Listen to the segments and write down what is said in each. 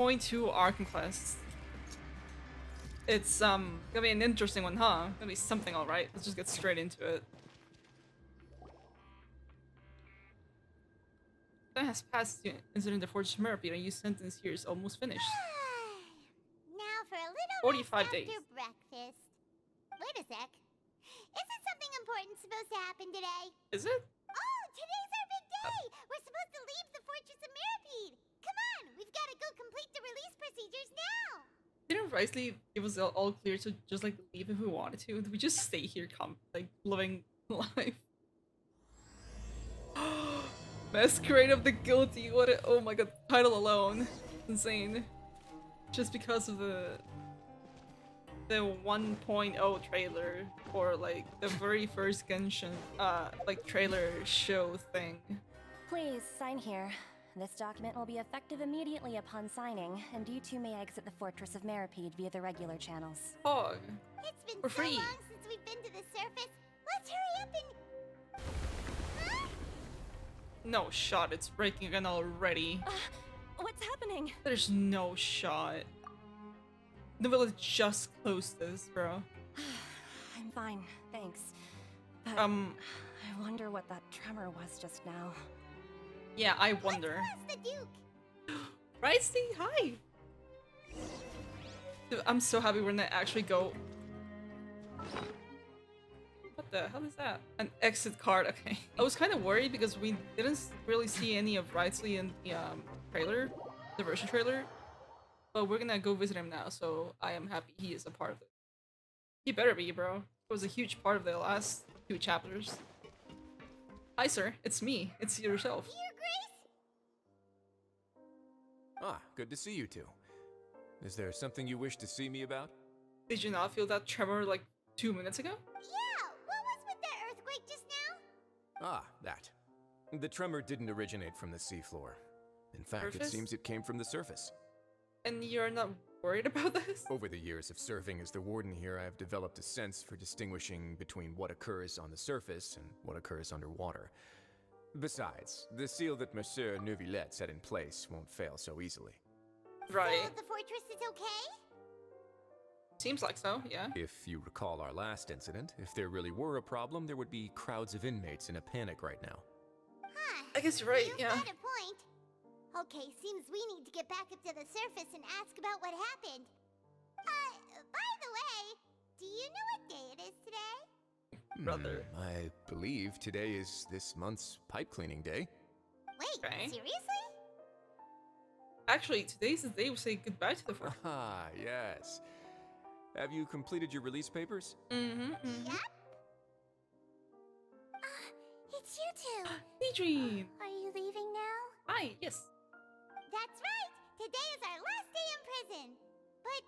0.2 ARCHON quest. It's gonna be an interesting one, huh? Gonna be something, alright. Let's just get straight into it. Time has passed the incident the Fortress of Sumeru, and your sentence here is almost finished. Now for a little 45 rest days. after breakfast. Wait a sec. Isn't something important supposed to happen today? Is it? Oh, today's our big day! We're supposed to leave the Fortress of Mirapede! Come on, we've got to go complete the release procedures now! Didn't Risley give us all clear to just like leave if we wanted to? Did we just stay here, like living life? Masquerade of the Guilty. What? Oh my god, title alone, insane. Just because of the 1.0 trailer, or like the very first Genshin like trailer show thing. Please sign here. This document will be effective immediately upon signing, and you two may exit the Fortress of Mirapede via the regular channels. Pog. It's been For so free. long since we've been to the surface. Let's hurry up and... Huh? No shot, it's breaking again already. What's happening? There's no shot. The village just closed this, bro. I'm fine, thanks. But I wonder what that tremor was just now. Yeah, I wonder. Let's ask the Duke. Right, Steve? Hi! Dude, I'm so happy we're gonna actually go. What the hell is that? An exit card, okay. I was kind of worried because we didn't really see any of Wrightsley in the trailer, the version trailer. But we're gonna go visit him now, so I am happy he is a part of it. He better be, bro. It was a huge part of the last 2 chapters. Hi, sir. It's me. It's yourself. Your Grace? Ah, good to see you two. Is there something you wish to see me about? Did you not feel that tremor like 2 minutes ago? Yeah, what was with that earthquake just now? Ah, that. The tremor didn't originate from the seafloor. In fact, it Surface? seems it came from the surface. And you're not worried about this? Over the years of serving as the warden here, I have developed a sense for distinguishing between what occurs on the surface and what occurs underwater. Besides, the seal that Monsieur Neuvillette set in place won't fail so easily. Right. So the fortress is okay? Seems like so, yeah. If you recall our last incident, if there really were a problem, there would be crowds of inmates in a panic right now. Huh. I guess you're right, You've yeah. got a point. Okay, seems we need to get back up to the surface and ask about what happened. By the way, do you know what day it is today? Brother. I believe today is this month's pipe cleaning day. Wait, Okay. seriously? Actually, today's the day we say goodbye to the fortress. Ah, yes. Have you completed your release papers? Mm-hmm. Yep. It's you two. Adrian! Are you leaving now? Hi, yes. That's right! Today is our last day in prison! But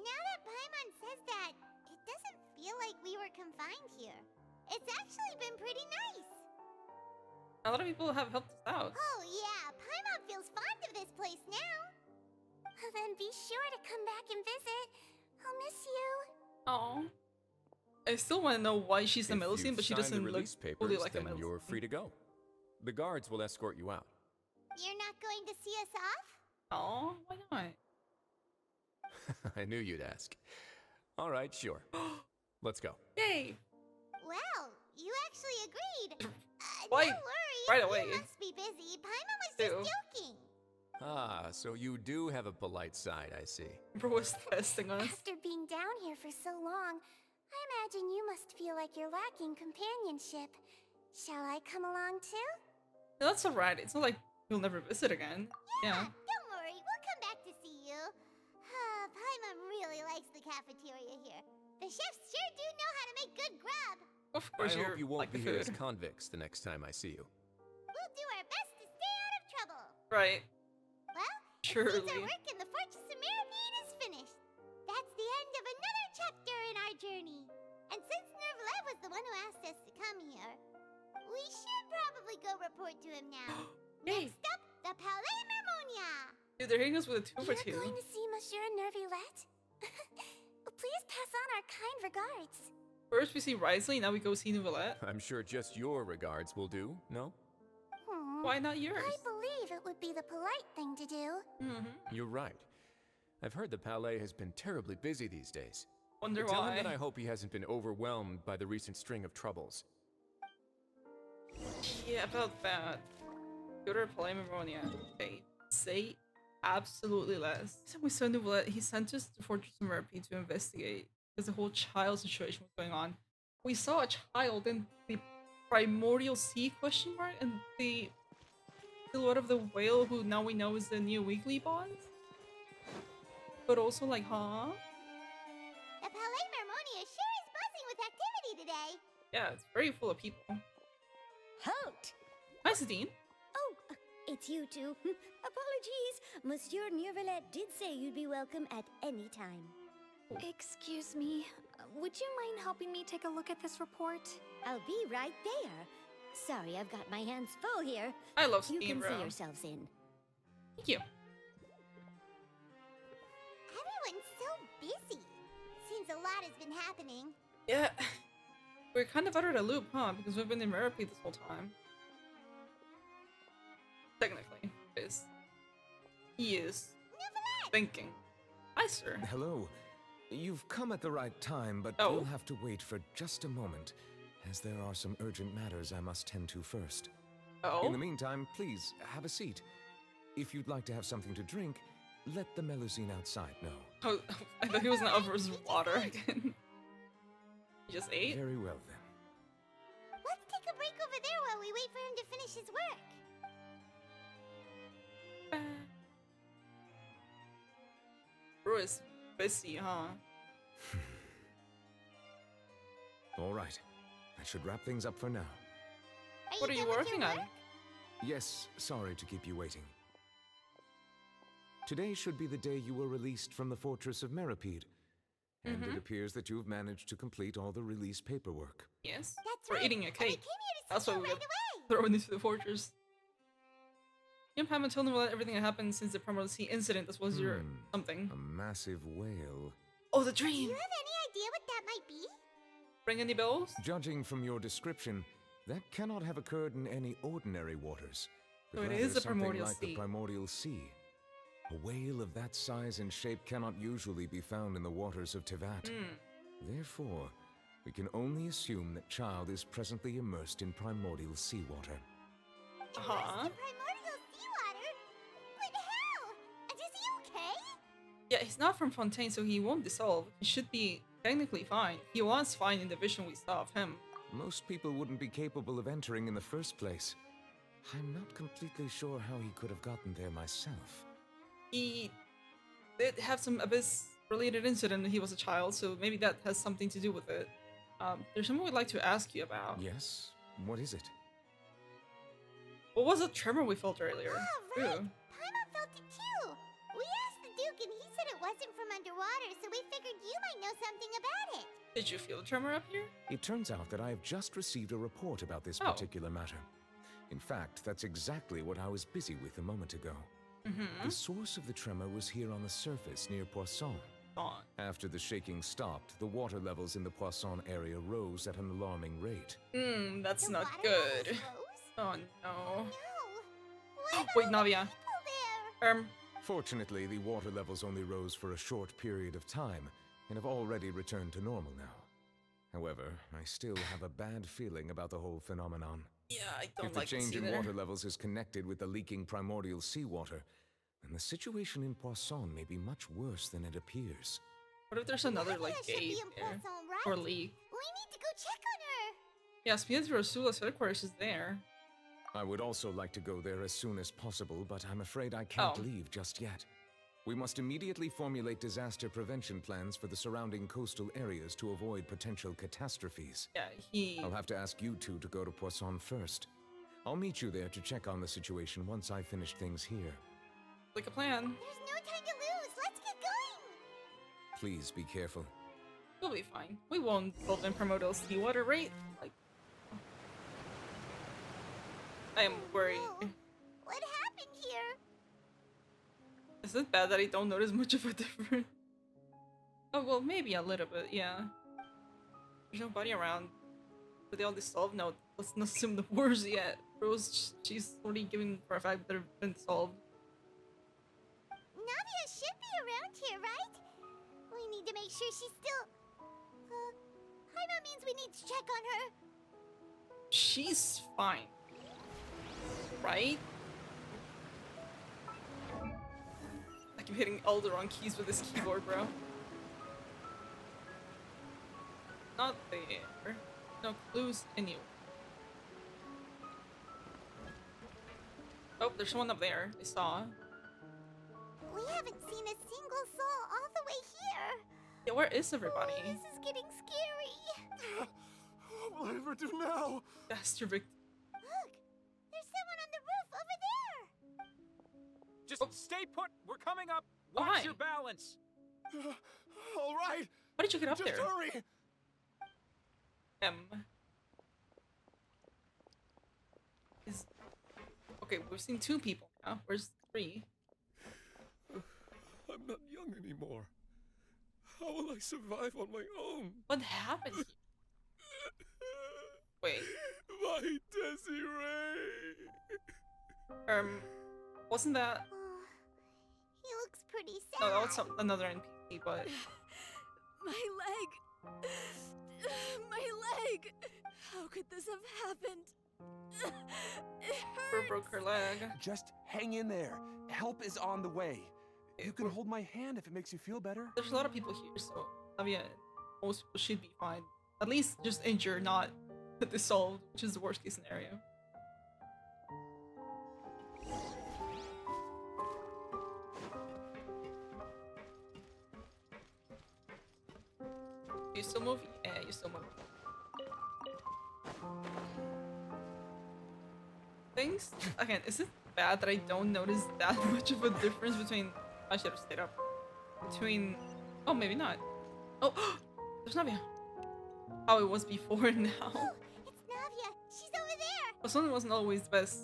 now that Paimon says that, it doesn't feel like we were confined here. It's actually been pretty nice! A lot of people have helped us out. Oh yeah, Paimon feels fond of this place now! Then be sure to come back and visit. I'll miss you. Oh. I still want to know why she's the If middle scene, you've but she signed doesn't the look release papers, fully like a then middle you're free to go. The guards will escort you out. You're not going to see us off? Oh, why not? I knew you'd ask. All right, sure. Let's go. Yay! Well, you actually agreed. Why? Don't worry. Right away. You must be busy. Paimon was Ew. just joking. Ah, so you do have a polite side, I see. Bro was testing us. After being down here for so long, I imagine you must feel like you're lacking companionship. Shall I come along too? No, that's alright. It's not like we'll never visit again. Yeah. Don't worry, we'll come back to see you. Paimon really likes the cafeteria here. The chefs sure do know how to make good grub. Of I course you're hope you won't like the be here as food. convicts the next time I see you. We'll do our best to stay out of trouble. Right. Well, it Surely. seems our work in the Fortress of Mirapede is finished. That's the end of another chapter in our journey. And since Neuvillette was the one who asked us to come here, we should probably go report to him now. Yay. Next up, the Palais Mermonia. Dude, they're hitting us with a 2 for 2. You're going to see Monsieur Neuvillette? Please pass on our kind regards. First we see Risley, now we go see Neuvillette. I'm sure just your regards will do, no? Why not yours? I believe it would be the polite thing to do. Mm-hmm. You're right. I've heard the palais has been terribly busy these days. Wonder Tell him why. that I hope he hasn't been overwhelmed by the recent string of troubles. Yeah, about that. Go to Palais Meronia. Okay. Say absolutely less. So we saw Nouvelle, he sent us to Fortress of Merpy to investigate because the whole child situation was going on. We saw a child in the primordial sea question mark and the silhouette of the whale who now we know is the new weekly boss. But also like, huh? The Palais Mermonia sure is buzzing with activity today. Yeah, it's very full of people. Halt! Hi, Dain. Oh, it's you two. Apologies. Monsieur Neurvalette did say you'd be welcome at any time. Excuse me, would you mind helping me take a look at this report? I'll be right there. Sorry, I've got my hands full here. I love You Dain, can bro. see yourselves in. Thank you. Everyone's so busy. Seems a lot has been happening. Yeah. We're kind of out of the loop, huh? Because we've been in Merpy this whole time. Technically, because he is thinking. Hi, sir. Hello. You've come at the right time, but Oh. you'll have to wait for just a moment, as there are some urgent matters I must tend to first. Oh? In the meantime, please, have a seat. If you'd like to have something to drink, let the Melusine outside know. Oh, I thought he was gonna offer us water again. He just ate? Very well, then. Let's take a break over there while we wait for him to finish his work. Bro is busy, huh? All right. That should wrap things up for now. What are you done with your working on? work? Yes, sorry to keep you waiting. Today should be the day you were released from the Fortress of Meripede. And it appears that you've managed to complete all the release paperwork. Yes. That's We're right. eating a And we cake. came here to That's see why you we right got away. thrown into the fortress. You haven't told me about everything that happened since the Primordial Sea incident. This was your something. A massive whale. Oh, the Do dream! you have any idea what that might be? Ring any bells? Judging from your description, that cannot have occurred in any ordinary waters. So but it rather is the something primordial like sea. the primordial sea. A whale of that size and shape cannot usually be found in the waters of Tevat. Therefore, we can only assume that Child is presently immersed in primordial seawater. Uh-huh. Immersed in primordial seawater? But how? And is he okay? Yeah, he's not from Fontaine, so he won't dissolve. He should be technically fine. He was fine in the vision we saw of him. Most people wouldn't be capable of entering in the first place. I'm not completely sure how he could have gotten there myself. He did have some Abyss-related incident when he was a child, so maybe that has something to do with it. There's something we'd like to ask you about. Yes? What is it? What was the tremor we felt earlier? Oh, right. Ew. Paimon felt it too. We asked the Duke and he said it wasn't from underwater, so we figured you might know something about it. Did you feel the tremor up here? It turns out that I have just received a report about this Oh. particular matter. In fact, that's exactly what I was busy with a moment ago. The source of the tremor was here on the surface near Poisson. Gone. After the shaking stopped, the water levels in the Poisson area rose at an alarming rate. That's The not water good. levels rose? Oh no. No. What about Wait, all the Navia. people there? Fortunately, the water levels only rose for a short period of time and have already returned to normal now. However, I still have a bad feeling about the whole phenomenon. Yeah, I don't If the like change this in either. water levels is connected with the leaking primordial seawater, then the situation in Poisson may be much worse than it appears. What if there's another Navia like should be gate in there? Poisson, right? Or leak? We need to go check on her. Yeah, Spienza Rosula's headquarters is there. I would also like to go there as soon as possible, but I'm afraid I can't Oh. leave just yet. We must immediately formulate disaster prevention plans for the surrounding coastal areas to avoid potential catastrophes. Yeah, he... I'll have to ask you two to go to Poisson first. I'll meet you there to check on the situation once I finish things here. like a plan. There's no time to lose. Let's get going. Please be careful. We'll be fine. We won't build in primordial seawater, right? Like... I am worried. No. What happened here? Is it bad that I don't notice much of a difference? Oh, well, maybe a little bit, yeah. There's nobody around. But they all dissolved? No, let's not assume the worst yet. Rose, she's already given for a fact that they've been solved. Navia should be around here, to make sure she's still... Paimon means we need to check on her. She's fine. Right? I keep hitting all the wrong keys with this keyboard, bro. Not there. No clues anywhere. Oh, there's one up there. I saw. We haven't seen a single soul all the way here. Yeah, where is everybody? Oh, this is getting scary. What will I ever do now? That's your victim. Look, there's someone on the roof over there. Just stay put. We're coming up. Oh, Watch hi. your balance. All right, How did you get up just there? hurry. Is okay. We've seen 2 people now. Where's 3? I'm not young anymore. How will I survive on my own? What happened here? Wait. My Desiree. Wasn't that? Oh, he looks pretty sad. No, that was another NPC, but My leg! My leg! How could this have happened? It Bro hurts! broke her leg. Just hang in there. Help is on the way. You can hold my hand if it makes you feel better. There's a lot of people here, so I mean, most people should be fine. At least just injured, not dissolved, which is the worst case scenario. You still move? Yeah, you still move. Things? Again, is it bad that I don't notice that much of a difference between... I should have stayed up. Between... Oh, maybe not. Oh, there's Navia. How it was before now. Oh, it's Navia. She's over there. Well, Sun wasn't always the best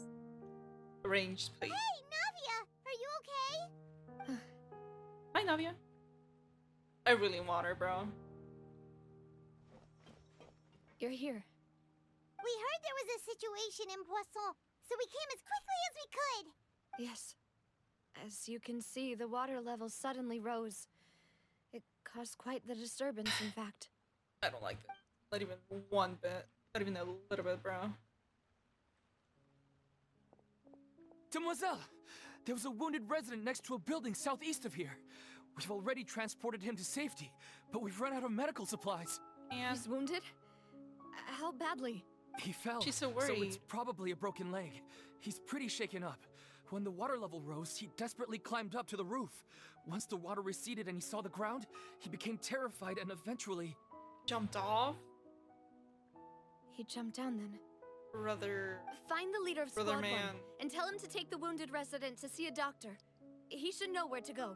arranged place. Hey, Navia. Are you okay? Hi, Navia. I really want her, bro. You're here. We heard there was a situation in Poisson, so we came as quickly as we could. Yes. As you can see, the water level suddenly rose. It caused quite the disturbance, in fact. I don't like it. Not even one bit. Not even a little bit, bro. Demoiselle, there was a wounded resident next to a building southeast of here. We've already transported him to safety, but we've run out of medical supplies. And He's wounded? How badly? He fell. She's so So worried. it's probably a broken leg. He's pretty shaken up. When the water level rose, he desperately climbed up to the roof. Once the water receded and he saw the ground, he became terrified and eventually... jumped off? He jumped down then. Brother. Find the leader of Brother Squad 1 man. and tell him to take the wounded resident to see a doctor. He should know where to go.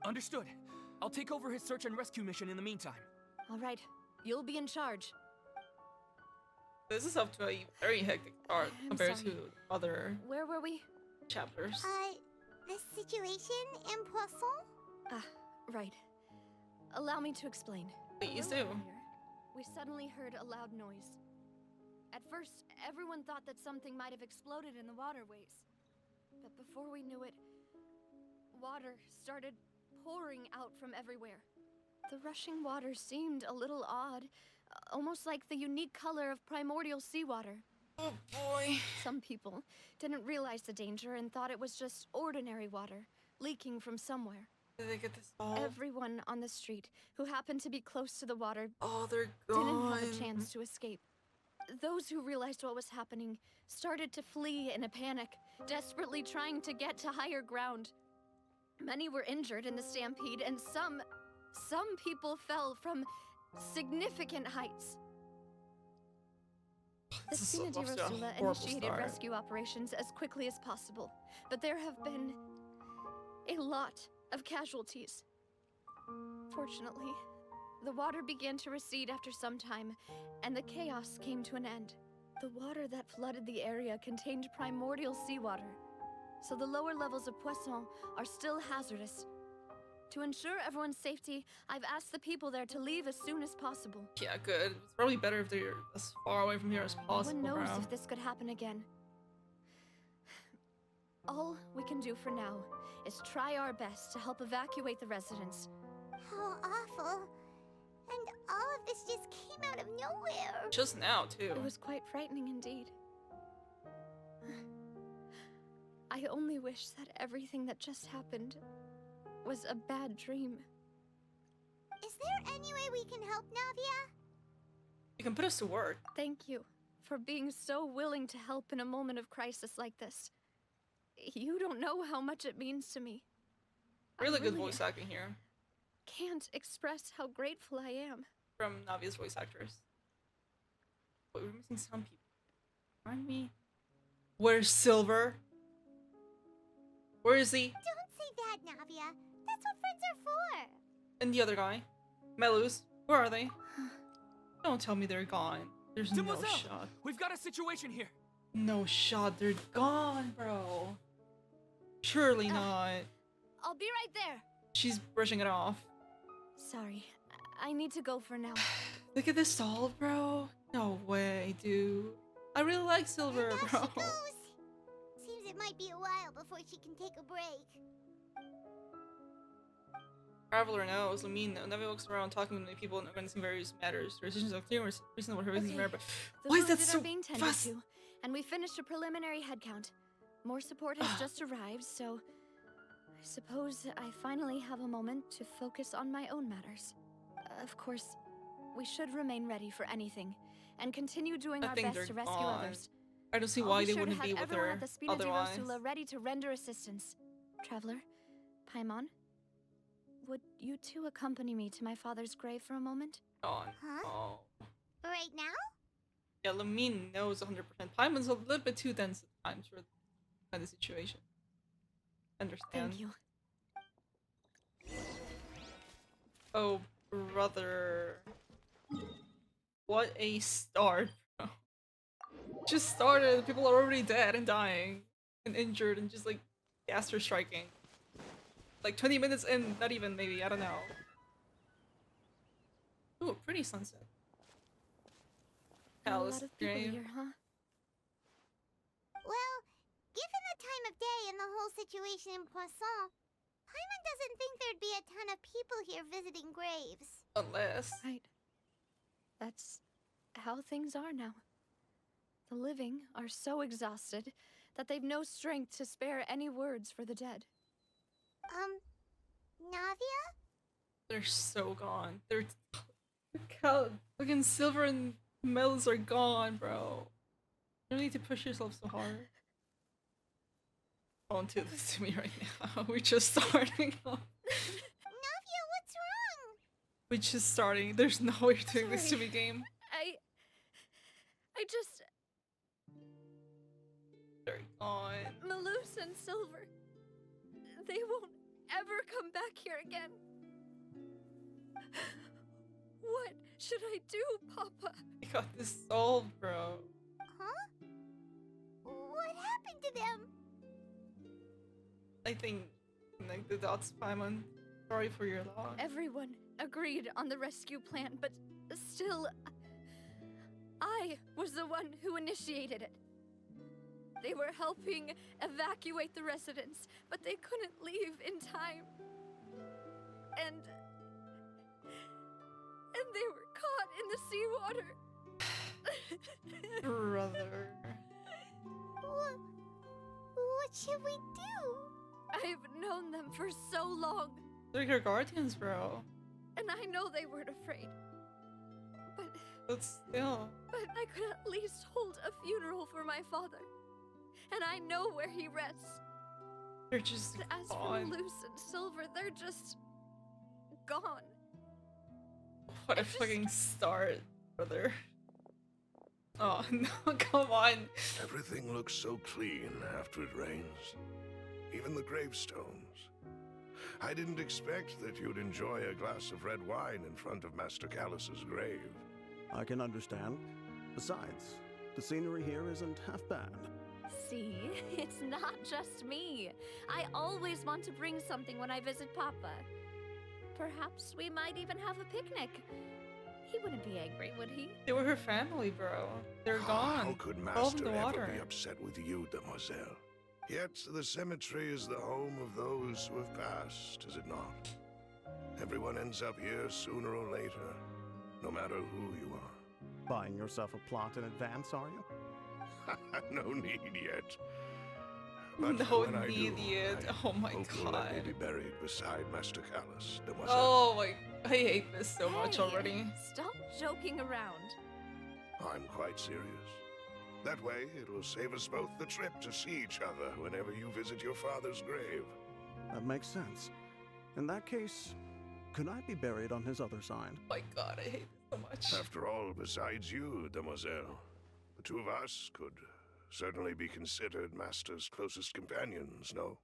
Understood. I'll take over his search and rescue mission in the meantime. All right, you'll be in charge. This is up to a very hectic start I'm compared sorry. to other Where were we? chapters. The situation in Poisson? Ah, right. Allow me to explain. Please do. Earlier, we suddenly heard a loud noise. At first, everyone thought that something might have exploded in the waterways. But before we knew it, water started pouring out from everywhere. The rushing water seemed a little odd, almost like the unique color of primordial seawater. Oh boy. Some people didn't realize the danger and thought it was just ordinary water, leaking from somewhere. Did they get this all? Everyone on the street who happened to be close to the water Oh, they're gone. didn't have a chance to escape. Those who realized what was happening started to flee in a panic, desperately trying to get to higher ground. Many were injured in the stampede, and some people fell from significant heights. The This is so- Sina di off to a Rosula horrible initiated start. rescue operations as quickly as possible, but there have been a lot of casualties. Fortunately, the water began to recede after some time, and the chaos came to an end. The water that flooded the area contained primordial seawater, so the lower levels of Poisson are still hazardous. To ensure everyone's safety, I've asked the people there to leave as soon as possible. Yeah, good. It's probably better if they're as far away from here as No possible, one knows bro. if this could happen again. All we can do for now is try our best to help evacuate the residents. How awful. And all of this just came out of nowhere. Just now, too. It was quite frightening indeed. I only wish that everything that just happened was a bad dream. Is there any way we can help, Navia? You can put us to work. Thank you for being so willing to help in a moment of crisis like this. You don't know how much it means to me. Really I good voice acting here. Can't express how grateful I am. From Navia's voice actors. But we're missing some people. Remind me. Where's Silver? Where is he? Don't say that, Navia. That's what friends are for. And the other guy? Melus? Where are they? Don't tell me they're gone. There's no Demoiselle, shot. we've got a situation here. No shot. They're gone, bro. Surely not. I'll be right there. She's brushing it off. Sorry, I need to go for now. Look at this stall, bro. No way, dude. I really like Silver, And bro. now she goes. Seems it might be a while before she can take a break. Traveler knows. I mean, Navi walks around talking to many people and organizing various matters. The decisions are clear and reasonable for everything's matter, but The why is that wounded so are being tended fast? to, and we finished a preliminary head count. More support has just arrived, so I suppose I finally have a moment to focus on my own matters. Of course, we should remain ready for anything and continue doing I our think best they're to rescue gone. others. I don't see I'll why be they sure wouldn't to be have with everyone her at the Spina di otherwise. Rosula ready to render assistance. Traveler, Paimon, would you two accompany me to my father's grave for a moment? Gone. Huh? Oh. Right now? Yeah, Lamine knows 100%. Paimon's a little bit too dense at times for that kind of situation. Understand. Thank you. Oh, brother. What a start, bro. Just started, people are already dead and dying and injured and just like gas striking. Like 20 minutes in, not even maybe, I don't know. Ooh, pretty sunset. A Palace lot of people grave. here, huh? Well, given the time of day and the whole situation in Poisson, Paimon doesn't think there'd be a ton of people here visiting graves. Unless. Right. That's how things are now. The living are so exhausted that they've no strength to spare any words for the dead. Navia? They're so gone. They're fucking Silver and Mel's are gone, bro. You don't need to push yourself so hard. Don't do this to me right now. We're just starting off. Navia, what's wrong? We're just starting. There's no way you're doing this to Sorry. me, game. I just... They're gone. Malus and Silver, they won't ever come back here again. What should I do, Papa? I got this solved, bro. Huh? What happened to them? I think, like, the dots, Paimon. Sorry for your loss. Everyone agreed on the rescue plan, but still, I was the one who initiated it. They were helping evacuate the residents, but they couldn't leave in time. And they were caught in the seawater. Brother. What should we do? I've known them for so long, They're your guardians, bro. and I know they weren't afraid. But still. But I could at least hold a funeral for my father. And I know where he rests. They're just But as for gone. Malus and Silver, they're just gone. What a fucking start, brother. Oh no, come on. Everything looks so clean after it rains. Even the gravestones. I didn't expect that you'd enjoy a glass of red wine in front of Master Callus's grave. I can understand. Besides, the scenery here isn't half bad. See, it's not just me. I always want to bring something when I visit Papa. Perhaps we might even have a picnic. He wouldn't be angry, would he? They were her family, bro. They're gone. How could All in Master the ever water. be upset with you, Demoiselle? Yet the cemetery is the home of those who have passed, is it not? Everyone ends up here sooner or later, no matter who you are. Buying yourself a plot in advance, are you? No need yet. But No when I need do, yet. I Oh my hope you'll let me god. be buried beside Master Callus, Demoiselle. Oh my, I hate this so much Hey, already. Stop joking around. I'm quite serious. That way, it'll save us both the trip to see each other whenever you visit your father's grave. That makes sense. In that case, could I be buried on his other side? Oh my god, I hate this so much. After all, besides you, Demoiselle, the two of us could certainly be considered Master's closest companions, no?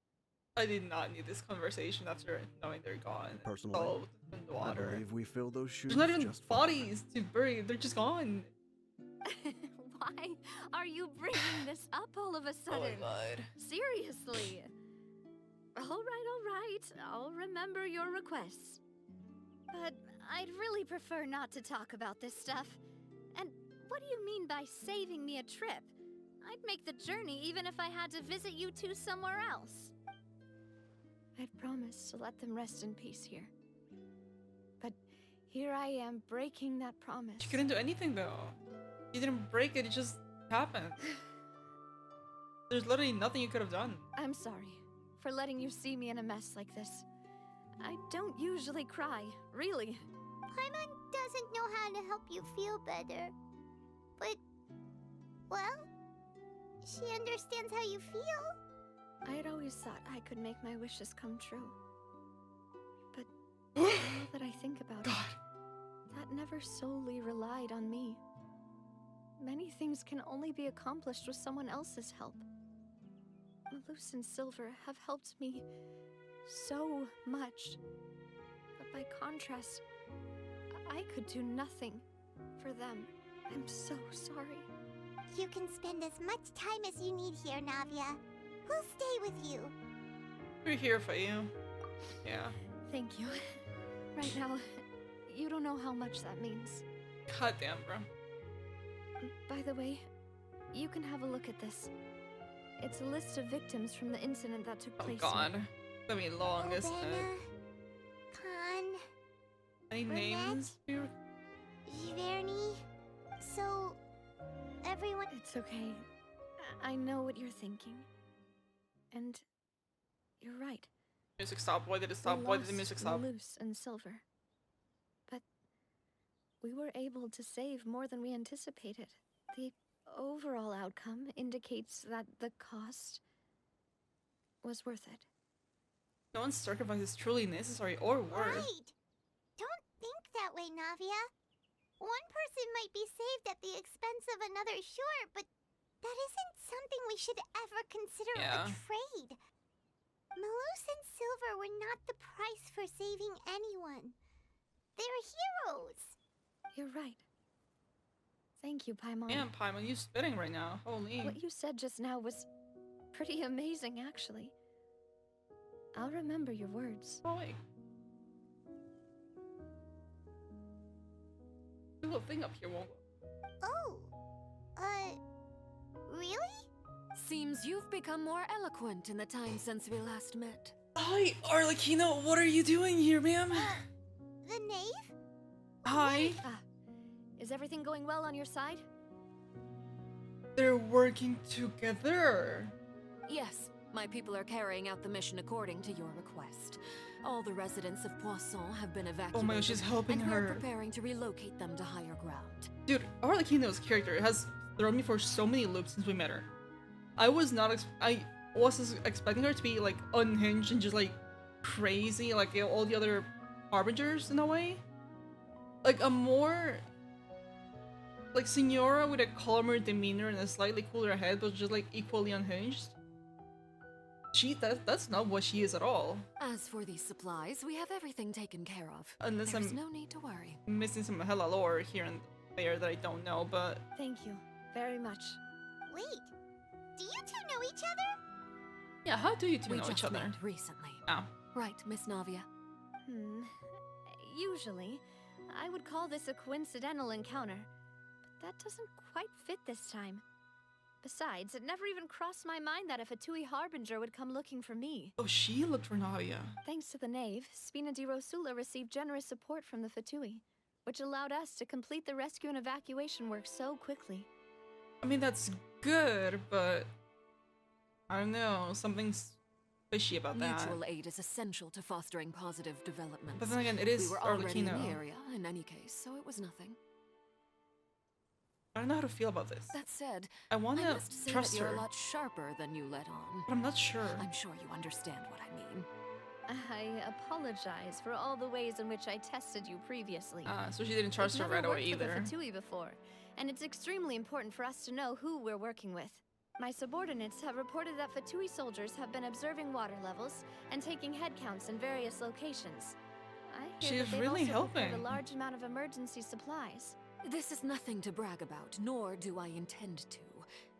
I did not need this conversation after knowing they're gone. Personally, Oh, in the I water. believe we fill those shoes There's not even just fine. bodies to bury. They're just gone. Why are you bringing this up all of a Oh my sudden? god. Seriously. All right. I'll remember your requests. But I'd really prefer not to talk about this stuff. And what do you mean by saving me a trip? I'd make the journey even if I had to visit you two somewhere else. I'd promised to let them rest in peace here. But here I am breaking that promise. You couldn't do anything though. You didn't break it, it just happened. There's literally nothing you could have done. I'm sorry for letting you see me in a mess like this. I don't usually cry, really. Paimon doesn't know how to help you feel better. But, well, she understands how you feel. I had always thought I could make my wishes come true. But now that I think about it, that never solely relied on me. Many things can only be accomplished with someone else's help. Malus and Silver have helped me so much. But by contrast, I could do nothing for them. I'm so sorry. You can spend as much time as you need here, Navia. We'll stay with you. We're here for you. Yeah. Thank you. Right now, you don't know how much that means. God damn, bro. By the way, you can have a look at this. It's a list of victims from the incident that took Oh place god. here. It's gonna be long, isn't it? Obena, Khan, Any names? Giverny. So, everyone... It's okay. I know what you're thinking. And you're right. Music stop. Why did it We stop? Why did the lost music stop? Malus and Silver. But we were able to save more than we anticipated. The overall outcome indicates that the cost was worth it. No one's sacrifice is truly necessary or worth. Right! Don't think that way, Navia. One person might be saved at the expense of another, sure, but that isn't something we should ever consider Yeah. a trade. Malus and Silver were not the price for saving anyone. They're heroes. You're right. Thank you, Paimon. Man, Paimon, you spitting right now. Holy. What you said just now was pretty amazing, actually. I'll remember your words. Oh, wait. Do a little thing up here, won't Oh, really? Seems you've become more eloquent in the time since we last met. Hi, Arlecchino, what are you doing here, ma'am? The knave? Hi. Is everything going well on your side? They're working together. Yes, my people are carrying out the mission according to your request. All the residents of Poisson have been evacuated. Oh my god, she's helping and her. we're preparing to relocate them to higher ground. Dude, Arlecchino's character has thrown me for so many loops since we met her. I was expecting her to be like unhinged and just like crazy like all the other harbingers in a way. Like a more like Signora with a calmer demeanor and a slightly cooler head, but just like equally unhinged. That's not what she is at all. As for these supplies, we have everything taken care of. Unless There's I'm no need to worry. missing some hella lore here and there that I don't know, but Thank you very much. Wait, do you two know each other? yeah, how do you two We know just each other? met recently. Oh. Right, Miss Navia? Usually, I would call this a coincidental encounter, but that doesn't quite fit this time. Besides, it never even crossed my mind that a Fatui Harbinger would come looking for me. Oh, she looked for Navia. Thanks to the Knave, Spina di Rosula received generous support from the Fatui, which allowed us to complete the rescue and evacuation work so quickly. I mean, that's good, but I don't know, something's fishy about that. Mutual aid is essential to fostering positive development. But then again, it is We were already in Arlecchino. the area in any case, so it was nothing. I don't know how to feel about this. That said, I want to must say trust that you're her, a lot sharper than you let on. but I'm not sure. I'm sure you understand what I mean. I apologize for all the ways in which I tested you previously. So she didn't trust her right away I've never either. worked with the Fatui before, and it's extremely important for us to know who we're working with. My subordinates have reported that Fatui soldiers have been observing water levels and taking head counts in various locations. I hear She's that they've really also prepared helping. a large amount of emergency supplies. This is nothing to brag about, nor do I intend to.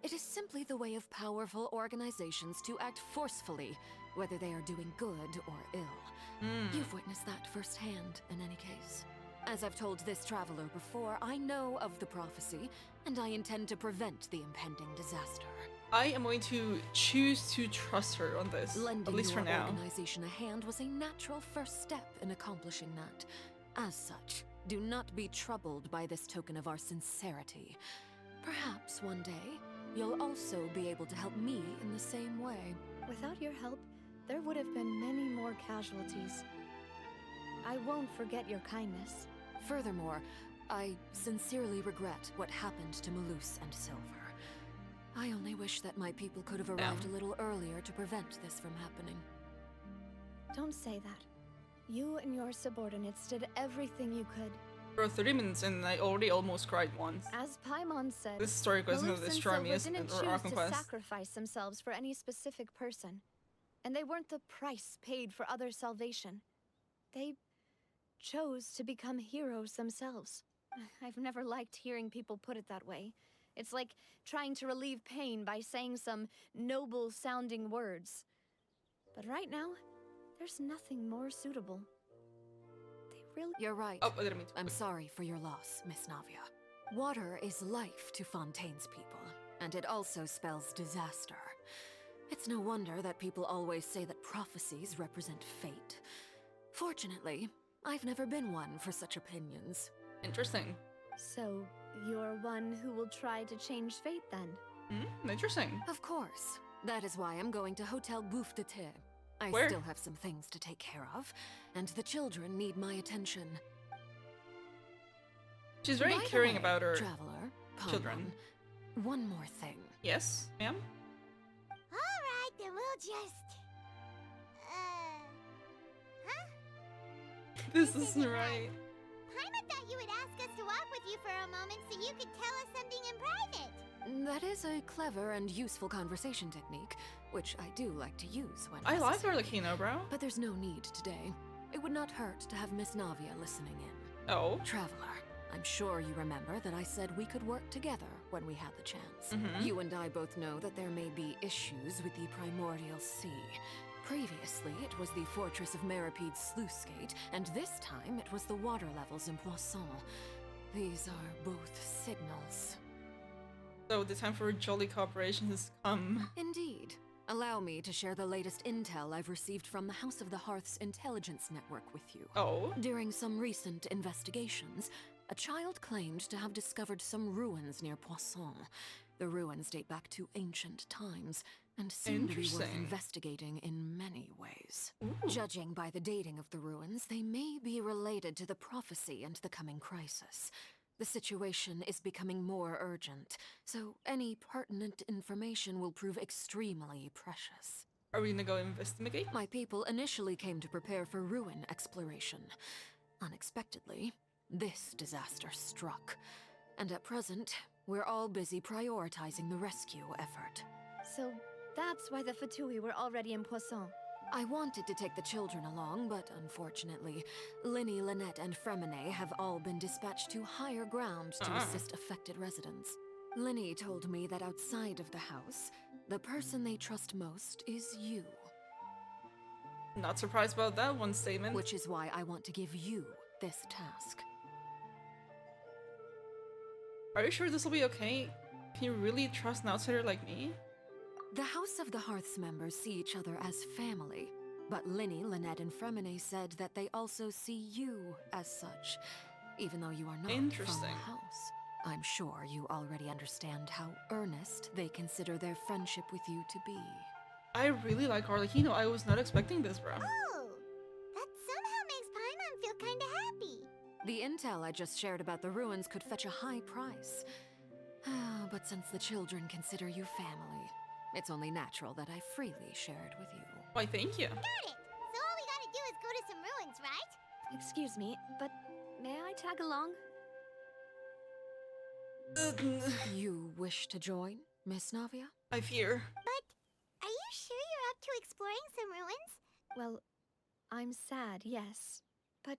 It is simply the way of powerful organizations to act forcefully, whether they are doing good or ill. You've witnessed that firsthand, in any case. As I've told this traveler before, I know of the prophecy, and I intend to prevent the impending disaster. I am going to choose to trust her on this, Lending at least your for now. organization a hand was a natural first step in accomplishing that. As such, do not be troubled by this token of our sincerity. Perhaps one day, you'll also be able to help me in the same way. Without your help, there would have been many more casualties. I won't forget your kindness. Furthermore, I sincerely regret what happened to Malus and Silver. I only wish that my people could have arrived a little earlier to prevent this from happening. Don't say that. You and your subordinates did everything you could. For 30 minutes and I already almost cried once. As Paimon said, This story quest is Malus gonna and destroy me, Silver isn't it? didn't Or choose Archon to quest. sacrifice themselves for any specific person. And they weren't the price paid for other salvation. They chose to become heroes themselves. I've never liked hearing people put it that way. It's like trying to relieve pain by saying some noble-sounding words. But right now, there's nothing more suitable. They really— You're right. Oh, I didn't mean to. I'm sorry for your loss, Miss Navia. Water is life to Fontaine's people, and it also spells disaster. It's no wonder that people always say that prophecies represent fate. Fortunately, I've never been one for such opinions. Interesting. So, you're one who will try to change fate then? Interesting. Of course. That is why I'm going to Hotel Bouffe de Thé. I Where? still have some things to take care of, and the children need my attention. She's very By the caring way, about her traveler, children. One more thing. Yes, ma'am? Alright, then we'll just... Huh? This isn't right. Paimon thought you would ask us to walk with you for a moment so you could tell us something in private. That is a clever and useful conversation technique, which I do like to use when I like necessary. Arlecchino, bro. But there's no need today. It would not hurt to have Miss Navia listening in. Oh? Traveler, I'm sure you remember that I said we could work together when we had the chance. Mhm. You and I both know that there may be issues with the Primordial Sea. Previously, it was the fortress of Meripede's sluice gate, and this time it was the water levels in Poisson. These are both signals. So the time for jolly cooperation has come. Indeed. Allow me to share the latest intel I've received from the House of the Hearth's intelligence network with you. Oh? During some recent investigations, a child claimed to have discovered some ruins near Poisson. The ruins date back to ancient times, and seem to be worth Interesting. investigating in many ways. Ooh. Judging by the dating of the ruins, they may be related to the prophecy and the coming crisis. The situation is becoming more urgent, so any pertinent information will prove extremely precious. Are we gonna go investigate? My people initially came to prepare for ruin exploration. Unexpectedly, this disaster struck. And at present, we're all busy prioritizing the rescue effort. So, that's why the Fatui were already in Poisson. I wanted to take the children along, but unfortunately, Linny, Lynette, and Fremine have all been dispatched to higher ground to assist affected residents. Linny told me that outside of the house, the person they trust most is you. Not surprised about that one statement. Which is why I want to give you this task. Are you sure this will be okay? Can you really trust an outsider like me? The House of the Hearth's members see each other as family, but Linny, Lynette, and Fremine said that they also see you as such, even though you are not from the house. I'm sure you already understand how earnest they consider their friendship with you to be. I really like Arlecchino. I was not expecting this, bro. Oh, that somehow makes Paimon feel kinda happy. The intel I just shared about the ruins could fetch a high price. But since the children consider you family, it's only natural that I freely share it with you. Why, thank you. Got it! So all we gotta do is go to some ruins, right? Excuse me, but may I tag along? You wish to join, Miss Navia? I fear. But are you sure you're up to exploring some ruins? Well, I'm sad, yes. But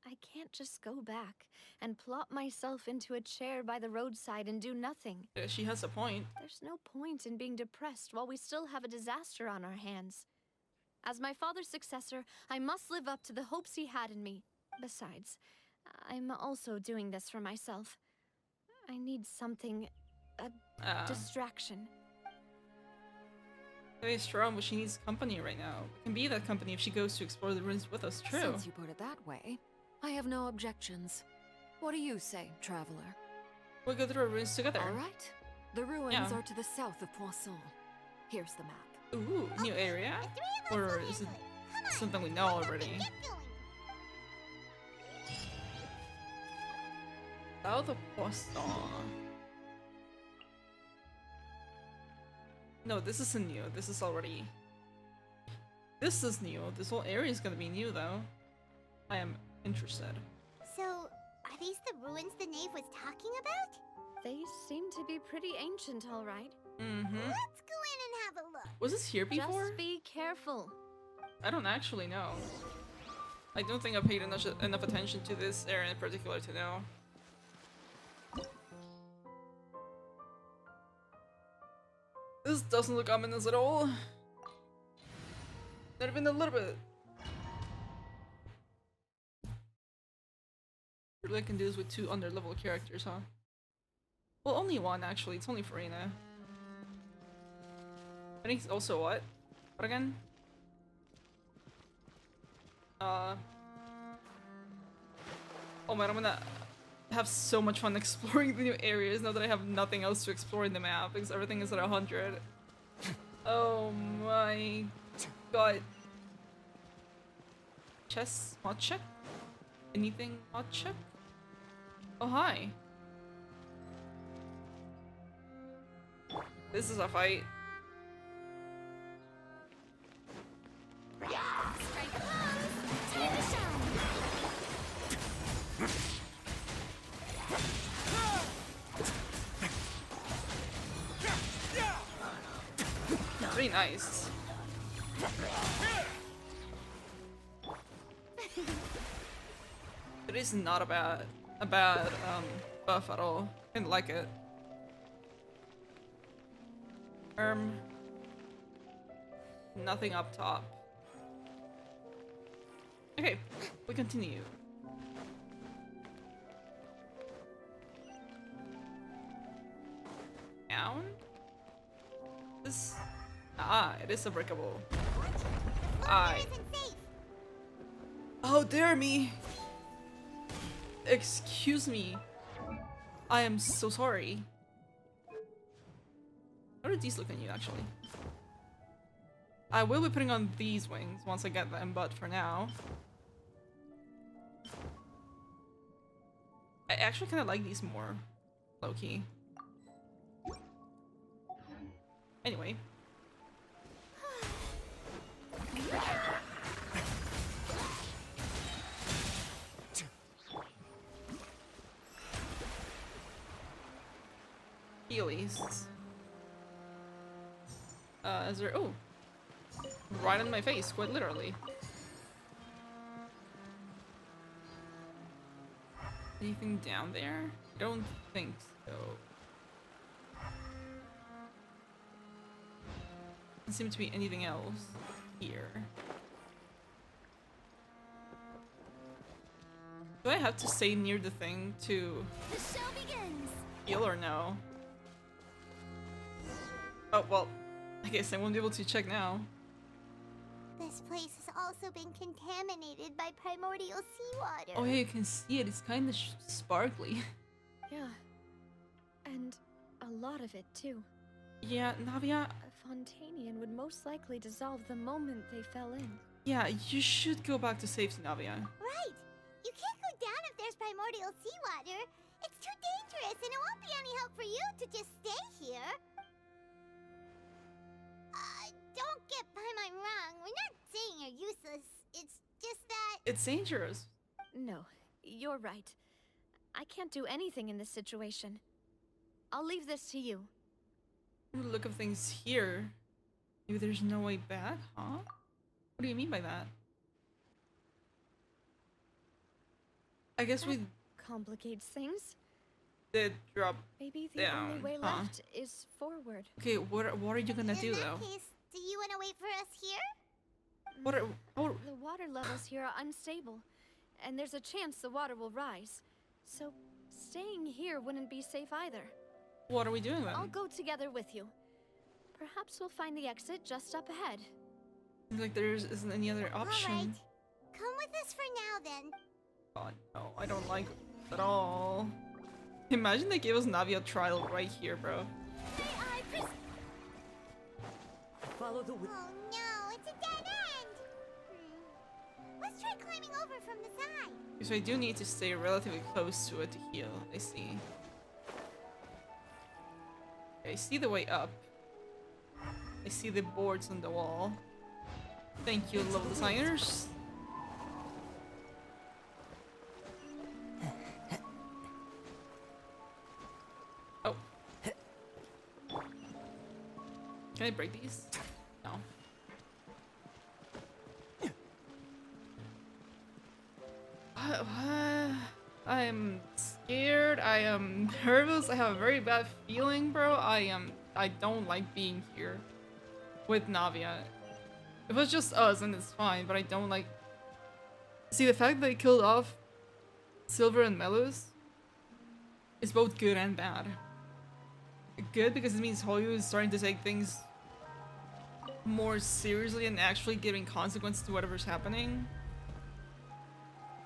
I can't just go back and plop myself into a chair by the roadside and do nothing. Yeah, she has a point. There's no point in being depressed while we still have a disaster on our hands. As my father's successor, I must live up to the hopes he had in me. Besides, I'm also doing this for myself. I need something, a distraction. Very strong, but she needs company right now. It can be that company if she goes to explore the ruins with us, true. Since you put it that way, I have no objections. What do you say, traveler? We'll go through our ruins together. All right. The ruins are to the south of Poisson. Here's the map. Ooh, new area? Or is it something we know already? South of Poisson. No, this isn't new. This is already... This is new. This whole area is gonna be new, though. I am interested. So, are these the ruins the knave was talking about? They seem to be pretty ancient, all right. Mm-hmm. Let's go in and have a look. Was this here before? Just be careful. I don't actually know. I don't think I paid enough attention to this area in particular to know. This doesn't look ominous at all. Not even a little bit. Really, I can do this with 2 underlevel characters, huh? Well, only 1 actually. It's only Farina. I think it's also what? What again? Oh man, I'm gonna have so much fun exploring the new areas now that I have nothing else to explore in the map because everything is at 100. Oh my god. Chess? Mod check? Anything mod check? Oh hi. This is a fight. Pretty nice. It is not a bad buff at all. I didn't like it. Nothing up top. Okay, we continue. Down? This... Ah, it is a breakable. Oh, dare me! Excuse me. I am so sorry. How do these look on you, actually? I will be putting on these wings once I get them, but for now... I actually kind of like these more, low-key. Anyway. Healies. Is there... Oh! Right in my face, quite literally. Anything down there? I don't think so. Doesn't seem to be anything else here. Do I have to stay near the thing to The show begins. heal or no? Oh, well, I guess I won't be able to check now. This place has also been contaminated by primordial seawater. Oh, yeah, you can see it. It's kind of sparkly. Yeah. And a lot of it, too. Yeah, Navia. A Fontainian would most likely dissolve the moment they fell in. Yeah, you should go back to safety, Navia. Right. You can't go down if there's primordial seawater. It's too dangerous, and it won't be any help for you to just stay here. Don't get by my wrong. We're not saying you're useless. It's just that... It's dangerous. No, you're right. I can't do anything in this situation. I'll leave this to you. From the look of things here, maybe there's no way back, huh? What do you mean by that? I guess we complicates things. Did drop Maybe the down, only way huh? left is forward. Okay, what are you gonna do though? In that case, do you want to wait for us here? What are, oh, The water levels here are unstable, and there's a chance the water will rise. So, staying here wouldn't be safe either. what are we doing then? I'll go together with you. Perhaps we'll find the exit just up ahead. Like there isn't any other option. Alright. Come with us for now, then. Oh no, I don't like it at all. Imagine they gave us Navia trial right here, bro. Follow the Oh no, it's a dead end! Let's try climbing over from the side. So I do need to stay relatively close to it to heal, I see. I see the way up. I see the boards on the wall. Thank you, level designers. Oh. Can I break these? No. I am scared. I am nervous. I have a very bad feeling, bro. I don't like being here with Navia. If it was just us, then it's fine, but I don't like... See, the fact that they killed off Silver and Melos is both good and bad. Good because it means Hoyu is starting to take things more seriously and actually giving consequence to whatever's happening.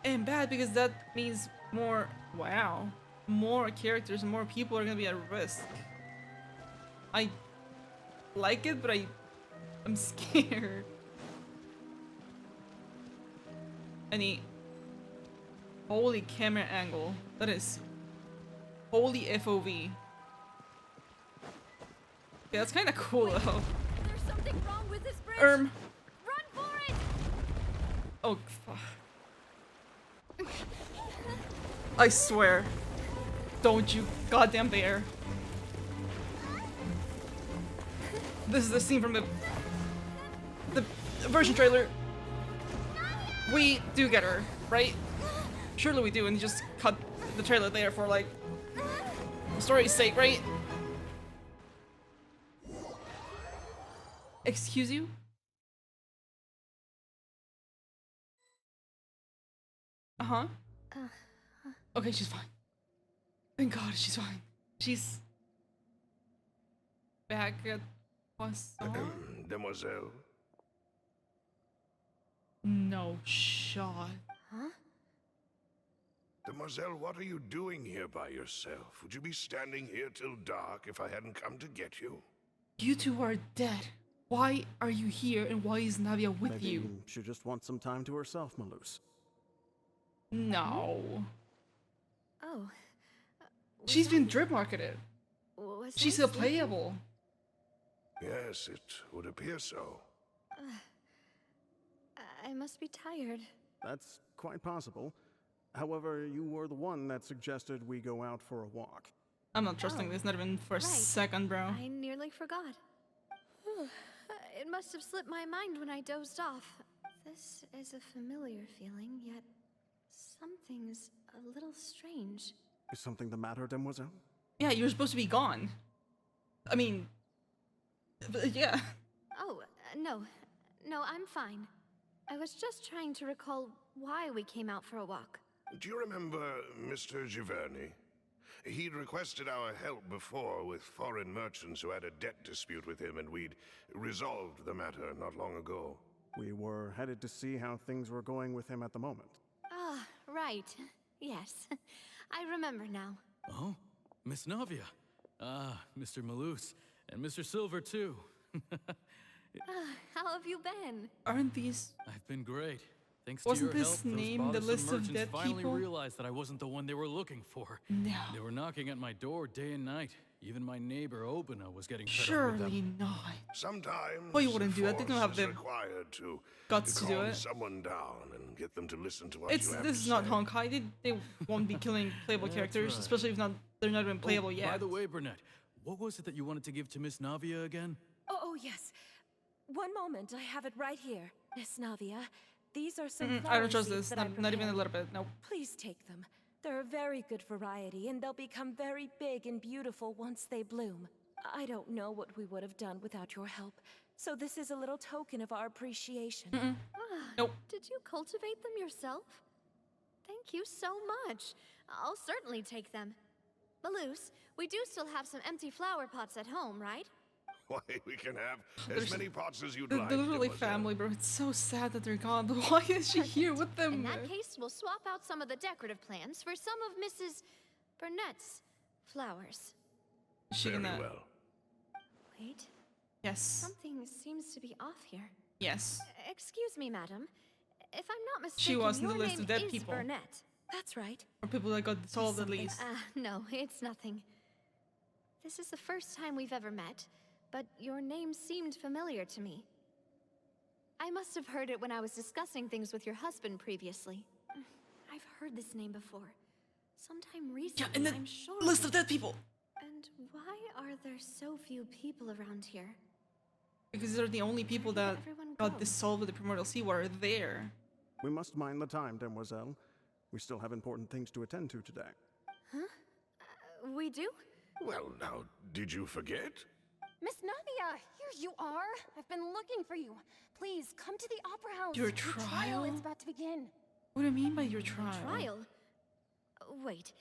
And bad because that means more, wow, more characters and more people are gonna be at risk. I like it, but I'm scared. Any holy camera angle. That is holy FOV. Yeah, that's kind of cool though. There's something wrong with this bridge. Run for it! Oh, fuck. I swear. Don't you goddamn dare. This is the scene from the version trailer. We do get her, right? Surely we do, and just cut the trailer there for like story's sake, right? Excuse you? Uh-huh. Okay, she's fine. Thank God she's fine. She's back at Poisson? Demoiselle. No shot. Huh? Demoiselle, what are you doing here by yourself? Would you be standing here till dark if I hadn't come to get you? You two are dead. Why are you here and why is Navia with Maybe you? she just wants some time to herself, Malus. No. Oh. She's been drip marketed. Was She's I a sleeping? playable. Yes, it would appear so. I must be tired. That's quite possible. However, you were the one that suggested we go out for a walk. I'm not trusting this, not even for a second, bro. I nearly forgot. It must have slipped my mind when I dozed off. This is a familiar feeling, yet something's a little strange. Is something the matter, Demoiselle? Yeah, you were supposed to be gone. I mean, yeah. Oh, no. No, I'm fine. I was just trying to recall why we came out for a walk. Do you remember Mr. Giverny? He'd requested our help before with foreign merchants who had a debt dispute with him, and we'd resolved the matter not long ago. We were headed to see how things were going with him at the moment. Ah, right. Yes. I remember now. Oh, Miss Navia. Ah, Mr. Malus. And Mr. Silver, too. How have you been? Aren't these... I've been great. Thanks Wasn't to your this help, name those the bothersome list of merchants dead finally people? realized that I wasn't the one they were looking for. No. They were knocking at my door day and night. Even my neighbor Obina was getting fed up with them. Surely not. Sometimes Well, you wouldn't do that. They don't have force the is required to guts to do calm it. someone down and get them to listen to what It's you have this to is not say. Honkai. They won't be killing playable That's characters, right. especially if they're not even playable yet. By the way, Burnett, what was it that you wanted to give to Miss Navia again? Oh, yes. One moment, I have it right here. Miss Navia, these are some I don't flower trust seeds this. that I Not even a prepared. little bit. No. Please take them. They're a very good variety, and they'll become very big and beautiful once they bloom. I don't know what we would have done without your help, so this is a little token of our appreciation. Nope. Did you cultivate them yourself? Thank you so much. I'll certainly take them. Malus, we do still have some empty flower pots at home, right? Why, we can have as There's- many pots as you'd They're like. literally mademoiselle. family, bro. It's so sad that they're gone, but why is she here with them? In that case, we'll swap out some of the decorative plants for some of Mrs. Burnett's flowers. Is she Very gonna... well. Wait, Yes. something seems to be off here. Yes. Excuse me, madam. If I'm not mistaken, She was in your the list name of dead is people. Burnett. That's right. Or people that got dissolved at least. No, it's nothing. This is the first time we've ever met, but your name seemed familiar to me. I must have heard it when I was discussing things with your husband previously. I've heard this name before. Sometime recently, in the I'm sure. list of dead people. And why are there so few people around here? Because they're the only people that everyone got go? dissolved with the primordial seawater there. We must mind the time, demoiselle. We still have important things to attend to today. We do? Well, now, did you forget? Miss Navia, here you are. I've been looking for you. Please, come to the Opera House. Your The trial trial? is about to begin. What do you mean by your trial? Trial? Wait,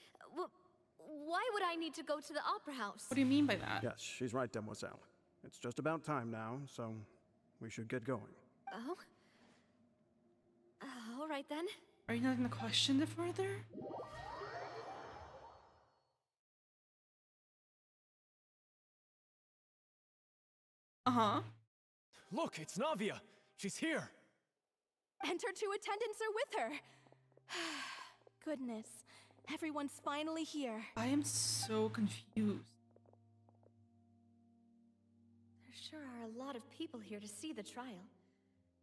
why would I need to go to the opera house? What do you mean by that? Yes, she's right, demoiselle. It's just about time now, so we should get going. Oh? All right then. Are you not gonna question it further? Uh-huh. Look, it's Navia. She's here. And her two attendants are with her. Goodness, everyone's finally here. I am so confused. There sure are a lot of people here to see the trial.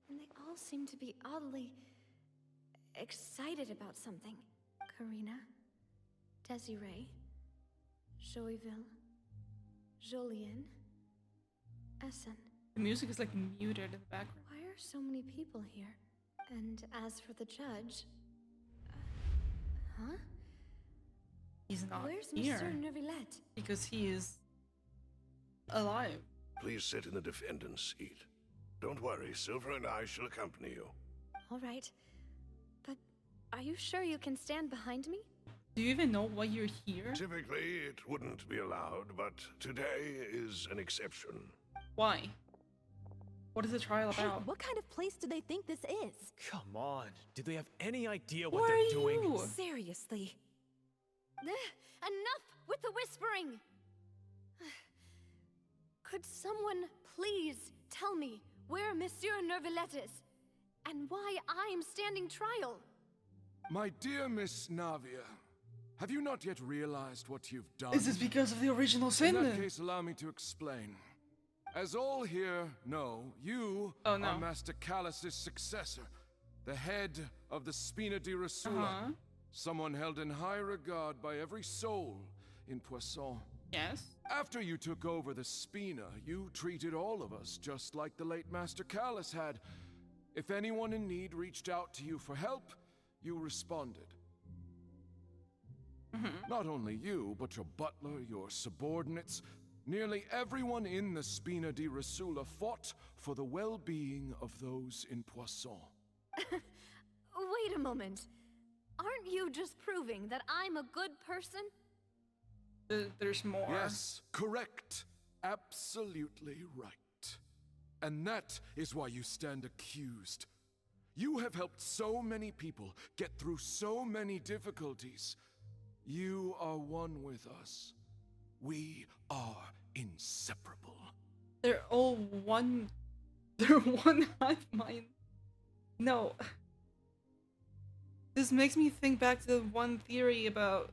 And they all seem to be oddly excited about something. Karina, Desiree, Joyville, Jolien, Essen. The music is like muted in the background. Why are so many people here? And as for the judge... huh? He's not Where's here. Monsieur Neuvillette? Because he is alive. Please sit in the defendant's seat. Don't worry, Silver and I shall accompany you. All right. But are you sure you can stand behind me? Do you even know why you're here? Typically, it wouldn't be allowed, but today is an exception. Why? What is the trial Hey, about? what kind of place do they think this is? Come on. Do they have any idea what Who they're are doing? you? Seriously. Enough with the whispering! Could someone please tell me where Monsieur Neuvillette is? And why I'm standing trial? My dear Miss Navia, have you not yet realized what you've done? Is this because of the original sin? In that case, allow me to explain. As all here know, you Oh, no. are Master Callus's successor, the head of the Spina di Rasula, Uh-huh. someone held in high regard by every soul in Poisson. Yes. After you took over the Spina, you treated all of us just like the late Master Callus had. If anyone in need reached out to you for help, you responded. Not only you, but your butler, your subordinates, nearly everyone in the Spina di Rasula fought for the well-being of those in Poisson. Wait a moment. Aren't you just proving that I'm a good person? there's more. Yes, correct. Absolutely right. And that is why you stand accused. You have helped so many people get through so many difficulties. You are one with us. We are inseparable. They're all one. They're one hive mind. No. This makes me think back to one theory about,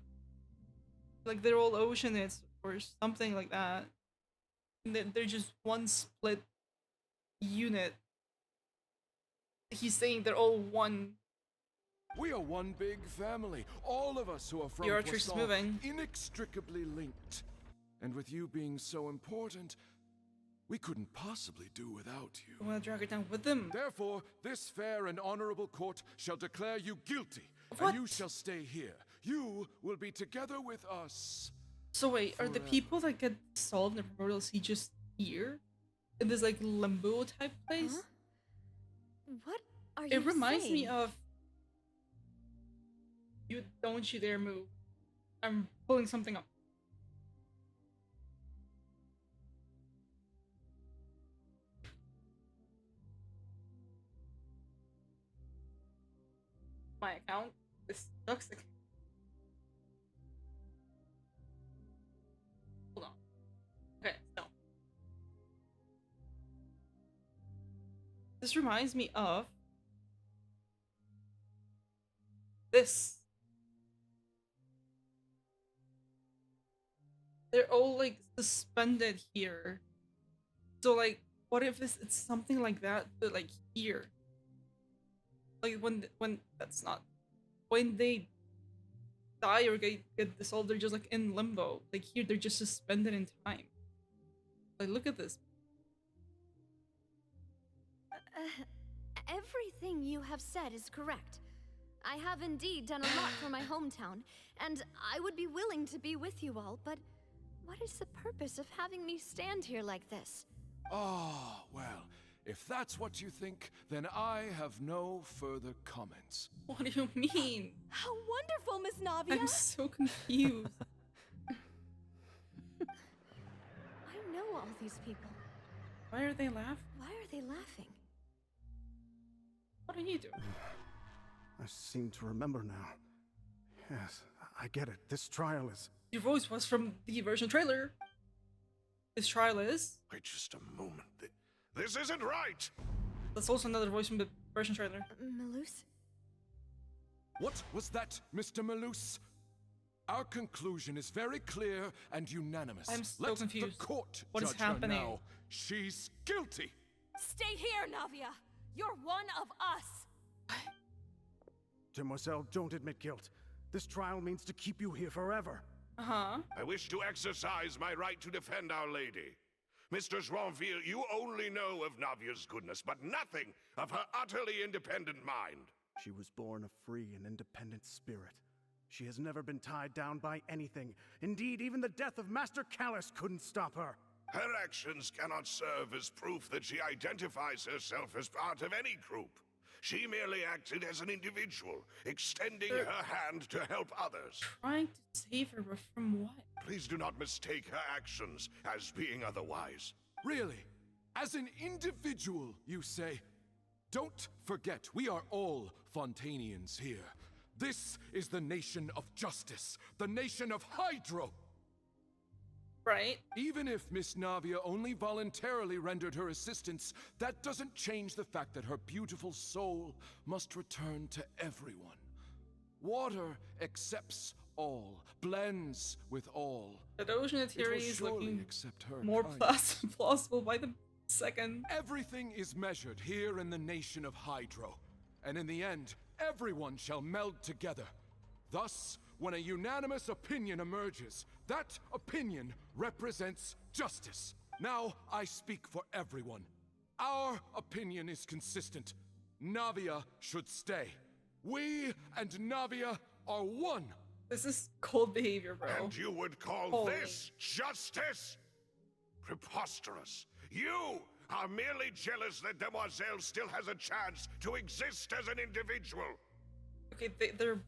like, they're all oceanites or something like that. And they're just one split unit. He's saying they're all one. We are one big family. All of us who are from The Archer's Poisson, moving. inextricably linked. And with you being so important, we couldn't possibly do without you. I want to drag it down with them. Therefore, this fair and honorable court shall declare you guilty. What? And you shall stay here. You will be together with us. So wait, are the people that get solved in the Primordial Sea just here? In this, like, limbo type place? Huh? What are you saying? It reminds me of... Don't you dare move. I'm pulling something up. My account is toxic. Hold on. Okay, so. This reminds me of this. They're all like suspended here. So like, what if it's something like that, but like here? Like when that's not, when they die or get dissolved, they're just like in limbo. Like here, they're just suspended in time. Like, look at this. Everything you have said is correct. I have indeed done a lot for my hometown, and I would be willing to be with you all, but what is the purpose of having me stand here like this? Ah, well, if that's what you think, then I have no further comments. What do you mean? How wonderful, Miss Navia! I'm so confused. I know all these people. Why are they laughing? Why are they laughing? What are you doing? I seem to remember now. Yes, I get it. This trial is... Your voice was from the version trailer. This trial is... Wait just a moment. This isn't right! That's also another voice from the version trailer. Malus? What was that, Mr. Malus? Our conclusion is very clear and unanimous. I'm so Let confused. the court What is judge her happening? now. She's guilty. Stay here, Navia! You're one of us! Demoiselle, don't admit guilt. This trial means to keep you here forever. Uh-huh. I wish to exercise my right to defend Our Lady. Mr. Joinville, you only know of Navia's goodness, but nothing of her utterly independent mind. She was born a free and independent spirit. She has never been tied down by anything. Indeed, even the death of Master Callus couldn't stop her. Her actions cannot serve as proof that she identifies herself as part of any group. She merely acted as an individual, extending her hand to help others. Trying to save her, but from what? Please do not mistake her actions as being otherwise. Really? As an individual, you say? Don't forget, we are all Fontainians here. This is the nation of justice, the nation of Hydro. Right. Even if Miss Navia only voluntarily rendered her assistance, that doesn't change the fact that her beautiful soul must return to everyone. Water accepts all, blends with all. The ocean theory is looking more plausible by the second. Everything is measured here in the nation of Hydro, and in the end, everyone shall meld together. Thus, when a unanimous opinion emerges, that opinion represents justice. Now I speak for everyone. Our opinion is consistent. Navia should stay. We and Navia are one. This is cold behavior, bro. And you would call this justice? Preposterous. You are merely jealous that Demoiselle still has a chance to exist as an individual. Okay, they're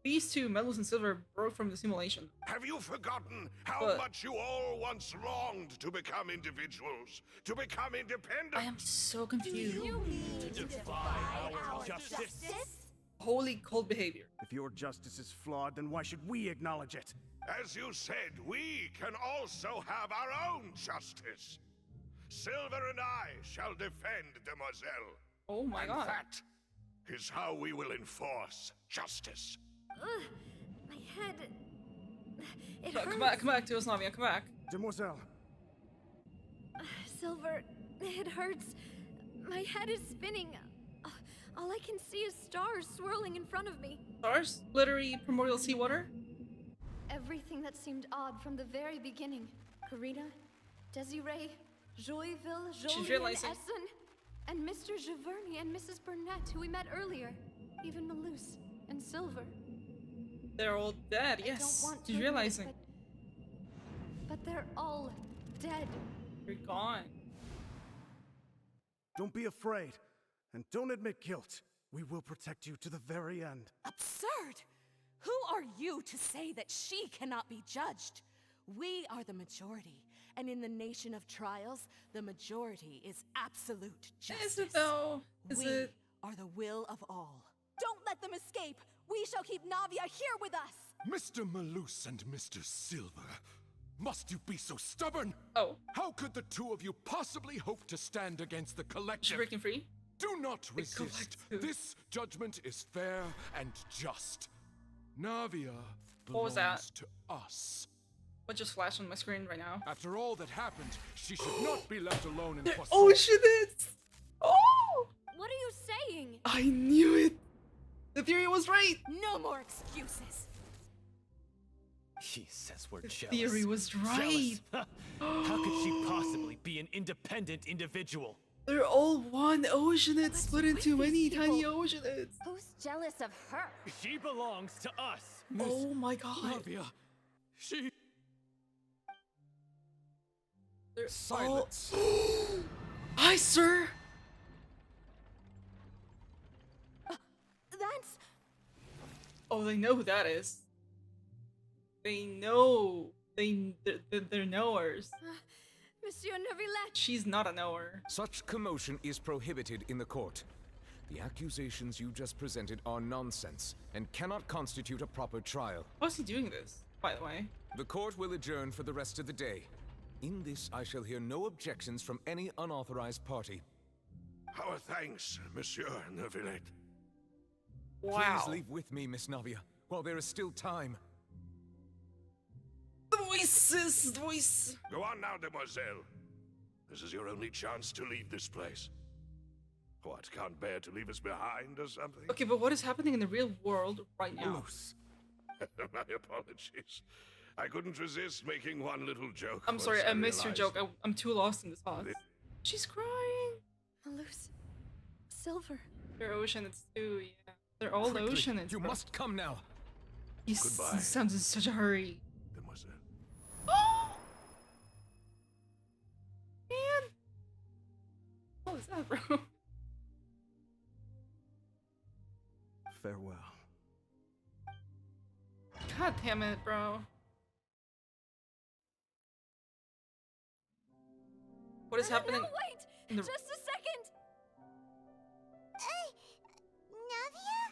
these two, Medals and Silver, broke from the simulation. Have you forgotten how But- much you all once longed to become individuals, to become independent? I am so confused. To defy our justice? Holy cold behavior. If your justice is flawed, then why should we acknowledge it? As you said, we can also have our own justice. Silver and I shall defend Demoiselle. Oh my god. That is how we will enforce justice. My head. It Come hurts. back to us, Navia, come back. Demoiselle. Silver, it hurts. My head is spinning. All I can see is stars swirling in front of me. Stars? Glittery primordial seawater? Everything that seemed odd from the very beginning. Karina, Desiree, Joyville, She's Jolene, realizing. Essen, and Mr. Giverny and Mrs. Burnett, who we met earlier. Even Malus and Silver. They're all dead, I yes. don't want to She's admit it, realizing. but they're all dead. You're gone. Don't be afraid. And don't admit guilt. We will protect you to the very end. Absurd! Who are you to say that she cannot be judged? We are the majority, and in the nation of trials, the majority is absolute justice. Is it though? Is we it? are the will of all. Don't let them escape! We shall keep Navia here with us! Mr. Malus and Mr. Silver, must you be so stubborn? Oh. How could the two of you possibly hope to stand against the She's collective? breaking free? Do not resist. collective. This judgment is fair and just. Navia What was that? belongs to us. What just flashed on my screen right now? After all that happened, she should not be left alone in Poisson. Oceanids! Oh! What are you saying? I knew it! The theory was right! No more excuses! He says we're jealous. Theory was right! Jealous. How could she possibly be an independent individual? They're all one Oceanid split into many tiny Oceanids! Who's jealous of her? She belongs to us. Oh my god! Navia, she... They're Silence. all... Hi, sir! That's... Oh, they know who that is. They know. They're knowers. Monsieur Neuvillette! She's not a knower. Such commotion is prohibited in the court. The accusations you just presented are nonsense and cannot constitute a proper trial. How's he doing this, by the way? The court will adjourn for the rest of the day. In this, I shall hear no objections from any unauthorized party. Our thanks, Monsieur Neuvillette. Wow. Please leave with me, Miss Navia, while there is still time. The voices! The voice! Go on now, Demoiselle. This is your only chance to leave this place. What, can't bear to leave us behind or something? Okay, but what is happening in the real world right now? Malus. My apologies. I couldn't resist making one little joke. I'm sorry, once I missed your realized- joke. I'm too lost in this thought. She's crying! Malus. Silver. They're Oceanids too, yeah. They're all Quickly, Oceanids. you bro. must come now. He Goodbye. sounds in such a hurry. Demoiselle. Oh! Man! What was that, bro? Farewell. God damn it, bro. What is happening? No, wait! in the- Just a second! Navia?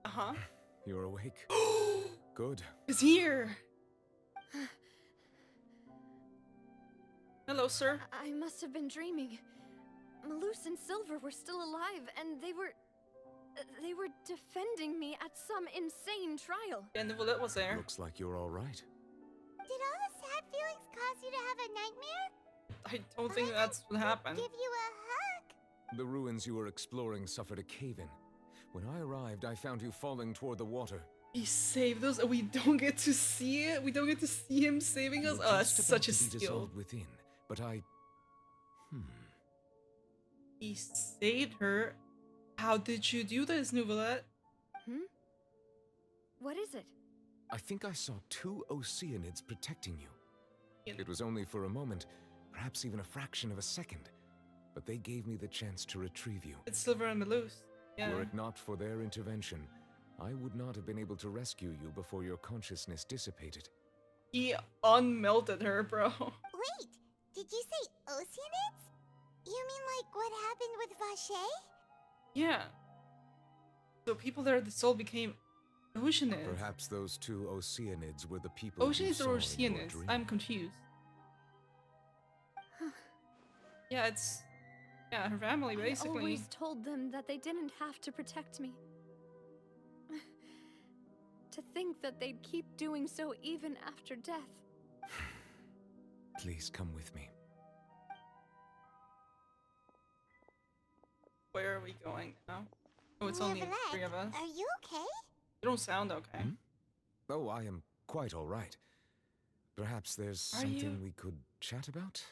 Uh-huh. You're awake. Good. It's here! Hello, sir. I must have been dreaming. Malus and Silver were still alive, and they were defending me at some insane trial. And the bullet was there. Looks like you're all right. Did all the sad feelings cause you to have a nightmare? I don't think that's what happened. Give you a hug? The ruins you were exploring suffered a cave-in. When I arrived, I found you falling toward the water. He saved us and we don't get to see it? We don't get to see him saving us? You were Oh, that's just such a about to be skill. dissolved within, but I... He saved her. How did you do this, Nouvellette? What is it? I think I saw two Oceanids protecting you. It was only for a moment, perhaps even a fraction of a second, but they gave me the chance to retrieve you. It's Silver and Malus. Yeah. Were it not for their intervention, I would not have been able to rescue you before your consciousness dissipated. He unmelted her, bro. Wait, did you say Oceanids? You mean like what happened with Vache? Yeah. So people there at the soul became Oceanids. Perhaps those two Oceanids were the people Oceanids you or saw in your Oceanids? dream. I'm confused. Yeah, it's... Yeah, her family, I basically. always told them that they didn't have to protect me. To think that they'd keep doing so even after death. Please come with me. Where are we going now? Oh, it's only Neverland, 3 of us. Are you okay? You don't sound okay. Hmm? Oh, I am quite all right. Perhaps there's Are something you? we could chat about?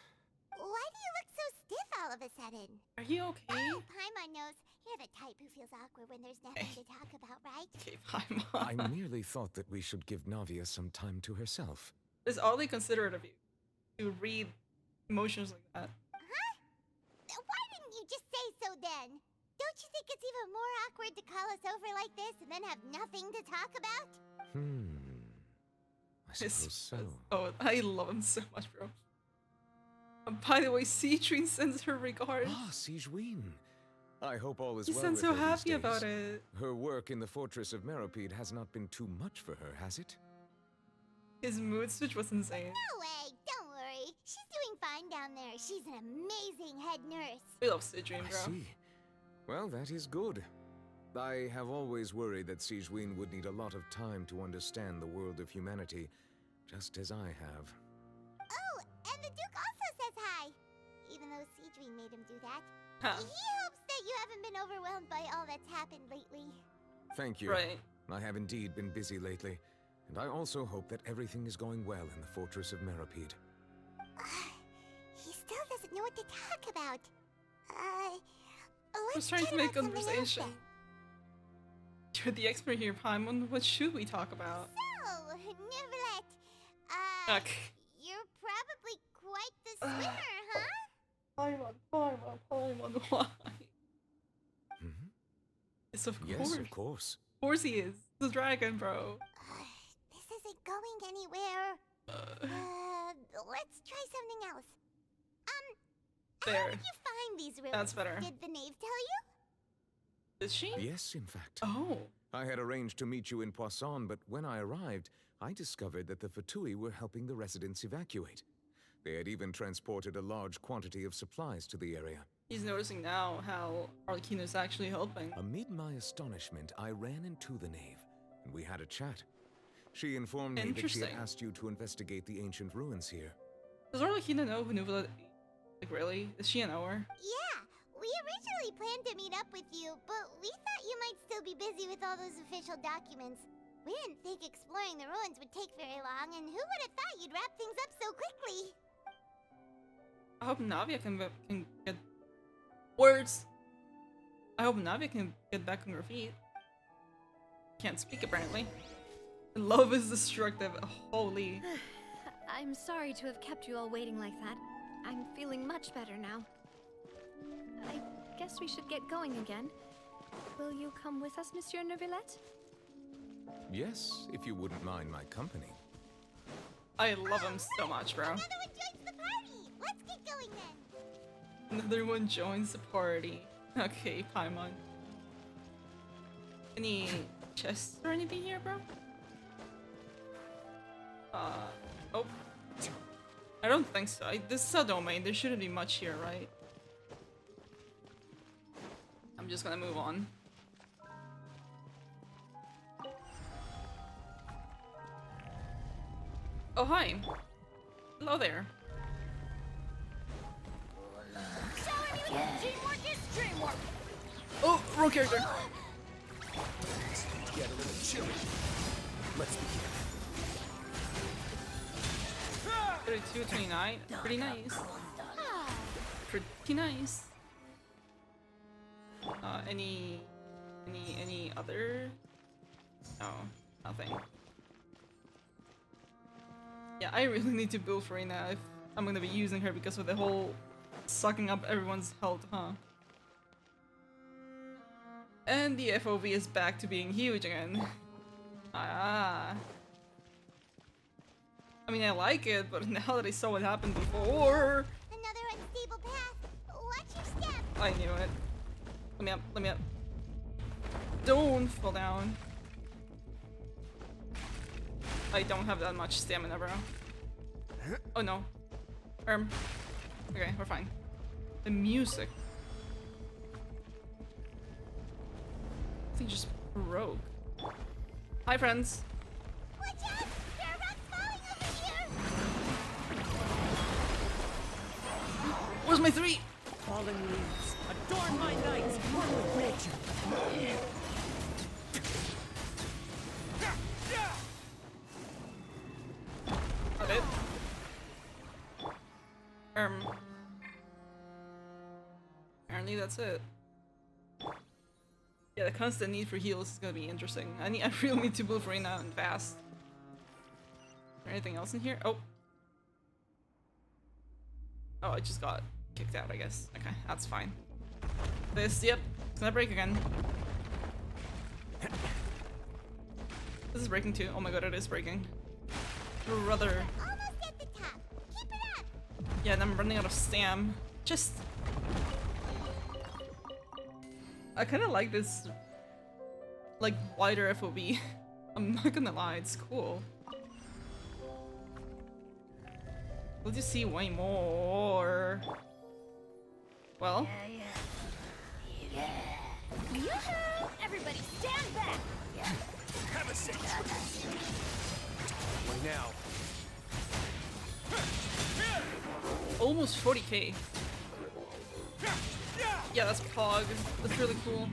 Why do you look so stiff all of a sudden? Are you okay? Oh, Paimon knows. You're the type who feels awkward when there's nothing to talk about, right? Okay, Paimon. I merely thought that we should give Navia some time to herself. It's oddly considerate of you to read emotions like that. Huh? Why didn't you just say so then? Don't you think it's even more awkward to call us over like this and then have nothing to talk about? I suppose so. Oh, I love him so much, bro. By the way, Citrine sends her regards. Ah, Sigewin. I hope all is He well sounds with so her these happy days. about it. Her work in the fortress of Meropide has not been too much for her, has it? His mood switch was insane. No way, don't worry. She's doing fine down there. She's an amazing head nurse. We love Citrine, I bro. see. Well, that is good. I have always worried that Sigewin would need a lot of time to understand the world of humanity, just as I have. Oh, and the Duke also says hi. Even though Seedream made him do that. Huh. He hopes that you haven't been overwhelmed by all that's happened lately. Thank you. Right. I have indeed been busy lately, and I also hope that everything is going well in the fortress of Meropide. He still doesn't know what to talk about. I was let's trying chat to make about something else conversation. then. You're the expert here, Paimon. What should we talk about? So, Neverlet, Okay. you're probably quite the swimmer, huh? Paimon, why? Yes, of course. Yes, of course. Of course he is. The dragon, bro. This isn't going anywhere. Let's try something else. How There. did you find these ruins? That's better. Did the knave tell you? Did she? Yes, in fact. Oh. I had arranged to meet you in Poisson, but when I arrived, I discovered that the Fatui were helping the residents evacuate. They had even transported a large quantity of supplies to the area. He's noticing now how Arlecchino's actually helping. Amid my astonishment, I ran into the knave, and we had a chat. She informed me that she had Interesting. asked you to investigate the ancient ruins here. Does Arlecchino know who Nuvula? Like, really? Does she know her? Yeah, we originally planned to meet up with you, but we thought you might still be busy with all those official documents. We didn't think exploring the ruins would take very long, and who would have thought you'd wrap things up so quickly? I hope Navia can get words. I hope Navia can get back on her feet. Can't speak apparently. Love is destructive. Holy. I'm sorry to have kept you all waiting like that. I'm feeling much better now. I guess we should get going again. Will you come with us, Monsieur Neuvillette? Yes, if you wouldn't mind my company. I love him so much, bro. Another one joins the party! Let's get going then! Another one joins the party. Okay, Paimon. Any chests or anything here, bro? Oh. I don't think so. This is a domain. There shouldn't be much here, right? I'm just gonna move on. Oh, hi. Hello there. Showing you that teamwork is dreamwork! Oh, wrong character. Get a little chilly. Let's begin. 32, 29. Pretty nice. Pretty nice. Any other? No, nothing. Yeah, I really need to build Farina if I'm gonna be using her because of the whole sucking up everyone's health, huh? And the FOV is back to being huge again. Ah. I mean, I like it, but now that I saw what happened before... Another unstable path. Watch your step. I knew it. Let me up, let me up. Don't fall down. I don't have that much stamina, bro. Oh no. Okay, we're fine. The music. I think just broke. Hi, friends. Watch out! There are rocks falling over here! Where's my 3? Fallen leaves, adorn my nights, one with nature. That it? Apparently that's it. Yeah, the constant need for heals is gonna be interesting. I really need to move right now and fast. Is there anything else in here? Oh. Oh, I just got kicked out, I guess. Okay, that's fine. This, yep, it's gonna break again. This is breaking too. Oh my god, it is breaking. Brother. Almost at the top. Keep it up. Yeah, and I'm running out of stam. Just... I kind of like this, like, wider FOV. I'm not gonna lie, it's cool. We'll just see way more. Well. Yoo-hoo! Everybody stand back! Have a seat. Right now. Almost 40k. Yeah, that's Pog. That's really cool.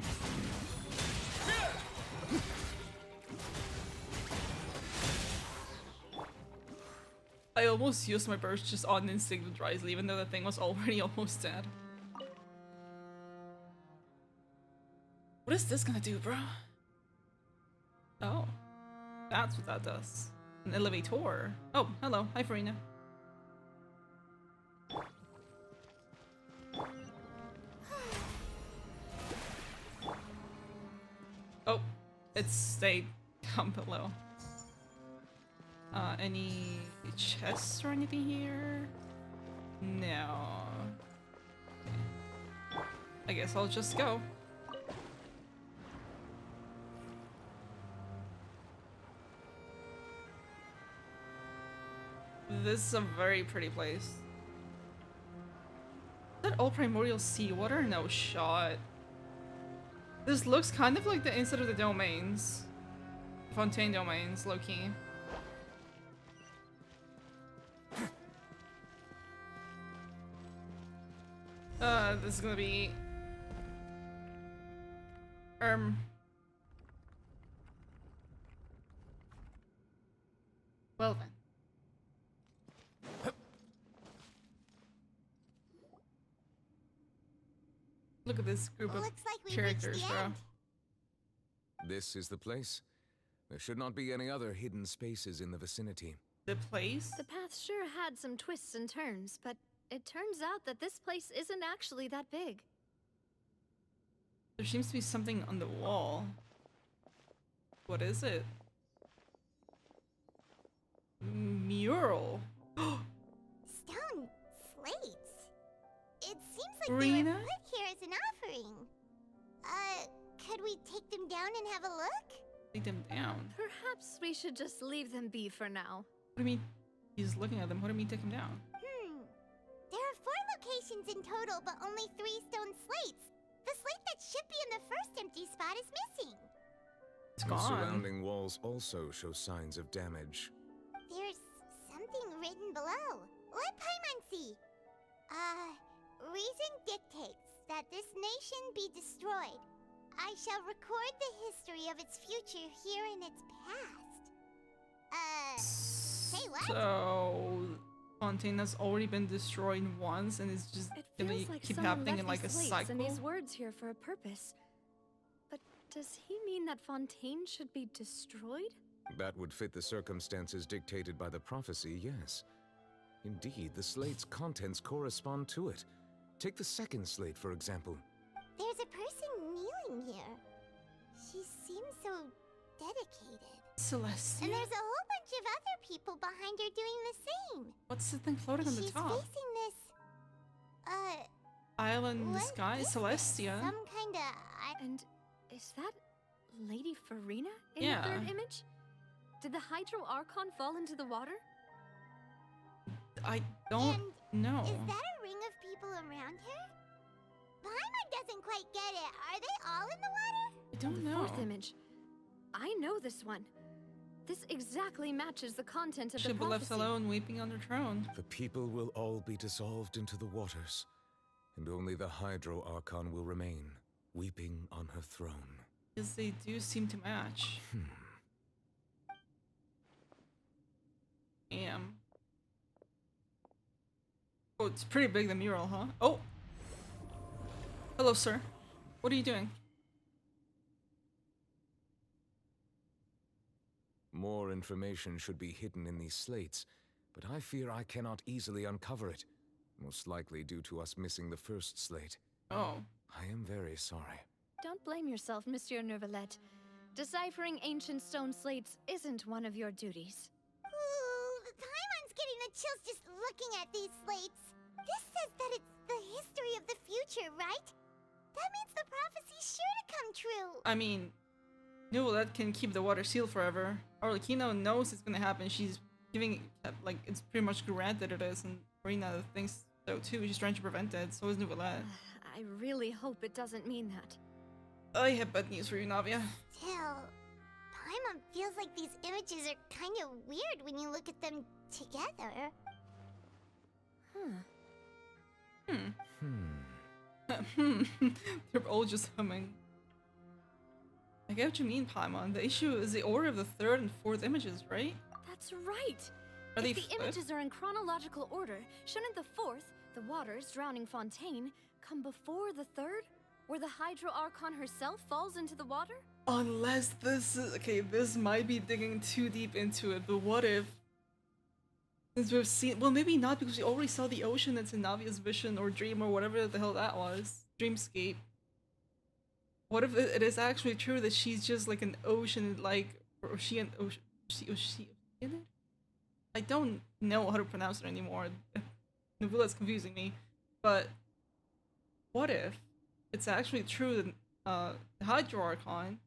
I almost used my burst just on instinct with Risley, even though the thing was already almost dead. What is this gonna do, bro? Oh. That's what that does. An elevator. Oh, hello. Hi, Farina. Oh, it stayed down below. Any chests or anything here? No. Okay. I guess I'll just go. This is a very pretty place. Is that all primordial seawater? No shot. This looks kind of like the inside of the domains. Fontaine domains, low-key. This is gonna be... Well then. Look at this group of characters, bro. This is the place. There should not be any other hidden spaces in the vicinity. The place? The path sure had some twists and turns, but it turns out that this place isn't actually that big. There seems to be something on the wall. What is it? Mural. Stone slates. It seems like they Rena? were put here as an offering. Could we take them down and have a look? Take them down? Perhaps we should just leave them be for now. What do you mean? He's looking at them. What do you mean take them down? There are 4 locations in total, but only 3 stone slates. The slate that should be in the first empty spot is missing. It's The gone. surrounding walls also show signs of damage. There's something written below. Let Paimon see. Reason dictates that this nation be destroyed. I shall record the history of its future here in its past. Say what? So, Fontaine has already been destroyed once, and it's just gonna Like keep someone happening in left like a these slates cycle. and these words here for a purpose. But does he mean that Fontaine should be destroyed? That would fit the circumstances dictated by the prophecy, yes. Indeed, the slate's contents correspond to it. Take the second slate, for example. There's a person kneeling here. so dedicated. Celestia? And there's a whole bunch of other people behind her doing the same. What's the thing floating on the She's top? facing this, Island in the what sky? is this? Celestia? Some kinda... And is that Lady Farina in Yeah. the third image? Did the Hydro Archon fall into the water? I don't know. Is that a ring of people around her? Paimon doesn't quite get it. Are they all in the water? I don't the know. fourth image. I know this one. This exactly matches the content of She'll the be left prophecy. alone, weeping on her throne. The people will all be dissolved into the waters, and only the Hydro Archon will remain, weeping on her throne. Because they do seem to match. Damn. Oh, it's pretty big, the mural, huh? Oh! Hello, sir. What are you doing? More information should be hidden in these slates, but I fear I cannot easily uncover it, most likely due to us missing the first slate. Oh. I am very sorry. Don't blame yourself, Monsieur Nervalette. Deciphering ancient stone slates isn't one of your duties. Ooh, Paimon's getting the chills just looking at these slates. This says that it's the history of the future, right? That means the prophecy's sure to come true. I mean, Neuvillette can keep the water sealed forever. Arlecchino knows it's gonna happen. She's giving, like, it's pretty much granted it is, and Farina thinks so too. She's trying to prevent it, so is Neuvillette. I really hope it doesn't mean that. I have bad news for you, Navia. Still, Paimon feels like these images are kind of weird when you look at them together. They're all just humming. I get what you mean, Paimon. The issue is the order of the third and fourth images, right? That's right. Are they If the flipped? images are in chronological order, shouldn't the fourth, the waters drowning Fontaine, come before the third, where the Hydro Archon herself falls into the water? Unless this is... Okay, this might be digging too deep into it, but what if... Since we've seen... Well, maybe not, because we already saw the ocean that's in Navia's vision or dream or whatever the hell that was. Dreamscape. What if it is actually true that she's just like an ocean, like... Or ocean... Ocean? I don't know how to pronounce it anymore. Nevilla's confusing me. But... What if it's actually true that the Hydro Archon,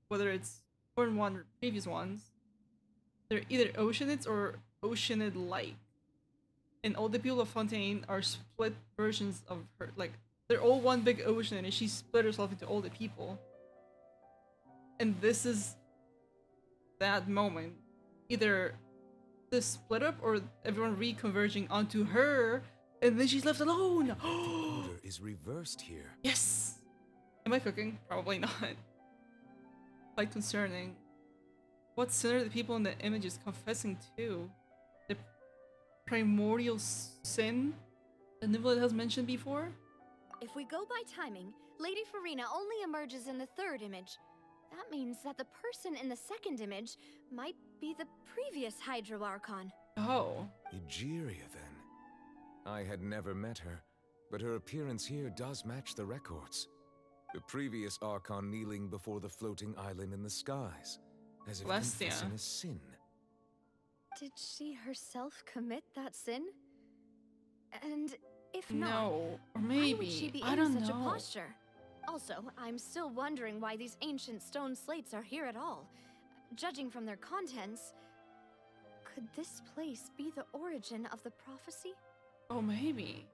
whether it's current one or previous ones, they're either Oceanids or Oceanid-like. And all the people of Fontaine are split versions of her. Like, they're all one big ocean and she split herself into all the people. And this is that moment. Either this split up or everyone reconverging onto her and then she's left alone! The order is reversed here. Yes! Am I cooking? Probably not. Quite concerning. What sin are the people in the images confessing to? The primordial sin that Neuvillette has mentioned before? If we go by timing, Lady Farina only emerges in the third image. That means that the person in the second image might be the previous Hydro Archon. Oh. Egeria, then. I had never met her, but her appearance here does match the records. The previous Archon kneeling before the floating island in the skies, as if confessing a sin. Did she herself commit that sin? And if not, No, or why maybe. would she be I in don't such know. a posture? Also, I'm still wondering why these ancient stone slates are here at all. Judging from their contents, could this place be the origin of the prophecy? Oh, maybe.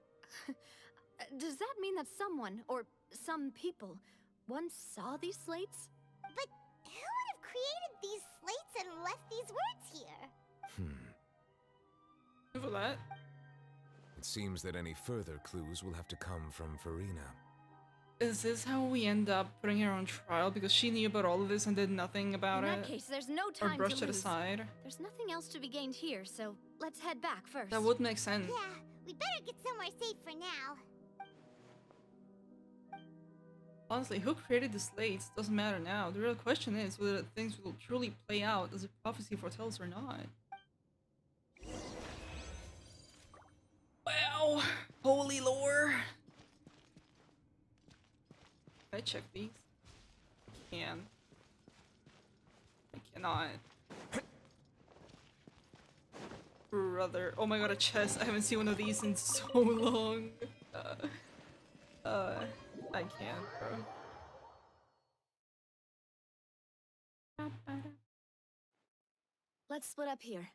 Does that mean that someone, or some people, once saw these slates? But who would have created these slates and left these words here? Neuvillette? It seems that any further clues will have to come from Farina. Is this how we end up putting her on trial because she knew about all of this and did nothing about In it? that case, there's no Or time brushed to it lose. aside? There's nothing else to be gained here, so let's head back first. That would make sense. Yeah, we better get somewhere safe for now. Honestly, who created the slates doesn't matter now. The real question is whether things will truly play out as the prophecy foretells or not. Wow! Holy lore! Can I check these? Can. not. Brother. Oh my god, a chest. I haven't seen one of these in so long. I can't, bro. Let's split up here.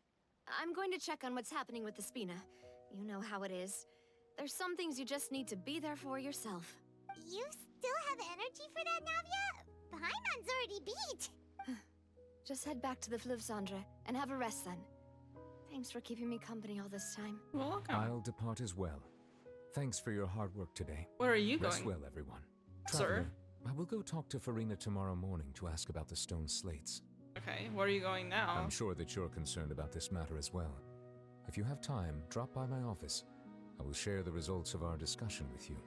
I'm going to check on what's happening with the Spina. You know how it is. There's some things you just need to be there for yourself. You still have energy for that, Navia? Paimon's already beat. Just head back to the Fluvsandra and have a rest then. Thanks for keeping me company all this time. Welcome. I'll depart as well. Thanks for your hard work today. Where are you Rest going? well, everyone. Sir? Traveler, I will go talk to Farina tomorrow morning to ask about the stone slates. Okay, where are you going now? I'm sure that you're concerned about this matter as well. If you have time, drop by my office. I will share the results of our discussion with you.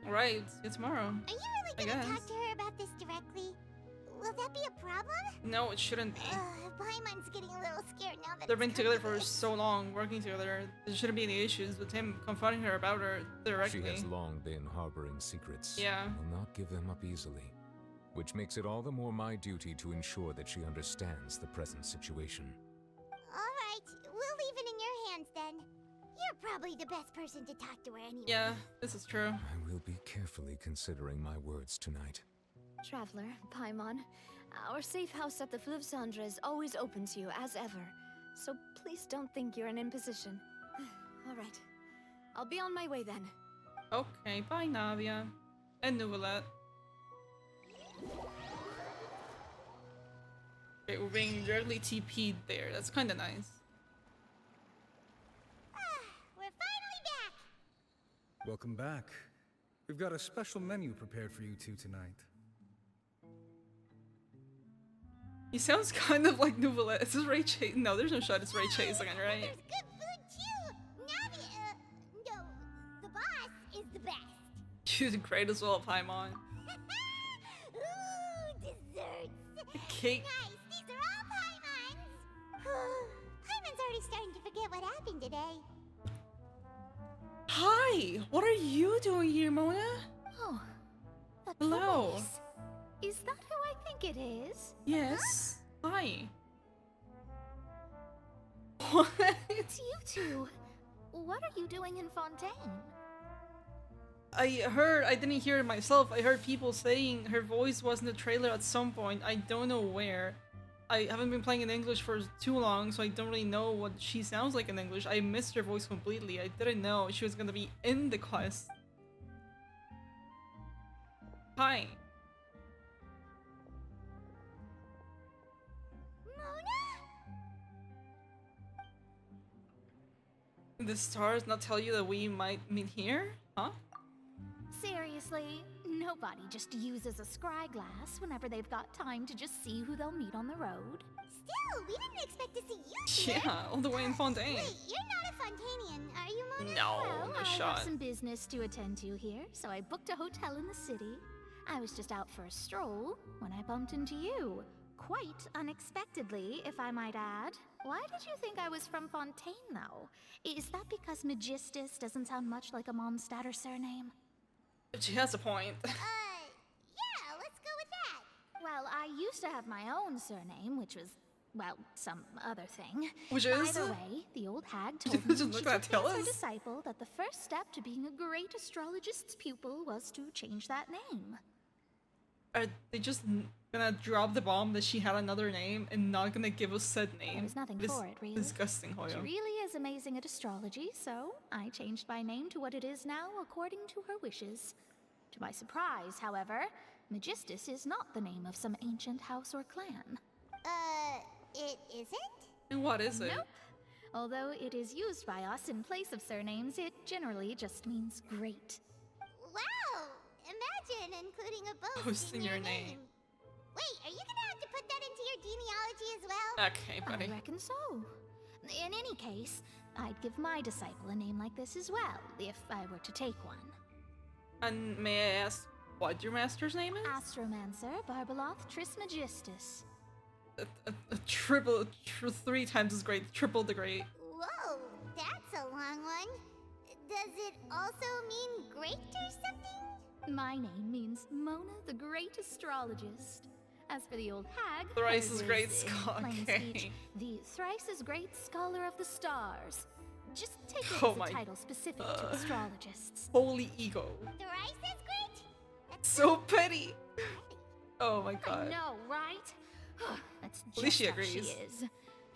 Alright, see you tomorrow. Are you really gonna talk to her about this directly? Will that be a problem? No, it shouldn't be. Paimon's getting a little scared now that They've been together for so long, working together. There shouldn't be any issues with him confronting her about her directly. She has long been harboring secrets. Yeah. Will not give them up easily. Which makes it all the more my duty to ensure that she understands the present situation. Alright, we'll leave it in your hands then. You're probably the best person to talk to her anyway. Yeah, this is true. I will be carefully considering my words tonight. Traveler, Paimon, our safe house at the Fluvsandra is always open to you as ever. So please don't think you're an imposition. Alright. I'll be on my way then. Okay, bye Navia. And Nuvalet. Okay, we're being directly TP'd there. That's kinda nice. We're finally back! Welcome back. We've got a special menu prepared for you two tonight. He sounds kind of like Nuvalet. Is this Ray Chase? No, there's no shot it's Ray Chase again, right? There's good food too! Navia, no, the boss is the best. She's great as well, Paimon. Ooh, desserts! Cake. Nice, these are all Paimon's! Paimon's already starting to forget what happened today. Hi! What are you doing here, Mona? Oh, that Hello. voice. Is that who I think it is? Yes. Hi. What? It's you two. What are you doing in Fontaine? I didn't hear it myself. I heard people saying her voice was in the trailer at some point. I don't know where. I haven't been playing in English for too long, so I don't really know what she sounds like in English. I missed her voice completely. I didn't know she was gonna be in the quest. Hi. Did the stars not tell you that we might meet here? Huh? Seriously, nobody just uses a scry glass whenever they've got time to just see who they'll meet on the road. Still, we didn't expect to see you here. Yeah, all the way in Fontaine. Wait, you're not a Fontanian, are you, Mona? No, Well, no I shot. have some business to attend to here, so I booked a hotel in the city. I was just out for a stroll when I bumped into you. Quite unexpectedly, if I might add. Why did you think I was from Fontaine, though? Is that because Magistus doesn't sound much like a Mondstat surname? She has a point. Yeah, let's go with that. Well, I used to have my own surname, which was, well, some other thing. Which is? Either way, the old hag told me Just when look she at that, took tell me as her us. disciple that the first step to being a great astrologist's pupil was to change that name. Are they just gonna drop the bomb that she had another name and not gonna give us said name? There's nothing This for it, really. Disgusting, She Hoyo. really is amazing at astrology, so I changed my name to what it is now according to her wishes. To my surprise, however, Magistus is not the name of some ancient house or clan. It isn't? And what is it? Nope. Although it is used by us in place of surnames, it generally just means great. Wow! Imagine including a boast Boast in in your your name. name. Wait, are you gonna have to put that into your genealogy as well? Okay, buddy. I reckon so. In any case, I'd give my disciple a name like this as well, if I were to take one. And may I ask what your master's name is? Astromancer Barbaloth Trismegistus. Three times as great. Triple the great. Whoa, that's a long one. Does it also mean great or something? My name means Mona the Great Astrologist. As for the old hag, Thrice hers is great in scholar. plain Okay. speech, the thrice as great scholar of the stars. Just take it Oh as my- a title specific to astrologists. Holy ego. Thrice as great? That's So petty. Oh my I god. know, right? That's At least just she how she agrees. is.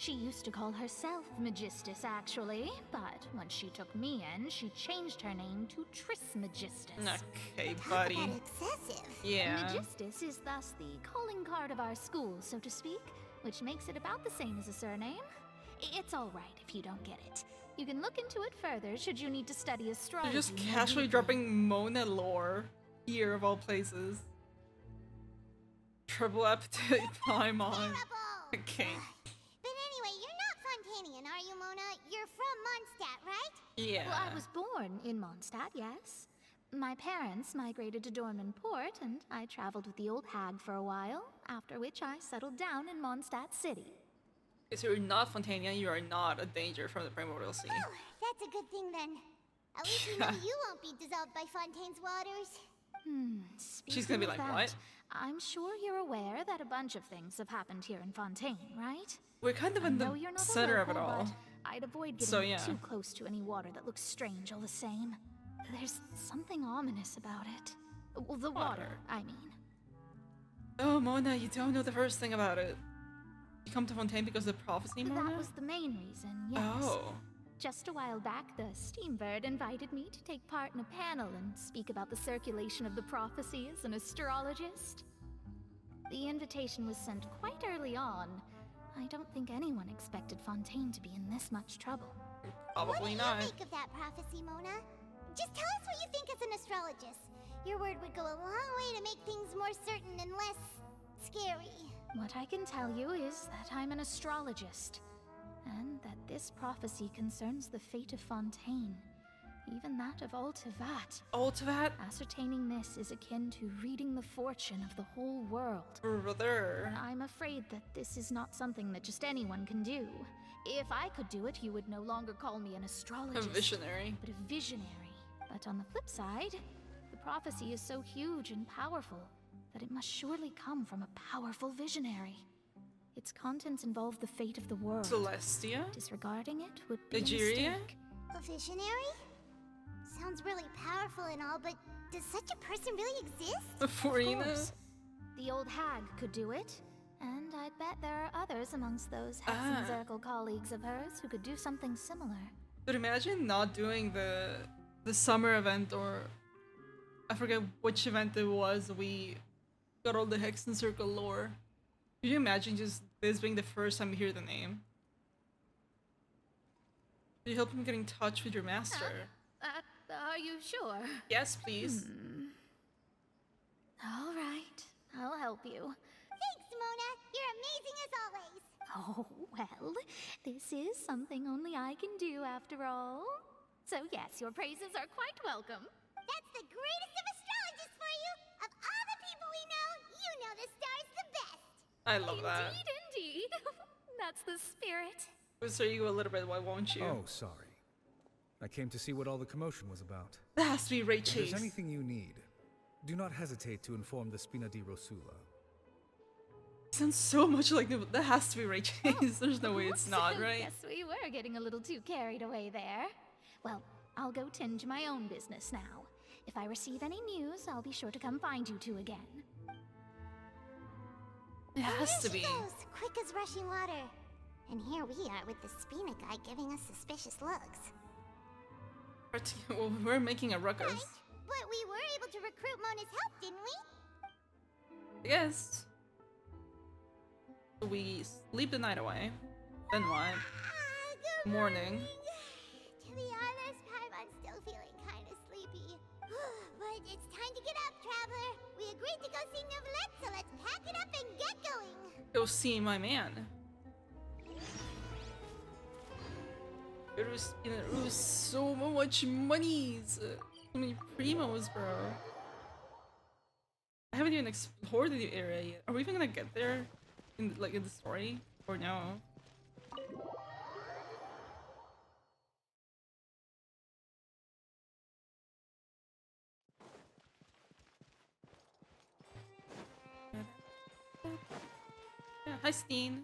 She used to call herself Magistus, actually, but when she took me in, she changed her name to Trismegistus. Okay, buddy. Talk about excessive. Yeah. Magistus is thus the calling card of our school, so to speak, which makes it about the same as a surname. It's all right if you don't get it. You can look into it further should you need to study astrology. They're just more casually deeply. dropping Mona lore here of all places. Triple appetite Paimon. Okay. But anyway, you're not Fontainian, are you, Mona? You're from Mondstat, right? Yeah. Well, I was born in Mondstadt, yes. My parents migrated to Dorman Port, and I traveled with the old hag for a while, after which I settled down in Mondstadt City. So you're not Fontainian, you are not a danger from the Primordial Sea. Oh, that's a good thing then. At least you know you won't be dissolved by Fontaine's waters. She's gonna be Speaking of like, what? that, I'm sure you're aware that a bunch of things have happened here in Fontaine, right? We're kind of I in know the you're not a center of it local, all. but I'd avoid getting So, yeah. too close to any water that looks strange all the same. There's something ominous about it. Well, the water, I mean. Oh, Mona, you don't know the first thing about it. You come to Fontaine because of the prophecy, Mona? That was the main reason, yes. Oh. Just a while back, the Steambird invited me to take part in a panel and speak about the circulation of the prophecy as an astrologist. The invitation was sent quite early on. I don't think anyone expected Fontaine to be in this much trouble. Probably What not. do you make of that prophecy, Mona? Just tell us what you think as an astrologist. Your word would go a long way to make things more certain and less scary. What I can tell you is that I'm an astrologist, and that this prophecy concerns the fate of Fontaine, even that of Ultivat. Ultivat? Ascertaining this is akin to reading the fortune of the whole world. Brother. I'm afraid that this is not something that just anyone can do. If I could do it, you would no longer call me an astrologist. A visionary. But a visionary. But on the flip side, the prophecy is so huge and powerful that it must surely come from a powerful visionary. Its contents involve the fate of the world. Celestia? Disregarding it would be a Nigeria? mistake. A visionary? Sounds really powerful and all, but does such a person really exist? Of course. The old hag could do it, and I'd bet there are others amongst those Hexen Circle colleagues of hers who could do something similar. But imagine not doing the summer event, or I forget which event it was. We got all the Hexen Circle lore. Could you imagine just this being the first time you hear the name? Could you help him get in touch with your master? Are you sure? Yes, please. All right, I'll help you. Thanks, Mona. You're amazing as always. Oh, well, this is something only I can do after all. So yes, your praises are quite welcome. That's the greatest of astrologists for you. Of all the people we know, you know the star's the best. I love that. Indeed. That's the spirit. Boost you a little bit, why won't you? Oh, sorry. I came to see what all the commotion was about. That has to be Ray If Chase. there's anything you need, do not hesitate to inform the Spina di Rosula. Sounds so much like that has to be Ray Chase. There's no way it's not, right? Yes, we were getting a little too carried away there. Well, I'll go tend to my own business now. If I receive any news, I'll be sure to come find you two again. It has There to she be. goes, quick as rushing water. And here we are with the Spina guy giving us suspicious looks. Well, we're making a ruckus. But we were able to recruit Mona's help, didn't we? Yes. We sleep the night away. Then what? Morning. To be honest, Paimon's still feeling kind of sleepy. But it's time to get up, traveler. We agreed to go see Novelette, so let's pack it up and get going. Go see my man. It was so much money. So many primos, bro. I haven't even explored the area yet. Are we even gonna get there in the story, or no? Hi, Steen.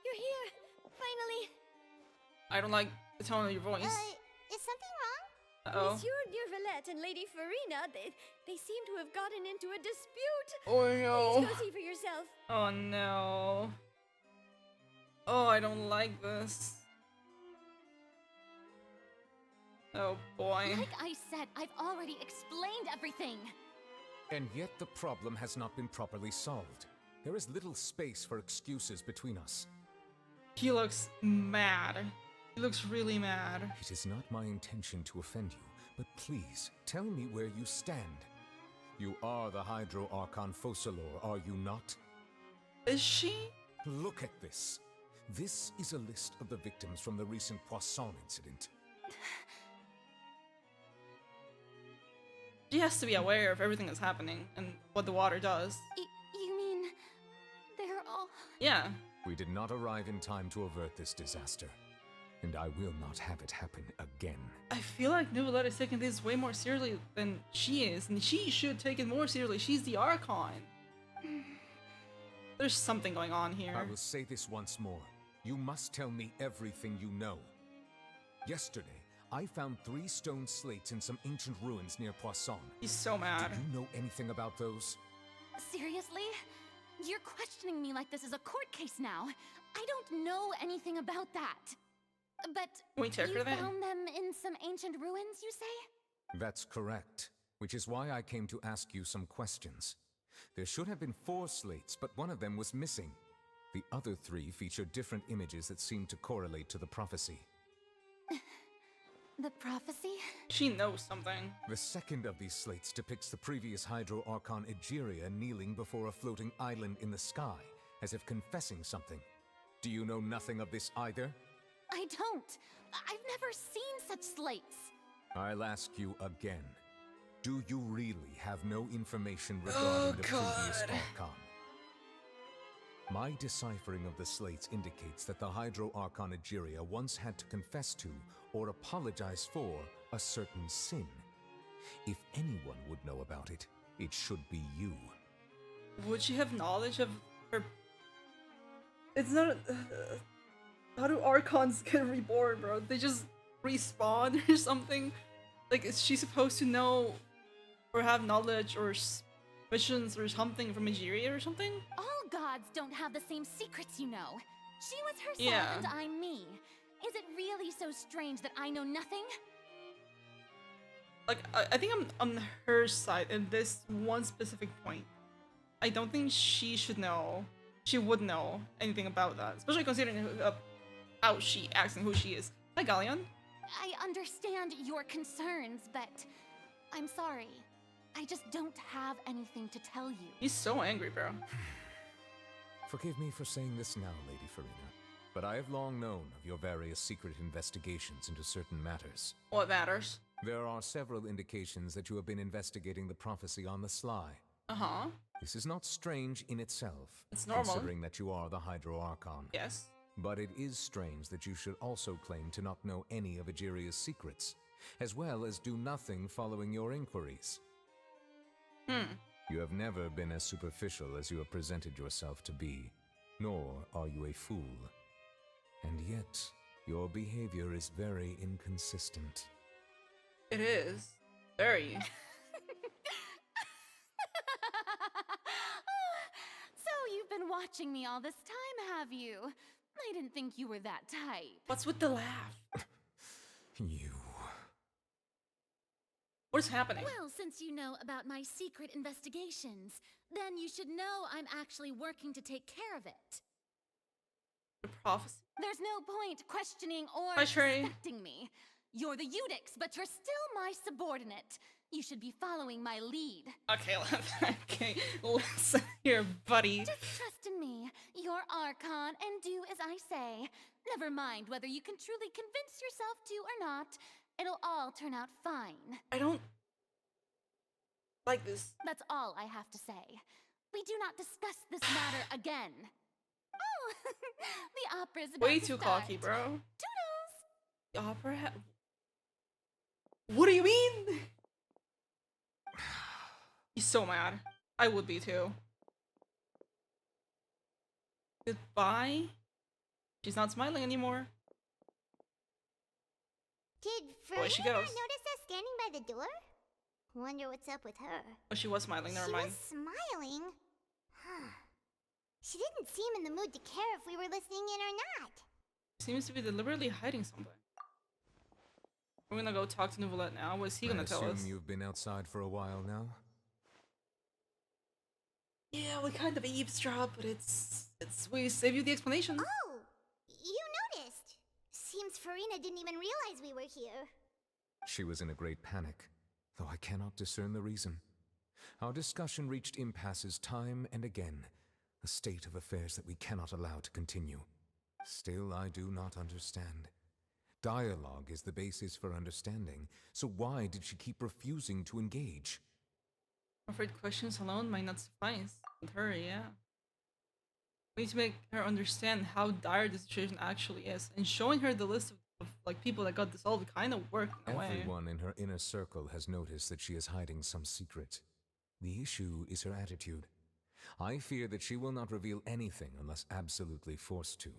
You're here! Finally! I don't like the tone of your voice. Is something wrong? Uh-oh. Monsieur Neuvillette and Lady Farina, they seem to have gotten into a dispute. Oh no. Please go see for yourself. Oh no. Oh, I don't like this. Oh boy. Like I said, I've already explained everything. And yet the problem has not been properly solved. There is little space for excuses between us. He looks mad. He looks really mad. It is not my intention to offend you, but please, tell me where you stand. You are the Hydro Archon Focalor, are you not? Is she? Look at this. This is a list of the victims from the recent Poisson incident. She has to be aware of everything that's happening and what the water does. You mean they're all... Yeah. We did not arrive in time to avert this disaster, and I will not have it happen again. I feel like Neuvillette is taking this way more seriously than she is, and she should take it more seriously. She's the Archon. There's something going on here. I will say this once more. You must tell me everything you know. Yesterday, I found 3 stone slates in some ancient ruins near Poisson. He's so mad. Do you know anything about those? Seriously? You're questioning me like this is a court case now. I don't know anything about that. But we check you her then? found them in some ancient ruins, you say? That's correct, which is why I came to ask you some questions. There should have been 4 slates, but one of them was missing. The other 3 feature different images that seem to correlate to the prophecy. The prophecy? She knows something. The second of these slates depicts the previous Hydro Archon Egeria kneeling before a floating island in the sky, as if confessing something. Do you know nothing of this either? I don't. I've never seen such slates. I'll ask you again. Do you really have no information regarding the previous Archon? My deciphering of the slates indicates that the Hydro Archon Egeria once had to confess to, or apologize for, a certain sin. If anyone would know about it, it should be you. Would she have knowledge of her... It's not... how do Archons get reborn, bro? They just respawn or something? Like, is she supposed to know or have knowledge or visions or something from Egeria or something? All gods don't have the same secrets, you know. She was herself Yeah. and I'm me. Is it really so strange that I know nothing? Like, I think I'm on her side in this one specific point. I don't think she should know. She would know anything about that, especially considering how she acts and who she is. Hi, Galleon. I understand your concerns, but I'm sorry. I just don't have anything to tell you. He's so angry, bro. Forgive me for saying this now, Lady Farina, but I have long known of your various secret investigations into certain matters. What matters? There are several indications that you have been investigating the prophecy on the sly. Uh-huh. This is not strange in itself. It's normal. Considering that you are the Hydro Archon. Yes. But it is strange that you should also claim to not know any of Egeria's secrets, as well as do nothing following your inquiries. You have never been as superficial as you have presented yourself to be, nor are you a fool. And yet, your behavior is very inconsistent. It is. Very. So you've been watching me all this time, have you? I didn't think you were that type. What's with the laugh? You. What is happening? Well, since you know about my secret investigations, then you should know I'm actually working to take care of it. The prophecy. There's no point questioning or Hi, Sherry. suspecting me. You're the Eudex, but you're still my subordinate. You should be following my lead. Okay, okay, listen here, buddy. Just trust in me. You're Archon, and do as I say. Never mind whether you can truly convince yourself to or not. It'll all turn out fine. I don't like this. That's all I have to say. We do not discuss this matter again. Oh, the opera's about Way to too start. cocky, bro. Toodles! The opera What do you mean? He's so mad. I would be too. Goodbye. She's not smiling anymore. Did Away she Farina not goes. notice us standing by the door? Wonder what's up with her. Oh, she was smiling. Never mind. She was smiling? Huh. She didn't seem in the mood to care if we were listening in or not. Seems to be deliberately hiding something. We're gonna go talk to Nouvellette now. What's he gonna tell I us? assume you've been outside for a while now? Yeah, we kind of eavesdrop, but it's we save you the explanation. Oh, you noticed. Seems Farina didn't even realize we were here. She was in a great panic, though I cannot discern the reason. Our discussion reached impasses time and again, a state of affairs that we cannot allow to continue. Still, I do not understand. Dialogue is the basis for understanding, so why did she keep refusing to engage? I'm afraid questions alone might not suffice. With her, yeah. We need to make her understand how dire the situation actually is, and showing her the list of like people that got dissolved kind of worked in a way. Everyone in her inner circle has noticed that she is hiding some secret. The issue is her attitude. I fear that she will not reveal anything unless absolutely forced to.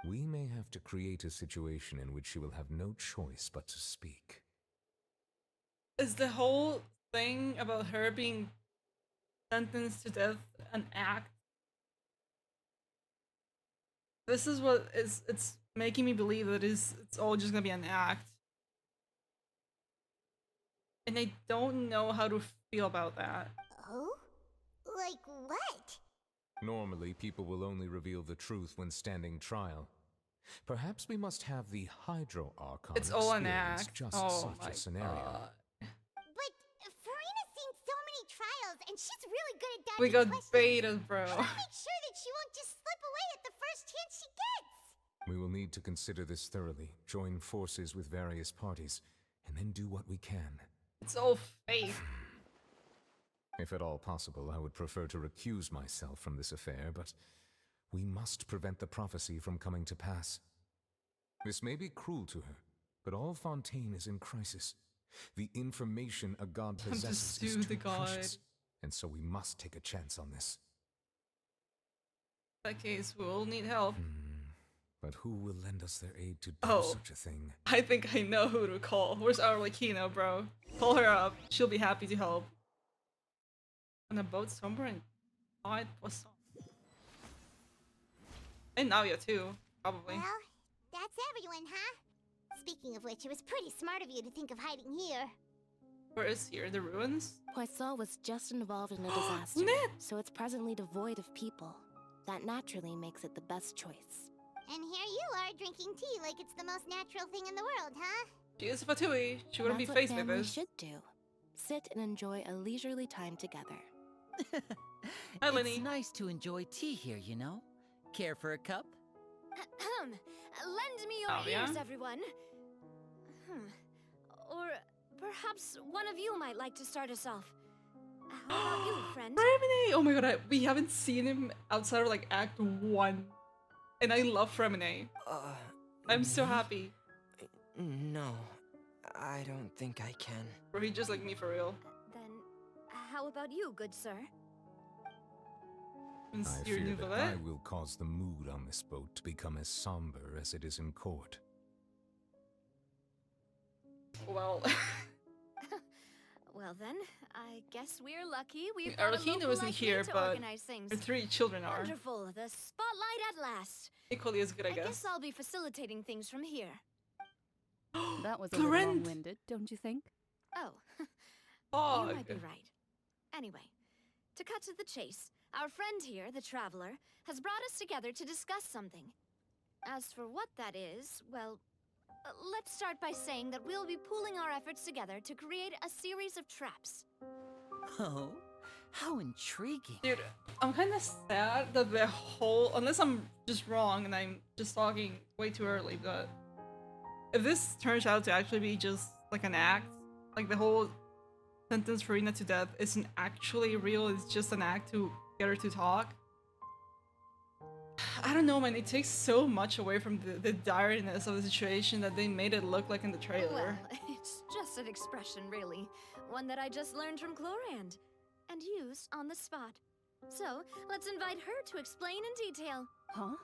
We may have to create a situation in which she will have no choice but to speak. Is the whole thing about her being sentenced to death an act? This is what it's making me believe that it's all just gonna be an act. And I don't know how to feel about that. Oh? Like what? Normally, people will only reveal the truth when standing trial. Perhaps we must have the Hydro Archon It's all an experience act. just Oh such my a scenario. God. But Farina's seen so many trials, and she's really good at dodging We got questions. baited, bro. How do we make sure that she won't just slip away at the first chance she gets? We will need to consider this thoroughly, join forces with various parties, and then do what we can. It's all faith. If at all possible, I would prefer to recuse myself from this affair, but we must prevent the prophecy from coming to pass. This may be cruel to her, but all Fontaine is in crisis. The information a god Time to possesses sue is the too god. precious, and so we must take a chance on this. In that case, we'll need help. But who will lend us their aid to do Oh. such a thing? I think I know who to call. Where's Arlecchino, bro? Call her up. She'll be happy to help. On a boat somewhere in Poisson. And Navia too, probably. Well, that's everyone, huh? Speaking of which, it was pretty smart of you to think of hiding here. Where is here? The ruins? Poisson was just involved in a disaster, so it's presently devoid of people. That naturally makes it the best choice. And here you are drinking tea like it's the most natural thing in the world, huh? She is Fatui. She wouldn't be That's what faced with families this. should do. Sit and enjoy a leisurely time together. Hi, Lenny. It's nice to enjoy tea here, you know? Care for a cup? Lend me your Oh, yeah? ears, everyone. Or perhaps one of you might like to start us off. How about you, friend? Fremine! Oh my god, we haven't seen him outside of like Act 1. And I love Fremine. I'm so happy. No, I don't think I can. Bro, he just like me for real. Then, how about you, good sir? I fear that I will cause the mood on this boat to become as somber as it is in court. Well, Well then, I guess we're lucky we've got a Arlecchino local isn't like here, you to but organize things. her 3 children are. Wonderful, the spotlight at last. Equally as good, I I guess. guess I'll be facilitating things from here. That was a little Florent! long-winded, don't you think? Oh, Fog. you might be right. Anyway, to cut to the chase, our friend here, the Traveler, has brought us together to discuss something. As for what that is, well, let's start by saying that we'll be pooling our efforts together to create a series of traps. Oh, how intriguing. Dude, I'm kind of sad that the whole, unless I'm just wrong and I'm just talking way too early, but if this turns out to actually be just like an act, like the whole sentence for Rina to death isn't actually real, it's just an act to get her to talk. I don't know, man, it takes so much away from the direness of the situation that they made it look like in the trailer. Well, it's just an expression, really. One that I just learned from Chlorand. and used on the spot. So, let's invite her to explain in detail. Huh?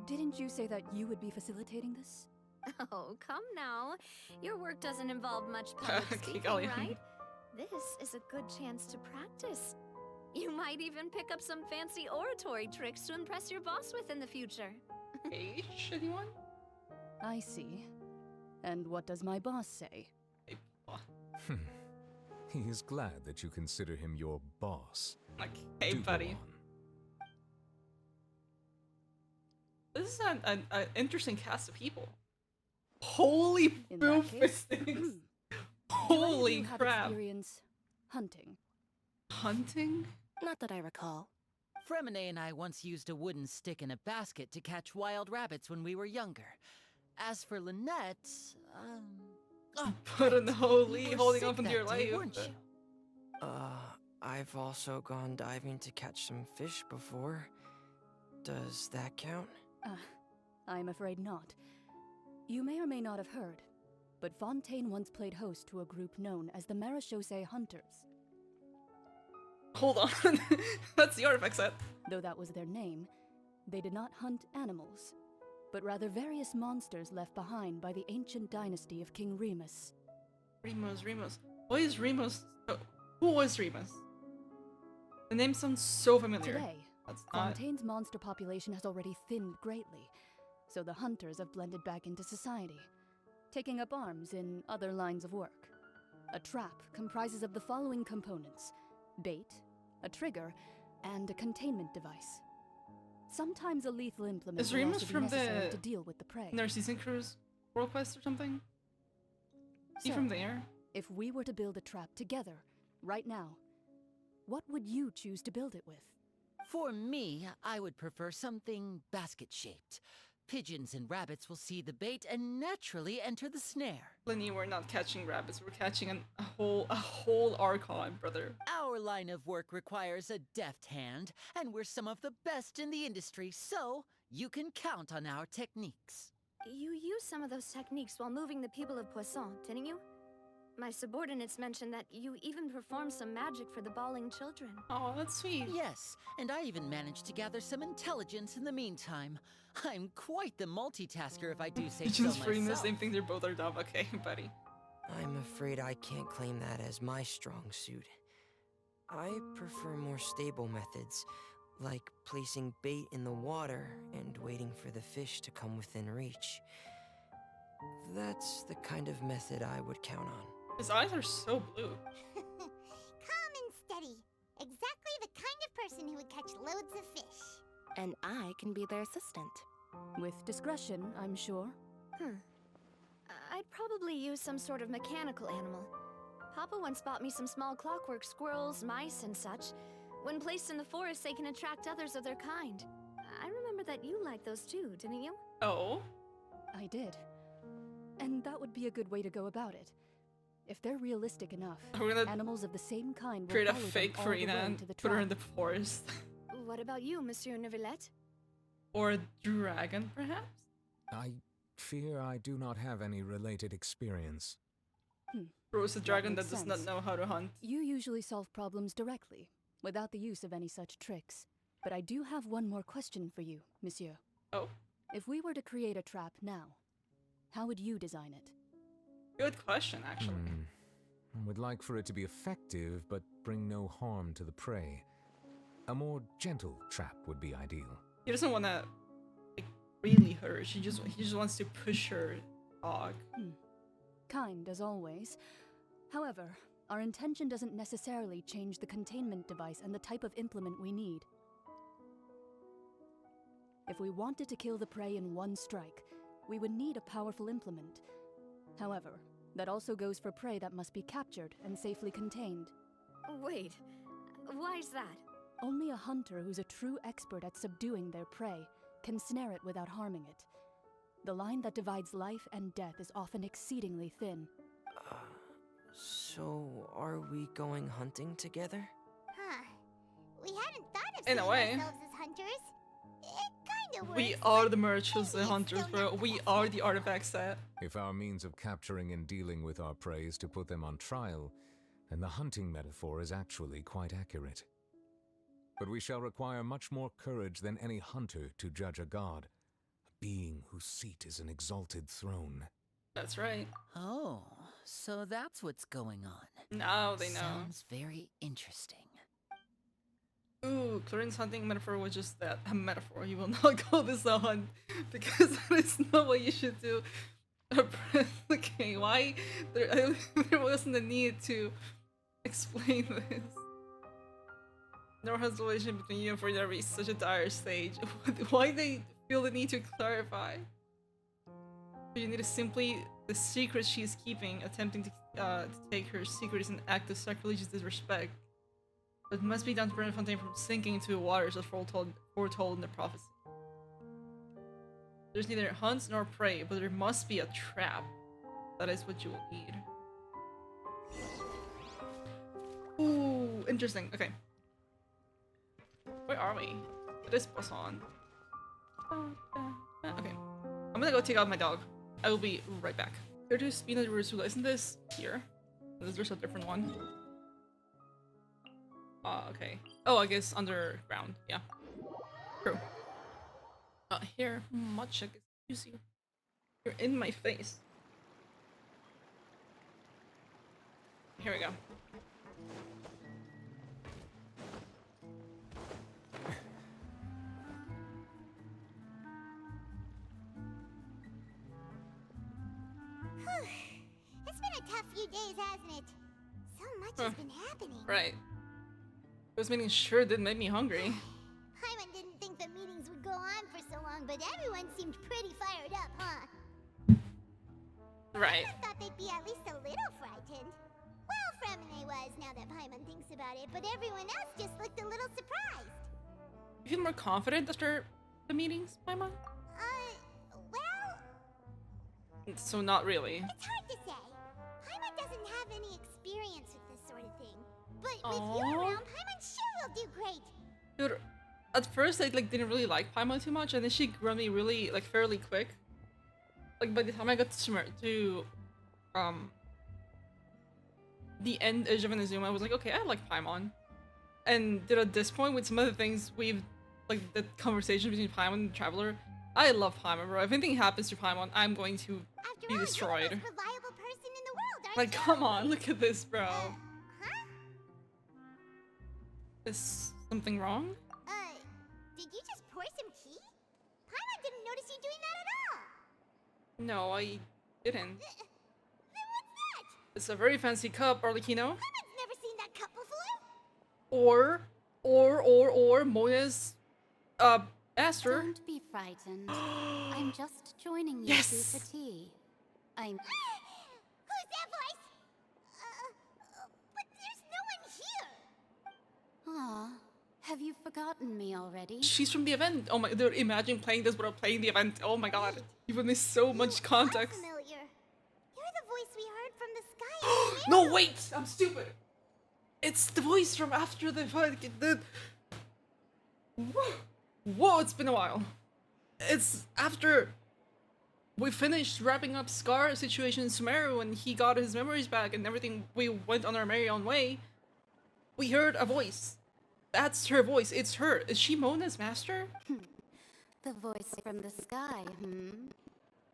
Didn't you say that you would be facilitating this? Oh, come now. Your work doesn't involve much public speaking, right? This is a good chance to practice. You might even pick up some fancy oratory tricks to impress your boss with in the future. H, anyone? I see. And what does my boss say? He is glad that you consider him your boss. Like, hey, buddy. This is an interesting cast of people. Holy boofistings! Holy crap! Experience hunting. Hunting? Not that I recall. Fremine and I once used a wooden stick in a basket to catch wild rabbits when we were younger. As for Lynette, Put in the holy, you were holding sick on for that dear day, life. weren't you? I've also gone diving to catch some fish before. Does that count? I'm afraid not. You may or may not have heard, but Fontaine once played host to a group known as the Marechaussee Hunters. Hold on. That's the artifact set. Though that was their name, they did not hunt animals, but rather various monsters left behind by the ancient dynasty of King Remus. Remus. What is Remus? Oh, who was Remus? The name sounds so familiar. Today, Fontaine's monster population has already thinned greatly, so the hunters have blended back into society, taking up arms in other lines of work. A trap comprises of the following components: bait, a trigger, and a containment device. Sometimes a lethal implement Is will Remus also be from necessary the to deal with the prey. Narcissan Cruise World Quest or something? Is he So, from there? If we were to build a trap together, right now, what would you choose to build it with? For me, I would prefer something basket-shaped. Pigeons and rabbits will see the bait and naturally enter the snare. Lenny, we're not catching rabbits, we're catching a whole Archon, brother. Our line of work requires a deft hand, and we're some of the best in the industry, so you can count on our techniques. You used some of those techniques while moving the people of Poisson, didn't you? My subordinates mentioned that you even performed some magic for the bawling children. Oh, that's sweet. Yes, and I even managed to gather some intelligence in the meantime. I'm quite the multitasker if I do say so Just reading the myself. same thing, they're both are dumb. Okay, buddy. I'm afraid I can't claim that as my strong suit. I prefer more stable methods, like placing bait in the water and waiting for the fish to come within reach. That's the kind of method I would count on. His eyes are so blue. Calm and steady. Exactly the kind of person who would catch loads of fish. And I can be their assistant. With discretion, I'm sure. I'd probably use some sort of mechanical animal. Papa once bought me some small clockwork squirrels, mice, and such. When placed in the forest, they can attract others of their kind. I remember that you liked those too, didn't you? Oh? I did. And that would be a good way to go about it. If they're realistic enough, We're gonna animals of the same kind will create a follow them fake all the way Farina and to the put her in trap. the forest. What about you, Monsieur Neuvillette? Or a dragon, perhaps? I fear I do not have any related experience. Rose a dragon that makes does not sense. know how to hunt. You usually solve problems directly, without the use of any such tricks. But I do have one more question for you, monsieur. Oh? If we were to create a trap now, how would you design it? Good question, actually. I would like for it to be effective, but bring no harm to the prey. A more gentle trap would be ideal. He doesn't want to like, really hurt her. He just wants to push her dog. Kind as always. However, our intention doesn't necessarily change the containment device and the type of implement we need. If we wanted to kill the prey in one strike, we would need a powerful implement. However, that also goes for prey that must be captured and safely contained. Wait, why is that? Only a hunter who's a true expert at subduing their prey can snare it without harming it. The line that divides life and death is often exceedingly thin. So are we going hunting together? Huh. We hadn't thought of In a seeing way. ourselves as hunters. It kinda works. We are the merchants, the hunters, bro. We are the artifact set. If our means of capturing and dealing with our prey is to put them on trial, and the hunting metaphor is actually quite accurate. But we shall require much more courage than any hunter to judge a god, a being whose seat is an exalted throne. That's right. Oh, so that's what's going on. Now they know. Sounds very interesting. Ooh, Clarine's hunting metaphor was just that, a metaphor. You will not call this a hunt, because that is not what you should do. Okay, why? There wasn't a need to explain this. No resolution between you and Frida reached such a dire stage. Why they feel the need to clarify? You need to simply the secret she is keeping, attempting to take her secret is an act of sacrilegious disrespect. But must be done to prevent Fontaine from sinking into the waters as foretold in the prophecy. There's neither hunts nor prey, but there must be a trap. That is what you will need. Ooh, interesting. Okay. Where are we? It is Boson. Okay. I'm gonna go take out my dog. I will be right back. Here to Spina Rusula. Isn't this here? There's a different one. Okay. Oh, I guess underground. Yeah. True. Here. Much I guess. Use you. You're in my face. Here we go. It's been a tough few days, hasn't it? So much has been happening. Right. Those meetings sure did make me hungry. Paimon didn't think the meetings would go on for so long, but everyone seemed pretty fired up, huh? Right. I thought they'd be at least a little frightened. Well, Fremine was, now that Paimon thinks about it, but everyone else just looked a little surprised. You feel more confident after the meetings, Paimon? Well... So not really. It's hard to say. Paimon doesn't have any experience with this sort of thing. But with you around, Paimon sure will do great. Dude, at first I didn't really like Paimon too much, and then she grew me really fairly quick. Like by the time I got to Sumeru, the end of Inazuma, I was like, okay, I like Paimon. And dude, at this point, with some of the things we've the conversation between Paimon and the Traveler, I love Paimon, bro. If anything happens to Paimon, I'm going to be destroyed. You're the most reliable person in the world, aren't Like, you? come on, look at this, bro. Huh? Is something wrong? Did you just pour some tea? Paimon didn't notice you doing that at all. No, I didn't. Then what's that? It's a very fancy cup, Arlecchino. Paimon's never seen that cup before. Or Mona's, master. Don't be frightened. I'm just joining you Yes! for tea. I'm... Who's that voice? But there's no one here. Aw, have you forgotten me already? She's from the event. Oh my, dude, imagine playing this without playing the event. Oh my god. You've missed so much context. Familiar. You're the voice we heard from the sky. No, wait! I'm stupid! It's the voice from after the Whoa, it's been a while. It's after we finished wrapping up Scar's situation in Sumeru and he got his memories back and everything, we went on our merry own way. We heard a voice. That's her voice. It's her. Is she Mona's master? The voice from the sky,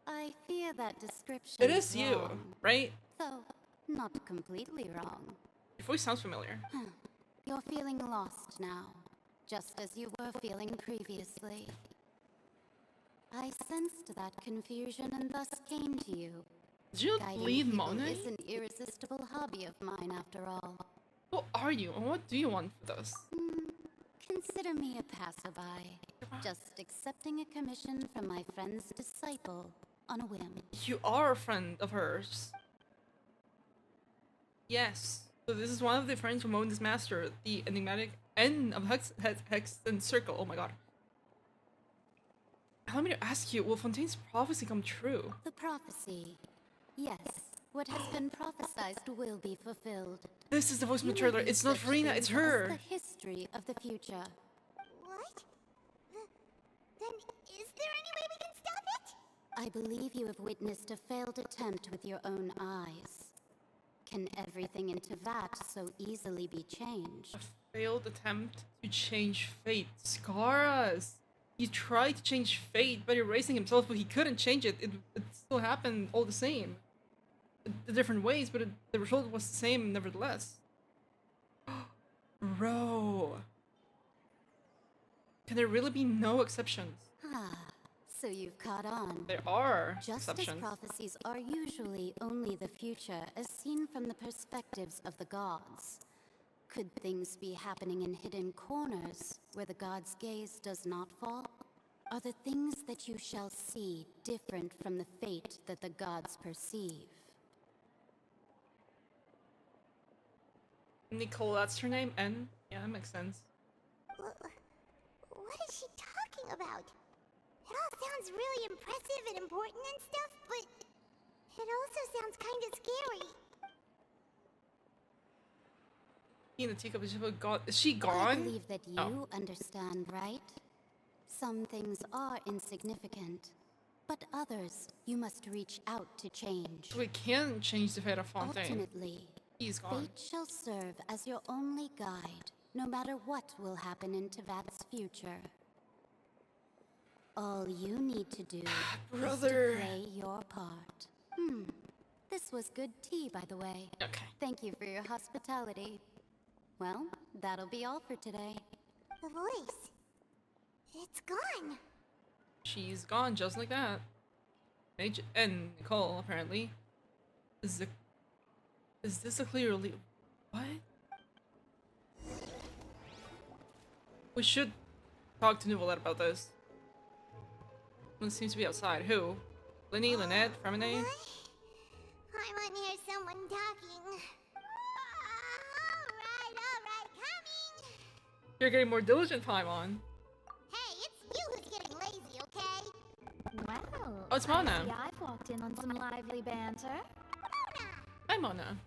I fear that description It is you, wrong. right? Though, not completely wrong. Your voice sounds familiar. You're feeling lost now, just as you were feeling previously. I sensed that confusion and thus came to you. Did you Guiding leave people Mona? is an irresistible hobby of mine, after all. Who are you and what do you want with us? Consider me a passerby, just accepting a commission from my friend's disciple on a whim. You are a friend of hers. Yes. So this is one of the friends from Mona's master, the enigmatic N of Hex and Circle. Oh my god. Allow me to ask you, will Fontaine's prophecy come true? The prophecy. Yes, what has been prophesied will be fulfilled. This is the voice from the You trailer. may It's not such Farina, things it's as her. The history of the future. What? Then is there any way we can stop it? I believe you have witnessed a failed attempt with your own eyes. Can everything in Tevat so easily be changed? Failed attempt to change fate. Scaras! He tried to change fate by erasing himself, but he couldn't change it. It still happened all the same. The different ways, but the result was the same nevertheless. Bro. Can there really be no exceptions? Ah, so you've caught on. There are Just exceptions. as prophecies are usually only the future as seen from the perspectives of the gods. Could things be happening in hidden corners where the gods' gaze does not fall? Are the things that you shall see different from the fate that the gods perceive? Nicole, that's her name? N? Yeah, that makes sense. What is she talking about? It all sounds really impressive and important and stuff, but it also sounds kind of scary. In the teacup, is she I gone? believe that you understand, right? Some things are insignificant, but others you must reach out to change. So we can change the fate of Fontaine. Ultimately, he's gone. fate shall serve as your only guide, no matter what will happen in Tevat's future. All you need to do is to play your part. This was good tea, by the way. Okay. Thank you for your hospitality. Well, that'll be all for today. The voice. It's gone. She's gone just like that. Mage and Nicole, apparently. Is this a clear lead? What? We should talk to Nouvellette about this. One seems to be outside. Who? Linny, Lynette, Fremine? I want to hear someone talking. Alright, coming. You're getting more diligent time on. Hey, it's you who's getting lazy, okay? Well, Oh, it's Mona. I see I've walked in on some lively banter. Hi, Mona.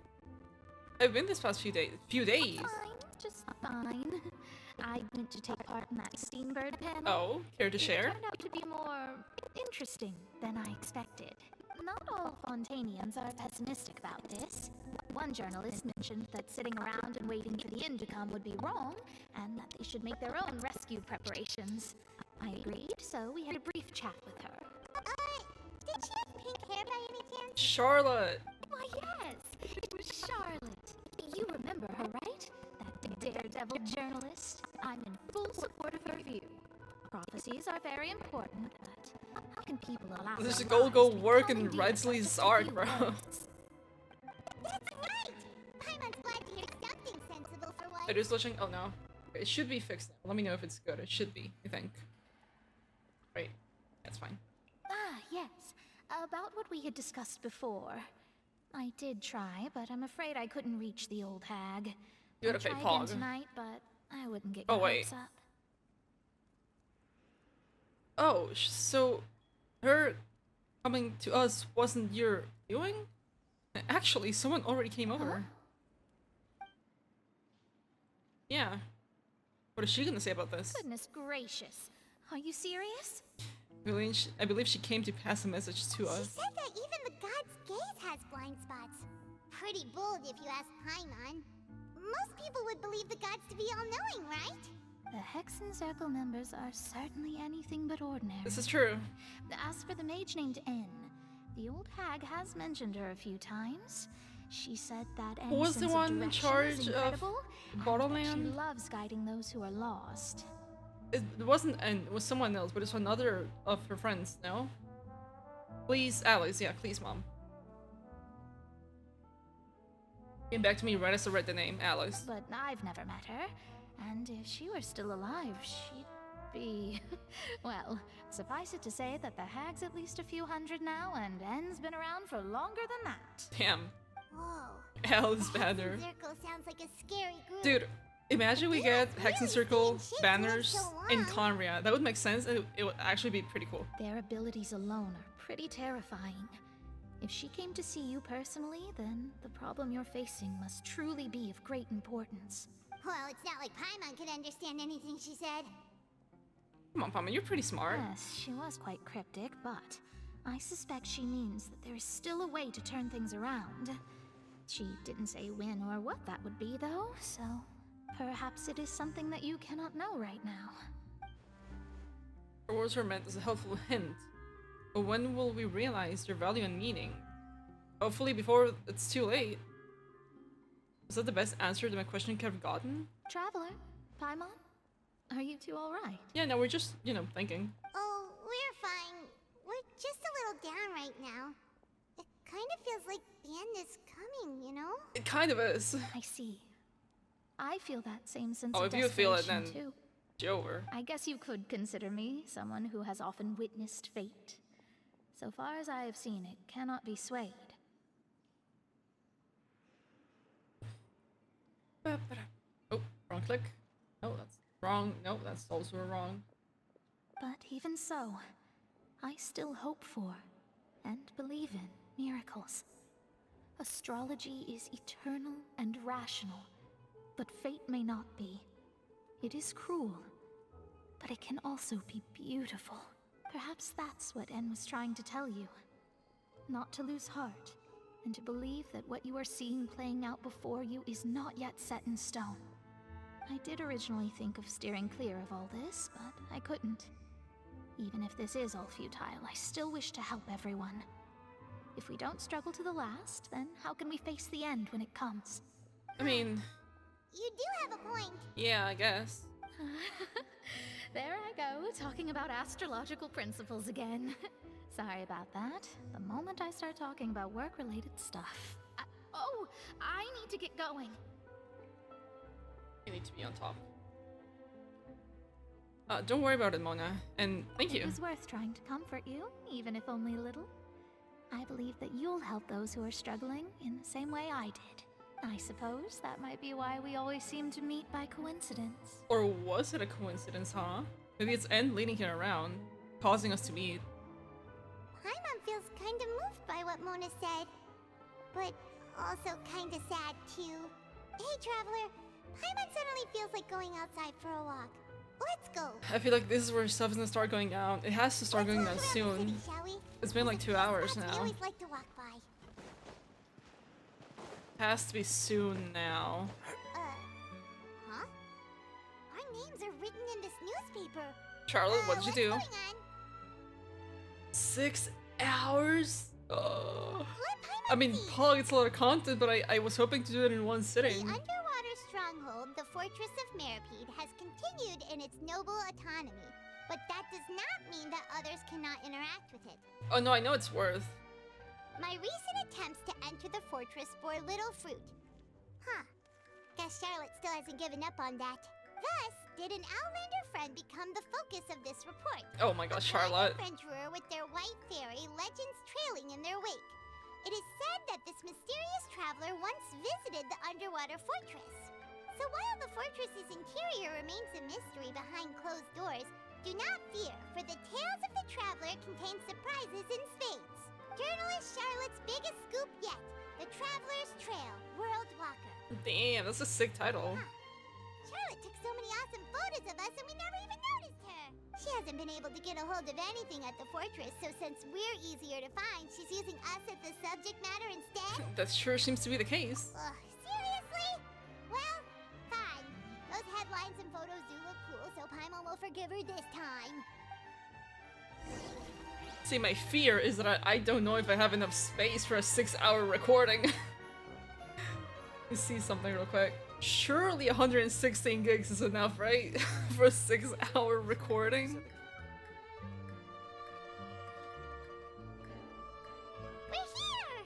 I've been this past few days. Fine, just fine. I went to take part in that Steambird panel. Oh, care to share? It turned out to be more interesting than I expected. Not all Fontainians are pessimistic about this. One journalist mentioned that sitting around and waiting for the end to come would be wrong, and that they should make their own rescue preparations. I agreed, so we had a brief chat with her. Did she have pink hair by any chance? Charlotte! Why, yes! It was Charlotte. You remember her, right? That daredevil journalist. I'm in full support of her view. Prophecies are very important, but how can people allow There's a their goal lives go to be work in commandeered by Redsley's just a arc, few bro. words? That's right! Paimon's glad to hear something sensible for once. It is glitching? Oh no. It should be fixed now. Let me know if it's good. It should be, I think. Right. That's fine. Ah, yes. About what we had discussed before. I did try, but I'm afraid I couldn't reach the old hag. You had I'll a fake try again pog. tonight, but I wouldn't get Oh, your wait. hopes up. Oh, so her coming to us wasn't your doing? Actually, someone already came over. Yeah. What is she gonna say about this? Goodness gracious. Are you serious? I believe she came to pass a message to She us. said that even the god's gaze has blind spots. Pretty bold if you ask Paimon. Most people would believe the gods to be all-knowing, right? The Hexen Circle members are certainly anything but ordinary. This is true. As for the mage named N, the old hag has mentioned her a few times. She said that N's Who was the sense one in direction charge is of incredible, and that Borderland? she loves guiding those who are lost. It wasn't N, it was someone else, but it's another of her friends, no? Please, Alice, yeah, please, Mom. Came back to me right as I read the name, Alice. But I've never met her, and if she were still alive, she'd be... well, suffice it to say that the hag's at least a few hundred now, and N's been around for longer than that. Damn. Whoa. Alice Banner. Circle sounds like a scary group. Dude, imagine we get Hexen Circle shit banners for so in long. Conria. That would make sense, and it would actually be pretty cool. Their abilities alone are pretty terrifying. If she came to see you personally, then the problem you're facing must truly be of great importance. Well, it's not like Paimon could understand anything she said. Come on, Paimon, you're pretty smart. Yes, she was quite cryptic, but I suspect she means that there is still a way to turn things around. She didn't say when or what that would be, though, so perhaps it is something that you cannot know right now. Her words are meant as a helpful hint, but when will we realize their value and meaning? Hopefully before it's too late. Is that the best answer to my question could have gotten? Traveler, Paimon, are you two alright? Yeah, no, we're just, you know, thinking. Oh, we're fine. We're just a little down right now. It kind of feels like the end is coming, you know? It kind of is. I see. I feel that same sense Oh, of if you feel it, desperation, then too. it's over. I guess you could consider me someone who has often witnessed fate. So far as I have seen, it cannot be swayed. Oh, wrong click. No, that's wrong. No, that's also wrong. But even so, I still hope for and believe in miracles. Astrology is eternal and rational, but fate may not be. It is cruel, but it can also be beautiful. Perhaps that's what En was trying to tell you. Not to lose heart, and to believe that what you are seeing playing out before you is not yet set in stone. I did originally think of steering clear of all this, but I couldn't. Even if this is all futile, I still wish to help everyone. If we don't struggle to the last, then how can we face the end when it comes? I mean... You do have a point. Yeah, I guess. There I go, talking about astrological principles again. Sorry about that. The moment I start talking about work-related stuff. Oh, I need to get going. You need to be on top. Don't worry about it, Mona. And thank you. It was worth trying to comfort you, even if only a little. I believe that you'll help those who are struggling in the same way I did. I suppose that might be why we always seem to meet by coincidence. Or was it a coincidence, huh? Maybe it's End leading him around, causing us to meet. Paimon feels kind of moved by what Mona said, but also kind of sad too. Hey, Traveler, Paimon suddenly feels like going outside for a walk. Let's go. I feel like this is where stuff is gonna start going down. It has to start going down soon. City, shall we? It's been like 2 hours We now. always like to walk by. Has to be soon now. Huh? Our names are written in this newspaper. Charlotte, what did you do? What's going on? 6 hours? Let I mean, Pog, it's a lot of content, but I was hoping to do it in one The sitting. underwater stronghold, the Fortress of Meripede, has continued in its noble autonomy, but that does not mean that others cannot interact with it. Oh no, I know it's worth. My recent attempts to enter the fortress bore little fruit. Huh. Guess Charlotte still hasn't given up on that. Thus, did an Outlander friend become the focus of this report? Oh my gosh, Charlotte. Adventurer with their white fairy, legends trailing in their wake. It is said that this mysterious traveler once visited the underwater fortress. So while the fortress's interior remains a mystery behind closed doors, do not fear, for the tales of the traveler contain surprises in spades. Journalist Charlotte's biggest scoop yet, The Traveler's Trail, World Walker. Damn, that's a sick title. Charlotte took so many awesome photos of us and we never even noticed her. She hasn't been able to get a hold of anything at the fortress, so since we're easier to find, she's using us as the subject matter instead? That sure seems to be the case. Ugh, seriously? Well, fine. Those headlines and photos do look cool, so Paimon will forgive her this time. See, my fear is that I don't know if I have enough space for a 6-hour recording. Let me see something real quick. Surely 116 gigs is enough, right? For a 6-hour recording? We're here!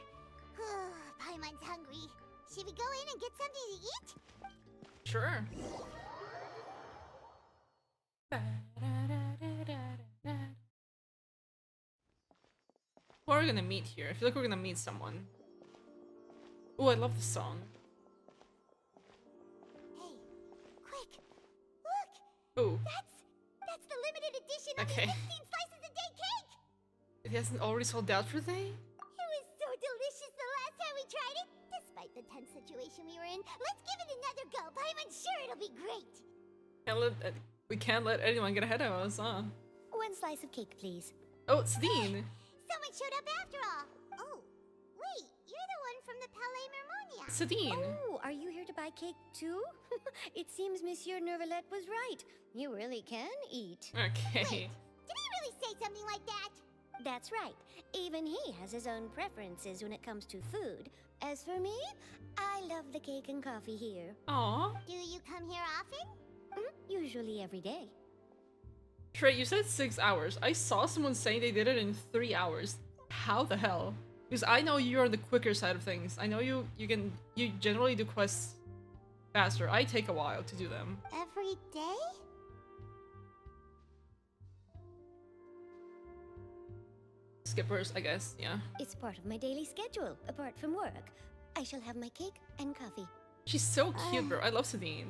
Paimon's hungry. Should we go in and get something to eat? Sure. Who are we gonna meet here? I feel like we're gonna meet someone. Oh, I love this song. Hey, quick! Look! Oh, That's the limited edition of Okay. the 16 slices a day cake! it hasn't already sold out for the day? It was so delicious the last time we tried it! Despite the tense situation we were in, let's give it another go. Paimon's sure it'll be great! We can't let anyone get ahead of us, huh? One slice of cake, please. Oh, it's Dean! Someone showed up after all! Oh, wait, you're the one from the Palais Mermonia. Sadine. Oh, are you here to buy cake too? It seems Monsieur Nervalette was right. You really can eat. Okay. Did he really say something like that? That's right. Even he has his own preferences when it comes to food. As for me, I love the cake and coffee here. Aw. Do you come here often? Usually every day. Trey, you said 6 hours. I saw someone saying they did it in 3 hours. How the hell? Because I know you're on the quicker side of things. I know you generally do quests faster. I take a while to do them. Every day? Skippers, I guess, yeah. It's part of my daily schedule, apart from work. I shall have my cake and coffee. She's so cute, bro. I love Sadine.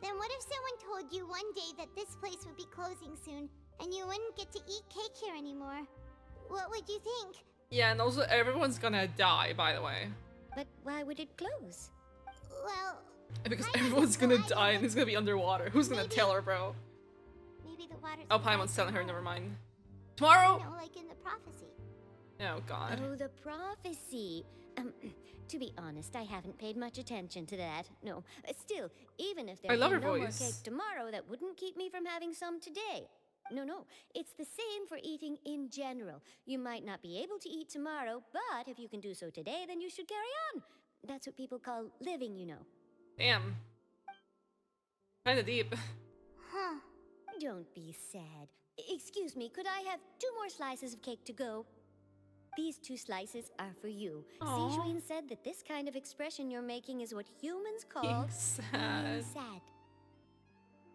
Then what if someone told you one day that this place would be closing soon, and you wouldn't get to eat cake here anymore? What would you think? Yeah, and also everyone's gonna die, by the way. But why would it close? Well... Because everyone's gonna die and it's gonna be underwater. Who's gonna tell her, bro? Maybe the water's... Oh, Paimon's telling her, never mind. Tomorrow! No, like in the prophecy. Oh, God. Oh, the prophecy. To be honest, I haven't paid much attention to that. No, still, even if there's no more cake tomorrow, that wouldn't keep me from having some today. No, it's the same for eating in general. You might not be able to eat tomorrow, but if you can do so today, then you should carry on. That's what people call living, you know. Damn. Kinda deep. Huh. Don't be sad. Excuse me, could I have 2 more slices of cake to go? These 2 slices are for you. Sijuin said that this kind of expression you're making is what humans call being sad. Sad.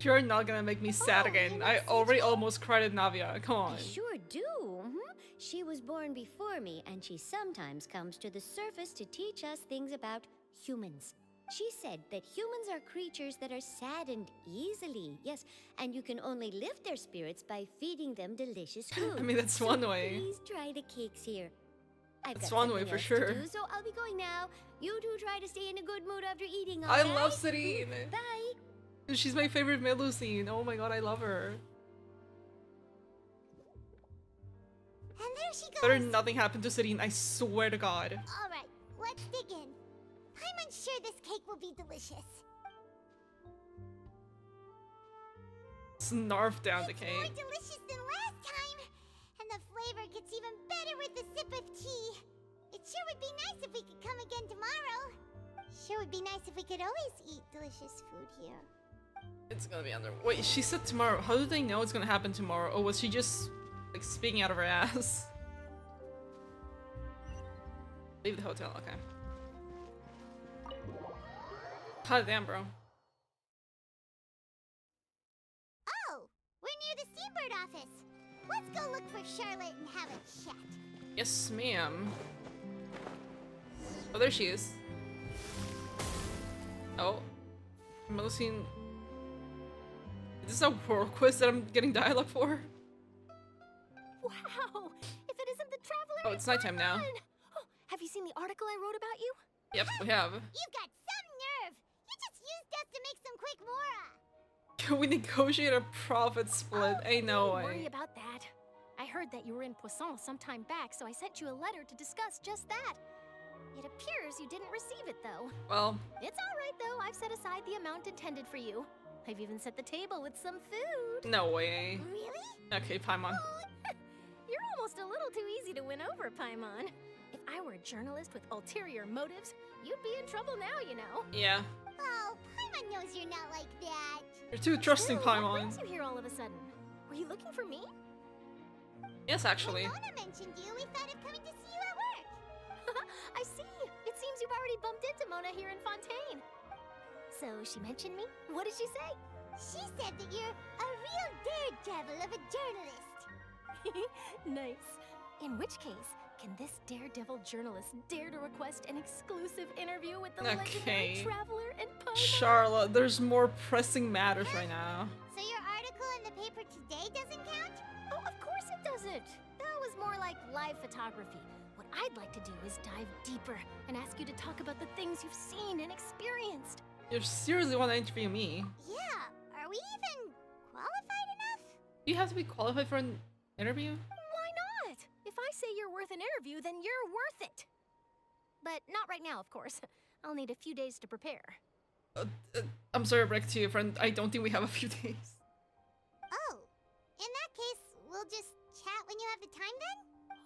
You're not gonna make me sad again. I already almost cried at Navia. Come on. I sure do. She was born before me, and she sometimes comes to the surface to teach us things about humans. She said that humans are creatures that are saddened easily. Yes, and you can only lift their spirits by feeding them delicious food. I mean, that's one way. Please try the cakes here. That's one way for sure. So I'll be going now. You two try to stay in a good mood after eating. I love Sadine. Bye. She's my favorite Melusine. Oh my god, I love her. And there she goes. Better nothing happened to Sadine, I swear to god. Alright, let's dig in. I'm unsure this cake will be delicious. Snarf down the cake. More delicious than last time. And the flavor gets even better with a sip of tea. It sure would be nice if we could come again tomorrow. Sure would be nice if we could always eat delicious food here. It's gonna be under. Wait, she said tomorrow. How do they know it's gonna happen tomorrow? Or was she just like speaking out of her ass? Leave the hotel, okay. God damn, bro. Oh, we're near the Steambird office. Let's go look for Charlotte and have a chat. Yes, ma'am. Oh, there she is. Oh. Melusine. Is this a world quiz that I'm getting dialogue for? Wow! If it isn't the Traveler, Oh, it's nighttime now. Oh, have you seen the article I wrote about you? Yep, we have. You've got some nerve. You just used us to make some quick mora. Can we negotiate a profit split? Ain't no Don't way. worry about that. I heard that you were in Poisson some time back, so I sent you a letter to discuss just that. It appears you didn't receive it, though. Well, It's all right, though. I've set aside the amount intended for you. I've even set the table with some food. no way. Really? Okay, Paimon. You're almost a little too easy to win over, Paimon. If I were a journalist with ulterior motives, you'd be in trouble now, you know. Yeah. Oh, Paimon knows you're not like that. You're too trusting, Still, what Paimon. brings you here all of a sudden? Were you looking for me? Yes, actually. When Mona mentioned you, we thought of coming to see you at work. I see. It seems you've already bumped into Mona here in Fontaine. So she mentioned me? What did she say? She said that you're a real daredevil of a journalist. Nice. In which case, can this daredevil journalist dare to request an exclusive interview with the legendary Okay. Traveler and Paimon? Charlotte, there's more pressing matters right now. So your article in the paper today doesn't count? Oh, of course it doesn't. That was more like live photography. What I'd like to do is dive deeper and ask you to talk about the things you've seen and experienced. You seriously want to interview me? Yeah, are we even qualified enough? Do you have to be qualified for an interview? Why not? If I say you're worth an interview, then you're worth it. but not right now, of course. I'll need a few days to prepare. I'm sorry, Rick, to your friend. I don't think we have a few days. Oh, in that case, we'll just chat when you have the time then?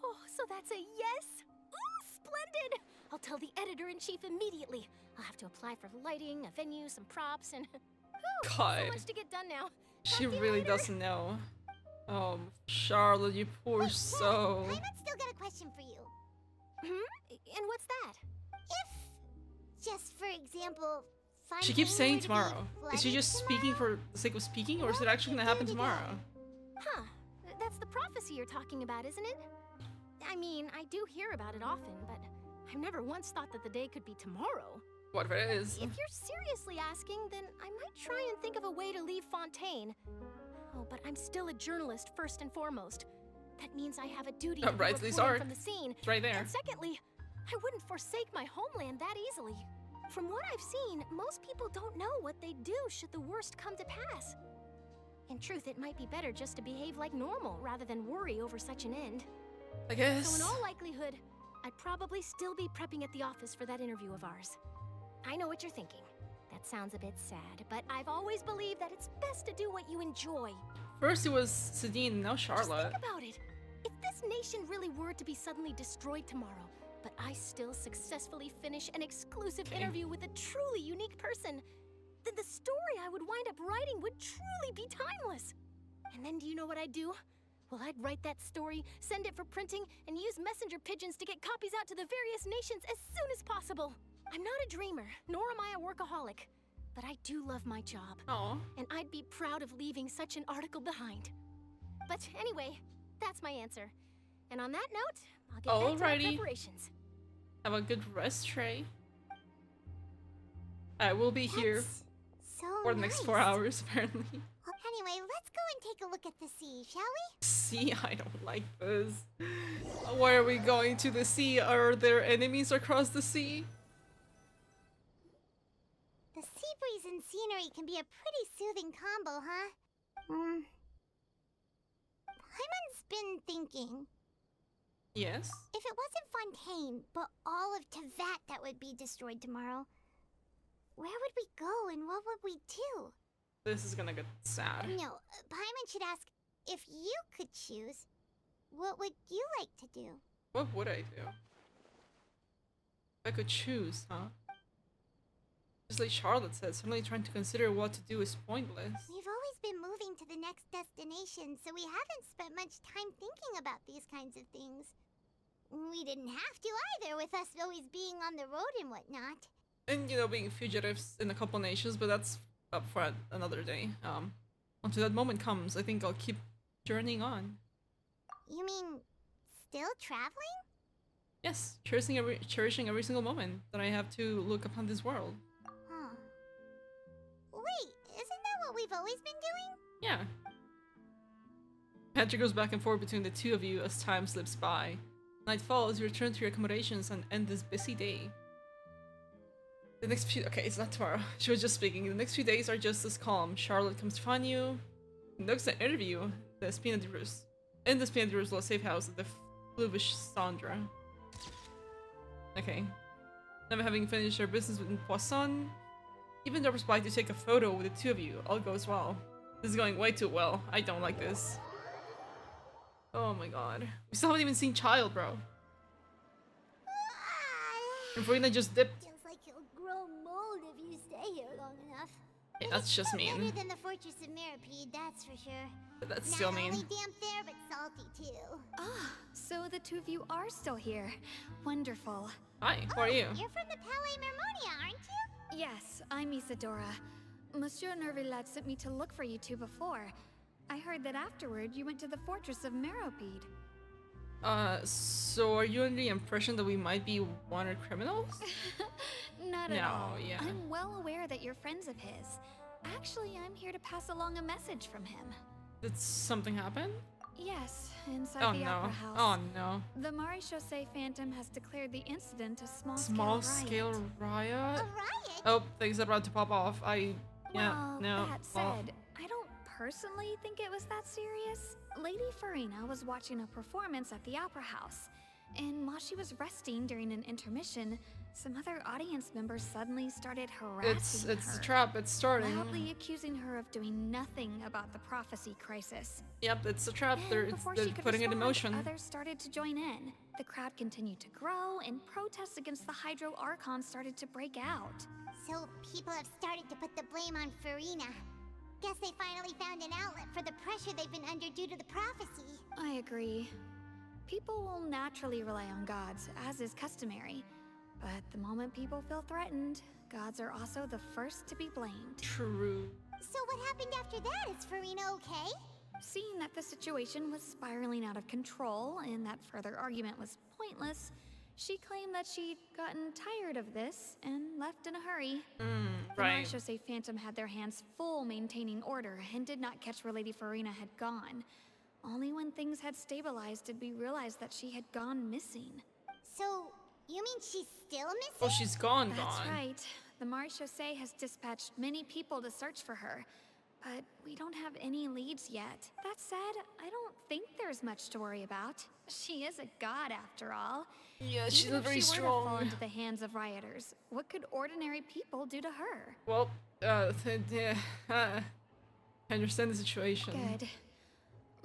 Oh, so that's a yes? Ooh, splendid! I'll tell the editor-in-chief immediately. I'll have to apply for lighting, a venue, some props, and... Whew, God. so much to get done now. She really doesn't know. Oh, Charlotte, you poor soul. Paimon's still got a question for you. And what's that? If, just for example, She keeps saying tomorrow. Is she just speaking for the sake of speaking, or is it actually gonna happen tomorrow? Huh. That's the prophecy you're talking about, isn't it? I mean, I do hear about it often, but I've never once thought that the day could be tomorrow. What if it is? If you're seriously asking, then I might try and think of a way to leave Fontaine. Oh, but I'm still a journalist first and foremost. That means I have a duty to be reporting from the scene. It's right there. And secondly, I wouldn't forsake my homeland that easily. From what I've seen, most people don't know what they'd do should the worst come to pass. In truth, it might be better just to behave like normal rather than worry over such an end. I guess. So in all likelihood, I'd probably still be prepping at the office for that interview of ours. I know what you're thinking. That sounds a bit sad, but I've always believed that it's best to do what you enjoy. First it was Sedine, now Charlotte. Just think about it. If this nation really were to be suddenly destroyed tomorrow, but I still successfully finish an exclusive interview with a truly unique person, then the story I would wind up writing would truly be timeless. And then do you know what I'd do? Well, I'd write that story, send it for printing, and use messenger pigeons to get copies out to the various nations as soon as possible. I'm not a dreamer, nor am I a workaholic, but I do love my job. Aww. And I'd be proud of leaving such an article behind. But anyway, that's my answer. And on that note, I'll get back to my preparations. Have a good rest, Trey. I will be here for the next 4 hours, apparently. Anyway, let's go and take a look at the sea, shall we? Sea? I don't like this. Why are we going to the sea? Are there enemies across the sea? The sea breeze and scenery can be a pretty soothing combo, huh? Paimon's been thinking. Yes? If it wasn't Fontaine, but all of Tevat that would be destroyed tomorrow, where would we go and what would we do? This is gonna get sad. No, Paimon should ask, if you could choose, what would you like to do? What would I do? If I could choose, huh? Just like Charlotte said, suddenly trying to consider what to do is pointless. We've always been moving to the next destination, so we haven't spent much time thinking about these kinds of things. We didn't have to either, with us always being on the road and whatnot. And, you know, being fugitives in a couple nations, but that's up for another day. Until that moment comes, I think I'll keep journeying on. You mean, still traveling? Yes, cherishing every single moment that I have to look upon this world. Huh. Wait, isn't that what we've always been doing? Yeah. Patrick goes back and forth between the two of you as time slips by. Night falls, you return to your accommodations and end this busy day. The next few— okay, it's not tomorrow. She was just speaking. The next few days are just as calm. Charlotte comes to find you, conducts an interview the Spina de Rus in the Spina de Rus safe house at the Fluvish Sandra. Okay. Never having finished her business with Poisson, even drops by to take a photo with the two of you. All goes well. This is going way too well. I don't like this. Oh my god. We still haven't even seen Child, bro. And Farina just dipped. Feels like you'll grow mold if you stay here long enough. Hey, that's just mean. Better than the Fortress of Mirapede, that's for sure. But that's still mean. Not only damp there, but salty too. Ah, so the two of you are still here. Wonderful. Hi, how are you? You're from the Palais Mermonia, aren't you? Yes, I'm Isadora. Monsieur Nervillet sent me to look for you two before. I heard that afterward you went to the Fortress of Meropide. So are you under the impression that we might be wanted criminals? Not at all. Yeah. I'm well aware that you're friends of his. Actually, I'm here to pass along a message from him. Did something happen? Yes, inside the Opera House. Oh no. The Maréchaussée Phantom has declared the incident a small-scale riot. A riot? Oh, things are about to pop off. Well, that said, I don't personally think it was that serious. Lady Farina was watching a performance at the Opera House, And while she was resting during an intermission, some other audience members suddenly started harassing her. It's a trap, it's starting. Loudly accusing her of doing nothing about the prophecy crisis. Yep, it's a trap. They're putting it in motion. Others started to join in. The crowd continued to grow, and protests against the Hydro Archon started to break out. So people have started to put the blame on Farina. Guess they finally found an outlet for the pressure they've been under due to the prophecy. I agree. People will naturally rely on gods, as is customary. But the moment people feel threatened, gods are also the first to be blamed. True. So what happened after that? Is Farina okay? Seeing that the situation was spiraling out of control and that further argument was pointless, she claimed that she'd gotten tired of this and left in a hurry. The Right. Marchose Phantom had their hands full maintaining order and did not catch where Lady Farina had gone. Only when things had stabilized did we realize that she had gone missing. So, you mean she's still missing? Oh, she's gone. That's right. The Marchose has dispatched many people to search for her, but we don't have any leads yet. That said, I don't think there's much to worry about. She is a god after all. Yeah, she's Even if very she were to fall strong. into the hands of rioters, what could ordinary people do to her? Well, I understand the situation. Good.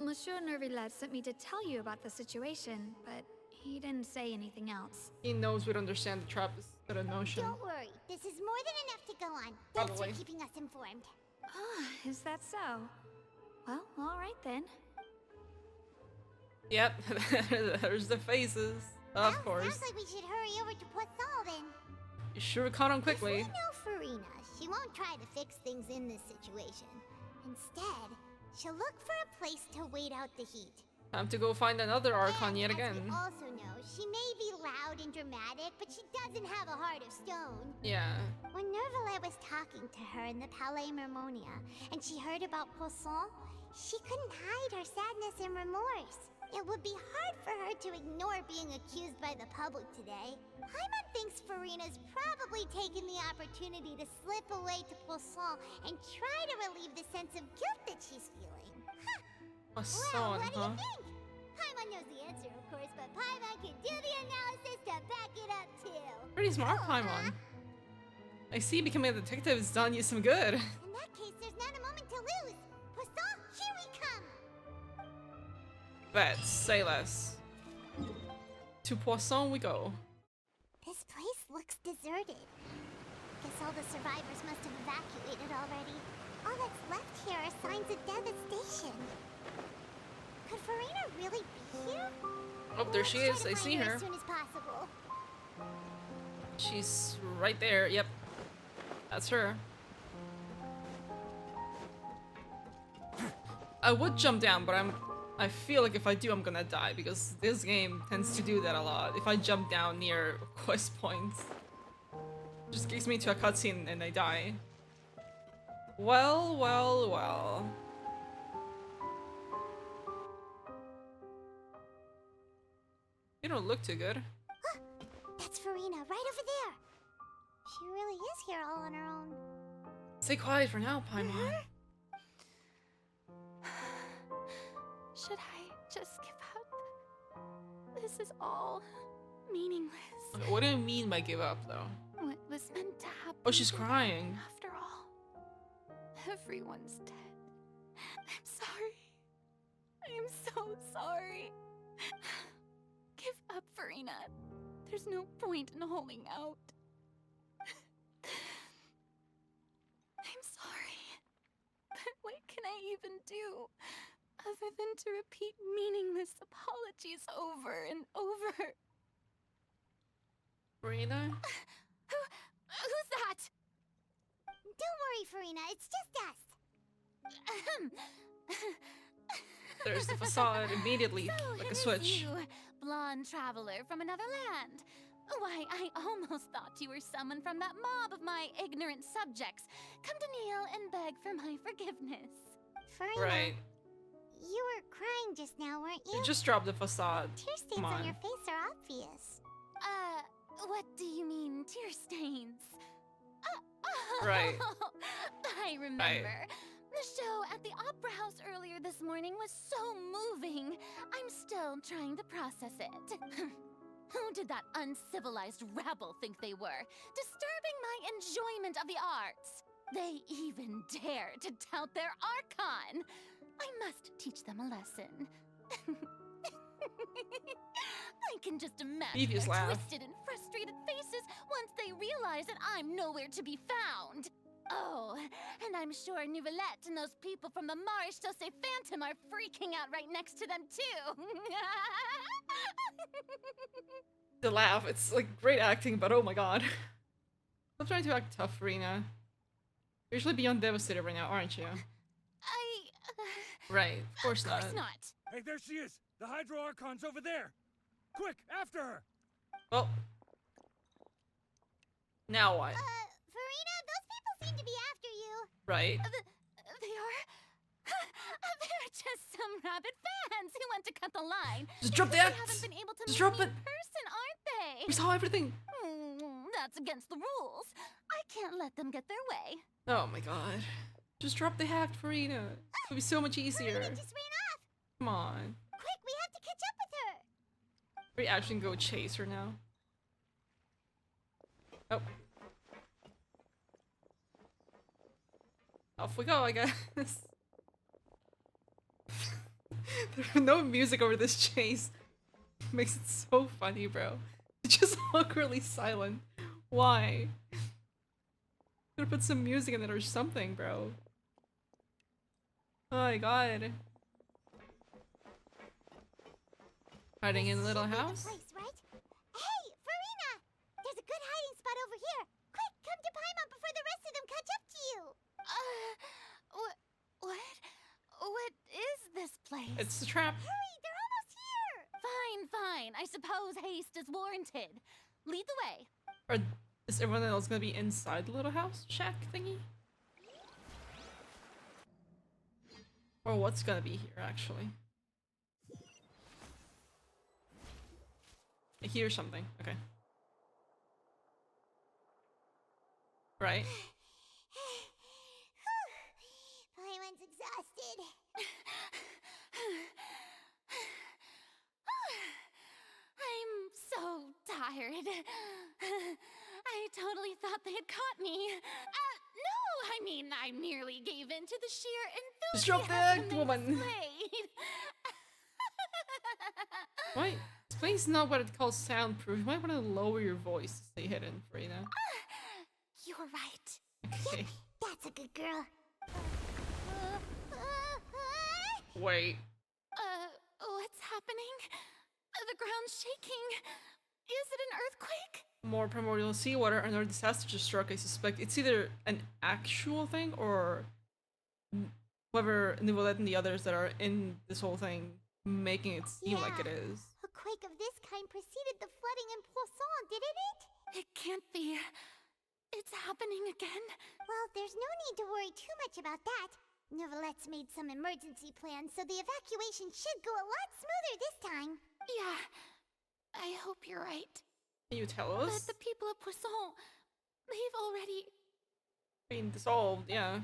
Monsieur Nervillet sent me to tell you about the situation, but he didn't say anything else. He knows we'd understand the trap is set in motion. Don't worry, this is more than enough to go on. Thanks Probably. for keeping us informed. Ah, is that so? Well, all right then. Yep, there's the faces. Of course. Sounds like we should hurry over to Poisson then. You sure caught on quickly. If we know Farina, she won't try to fix things in this situation. Instead, she'll look for a place to wait out the heat. Time to go find another Archon yet again. We also know she may be loud and dramatic, but she doesn't have a heart of stone. Yeah. When Nervillet was talking to her in the Palais Mermonia, and she heard about Poisson, she couldn't hide her sadness and remorse. It would be hard for her to ignore being accused by the public today. Paimon thinks Farina's probably taken the opportunity to slip away to Poisson and try to relieve the sense of guilt that she's feeling. Poisson, Well, what do huh? you think? Paimon knows the answer, of course, but Paimon can do the analysis to back it up, too. Pretty smart, Paimon. I see becoming a detective has done you some good. In that case, there's not a moment to lose. Poisson, here we come! Bet, say less. To Poisson we go. This place looks deserted. Guess all the survivors must have evacuated already. All that's left here are signs of devastation. Could Farina really be here? Oh, there she is. I see her. As soon as possible. She's right there. Yep. That's her. I would jump down, but I feel like if I do, I'm gonna die because this game tends to do that a lot. If I jump down near quest points, it just gets me to a cutscene and I die. Well, well, well. You don't look too good. That's Farina, right over there. She really is here all on her own. Stay quiet for now, Paimon. Should I just give up? This is all meaningless. Okay, what do you mean by give up, though? What was meant to happen? Oh, she's crying. After all, everyone's dead. I'm sorry. I am so sorry. Give up, Farina. There's no point in holding out. I'm sorry. But what can I even do other than to repeat meaningless apologies over and over? Farina? Who's that? Don't worry, Farina. It's just us. There's the facade immediately, So like it a is switch. You, blonde traveler from another land. Why, I almost thought you were someone from that mob of my ignorant subjects. Come to kneel and beg for my forgiveness. Farina, Right. you were crying just now, weren't you? You just dropped the facade. Tear stains Come on on. your face are obvious. What do you mean, tear stains? Right. I remember. The show at the Opera House earlier this morning was so moving. I'm still trying to process it. Who did that uncivilized rabble think they were, disturbing my enjoyment of the arts? They even dare to tout their ARCHON. I must teach them a lesson. I can just imagine Devious their laugh. twisted and frustrated faces once they realize that I'm nowhere to be found. Oh, and I'm sure Nouvellette and those people from the Marche Say Phantom are freaking out right next to them too. The laugh, it's like great acting, but oh my god. Stop trying to act tough, Farina. You're usually beyond devastated right now, aren't you? Right, of course not. Hey, there she is! The Hydro Archon's over there! Quick, after her! Well. Now what? Farina, those people seem to be after you. Right. They are? They're just some rabid fans who want to cut the line. Just drop the They act! haven't been able to Just meet drop me it! in person, aren't they? We saw everything! That's against the rules. I can't let them get their way. Oh my god. Just drop the hack, Farina. It would be so much easier. Farina just ran off. Come on. Quick, we have to catch up with her. We actually go chase her now. Oh. Off we go, I guess. There's no music over this chase. Makes it so funny, bro. It's just awkwardly silent. Why? Could put some music in it or something, bro. Oh my god. Hiding in a little house? Place, right? Hey, Farina! There's a good hiding spot over here. Quick, come to Paimon before the rest of them catch up to you. What is this place? It's the trap. Hurry, they're almost here. Fine. I suppose haste is warranted. Lead the way. Or is everyone else gonna be inside the little house shack thingy? Or what's gonna be here, actually? I hear something. Okay. Right. Paimon's exhausted. I'm so tired. I totally thought they had caught me. No, I mean, I merely gave in to the sheer Just drop the enthusiasm act, they woman. displayed. Right. This place is not what it calls soundproof. You might want to lower your voice to stay hidden, Farina. You're right. Okay. That's a good girl. Wait. What's happening? The ground's shaking. Is it an earthquake? More primordial seawater, another disaster just struck. I suspect it's either an actual thing or whoever Nouvellette and the others that are in this whole thing making it seem like it is. A quake of this kind preceded the flooding in Poisson, didn't it? It can't be. It's happening again. Well, there's no need to worry too much about that. Nouvellette's made some emergency plans, so the evacuation should go a lot smoother this time. Yeah, I hope you're right. Can you tell us? But the people of Poisson, they've already Being dissolved, yeah.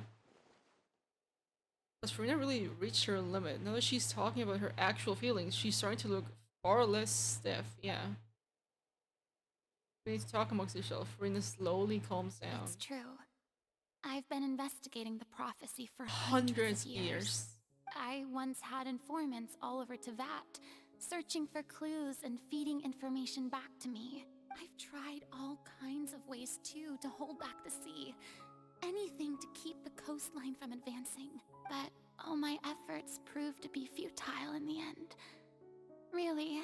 Has Farina really reached her limit? Now that she's talking about her actual feelings, she's starting to look far less stiff, yeah. We need to talk amongst yourself. Farina slowly calms down. It's true. I've been investigating the prophecy for Hundreds of of years. I once had informants all over Tevat, searching for clues and feeding information back to me. I've tried all kinds of ways too to hold back the sea. Anything to keep the coastline from advancing. But all my efforts proved to be futile in the end. Really,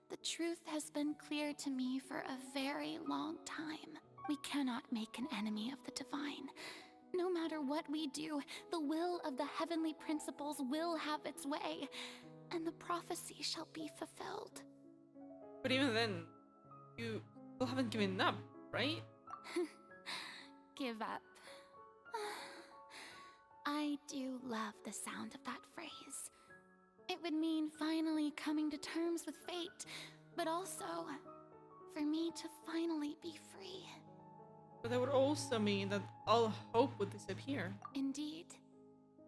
the truth has been clear to me for a very long time. We cannot make an enemy of the divine. No matter what we do, the will of the heavenly principles will have its way, and the prophecy shall be fulfilled. But even then, you still haven't given up, right? Give up. I do love the sound of that phrase. It would mean finally coming to terms with fate, but also for me to finally be free. But that would also mean that all hope would disappear. Indeed.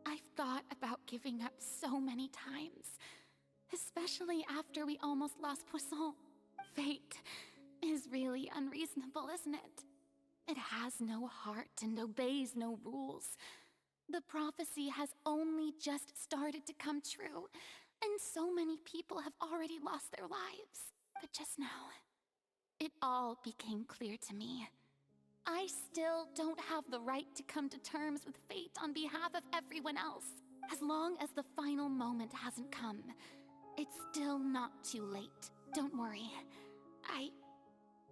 I thought about giving up so many times. Especially after we almost lost Poisson. Fate is really unreasonable, isn't it? It has no heart and obeys no rules. The prophecy has only just started to come true, and so many people have already lost their lives. But just now, it all became clear to me. I still don't have the right to come to terms with fate on behalf of everyone else. As long as the final moment hasn't come, it's still not too late. Don't worry.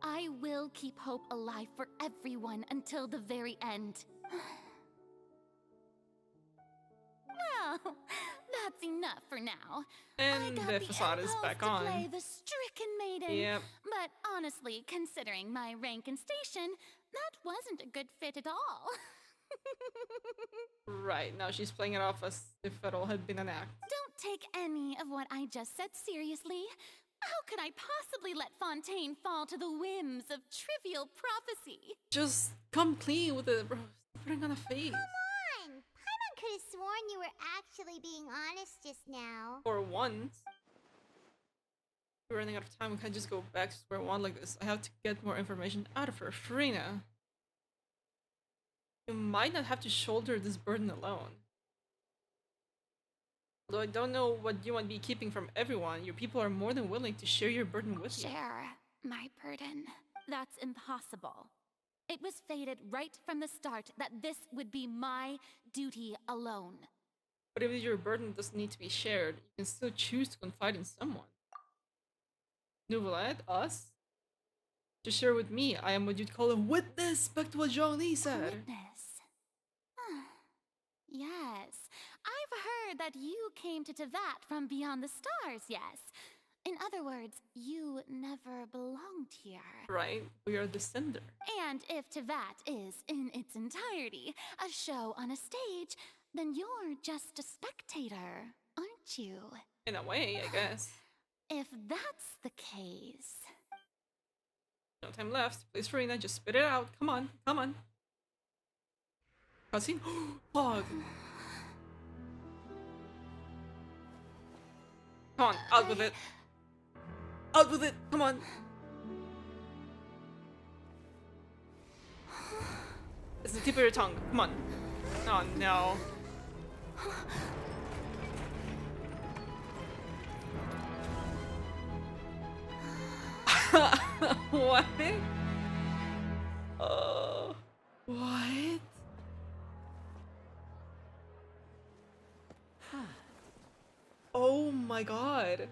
I will keep hope alive for everyone until the very end. Well, that's enough for now. And the facade is back on. Play the stricken maiden. Yep. But honestly, considering my rank and station, that wasn't a good fit at all. Right, now she's playing it off as if it all had been an act. Don't take any of what I just said seriously. How could I possibly let Fontaine fall to the whims of trivial prophecy? Just come clean with it, bro. Stop putting on a face. Come on! Paimon could have sworn you were actually being honest just now. For once. We're running out of time. We can't just go back to square one like this. I have to get more information out of her. Farina. You might not have to shoulder this burden alone. Although I don't know what you might be keeping from everyone, your people are more than willing to share your burden with you. Share my burden? That's impossible. It was fated right from the start that this would be my duty alone. But if your burden doesn't need to be shared, you can still choose to confide in someone. Nouvellette, us? Just share with me. I am what you'd call a witness, back to what Zhongli said. A witness? Yes. I've heard that you came to Tevat from beyond the stars, yes. In other words, you never belonged here. Right, we are the sender. And if Tevat is, in its entirety, a show on a stage, then you're just a spectator, aren't you? In a way, I guess. If that's the case... No time left. Please, Farina, just spit it out. Come on, come on. Cutscene? Fog! Come on, out with it. Out with it, come on. It's the tip of your tongue, come on. Oh no. What? What? Oh my god.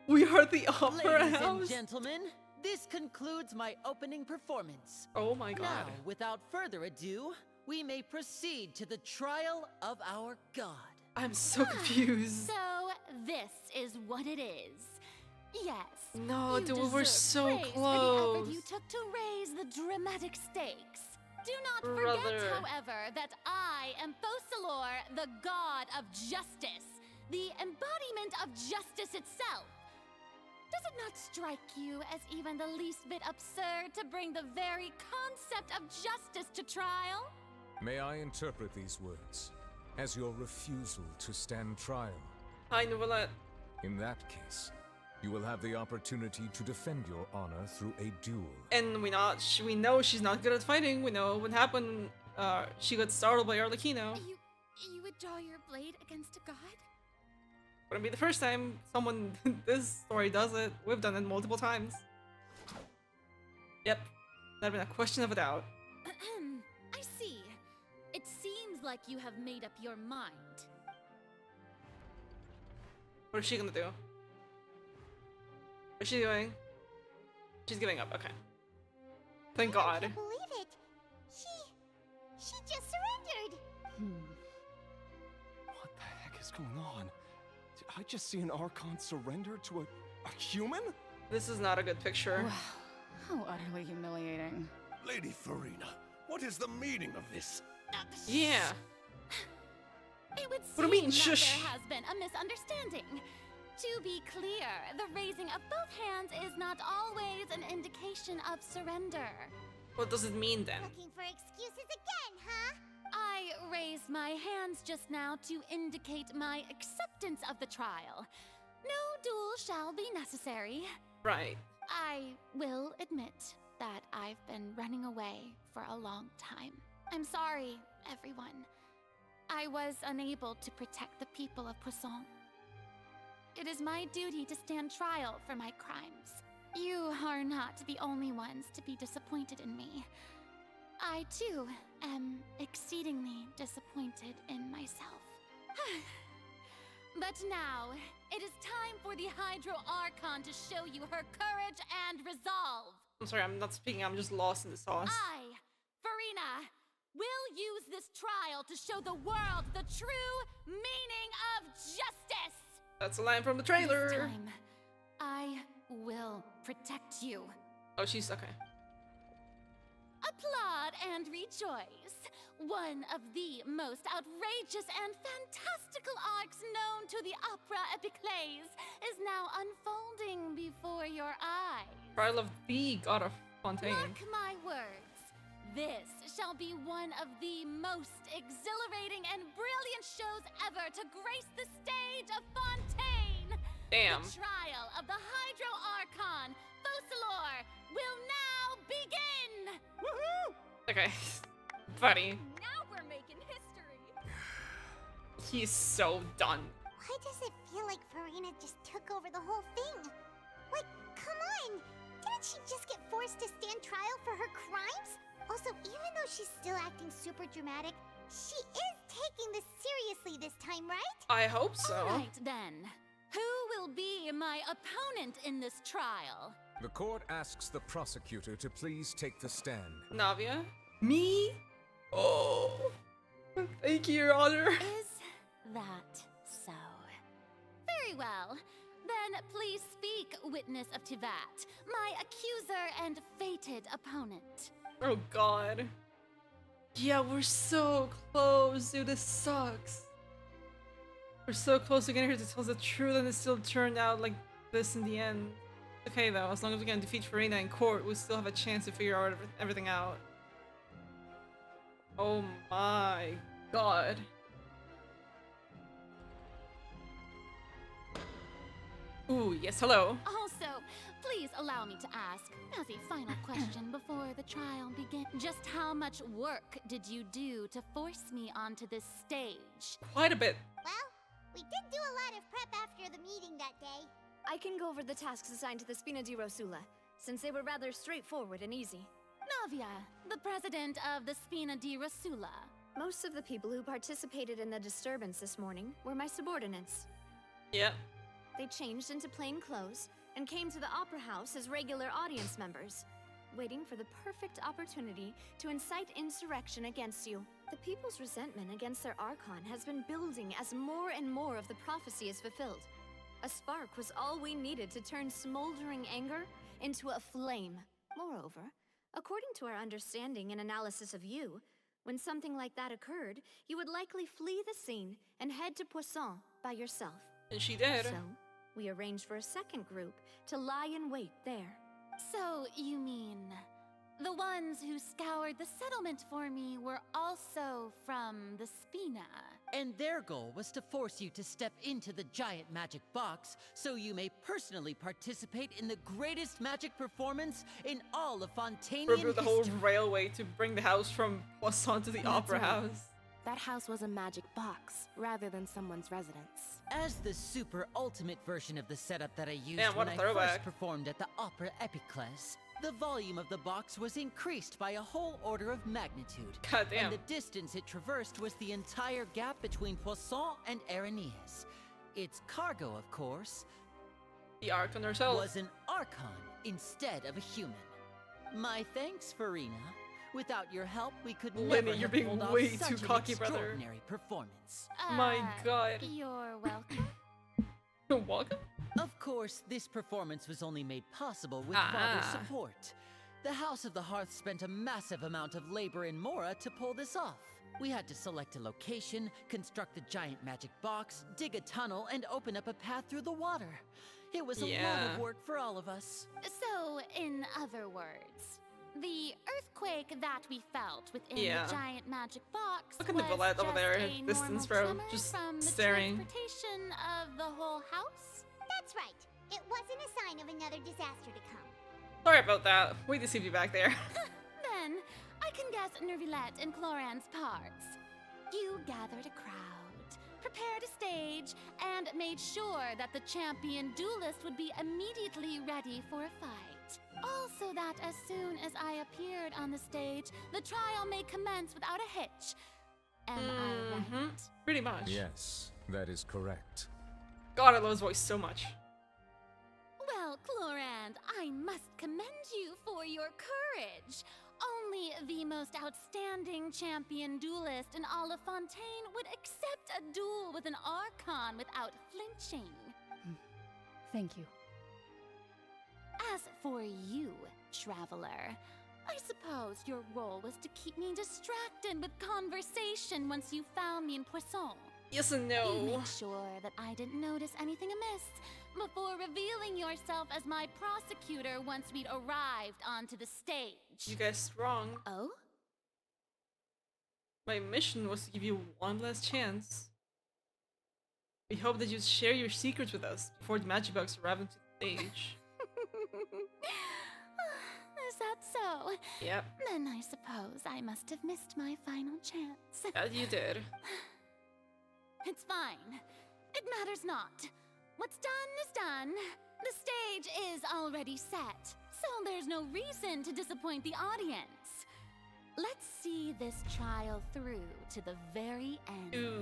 We are the opera Ladies house. and gentlemen, this concludes my opening performance. Oh my god. Now, without further ado, we may proceed to the trial of our god. I'm so confused. So, this is what it is. Yes. No, you dude, we're deserve so praise for the close. effort you took to raise the dramatic stakes. Do not Brother. forget, however, that I am Focalor, the god of justice, the embodiment of justice itself. Does it not strike you as even the least bit absurd to bring the very concept of justice to trial? May I interpret these words as your refusal to stand trial? Hi, Nouvellette. In that case, you will have the opportunity to defend your honor through a duel. And we know she's not good at fighting. We know what happened. She got startled by Arlecchino. You would draw your blade against a god? Wouldn't be the first time someone this story does it. We've done it multiple times. Yep, not been a question of a doubt. I see. It seems like you have made up your mind. What is she gonna do? What is she doing? She's giving up, okay. Thank God. I can't believe it. She just surrendered. What the heck is going on? Did I just see an Archon surrender to a human? This is not a good picture. Wow, how utterly humiliating. Lady Farina, what is the meaning of this? Yeah. It would What do you seem mean, that shush? there has been a misunderstanding. To be clear, the raising of both hands is not always an indication of surrender. What does it mean then? Looking for excuses again, huh? I raised my hands just now to indicate my acceptance of the trial. No duel shall be necessary. Right. I will admit that I've been running away for a long time. I'm sorry, everyone. I was unable to protect the people of Poisson. It is my duty to stand trial for my crimes. You are not the only ones to be disappointed in me. I, too, am exceedingly disappointed in myself. But now, it is time for the Hydro Archon to show you her courage and resolve. I'm sorry, I'm not speaking, I'm just lost in the sauce. I, Farina, will use this trial to show the world the true meaning of justice. That's a line from the trailer. This time, I will protect you. Oh, she's okay. Applaud and rejoice. One of the most outrageous and fantastical arcs known to the opera epiclese is now unfolding before your eyes. Trial of the God of Fontaine. Mark my words. This shall be one of the most exhilarating and brilliant shows ever to grace the stage of Fontaine. Damn. The trial of the Hydro Archon, Focalor, will now begin! Woohoo! Okay. Buddy. Now we're making history. He's so done. Why does it feel like Farina just took over the whole thing? Like, come on! Didn't she just get forced to stand trial for her crimes? Also, even though she's still acting super dramatic, she is taking this seriously this time, right? I hope so. All right, then. Who will be my opponent in this trial? The court asks the prosecutor to please take the stand. Navia? Me? Oh. Thank you, Your Honor. Is that so? Very well. Then please speak, witness of Tivat, my accuser and fated opponent. Oh god. Yeah, we're so close, dude. This sucks. We're so close to getting her to tell us the truth, and it still turned out like this in the end. Okay, though, as long as we can defeat Farina in court, we still have a chance to figure out everything out. Oh my god. Ooh, yes, hello. Also, please allow me to ask, as a final question before the trial begins, just how much work did you do to force me onto this stage? Quite a bit. Well, we did do a lot of prep after the meeting that day. I can go over the tasks assigned to the Spina di Rosula, since they were rather straightforward and easy. Navia, the president of the Spina di Rosula. Most of the people who participated in the disturbance this morning were my subordinates. Yep. They changed into plain clothes and came to the Opera House as regular audience members, waiting for the perfect opportunity to incite insurrection against you. The people's resentment against their Archon has been building as more and more of the prophecy is fulfilled. A spark was all we needed to turn smoldering anger into a flame. Moreover, according to our understanding and analysis of you, when something like that occurred, you would likely flee the scene and head to Poisson by yourself. And she did. So, we arranged for a second group to lie in wait there. So, you mean, the ones who scoured the settlement for me were also from the Spina? And their goal was to force you to step into the giant magic box so you may personally participate in the greatest magic performance in all of Fontainian Review the whole history. railway to bring the house from Poisson to the Opera House. That house was a magic box, rather than someone's residence. As the super ultimate version of the setup that I used Man, what when a I first throwback. performed at the Opera Epiclese, the volume of the box was increased by a whole order of magnitude. Goddamn. And the distance it traversed was the entire gap between Poisson and Areneas. Its cargo, of course, the Archon herself, was an Archon instead of a human. My thanks, Farina. Without your help, we could Lenny, never you're have being pulled off way such too an cocky, brother. extraordinary performance. My god. You're welcome. You're welcome? Of course, this performance was only made possible with Ah. father's support. The House of the Hearth spent a massive amount of labor in Mora to pull this off. We had to select a location, construct the giant magic box, dig a tunnel, and open up a path through the water. It was a lot Yeah. of work for all of us. So, in other words, The earthquake that we felt within Yeah. the giant magic box Look at the was Valette over just there, a distance, normal bro, tremor just from the staring. transportation of the whole house? That's right. It wasn't a sign of another disaster to come. Sorry about that. Wait to see you back there. Then, I can guess Nervilette and Cloran's parts. You gathered a crowd, prepared a stage, and made sure that the champion duelist would be immediately ready for a fight. Also that as soon as I appeared on the stage, the trial may commence without a hitch. Am I right? Pretty much. Yes, that is correct. God, I love his voice so much. Well, Clorand, I must commend you for your courage. Only the most outstanding champion duelist in all of Fontaine would accept a duel with an Archon without flinching. Thank you. As for you, Traveler, I suppose your role was to keep me distracted with conversation once you found me in Poisson. Yes and You no. made sure that I didn't notice anything amiss before revealing yourself as my prosecutor once we'd arrived onto the stage. You guessed wrong. Oh? My mission was to give you one last chance. We hope that you'd share your secrets with us before the magic bugs arrive into the stage. Is that so? Yep. Then I suppose I must have missed my final chance. Yeah, you did. It's fine. It matters not. What's done is done. The stage is already set, so there's no reason to disappoint the audience. Let's see this trial through to the very end. Ooh,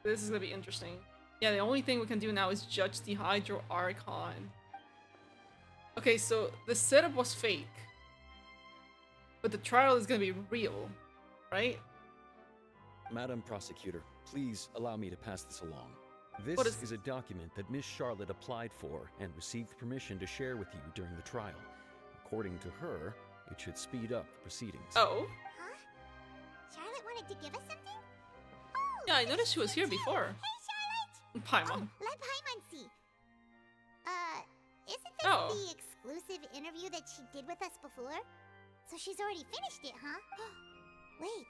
this is gonna be interesting. Yeah, the only thing we can do now is judge the Hydro Archon. Okay, so the setup was fake, but the trial is gonna be real, right? Madam Prosecutor, please allow me to pass this along. This What is- is a document that Miss Charlotte applied for and received permission to share with you during the trial. According to her, it should speed up the proceedings. Oh? Huh? Charlotte wanted to give us something? Yeah, I noticed she was here before. Hey, Charlotte! Paimon. Let Paimon see. Isn't this Oh. the exclusive interview that she did with us before? So she's already finished it, huh? Wait,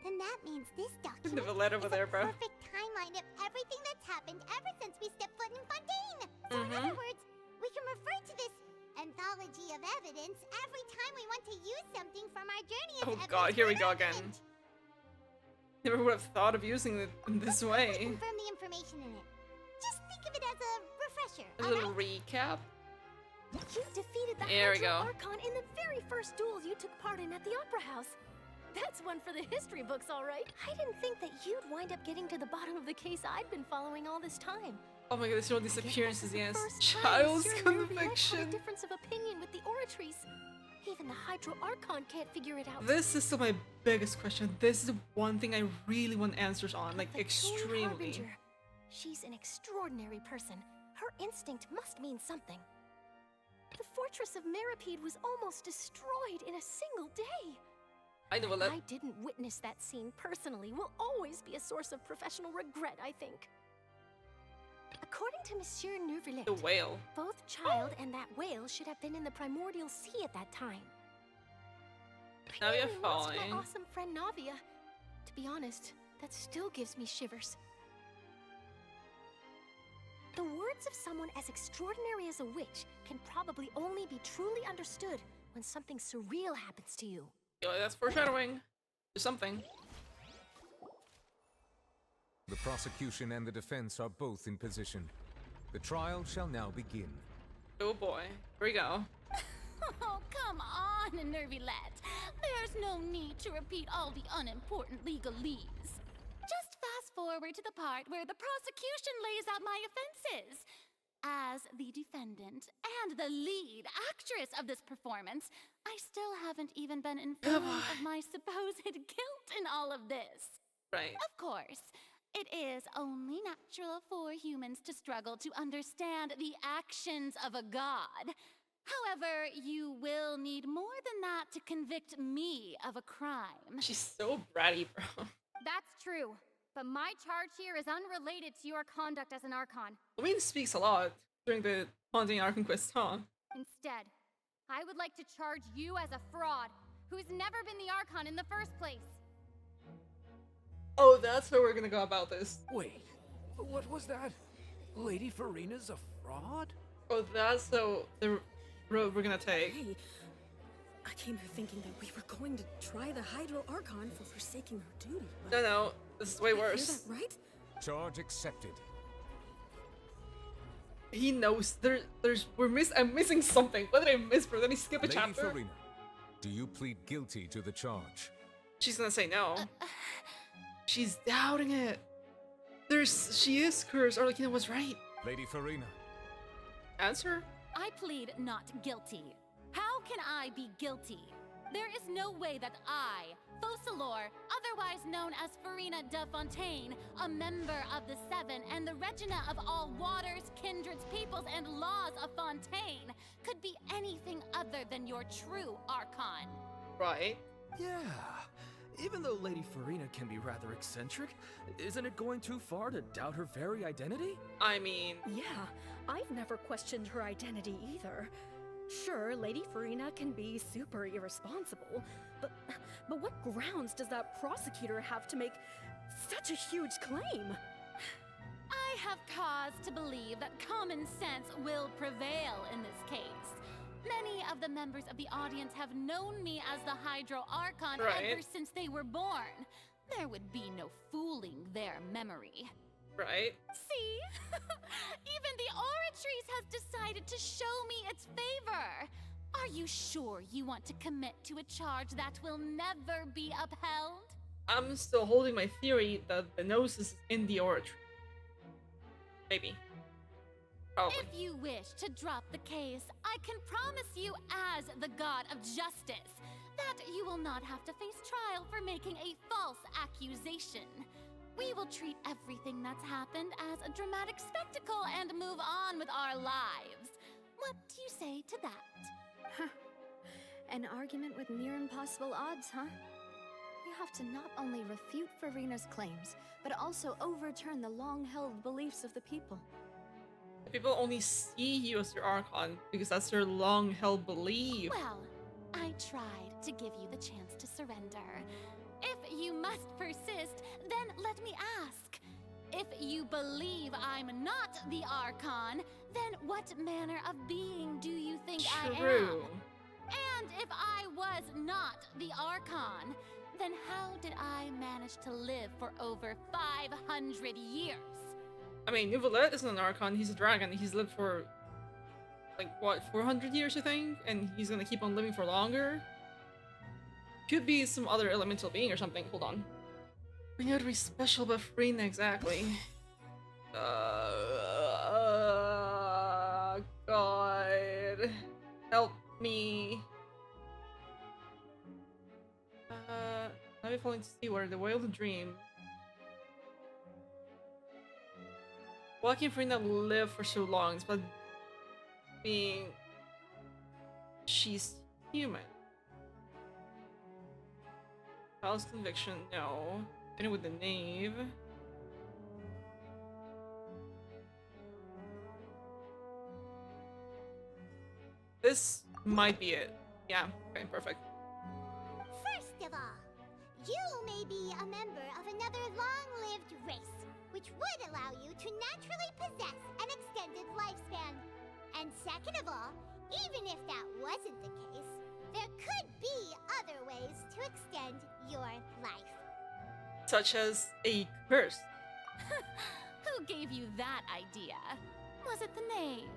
then that means this document The Valette over is there, a bro. perfect timeline of everything that's happened ever since we stepped foot in Fontaine. So in Mhm. other words, we can refer to this anthology of evidence every time we want to use something from our journey of Oh evidence god, here we for go an again. argument. Never would have thought of using it in this way. Confirm the information in it. Just think of it as a refresher, A little recap. You defeated the There we Hydro go. Archon in the very first duel you took part in at the Opera House. That's one for the history books, all right. I didn't think that you'd wind up getting to the bottom of the case I'd been following all this time. Oh my god, this one disappearances against First time child's Monsieur Nervilette had a conviction. difference of opinion with the oratories. Even the Hydro Archon can't figure it out. This is still my biggest question. This is the one thing I really want answers on, like The Toon extremely. Harbinger. She's an extraordinary person. Her instinct must mean something. The fortress of Meripede was almost destroyed in a single day. I know, I didn't witness that scene personally will always be a source of professional regret, I think. According to Monsieur Nervilette, The whale. both child and that whale should have been in the primordial sea at that time. Now I you're nearly lost my falling. awesome friend Navia. To be honest, that still gives me shivers. The words of someone as extraordinary as a witch can probably only be truly understood when something surreal happens to you. Yo, that's foreshadowing. Do something. The prosecution and the defense are both in position. The trial shall now begin. Oh boy. Here we go. Oh, come on, Nervilette. There's no need to repeat all the unimportant legalese. Just fast forward to the part where the prosecution lays out my offenses. As the defendant and the lead actress of this performance, I still haven't even been informed of my supposed guilt in all of this. Right. Of course, it is only natural for humans to struggle to understand the actions of a god. However, you will need more than that to convict me of a crime. She's so bratty, bro. That's true, but my charge here is unrelated to your conduct as an Archon. Louise speaks a lot during the Fontaine Archon quest, huh? Instead, I would like to charge you as a fraud who's never been the Archon in the first place. Oh, that's how we're gonna go about this. Wait, what was that? Lady Farina's a fraud? Oh, that's the road we're gonna take. Hey, I came here thinking that we were going to try the Hydro Archon for forsaking her duty. No, this is way Did I hear worse. that right? Charge accepted. He knows I'm missing something. What did I miss, bro? Let me skip a Lady chapter. Farina, do you plead guilty to the charge? She's gonna say no. She's doubting it. She is cursed. Arlecchino was right. Lady Farina. Answer? I plead not guilty. How can I be guilty? There is no way that I, Focalor, otherwise known as Farina de Fontaine, a member of the Seven and the Regina of all waters, kindreds, peoples, and laws of Fontaine, could be anything other than your true Archon. Right. Yeah. Even though Lady Farina can be rather eccentric, isn't it going too far to doubt her very identity? I mean... Yeah, I've never questioned her identity either. Sure, Lady Farina can be super irresponsible, but what grounds does that prosecutor have to make such a huge claim? I have cause to believe that common sense will prevail in this case. Many of the members of the audience have known me as the Hydro Archon ever since they were born. There would be no fooling their memory. Right. See? Even the Oratrice has decided to show me its favor. Are you sure you want to commit to a charge that will never be upheld? I'm still holding my theory that the nose is in the oratory. Maybe. Probably. If you wish to drop the case, I can promise you as the god of justice that you will not have to face trial for making a false accusation. We will treat everything that's happened as a dramatic spectacle and move on with our lives. What do you say to that? An argument with near impossible odds, huh? You have to not only refute Farina's claims, but also overturn the long-held beliefs of the people. People only see you as their Archon because that's their long-held belief. Well, I tried to give you the chance to surrender. If you must persist, then let me ask. If you believe I'm not the Archon, then what manner of being do you think I am? True. And if I was not the Archon, then how did I manage to live for over 500 years? I mean, Neuvillette isn't an Archon, he's a dragon. He's lived for, like, what, 400 years, I think? And he's gonna keep on living for longer? Could be some other elemental being or something. Hold on. We know to be special but Farina, exactly. God. Help me. Now we're falling to sea where the whale of dream. Why can Farina live for so long? It's about being... She's human. Trial's conviction, no. Finish with the knave. This might be it. Yeah, okay, perfect. First of all, you may be a member of another long-lived race, which would allow you to naturally possess an extended lifespan. And second of all, even if that wasn't the case, there could be other ways to extend your life. Such as a curse. Who gave you that idea? Was it the knave?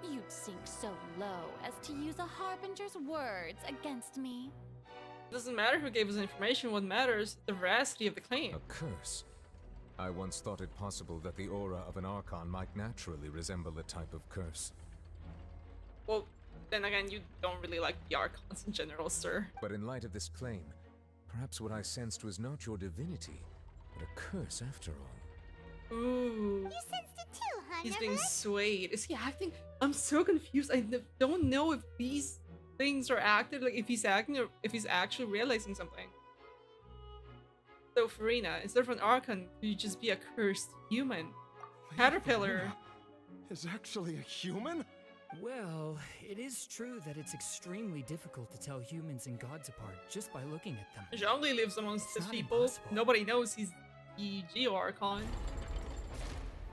You'd sink so low as to use a harbinger's words against me. Doesn't matter who gave us information, what matters is the veracity of the claim. A curse? I once thought it possible that the aura of an Archon might naturally resemble a type of curse. Well, then again, you don't really like the Archons in general, sir. But in light of this claim, perhaps what I sensed was not your divinity, but a curse after all. Ooh. You sensed it too, huh, He's being Neverlet? swayed. Is he acting? I'm so confused. I don't know if these things are acted, like if he's acting or if he's actually realizing something. So Farina, instead of an Archon, could you just be a cursed human? Caterpillar. Is actually a human? Well, it is true that it's extremely difficult to tell humans and gods apart just by looking at them. Zhongli lives amongst his people. Impossible. Nobody knows he's EG Archon.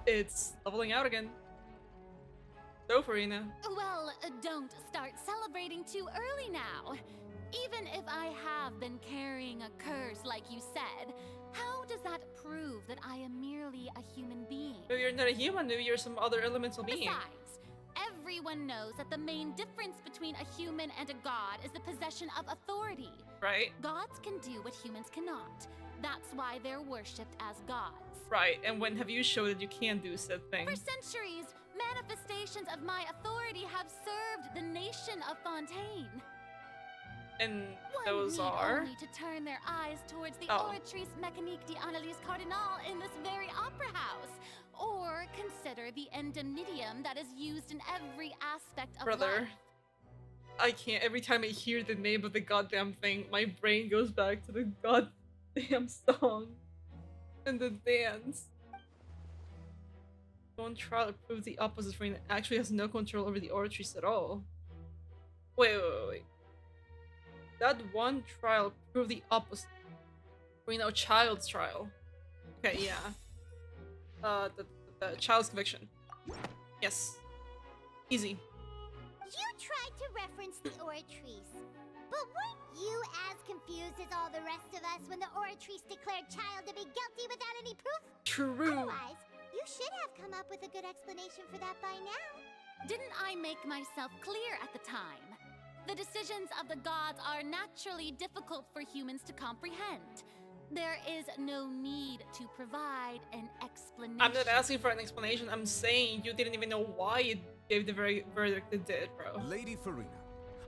It's leveling out again. So, Farina. Well, don't start celebrating too early now. Even if I have been carrying a curse like you said, how does that prove that I am merely a human being? Maybe you're not a human, maybe you're some other elemental being. Besides, everyone knows that the main difference between a human and a god is the possession of authority. Right. Gods can do what humans cannot. That's why they're worshipped as gods. Right, and when have you showed that you can do said thing? For centuries, manifestations of my authority have served the nation of Fontaine. And One those need are? only to turn their eyes towards the Oh. Oratrice Mécanique d'Analyse Cardinal in this very opera house, or consider the indemnitium that is used in every aspect of Brother, life. I can't. Every time I hear the name of the goddamn thing, my brain goes back to the goddamn song and the dance. One trial proves the opposite. Farina actually has no control over the Oratrice at all. Wait. That one trial proved the opposite. Farina, child's trial. Okay, yeah. The child's conviction. Yes. Easy. You tried to reference the Oratrice, but weren't you as confused as all the rest of us when the Oratrice declared Child to be guilty without any proof? True. Otherwise, you should have come up with a good explanation for that by now. Didn't I make myself clear at the time? The decisions of the gods are naturally difficult for humans to comprehend. There is no need to provide an explanation. I'm not asking for an explanation. I'm saying you didn't even know why it gave the very verdict it did, bro. Lady Farina,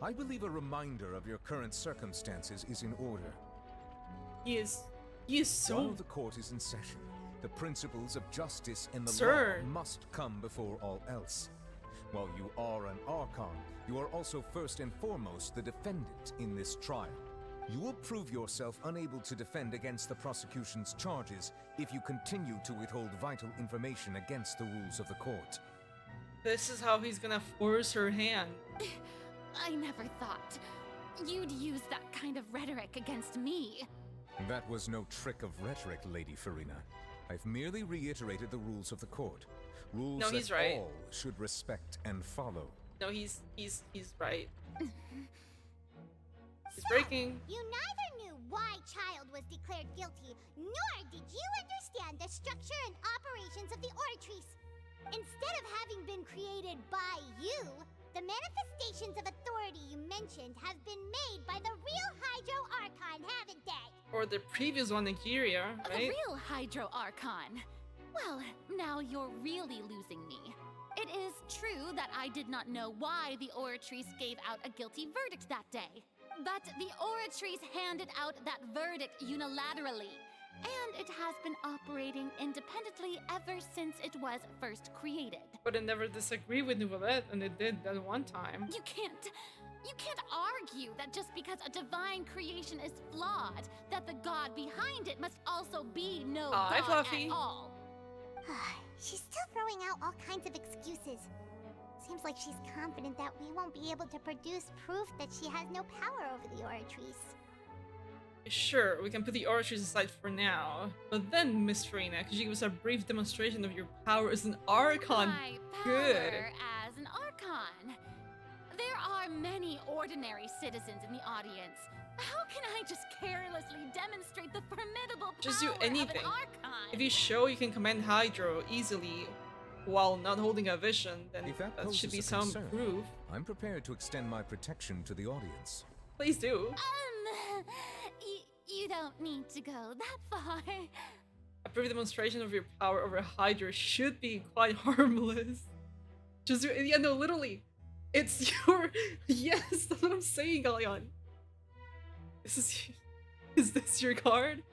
I believe a reminder of your current circumstances is in order. He is so... While the court is in session, the principles of justice and the Sir. law must come before all else. While you are an Archon, you are also first and foremost the defendant in this trial. You will prove yourself unable to defend against the prosecution's charges if you continue to withhold vital information against the rules of the court. This is how he's gonna force her hand. I never thought you'd use that kind of rhetoric against me. That was no trick of rhetoric, Lady Farina. I've merely reiterated the rules of the court. Rules No, he's that right. all should respect and follow. No, he's right. He's breaking. You neither knew why Child was declared guilty, nor did you understand the structure and operations of the Oratrice. Instead of having been created by you, the manifestations of authority you mentioned have been made by the real Hydro Archon, haven't they? Or the previous one, Nigeria, right? The real Hydro Archon. Well, now you're really losing me. It is true that I did not know why the Oratrice gave out a guilty verdict that day. But the Oratrice handed out that verdict unilaterally, and it has been operating independently ever since it was first created. But it never disagreed with Nouvellette, and it did that one time. You can't argue that just because a divine creation is flawed, that the god behind it must also be no god Fluffy. at all. She's still throwing out all kinds of excuses. Seems like she's confident that we won't be able to produce proof that she has no power over the Oratrice. Sure, we can put the Oratrice aside for now. But then, Miss Farina, could you give us a brief demonstration of your power as an Archon? My Good. power as an Archon. There are many ordinary citizens in the audience. How can I just carelessly demonstrate the formidable Just do power anything. of an Archon? If you show you can command Hydro easily while not holding a vision, then If that that poses should be a some concern, proof. I'm prepared to extend my protection to the audience. Please do. You don't need to go that far. A brief demonstration of your power over Hydra should be quite harmless. Just, yeah, no, literally. It's your, yes, that's what I'm saying, Galeon. Is this your card?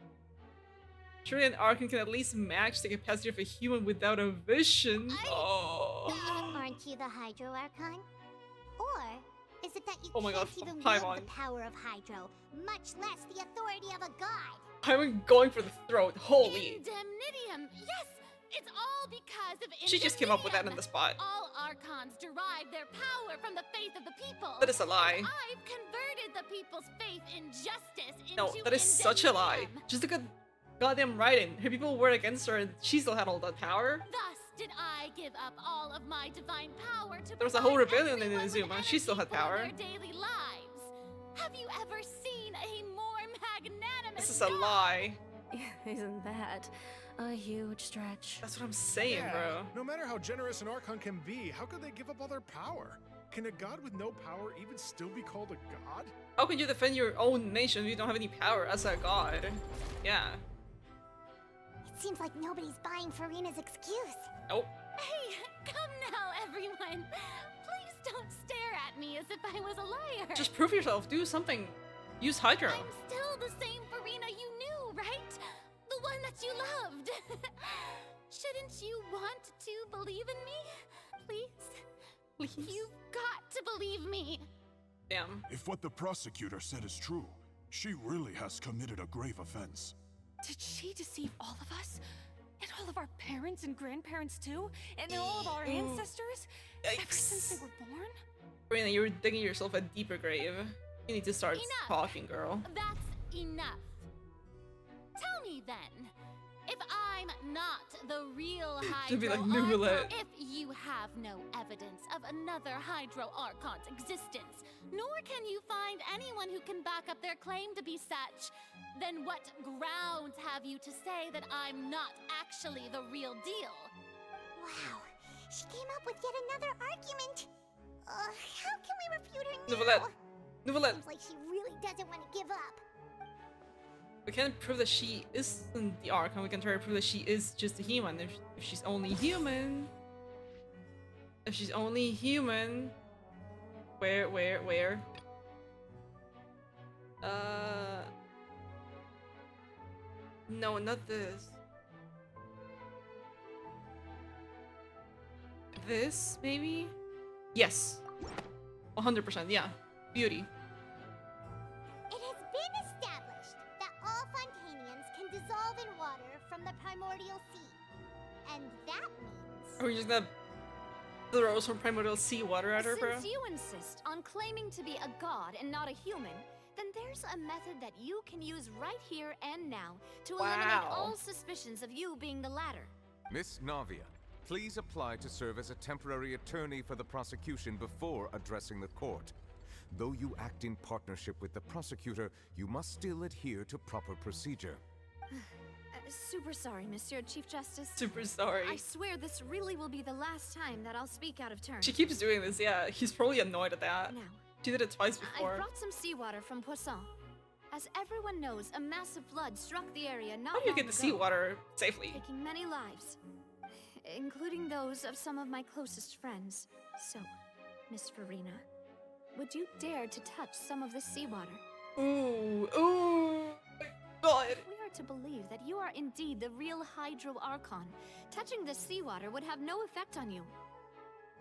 Surely an Archon can at least match the capacity of a human without a vision. Aren't you the Hydro Archon? Or is it that you Oh my can't God, even Paimon. wield the power of Hydro, much less the authority of a god? I'm going for the throat, holy. Indemnitium, yes! It's all because of She just came up with that on the spot. All Archons derive their power from the faith of the people. That is a lie. And I've converted the people's faith in justice into No, that is such a lie. Just look at goddamn writing. Her people were against her and she still had all that power. Thus did I give up all of my divine power to There was a whole rebellion in Inazuma. She still had power. their daily lives. Have you ever seen a more magnanimous This is a lie. Isn't that a huge stretch? That's what I'm saying, bro. No matter how generous an Archon can be, how could they give up all their power? Can a god with no power even still be called a god? How can you defend your own nation if you don't have any power as a god? Yeah. It seems like nobody's buying Furina's excuse. Nope. Hey, come now, everyone. Please don't stare at me as if I was a liar. Just prove yourself. Do something. Use Hydro. I'm still the same Furina you knew, right? The one that you loved. Shouldn't you want to believe in me? Please? Please? You've got to believe me. Damn. If what the prosecutor said is true, she really has committed a grave offense. Did she deceive all of us? And all of our parents and grandparents too? And all of our ancestors? Ever since they were born? Rena, you're digging yourself a deeper grave. You need to start talking, girl. That's enough. Tell me then, if I'm not the real Should be Hydro like new Archon, roulette. if you have no evidence of another Hydro Archon's existence, nor can you find anyone who can back up their claim to be such, then what grounds have you to say that I'm not actually the real deal? Wow, she came up with yet another argument. How can we refute her now? Novelette. Novelette. Seems like she really doesn't want to give up. We can't prove that she isn't the Archon. We can try to prove that she is just a human. If she's only human. If she's only human. Where? No, not this. This, maybe? Yes. 100%, yeah. Beauty. It has been established that all Fontainians can dissolve in water from the primordial sea. And that means... Are we just gonna throw some primordial seawater at her, bro? Since you insist on claiming to be a god and not a human, then there's a method that you can use right here and now to eliminate all suspicions of you being the latter. Miss Navia, please apply to serve as a temporary attorney for the prosecution before addressing the court. Though you act in partnership with the prosecutor, you must still adhere to proper procedure. Super sorry, Monsieur Chief Justice. Super sorry. I swear this really will be the last time that I'll speak out of turn. She keeps doing this, yeah. He's probably annoyed at that. Now, She did it twice before. I brought some seawater from Poisson. As everyone knows, a massive flood struck the area not How do you long get the ago, seawater safely? taking many lives, including those of some of my closest friends. So, Miss Farina, would you dare to touch some of this seawater? Ooh, God. If we are to believe that you are indeed the real Hydro Archon, touching this seawater would have no effect on you.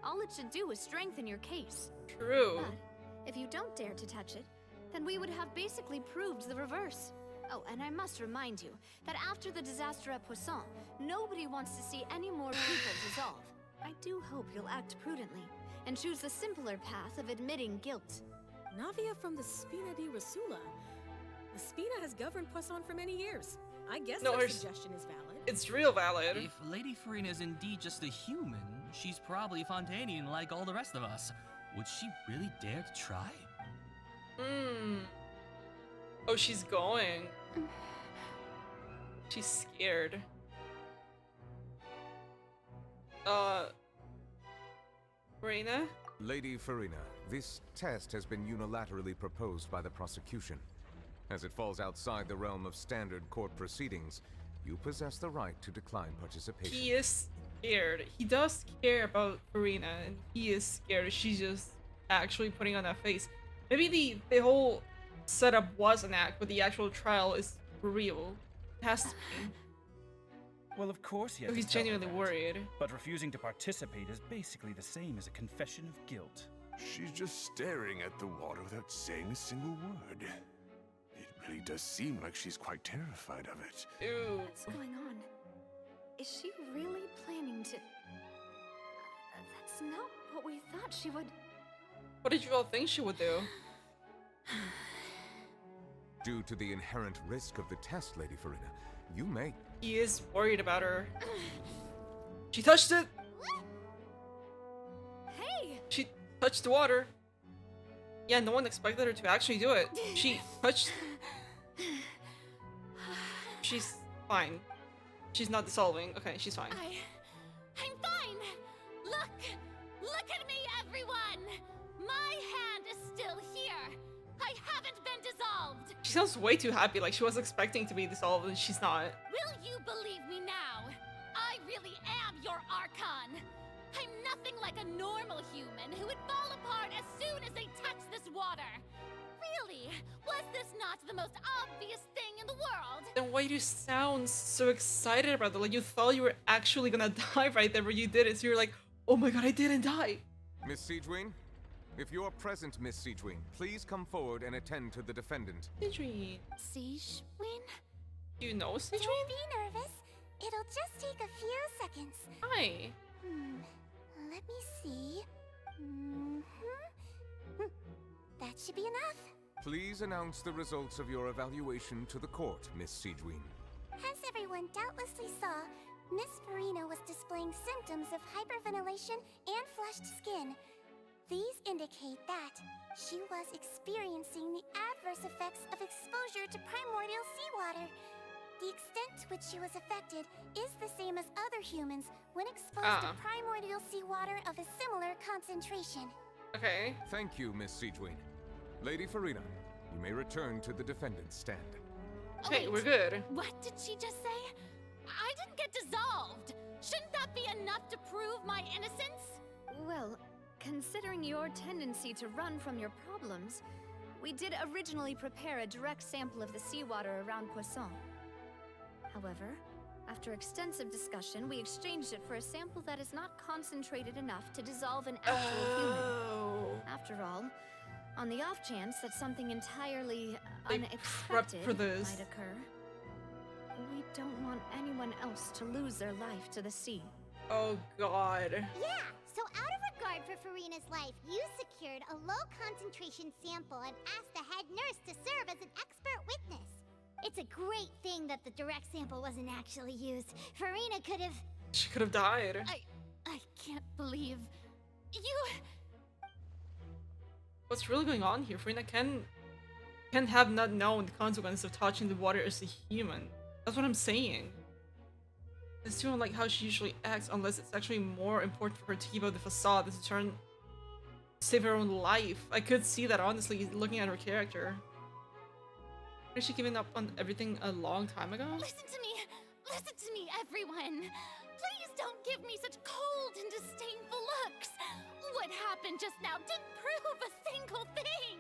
All it should do is strengthen your case. True. But if you don't dare to touch it, then we would have basically proved the reverse. Oh, and I must remind you that after the disaster at Poisson, nobody wants to see any more people dissolve. I do hope you'll act prudently and choose the simpler path of admitting guilt. Navia from the Spina di Rasula. The Spina has governed Poisson for many years. I guess No, that her suggestion is valid. It's real valid. If Lady Farina is indeed just a human, she's probably Fontainian like all the rest of us. Would she really dare to try? Oh, she's going. She's scared. Farina? Lady Farina, this test has been unilaterally proposed by the prosecution. As it falls outside the realm of standard court proceedings, you possess the right to decline participation. He is scared. He does care about Farina, and he is scared. She's just actually putting on that face. Maybe the whole setup was an act, but the actual trial is real. It has to be. Well, of course he has So he's to tell her genuinely that. worried. But refusing to participate is basically the same as a confession of guilt. She's just staring at the water without saying a single word. It really does seem like she's quite terrified of it. Ew. What's going on? Is she really planning to... That's not what we thought she would... What did you all think she would do? Due to the inherent risk of the test, Lady Farina, you may... He is worried about her. She touched it! Hey! She touched the water. Yeah, no one expected her to actually do it. She touched... She's fine. She's not dissolving. Okay, she's fine. I'm fine! Look at me, everyone! My hand is still here! I haven't been dissolved! She sounds way too happy, like she was expecting to be dissolved and she's not. Will you believe me now? I really am your Archon! I'm nothing like a normal human who would fall apart as soon as they touch this water! Really? Was this not the most obvious thing in the world? Then why do you sound so excited about it? Like you thought you were actually gonna die right there when you did it, so you're like, oh my god, I didn't die! Miss Siegewing? If you are present, Miss Siegewing, please come forward and attend to the defendant. Siegewing? Siegewing? Do you know Siegewing? Don't be nervous. It'll just take a few seconds. Hi. Let me see. That should be enough. Please announce the results of your evaluation to the court, Miss Siegewing. As everyone doubtlessly saw, Miss Farina was displaying symptoms of hyperventilation and flushed skin. These indicate that she was experiencing the adverse effects of exposure to primordial seawater. The extent to which she was affected is the same as other humans when exposed to primordial seawater of a similar concentration. Okay. Thank you, Miss Siegewing. Lady Farina, you may return to the defendant's stand. Okay, we're good. What did she just say? I didn't get dissolved! Shouldn't that be enough to prove my innocence? Well, considering your tendency to run from your problems, we did originally prepare a direct sample of the seawater around Poisson. However, after extensive discussion, we exchanged it for a sample that is not concentrated enough to dissolve an actual human. After all, on the off chance that something entirely unexpected might occur, we don't want anyone else to lose their life to the sea. Oh god. Yeah, so out of regard for Farina's life, you secured a low concentration sample and asked the head nurse to serve as an expert witness. It's a great thing that the direct sample wasn't actually used. Farina could have... She could have died. I can't believe... You... What's really going on here? Farina can have not known the consequences of touching the water as a human. That's what I'm saying. It's too unlike how she usually acts unless it's actually more important for her to keep up the facade than to save her own life. I could see that honestly looking at her character. Has she given up on everything a long time ago? Listen to me, everyone. Please don't give me such cold and disdainful looks. What happened just now didn't prove a single thing.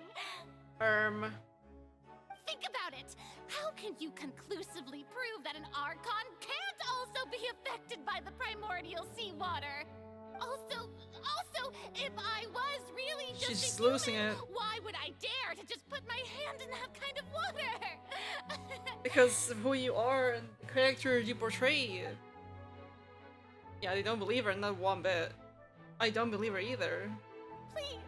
Think about it. How can you conclusively prove that an Archon can't also be affected by the primordial seawater? Also, if I was really just She's a human, losing it. why would I dare to just put my hand in that kind of water? Because of who you are and the character you portray. Yeah, they don't believe her, not one bit. I don't believe her either. Please,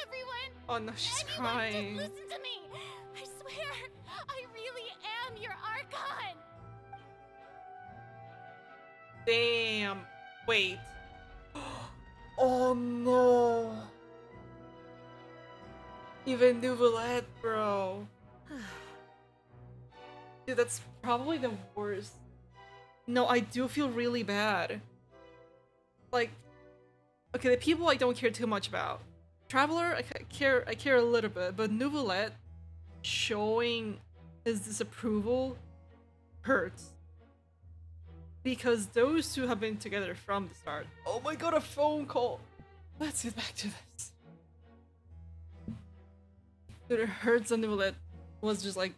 everyone. Oh no, she's crying. Just listen to me. I swear, I really am your Archon. Damn. Wait. Oh no. Even Nouvellette, bro. Dude, that's probably the worst. No, I do feel really bad. Like, okay, the people I don't care too much about. Traveler, I care a little bit, but Nouvellette showing his disapproval hurts. Because those two have been together from the start. Oh my god, a phone call! Let's get back to this. Dude, it hurts that Nouvellette was just like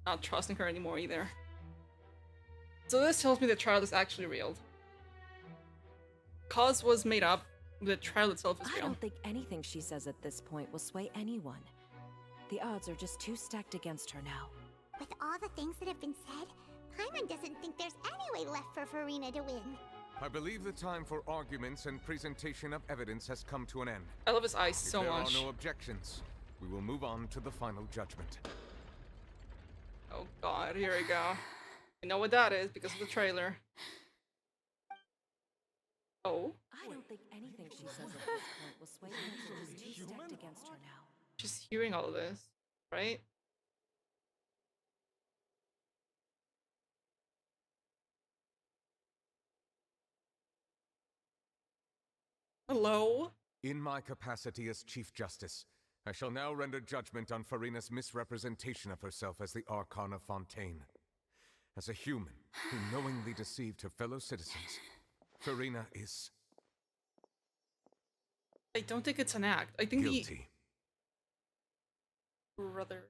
not trusting her anymore either. So this tells me the trial is actually real. Cause was made up, the trial itself is I real. don't think anything she says at this point will sway anyone. The odds are just too stacked against her now. With all the things that have been said, Paimon doesn't think there's any way left for Farina to win. I believe the time for arguments and presentation of evidence has come to an end. I love his eyes so much. If there are no objections, we will move on to the final judgment. Oh god, here we go. You know what that is because of the trailer. Oh? I don't think anything she says at this point will sway anyone who's stacked against her now. Just hearing all of this, right? Hello? In my capacity as Chief Justice, I shall now render judgment on Farina's misrepresentation of herself as the Archon of Fontaine. As a human who knowingly deceived her fellow citizens, Farina is... I don't think it's an act. I think guilty. Brother.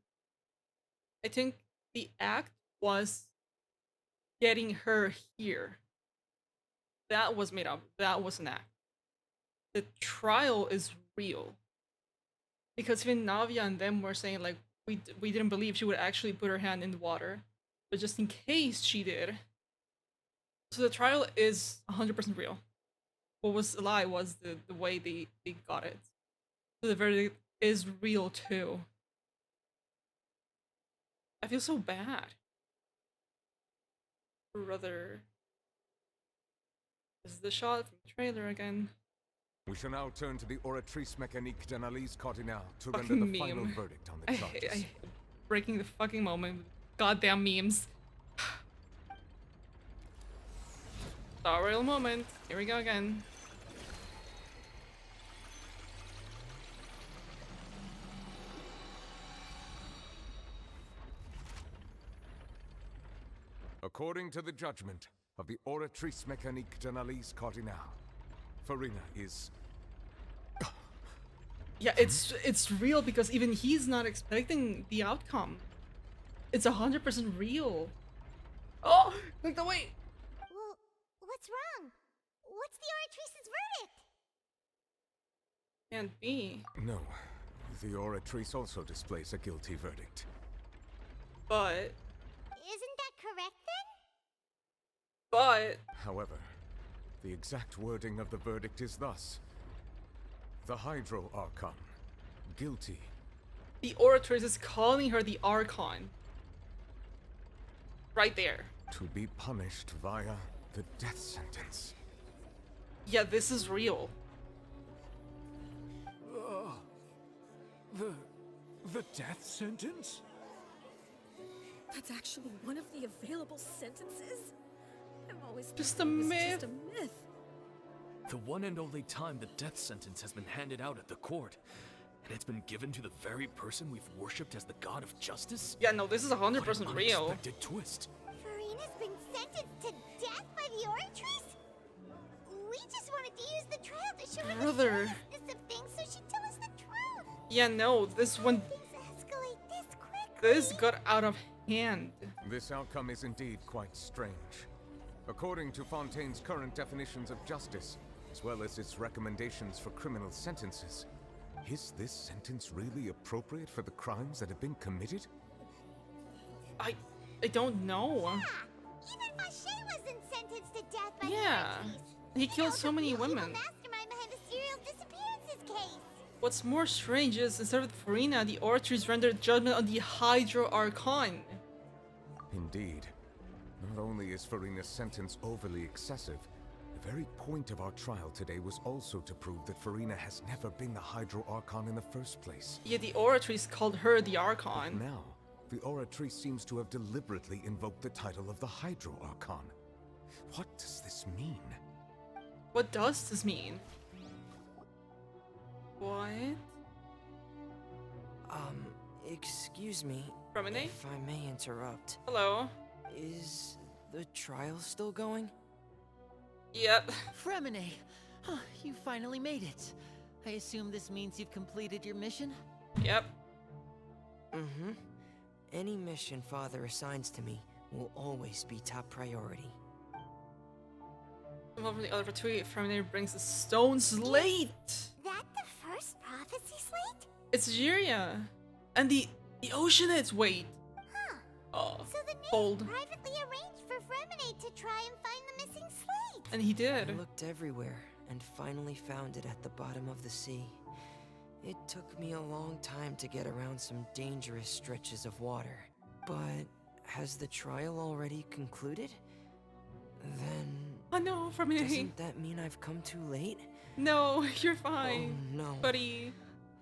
I think the act was getting her here. That was made up. That was an act. The trial is real. Because even Navia and them were saying, like, we didn't believe she would actually put her hand in the water. But just in case she did. So the trial is 100% real. What was a lie was the way they got it. So the verdict is real too. I feel so bad. Brother. This is the shot from the trailer again. We shall now turn to the Oratrice Mécanique d'Analyse Cardinale to Fucking render the meme. final verdict on the charges. I breaking the fucking moment with goddamn memes. Star Rail moment. Here we go again. According to the judgment of the Oratrice Mécanique d'Analyse Cardinale, Farina is... Yeah, it's real because even he's not expecting the outcome. It's 100% real. Oh, look the way. Well, what's wrong? What's the Oratrice's verdict? Can't be. No, the Oratrice also displays a guilty verdict. But... Isn't that correct then? But... However, the exact wording of the verdict is thus. The Hydro Archon, guilty. The Oratrice is calling her the Archon. Right there. To be punished via the death sentence. Yeah, this is real. The death sentence? That's actually one of the available sentences? I've always just thought a it was myth. just a myth. The one and only time the death sentence has been handed out at the court, and it's been given to the very person we've worshipped as the god of justice? Yeah, no, this is 100% What an real. unexpected twist. Farina's been sentenced to death by the Oratrice? We just wanted to use the trial to show her the Brother. seriousness of things so she'd tell us the truth. Yeah, no, this one... Things escalate this quickly. This got out of hand. This outcome is indeed quite strange. According to Fontaine's current definitions of justice, as well as its recommendations for criminal sentences, is this sentence really appropriate for the crimes that have been committed? I don't know. Yeah, even Fache wasn't sentenced to death by Yeah, the Oratrice. he killed so many women. Mastermind behind the serial disappearances case. What's more strange is, instead of Farina, the Oratrice rendered judgment on the Hydro Archon. Indeed. Not only is Farina's sentence overly excessive, the very point of our trial today was also to prove that Farina has never been the Hydro Archon in the first place. Yeah, the Oratrice called her the Archon. But now, the Oratrice seems to have deliberately invoked the title of the Hydro Archon. What does this mean? What does this mean? What? Excuse me. Promenade? If I may interrupt. Hello. Is the trial still going? Yep. Fremine! Huh, you finally made it. I assume this means you've completed your mission? Yep. Mm-hmm. Any mission Father assigns to me will always be top priority. Someone from the other tweet, Femine brings the stone slate! That the first prophecy slate? It's Jiria! And the Oceanids, wait! Huh. Oh, So the names cold. privately arranged Fremenate to try and find the missing slate. And he did. I looked everywhere and finally found it at the bottom of the sea. It took me a long time to get around some dangerous stretches of water. But has the trial already concluded? Then... Oh no, Fremenate. Doesn't that mean I've come too late? No, you're fine. Oh no. Buddy.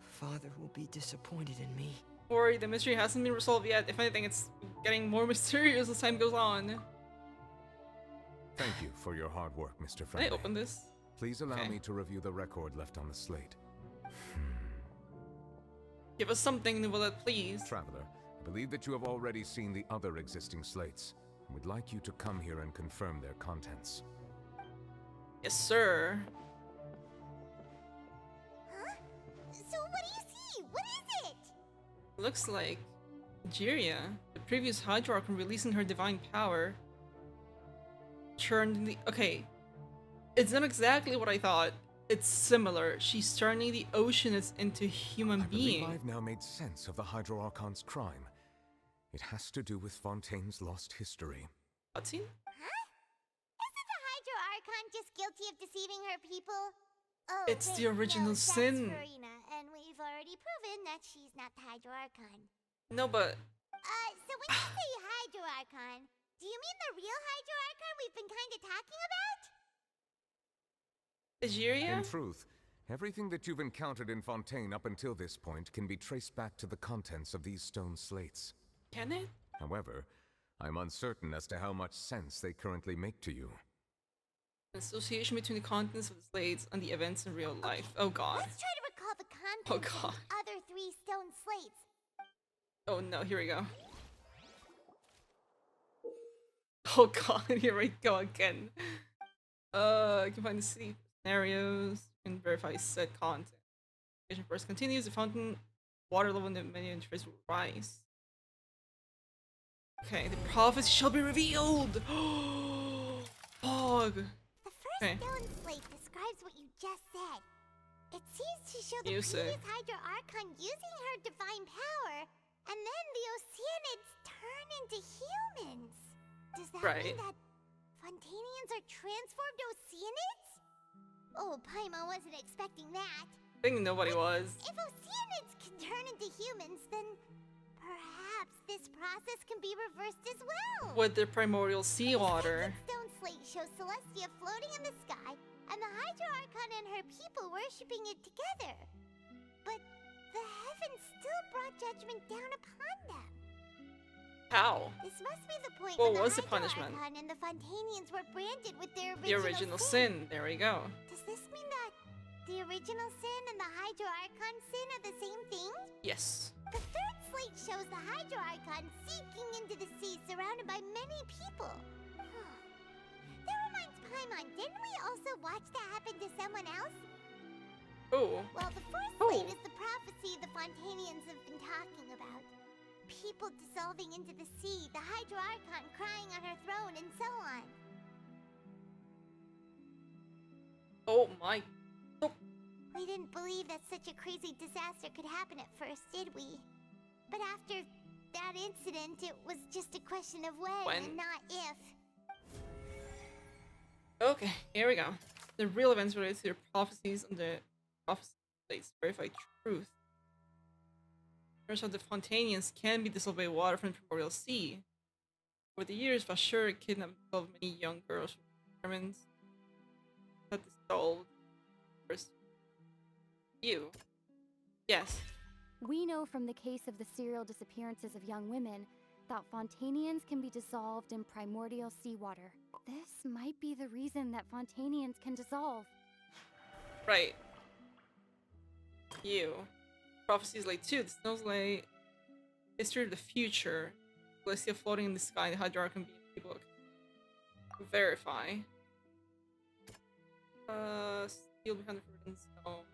Father will be disappointed in me. Worry, the mystery hasn't been resolved yet. If anything, it's getting more mysterious as time goes on. Thank you for your hard work, Mr. Can Friendly. I open this? Please allow me to review the record left on the slate. Give us something, Nivolet, please. Traveler, I believe that you have already seen the other existing slates. I would like you to come here and confirm their contents. Yes, sir. Huh? So what do you see? What is it? Looks like Jiria, the previous Hydro Archon releasing her divine power, turned the... Okay, it's not exactly what I thought. It's similar. She's turning the oceanists into human beings. I've now made sense of the Hydro Archon's crime. It has to do with Fontaine's lost history. Cutscene? Huh? Isn't the Hydro Archon just guilty of deceiving her people? Oh, It's wait, the original no, sin. That's Farina, and we've already proven that she's not the Hydro Archon. No, but... So when you say Hydro Archon, do you mean the real Hydro Archon we've been kind of talking about? Jiria? In truth, everything that you've encountered in Fontaine up until this point can be traced back to the contents of these stone slates. Can it? However, I'm uncertain as to how much sense they currently make to you. An association between the contents of the slates and the events in real life. Oh god. Let's try to recall the contents Oh of god. the other 3 stone slates. Oh no, here we go. Oh god, here we go again. I can find the city scenarios and verify said content. Mission first continues, the fountain water level in the menu interface will rise. Okay, the prophecy shall be revealed! Fog! The first stone slate describes what you just said. It seems to show the Music. previous Hydro Archon using her divine power, and then the Oceanids turn into humans. Does that mean that Fontainians are transformed Oceanids? Oh, Paimon wasn't expecting that. I think nobody was. If Oceanids can turn into humans, then perhaps this process can be reversed as well. With the primordial seawater. The stone slate shows Celestia floating in the sky, and the Hydro Archon and her people worshipping it together. But the heavens still brought judgment down upon them. How? This must be the point What when was the the Hydro punishment? Archon and the Fontainians were branded with their The original sin. There we go. Does this mean that the original sin and the Hydro Archon sin are the same thing? Yes. The third slate shows the Hydro Archon sinking into the sea surrounded by many people. That reminds Paimon, didn't we also watch that happen to someone else? Oh. Well, the fourth slate is the prophecy the Fontainians have been talking about. People dissolving into the sea, the Hydro Archon crying on her throne, and so on. Oh my. We didn't believe that such a crazy disaster could happen at first, did we? But after that incident, it was just a question of when. And not if. Okay, here we go. The real events related to their prophecies and the prophecy slates verify truth. Turns out the Fontainians can be dissolved by water from the primordial sea. Over the years, Vashur kidnapped and dissolved many young girls from experiments that dissolved. First, you. Yes. We know from the case of the serial disappearances of young women that Fontainians can be dissolved in primordial seawater. This might be the reason that Fontainians can dissolve. Right. You. Prophecies late too. The snows lay. History of the future. Celestia floating in the sky. The Hydro Archon being people. Verify. Steel behind the forbidden stone.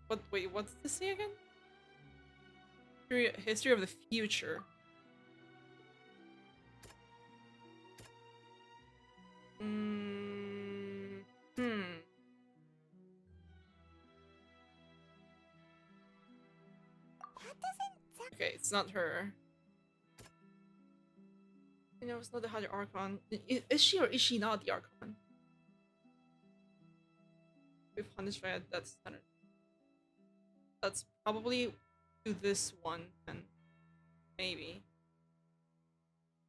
What? Wait, what's this say again? History of the future. Okay, it's not her. You know, it's not the Hydro Archon. Is she or is she not the Archon? We've punished by that's center. That's probably to this one, and maybe.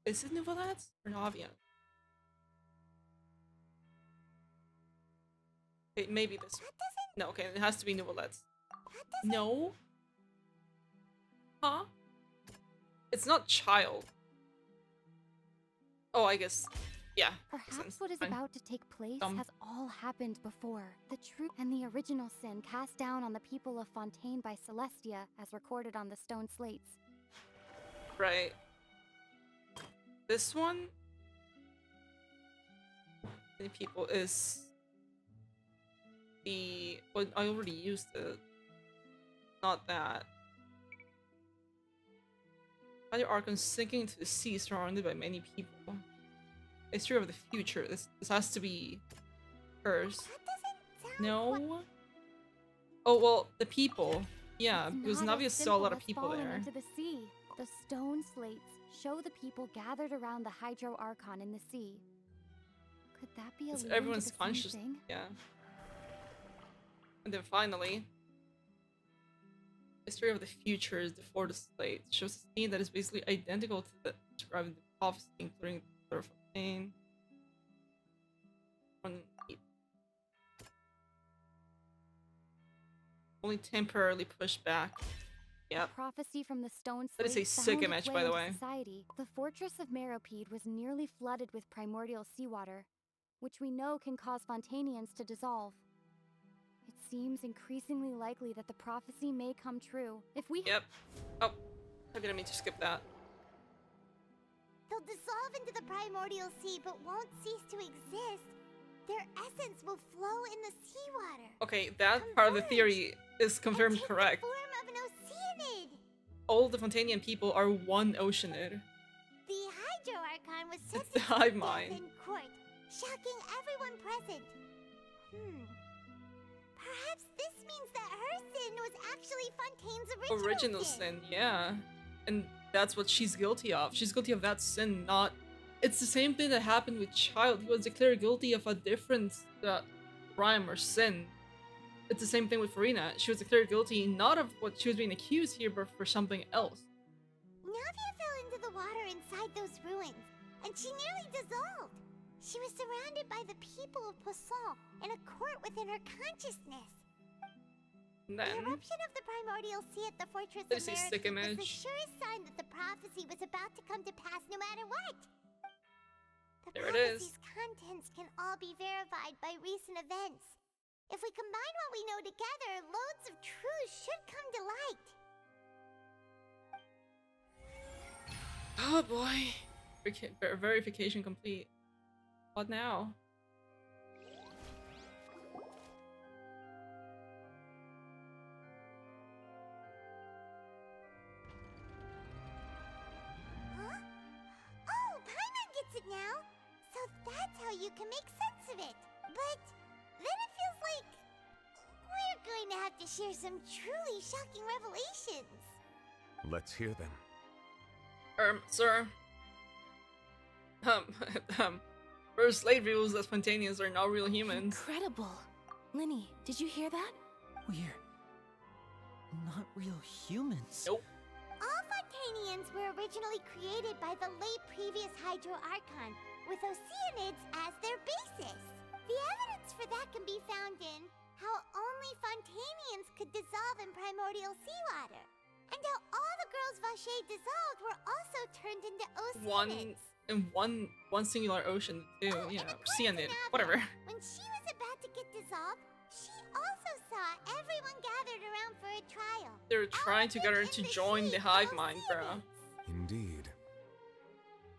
Is it Nouvelats or Navia? Okay, maybe this one. No, okay, it has to be Nouvelats. No? Huh? It's not child. Oh, I guess. Yeah. Perhaps what is Fine. about to take place has all happened before. The true and the original sin cast down on the people of Fontaine by Celestia, as recorded on the stone slates. Right. This one, many people is the. Well, I already used it. Not that. Other Archon sinking into the sea, surrounded by many people. History of the future. This has to be hers. No. Oh well, the people. Yeah, because Navia saw a lot of people there. Into the sea. The stone slates show the people gathered around the Hydro Archon in the sea. Could that be a lead Everyone's into the same conscious. thing? Yeah. And then finally, history of the future is the fourth slate. Shows a scene that is basically identical to the described in the prophecy, including the Fontaine. Only temporarily pushed back. Yep. Prophecy from the stone That is slate a sick found image, its by the into way. Society. The fortress of Meropide was nearly flooded with primordial seawater, which we know can cause Fontainians to dissolve. It seems increasingly likely that the prophecy may come true if we. Yep. Oh, I didn't mean to skip that. They'll dissolve into the primordial sea but won't cease to exist. Their essence will flow in the seawater. Okay, that part of the theory is confirmed correct. Form of an oceanid. All the Fontainian people are one oceanid. The Hydro Archon was It's sentenced the to hive death mind. in court, shocking everyone present. Perhaps this means that her sin was actually Fontaine's Original sin, yeah. And that's what she's guilty of. She's guilty of that sin, not... It's the same thing that happened with Child. He was declared guilty of a different crime or sin. It's the same thing with Farina. She was declared guilty not of what she was being accused here, but for something else. Navia fell into the water inside those ruins, and she nearly dissolved. She was surrounded by the people of Poisson in a court within her consciousness. And The then, eruption of the primordial sea at the fortress of there's a sick Meropide was the image. surest sign that the prophecy was about to come to pass no matter what. The There it is. prophecy's contents can all be verified by recent events. If we combine what we know together, loads of truths should come to light. oh boy. Verification complete. What now? Huh? Oh, Paimon gets it now! So that's how you can make sense of it. But then it feels like we're going to have to share some truly shocking revelations. Let's hear them. Sir. First slate reveals that Fontainians are not real humans. Incredible. Linny, did you hear that? We're not real humans. Nope. All Fontainians were originally created by the late previous Hydro Archon, with Oceanids as their basis. The evidence for that can be found in how only Fontainians could dissolve in primordial seawater, and how all the girls Vacher dissolved were also turned into Oceanids. One singular ocean too, you know, cyanid, whatever. When she was about to get dissolved, she also saw everyone gathered around for a trial. They were trying to get her to join the hive mind, bro. Indeed.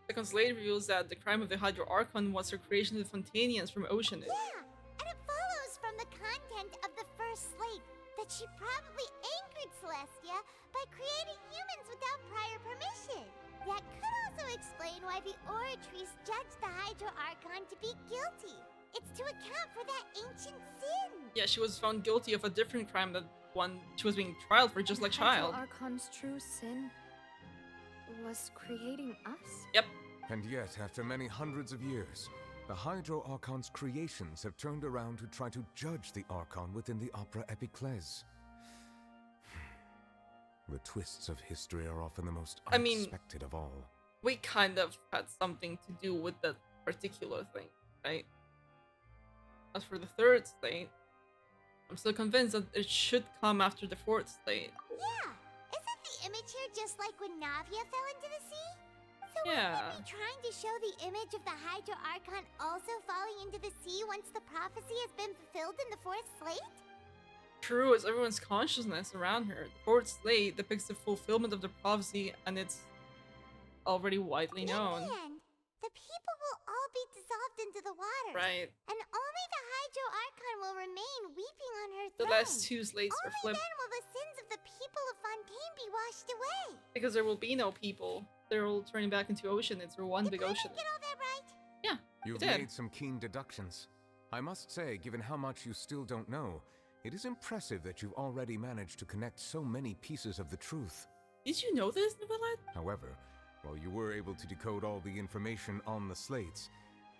Second slate reveals that the crime of the Hydro Archon was her creation of the Fontainians from Oceanid. Yeah, and it follows from the content of the first slate that she probably angered Celestia by creating humans without prior permission. That could also explain why the Oratries judged the Hydro Archon to be guilty. It's to account for that ancient sin. Yeah, she was found guilty of a different crime that one she was being trialed for, just like Child. Archon's true sin was creating us? Yep. And yet, after many hundreds of years, the Hydro Archon's creations have turned around to try to judge the Archon within the Opera Epiclese. The twists of history are often the most unexpected of all. We kind of had something to do with that particular thing, right? As for the third slate, I'm still convinced that it should come after the fourth slate. Yeah, isn't the image here just like when Navia fell into the sea? So Yeah. wouldn't it be trying to show the image of the Hydro Archon also falling into the sea once the prophecy has been fulfilled in the fourth slate? True, it's everyone's consciousness around her. The fourth slate depicts the fulfillment of the prophecy, and it's already widely known. In the end, the people will all be dissolved into the water. Right. And only the Hydro Archon will remain weeping on her The throne. last two slates are Only flipped then will the sins of the people of Fontaine be washed away. because there will be no people. They're all turning back into ocean. It's one big ocean. Get all that right? Yeah, You've you did. made some keen deductions. I must say, given how much you still don't know, it is impressive that you've already managed to connect so many pieces of the truth. Did you know this, Novelette? However, while you were able to decode all the information on the slates,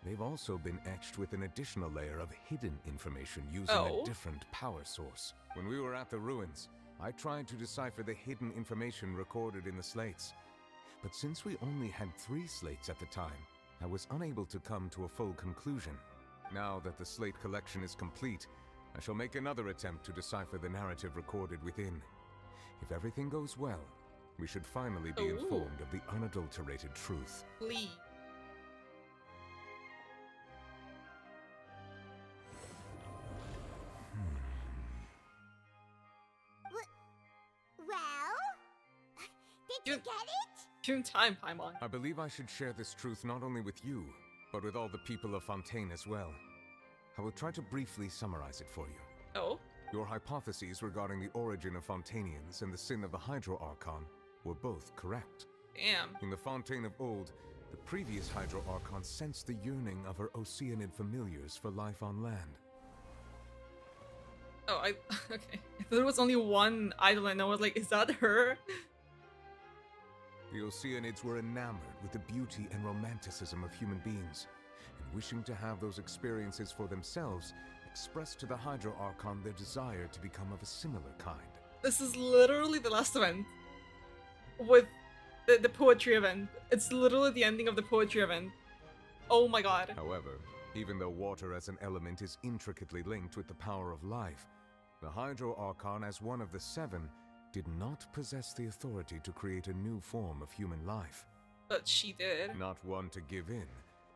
they've also been etched with an additional layer of hidden information using a different power source. When we were at the ruins, I tried to decipher the hidden information recorded in the slates. But since we only had 3 slates at the time, I was unable to come to a full conclusion. Now that the slate collection is complete, I shall make another attempt to decipher the narrative recorded within. If everything goes well, we should finally be informed of the unadulterated truth. Please. Well? Did you get it? Tune time, Paimon. I believe I should share this truth not only with you, but with all the people of Fontaine as well. I will try to briefly summarize it for you. Oh? Your hypotheses regarding the origin of Fontainians and the sin of the Hydro Archon were both correct. Damn. In the Fontaine of old, the previous Hydro Archon sensed the yearning of her Oceanid familiars for life on land. Oh, okay. I thought there was only one idol and I was like, is that her? The Oceanids were enamored with the beauty and romanticism of human beings, and wishing to have those experiences for themselves, expressed to the Hydro Archon their desire to become of a similar kind. This is literally the last event. With the poetry event. It's literally the ending of the poetry event. Oh my god. However, even though water as an element is intricately linked with the power of life, the Hydro Archon, as one of the 7, did not possess the authority to create a new form of human life. But she did. Not one to give in,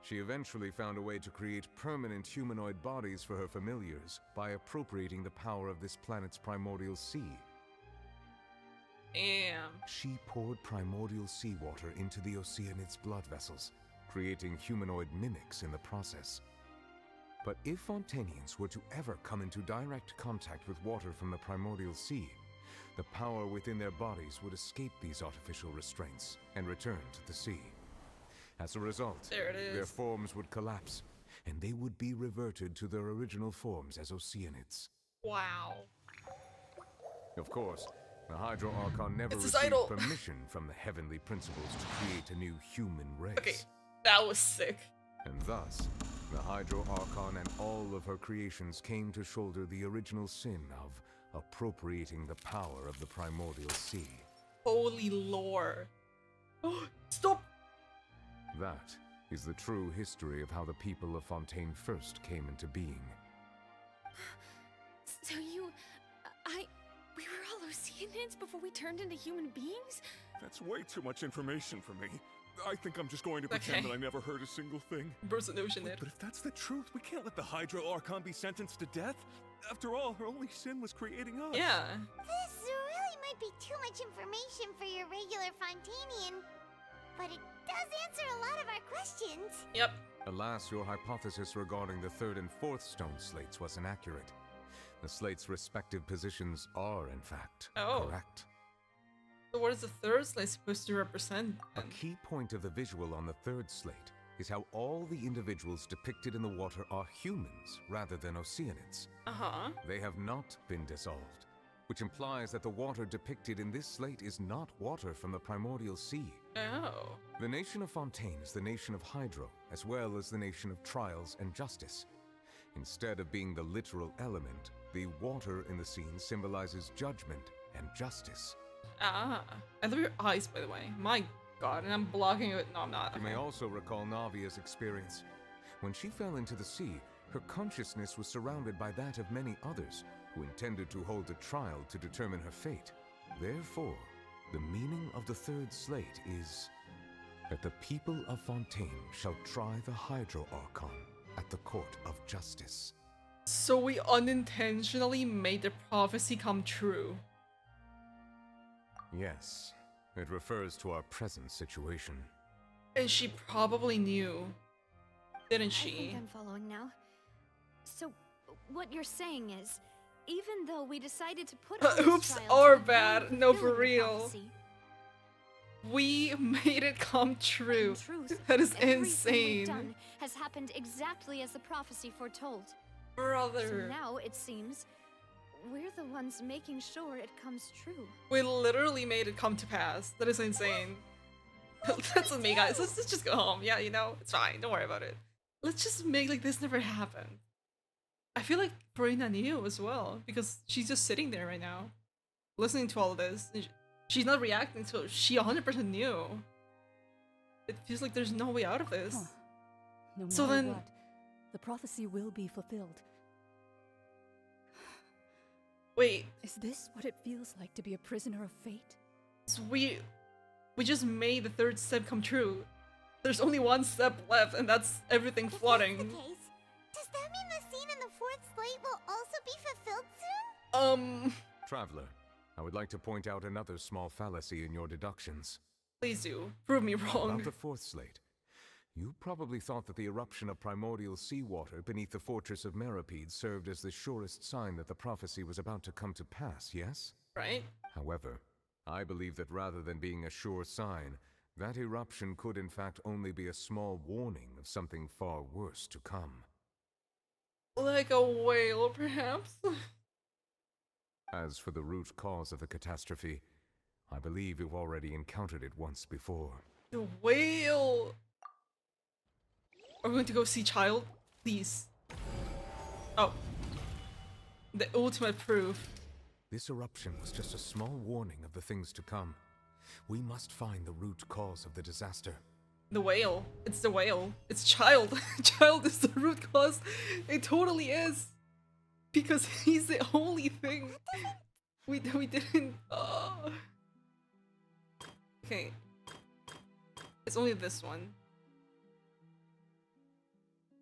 she eventually found a way to create permanent humanoid bodies for her familiars by appropriating the power of this planet's primordial sea. Damn. She poured primordial seawater into the Oceanids' blood vessels, creating humanoid mimics in the process. But if Fontainians were to ever come into direct contact with water from the primordial sea, the power within their bodies would escape these artificial restraints and return to the sea. As a result, their forms would collapse, and they would be reverted to their original forms as Oceanids. Wow. Of course, the Hydro Archon never It's his received idol. permission from the heavenly principles to create a new human race. Okay, that was sick. And thus, the Hydro Archon and all of her creations came to shoulder the original sin of appropriating the power of the primordial sea. Holy lore. Stop! That is the true history of how the people of Fontaine first came into being. So we were all Oceanids before we turned into human beings? That's way too much information for me. I think I'm just going to pretend that I never heard a single thing. But if that's the truth, we can't let the Hydro Archon be sentenced to death. After all, her only sin was creating us. Yeah. This really might be too much information for your regular Fontainian, but it does answer a lot of our questions. Yep. Alas, your hypothesis regarding the 3rd and 4th stone slates was inaccurate. The slates' respective positions are, in fact, correct. So what is the 3rd slate supposed to represent? A key point of the visual on the 3rd slate is how all the individuals depicted in the water are humans rather than Oceanids. Uh-huh. They have not been dissolved, which implies that the water depicted in this slate is not water from the primordial sea. Oh. The nation of Fontaine is the nation of Hydro, as well as the nation of Trials and Justice. Instead of being the literal element, the water in the scene symbolizes judgment and justice. Ah. I love your eyes, by the way. My god, and I'm blocking it. No, I'm not. You may also recall Navia's experience. When she fell into the sea, her consciousness was surrounded by that of many others who intended to hold a trial to determine her fate. Therefore, the meaning of the third slate is that the people of Fontaine shall try the Hydro Archon at the court of justice. So we unintentionally made the prophecy come true. Yes, it refers to our present situation. And she probably knew, didn't I think she? I'm following now. So, what you're saying is, even though we decided to put all Oops, these trials or to bad. No, for fulfill the real. prophecy, We made it come true. in truth, That is everything we've insane. done has happened exactly as the prophecy foretold. Brother. So now it seems we're the ones making sure it comes true. We literally made it come to pass. That is insane. That's on me, guys. Let's just go home. Yeah, you know, it's fine. Don't worry about it. Let's just make like this never happened. I feel like Farina knew as well, because she's just sitting there right now, listening to all of this. She's not reacting, so she 100% knew. It feels like there's no way out of this. Huh. No So matter then- what, the prophecy will be fulfilled. Wait, Is this what it feels like to be a prisoner of fate? so we just made the third step come true. There's only one step left, and that's everything flooding. Case, does that mean the scene in the fourth slate will also be fulfilled soon? Traveler, I would like to point out another small fallacy in your deductions. Please do. Prove me wrong. About the fourth slate. You probably thought that the eruption of primordial seawater beneath the fortress of Meripede served as the surest sign that the prophecy was about to come to pass, yes? Right? However, I believe that rather than being a sure sign, that eruption could in fact only be a small warning of something far worse to come. Like a whale, perhaps? As for the root cause of the catastrophe, I believe you've already encountered it once before. The whale! Are we going to go see Child? Please. Oh. The ultimate proof. This eruption was just a small warning of the things to come. We must find the root cause of the disaster. The whale. It's the whale. It's Child. Child is the root cause. It totally is. Because he's the only thing we didn't. Okay. It's only this one.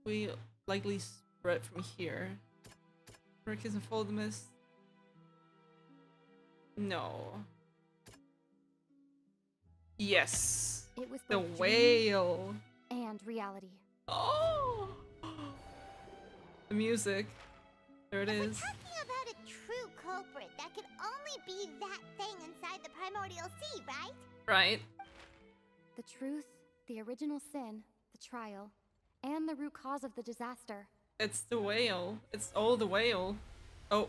We likely spread from here. Hurricanes and follow the mist. No. Yes. It was The both dream whale. and reality. Oh. The music. There it If we're is. talking about a true culprit, that could only be that thing inside the primordial sea, right? Right. The truth, the original sin, the trial, and the root cause of the disaster. It's the whale. It's all the whale. Oh.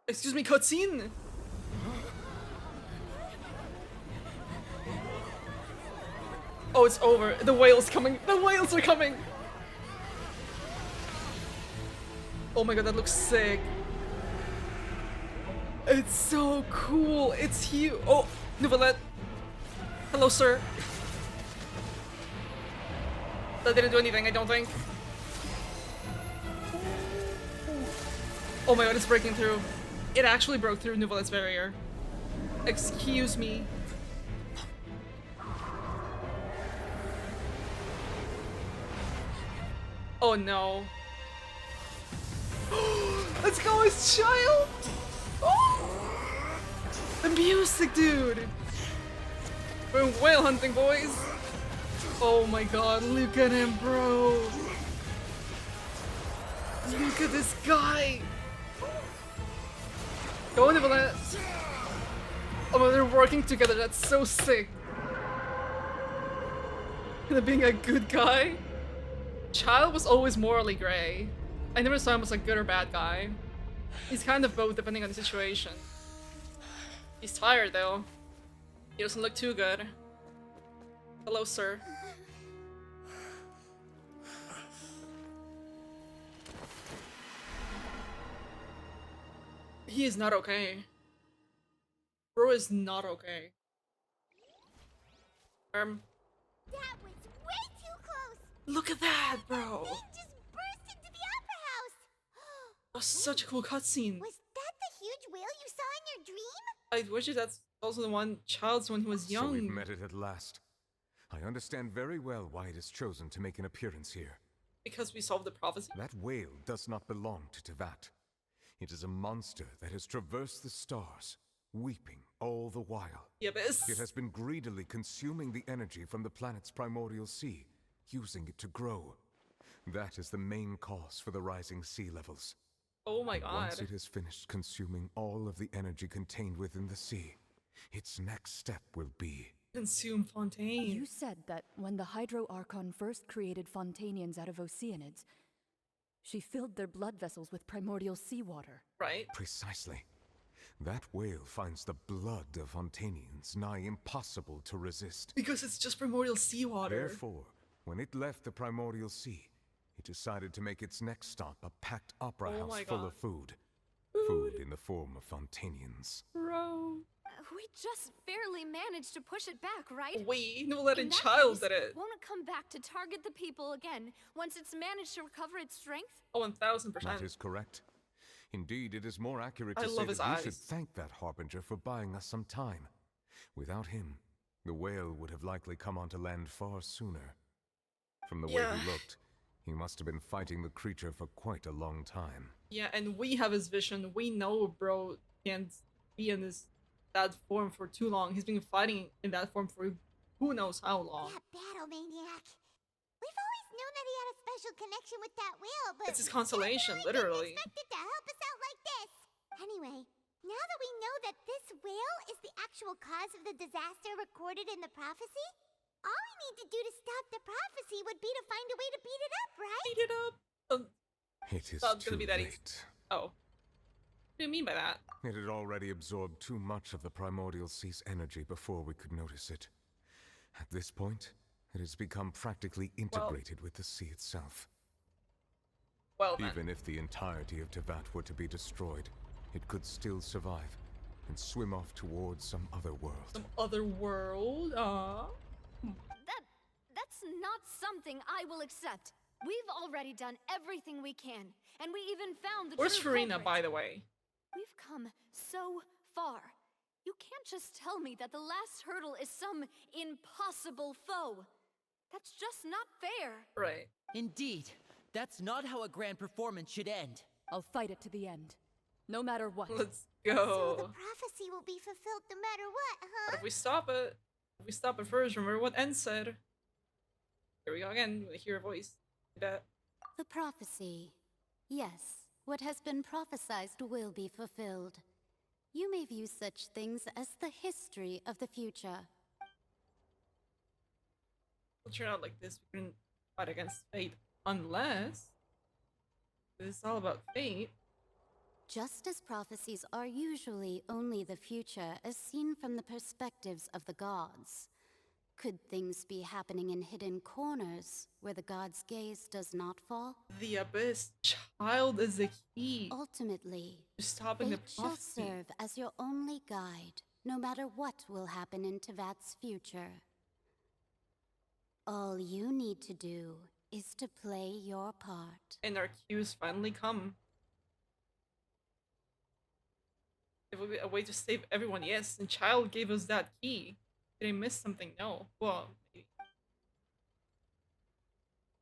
Excuse me, cutscene. Oh, it's over. The whale's coming. The whales are coming. Oh my god, that looks sick. It's so cool. It's huge. Oh, Nouvellette. Hello, sir. That didn't do anything, I don't think. Oh my god, it's breaking through. It actually broke through Nouvellette's barrier. Excuse me. Oh no. Let's go as Child! Oh! The music, dude! We're whale hunting, boys! Oh my god, look at him, bro! Look at this guy! Go, Nicolette! Oh, they're working together, that's so sick! And being a good guy? Child was always morally gray. I never saw him as a good or bad guy. He's kind of both depending on the situation. He's tired though. He doesn't look too good. Hello, sir. He is not okay. Bro is not okay. That was way too close. Look at that, bro. Dain just burst into the opera house. That's such a cool cutscene. Was that the huge whale you saw in your dream? I wish that's also the one Child's when he was young. So we've met it at last. I understand very well why it has chosen to make an appearance here. Because we solved the prophecy? That whale does not belong to Tevat. It is a monster that has traversed the stars, weeping all the while. The abyss. It has been greedily consuming the energy from the planet's primordial sea, using it to grow. That is the main cause for the rising sea levels. Oh my god. Once it has finished consuming all of the energy contained within the sea, its next step will be... consume Fontaine. You said that when the Hydro Archon first created Fontainians out of Oceanids, she filled their blood vessels with primordial seawater. Right? Precisely. That whale finds the blood of Fontainians nigh impossible to resist. Because it's just primordial seawater. Therefore, when it left the primordial sea, it decided to make its next stop a packed opera house full of food. Food in the form of Fontainians. Bro. We just barely managed to push it back, right? We no letting In that Child case, did it. Won't it come back to target the people again once it's managed to recover its strength? Oh, 1000%. That is correct. Indeed, it is more accurate I to love say his that we eyes. should thank that Harbinger for buying us some time. Without him, the whale would have likely come onto land far sooner. From the way he looked, he must have been fighting the creature for quite a long time. Yeah, and we have his vision. We know bro can't be in that form for too long. He's been fighting in that form for who knows how long. That battle maniac. We've always known that he had a special connection with that whale, but It's his consolation, definitely literally. didn't expect it to help us out like this. Anyway, now that we know that this whale is the actual cause of the disaster recorded in the prophecy, all we need to do to stop the prophecy would be to find a way to beat it up, right? Beat it up. It is Thought it was too gonna be that easy. late. Oh. What do you mean by that? It had already absorbed too much of the primordial sea's energy before we could notice it. At this point, it has become practically integrated with the sea itself. Well then. Even if the entirety of Tevat were to be destroyed, it could still survive and swim off towards some other world. Some other world? That's not something I will accept. We've already done everything we can, and we even found the Where's true Farina, culprit. by the way? We've come so far. You can't just tell me that the last hurdle is some impossible foe. That's just not fair. Right. Indeed. That's not how a grand performance should end. I'll fight it to the end. No matter what. Let's So go. the prophecy will be fulfilled no matter what, huh? But if we stop it, first, remember what N said. Here we go again. You hear a voice. That. The prophecy. Yes, what has been prophesied will be fulfilled. You may view such things as the history of the future. It'll turn out like this. We can fight against fate. Unless this is all about fate. Just as prophecies are usually only the future as seen from the perspectives of the gods, could things be happening in hidden corners where the gods' gaze does not fall? The abyss. Child is the key. Ultimately, to stopping the fate shall prophecy. serve as your only guide, no matter what will happen in Tevat's future. All you need to do is to play your part. And our cues finally come. It would be a way to save everyone, yes. And Child gave us that key. Did I miss something? No. Well, maybe.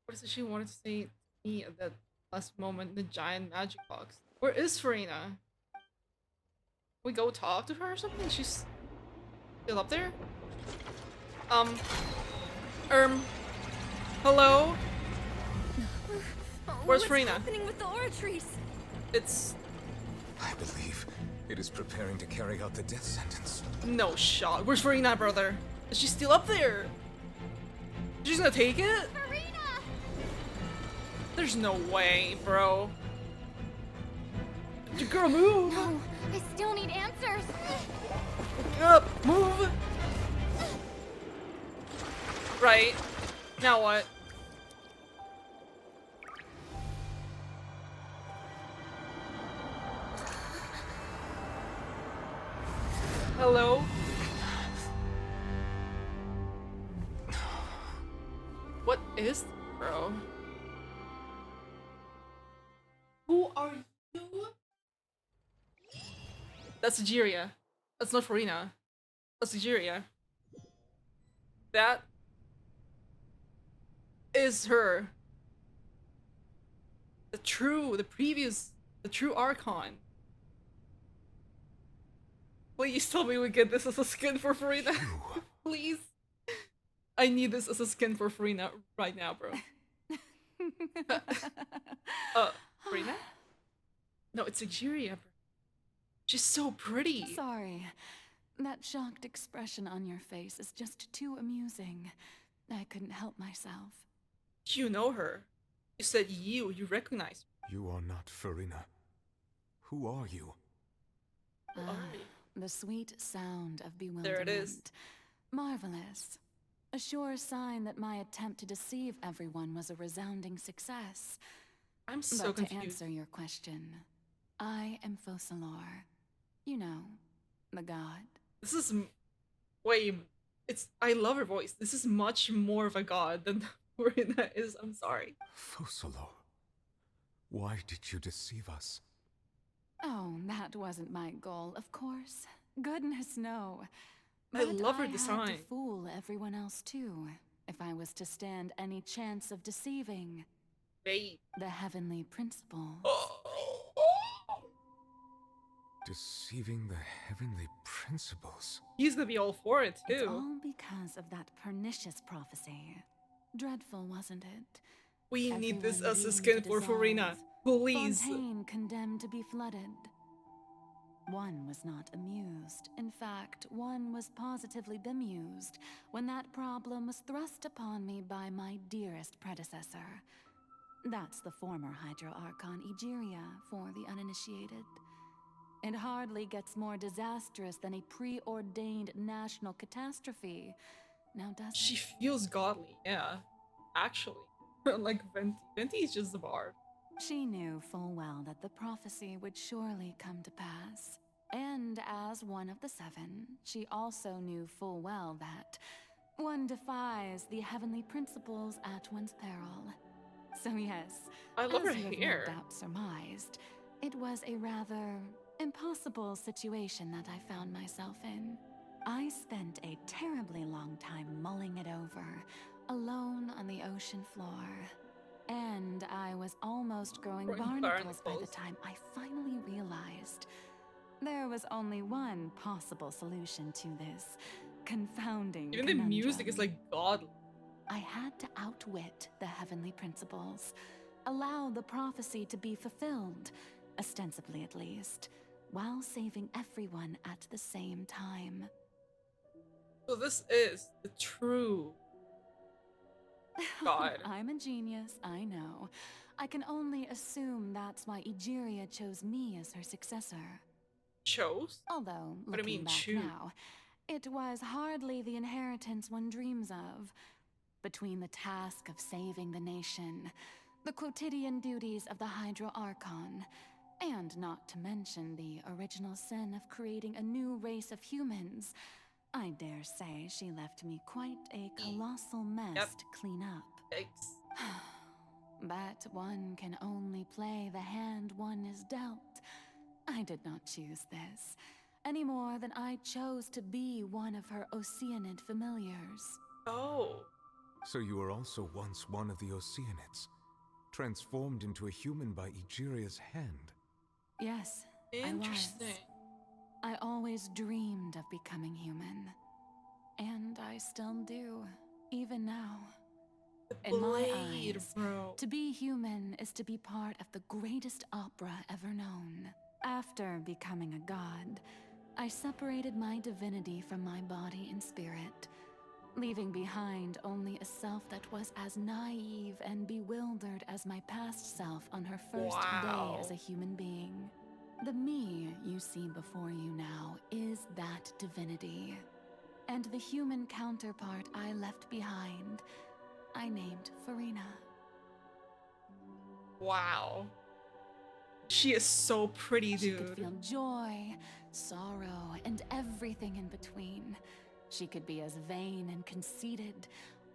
What is it she wanted to say to me at that last moment in the giant magic box? Where is Farina? We go talk to her or something? She's still up there? Hello? Where's Farina? What's happening with the oratories? It's... I believe it is preparing to carry out the death sentence. No shot. Where's Farina, brother? Is she still up there? She's gonna take it? Farina! There's no way, bro. Girl, move! No, I still need answers. Get up! Move! Right. Now what? Hello? What is, bro? Who are you? That's Egeria. That's not Farina. That's Egeria. That is her. The true Archon. Please tell me we get this as a skin for Farina. Please. I need this as a skin for Farina right now, bro. Farina? No, it's Egeria, bro. She's so pretty. Sorry. That shocked expression on your face is just too amusing. I couldn't help myself. You know her. You said you recognize her. You are not Farina. Who are you? The sweet sound of bewilderment. There it is. Marvelous. A sure sign that my attempt to deceive everyone was a resounding success. I'm so but confused. To answer your question, I am Focalor. You know, the god. This is I love her voice. This is much more of a god than Farina is. I'm sorry. Focalor, why did you deceive us? Oh, that wasn't my goal, of course. Goodness, no. I But love her I had design. to fool everyone else too, if I was to stand any chance of deceiving the heavenly principles. Deceiving the heavenly principles? He's gonna be all for it too. It's all because of that pernicious prophecy. Dreadful, wasn't it? We need this Everyone as a doomed skin to for Farina. dissolve. Please. Fontaine condemned to be flooded. One was not amused. In fact, one was positively bemused when that problem was thrust upon me by my dearest predecessor. That's the former Hydro Archon Egeria for the uninitiated. It hardly gets more disastrous than a preordained national catastrophe. Now does it? She feels godly, yeah. Actually. Like Venti. Venti is just a bard. She knew full well that the prophecy would surely come to pass. And as one of the seven, she also knew full well that one defies the heavenly principles at one's peril. So yes, I love her as you have hair. no doubt surmised, it was a rather impossible situation that I found myself in. I spent a terribly long time mulling it over, alone on the ocean floor. And I was almost growing barnacles by the time I finally realized there was only one possible solution to this confounding Even the music is like godly. I had to outwit the heavenly principles, allow the prophecy to be fulfilled, ostensibly at least, while saving everyone at the same time. So this is the true god. I'm a genius, I know. I can only assume that's why Egeria chose me as her successor. Chose? Although, What do you looking mean, back choose? now, it was hardly the inheritance one dreams of. Between the task of saving the nation, the quotidian duties of the Hydro Archon, and not to mention the original sin of creating a new race of humans, I dare say she left me quite a colossal mess to clean up. Yikes. But one can only play the hand one is dealt. I did not choose this, any more than I chose to be one of her Oceanid familiars. Oh. So you were also once one of the Oceanids, transformed into a human by Egeria's hand. Yes, Interesting. I always dreamed of becoming human. And I still do, even now. In my Blade, eyes, bro. to be human is to be part of the greatest opera ever known. After becoming a god, I separated my divinity from my body and spirit. leaving behind only a self that was as naive and bewildered as my past self on her first day as a human being. The me you see before you now is that divinity. And the human counterpart I left behind, I named Farina. Wow. She is so pretty, dude. She could feel joy, sorrow, and everything in between. She could be as vain and conceited,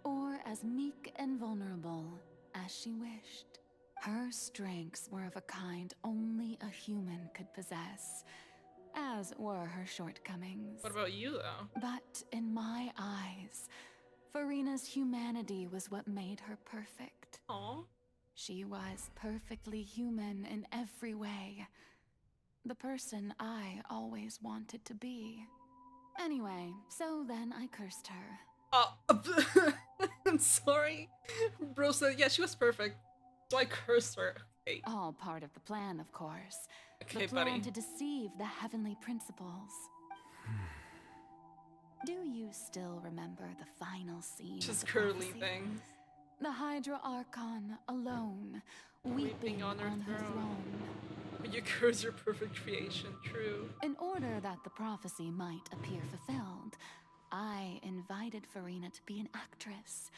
or as meek and vulnerable as she wished. Her strengths were of a kind only a human could possess, as were her shortcomings. What about you, though? But in my eyes, Farina's humanity was what made her perfect. Aww. She was perfectly human in every way. The person I always wanted to be. Anyway, so then I cursed her. I'm sorry. Bro said, yeah, she was perfect. So I cursed her. Okay. All part of the plan, of course. Okay, the plan buddy. to deceive the heavenly principles. Do you still remember the final scene? Just of the curly prophecy? things. The Hydra Archon alone, weeping on her throne. But you curse your perfect creation, true. In order that the prophecy might appear fulfilled, I invited Farina to be an actress,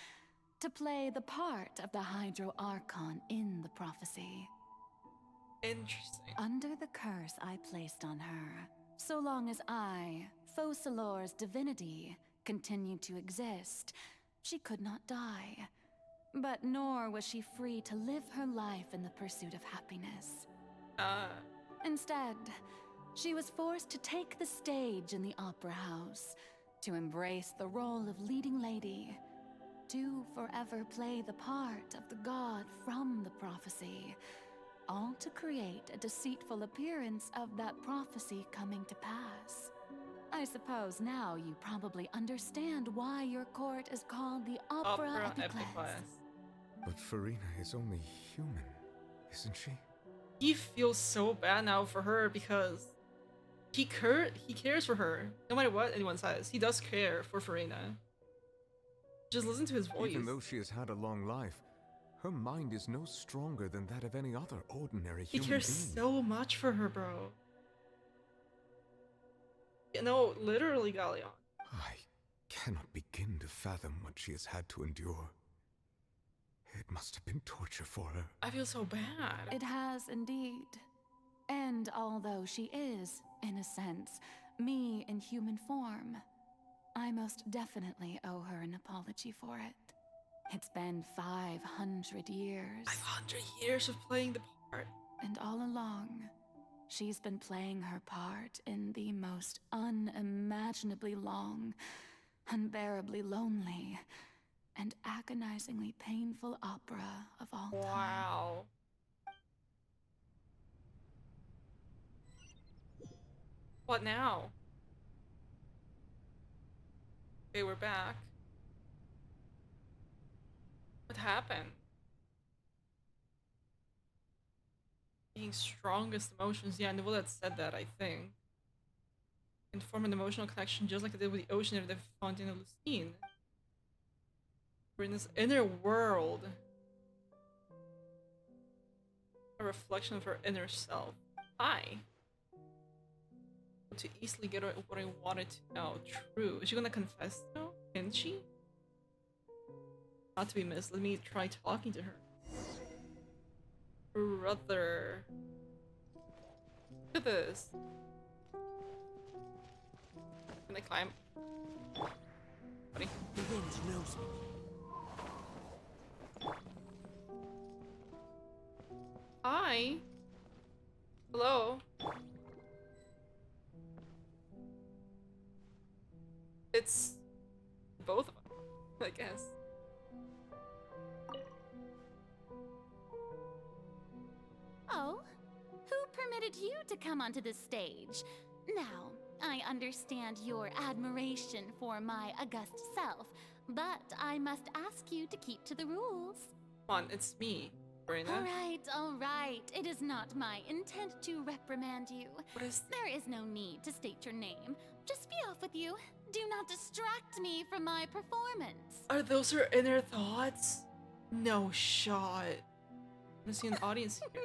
to play the part of the Hydro Archon in the prophecy. Interesting. Under the curse I placed on her, so long as I, Focalor's divinity, continued to exist, she could not die. But nor was she free to live her life in the pursuit of happiness. Instead, she was forced to take the stage in the opera house, to embrace the role of leading lady, to forever play the part of the god from the prophecy, all to create a deceitful appearance of that prophecy coming to pass. I suppose now you probably understand why your court is called the Opera Epiclese. But Farina is only human, isn't she? He feels so bad now for her because he cares for her. No matter what anyone says, he does care for Farina. Just listen to his voice. Even though she has had a long life, her mind is no stronger than that of any other ordinary He human cares being. so much for her, bro. You know, literally, Galleon. I cannot begin to fathom what she has had to endure. It must have been torture for her. I feel so bad. It has indeed. And although she is, in a sense, me in human form, I most definitely owe her an apology for it. It's been 500 years. 500 years of playing the part. And all along, she's been playing her part in the most unimaginably long, unbearably lonely, and agonizingly painful opera of all time. Wow. What now? Okay, we're back. What happened? Being strongest emotions. Yeah, Nicolette said that, I think. And form an emotional connection just like they did with the ocean of the Fontaine of Lucine. We're in this inner world. A reflection of her inner self. To easily get what I wanted to know. True. Is she gonna confess though? Can she? Not to be missed. Let me try talking to her. Brother. Look at this. Can I climb? Buddy. The wind knows me. Hi. Hello. It's both of them, I guess. Oh, who permitted you to come onto the stage? Now, I understand your admiration for my august self, but I must ask you to keep to the rules. Come on, it's me, Brina. All right. It is not my intent to reprimand you. What is There is no need to state your name, just be off with you. Do not distract me from my performance. Are those her inner thoughts? No shot. I'm see an audience here.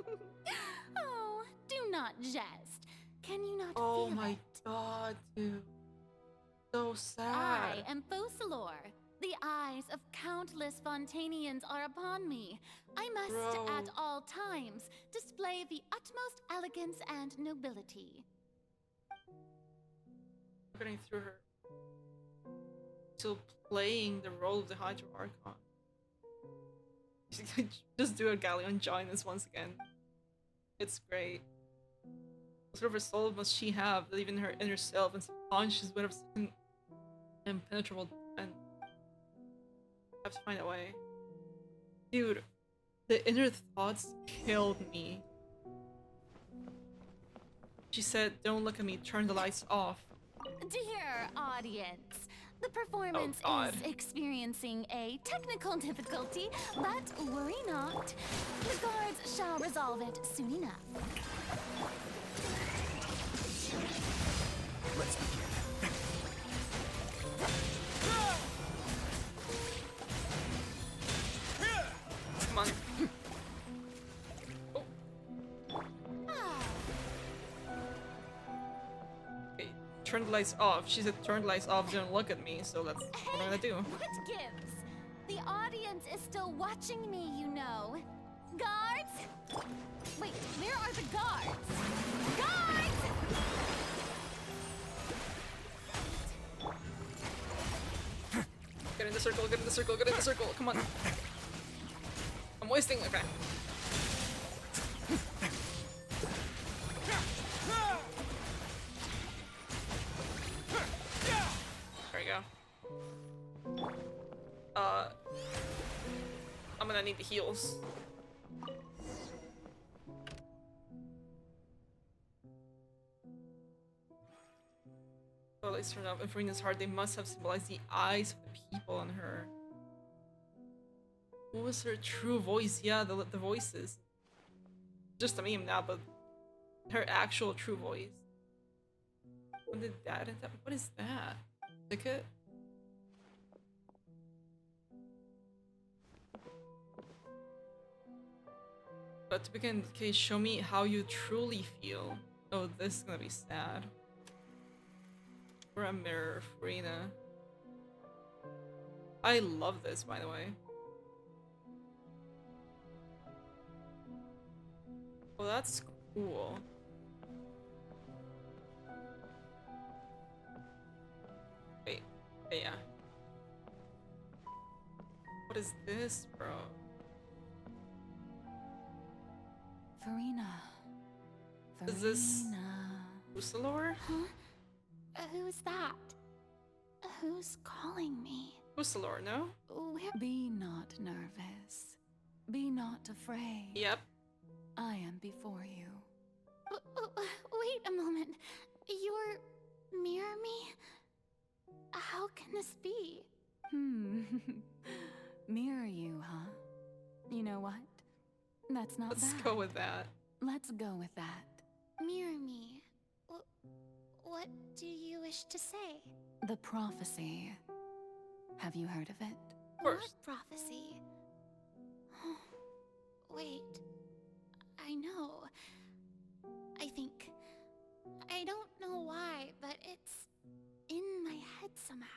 Oh, do not jest. Can you not Oh feel my it? god, dude. So sad. I am Focalor. The eyes of countless Fontainians are upon me. I must, Bro. at all times, display the utmost elegance and nobility. Getting through her. Still playing the role of the Hydro Archon. Just do a Galleon Giantess once again. It's great. What sort of a soul must she have that even her inner self and subconscious would have such an impenetrable defense? Have to find a way. Dude, the inner thoughts killed me. She said, "Don't look at me, turn the lights off." Dear audience, the performance God. is experiencing a technical difficulty, but worry not. The guards shall resolve it soon enough. Let's begin. Come on. Okay, turn the lights off. She said turn the lights off, don't look at me, so that's what I'm gonna do. What gives? The audience is still watching me, you know. Guards? Wait, where are the guards? Guards! Get in the circle, get in the circle, get in the circle, come on. I'm wasting, okay. There we go. I'm gonna need the heals. Oh, lights turned off. In Farina's heart, they must have symbolized the eyes of the people on her. What was her true voice? Yeah, the voices. Just a meme now, but her actual true voice. When did that end up? What is that? Ticket? But to begin, okay, show me how you truly feel. Oh, this is gonna be sad. For a mirror, Farina. I love this, by the way. Well, that's cool. Wait, yeah. What is this, bro? Farina. Is this Focalor? Huh? Who's that? Who's calling me? Focalor, no? Where? Be not nervous. Be not afraid. Yep. I am before you. Wait a moment. You're mirror me? How can this be? Mirror you, huh? You know what? That's not Let's bad. go with that. Let's go with that. Mirror me. What do you wish to say? The prophecy. Have you heard of it? Of course. What prophecy? Wait. I know. I think. I don't know why, but it's in my head somehow.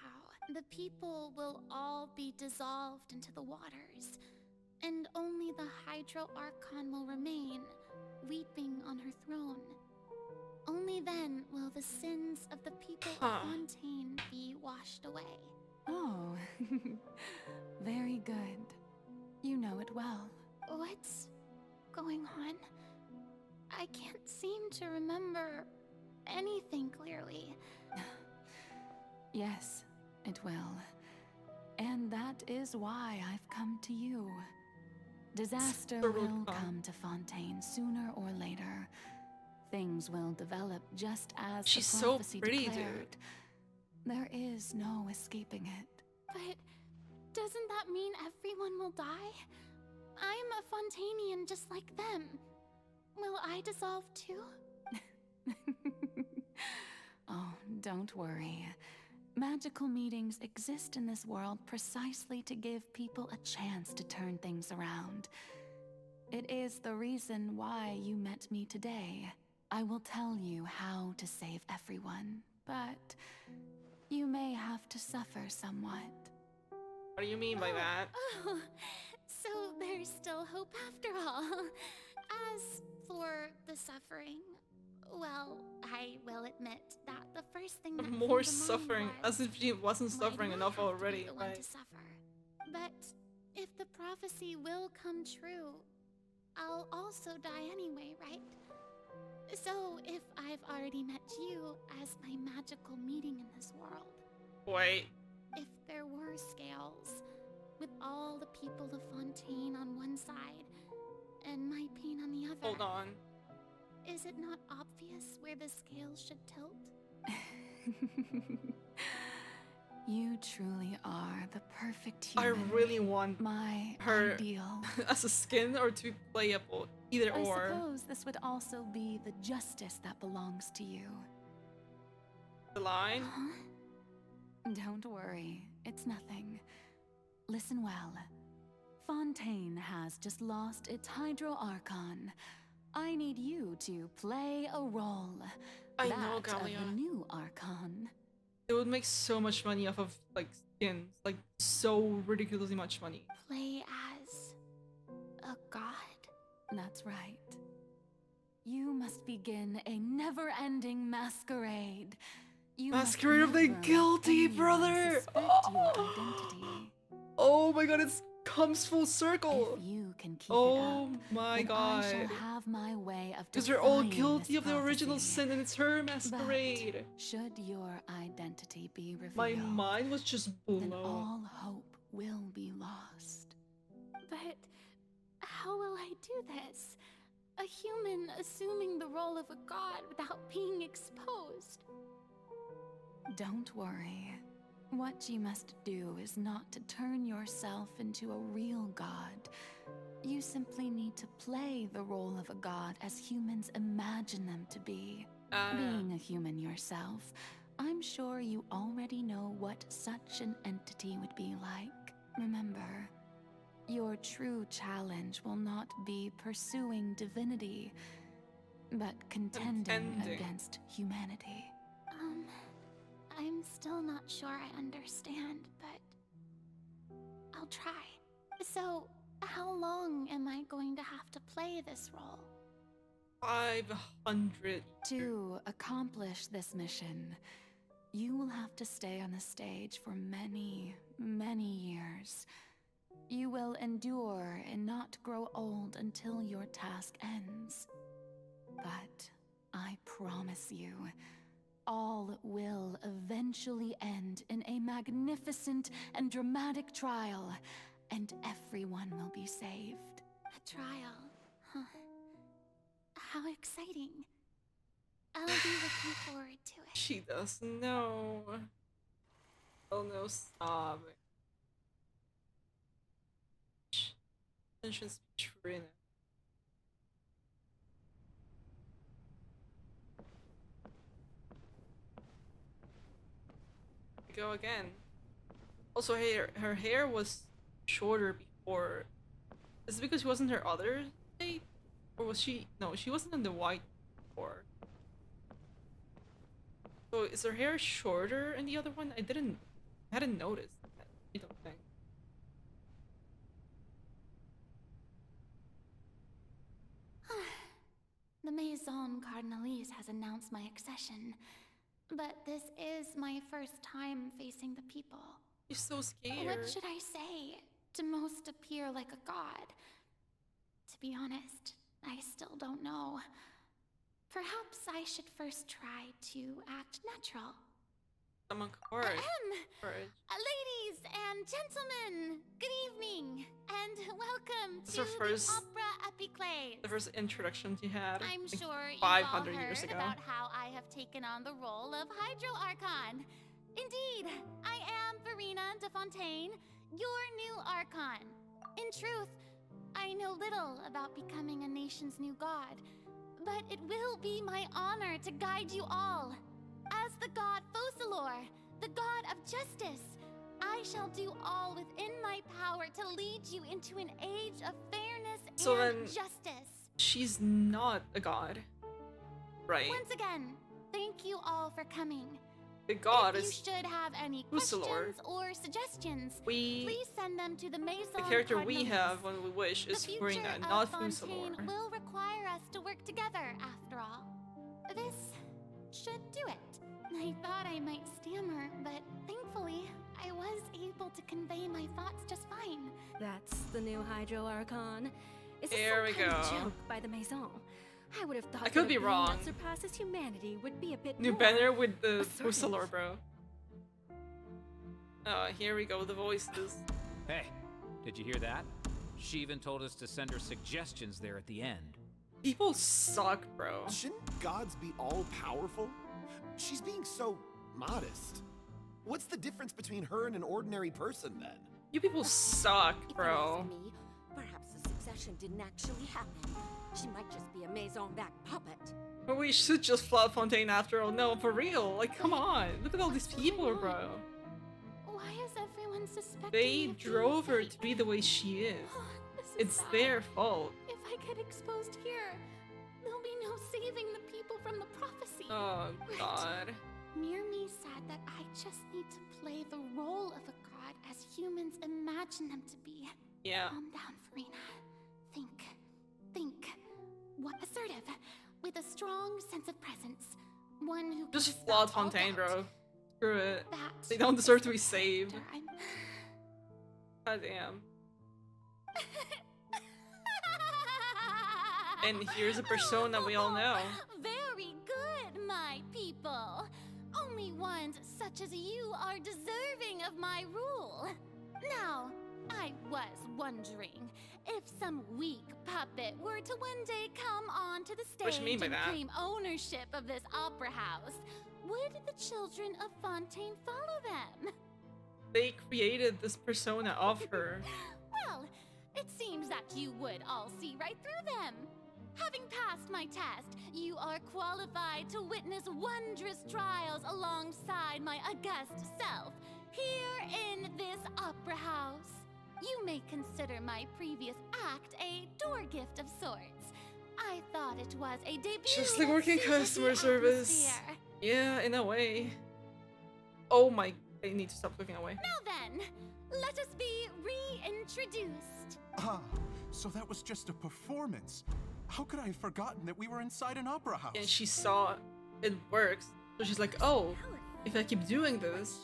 The people will all be dissolved into the waters, and only the Hydro Archon will remain, weeping on her throne. Only then will the sins of the people of Fontaine be washed away. Oh, very good. You know it well. What's going on? I can't seem to remember anything clearly. Yes, it will. And that is why I've come to you. Disaster will come to Fontaine sooner or later. Things will develop just as She's the so prophecy pretty, declared. dude. There is no escaping it. But doesn't that mean everyone will die? I'm a Fontainian just like them. Will I dissolve too? Oh, Don't worry. Magical meetings exist in this world precisely to give people a chance to turn things around. It is the reason why you met me today. I will tell you how to save everyone, but you may have to suffer somewhat. What do you mean by that? Oh, so there's still hope after all. As for the suffering, well, I will admit that the first thing that came More to mind suffering, was, as if she wasn't why suffering do I enough have to be already, the one right? to suffer? But if the prophecy will come true, I'll also die anyway, right? So if I've already met you as my magical meeting in this world, Wait. if there were scales, with all the people of Fontaine on one side and my pain on the other, Hold on. is it not obvious where the scales should tilt? You truly are the perfect I human. really want my her ideal. as a skin or to be playable. Either I or. suppose this would also be the justice that belongs to you. The line? Don't worry, it's nothing. Listen well. Fontaine has just lost its Hydro Archon. I need you to play a role. I that know, of Galia. the new Archon. They would make so much money off of like skins. Like so ridiculously much money. Play as a god? That's right. You must begin a never-ending masquerade. You Masquerade of the guilty, brother! Oh my god, it comes full circle! If you can keep oh it up, my then god. I shall have my way of Because they're all defying guilty this of the original prophecy. sin and it's her masquerade. But should your identity be revealed, My mind was just blown. then all hope will be lost. But how will I do this? A human assuming the role of a god without being exposed. Don't worry. What you must do is not to turn yourself into a real god. You simply need to play the role of a god as humans imagine them to be. Being a human yourself, I'm sure you already know what such an entity would be like. Remember, your true challenge will not be pursuing divinity, but contending against humanity. I'm still not sure I understand, but I'll try. So, how long am I going to have to play this role? 500. To accomplish this mission, you will have to stay on the stage for many, many years. You will endure and not grow old until your task ends. But I promise you, all will eventually end in a magnificent and dramatic trial, and everyone will be saved. A trial, huh? How exciting. I'll be looking forward to it. She doesn't know. Oh no, stop. Attention speech for Rina. Go again. Also, her hair was shorter before. Is it because she wasn't her other state? Or was she? No, she wasn't in the white before. So is her hair shorter in the other one? I hadn't noticed that. I don't think. The Maison Cardinalise has announced my accession, but this is my first time facing the people. You're so scared. What should I say to most appear like a god? To be honest, I still don't know. Perhaps I should first try to act natural. Summon courage. Ladies and gentlemen, good evening, and welcome This to is her first- the Opera Epiclese. The first introduction she had. I'm like, sure you've 500 all years heard ago. about how I have taken on the role of Hydro Archon. Indeed, I am Verena de Fontaine, your new Archon. In truth, I know little about becoming a nation's new god, but it will be my honor to guide you all. As the god Focalor, the god of justice, I shall do all within my power to lead you into an age of fairness So and then justice. she's not a god, right? Once again, thank you all for coming. The god if you is should have any Focalor. questions or suggestions, We- please send them to the Maison The character we Cardinalise. have when we wish is The Furina, future not of Fontaine Focalor. will require us to work together, after all. This should do it. I thought I might stammer, but thankfully, I was able to convey my thoughts just fine. That's the new Hydro Archon. Is this There some we kind of go. joke by the Maison? I would have thought I could that be a being wrong. that surpasses humanity would be a bit New more banner with the assertive. Focalor, bro. Here we go, the voices. Hey, did you hear that? She even told us to send her suggestions there at the end. People suck, bro. Shouldn't gods be all powerful? She's being so modest. What's the difference between her and an ordinary person then? You people suck, bro. Me, perhaps the succession didn't actually happen. She might just be a Maison-backed puppet. But we should just flood Fontaine after all. No, for real. Like, come on. Look at all these people, bro. Why is everyone suspecting They me of being drove her fake? to be the way she is. This is It's sad. their fault. If I get exposed here, there'll be no saving the people from the prophecy. Oh, God. Mirmi said that I just need to play the role of a god as humans imagine them to be. Yeah. Calm down, Furina. Think. What assertive, with a strong sense of presence. One who can Just dispel flood all Fontaine, doubt. bro. Screw it. That They don't deserve to be saved. I'm God damn. And here's a persona we all know. Very good, my people. Only ones such as you are deserving of my rule. Now, I was wondering if some weak puppet were to one day come onto the What stage you mean by and that? claim ownership of this opera house, would the children of Fontaine follow them? They created this persona of her. Well, it seems that you would all see right through them. Having passed my test, you are qualified to witness wondrous trials alongside my august self, here in this opera house. You may consider my previous act a door gift of sorts. I thought it was a debut. Just like that working suited the customer service. atmosphere. Yeah, in a way. Oh my, I need to stop looking away. Now then, let us be reintroduced. Ah, so that was just a performance. How could I have forgotten that we were inside an opera house? And she saw it works. So she's like, oh, if I keep doing this,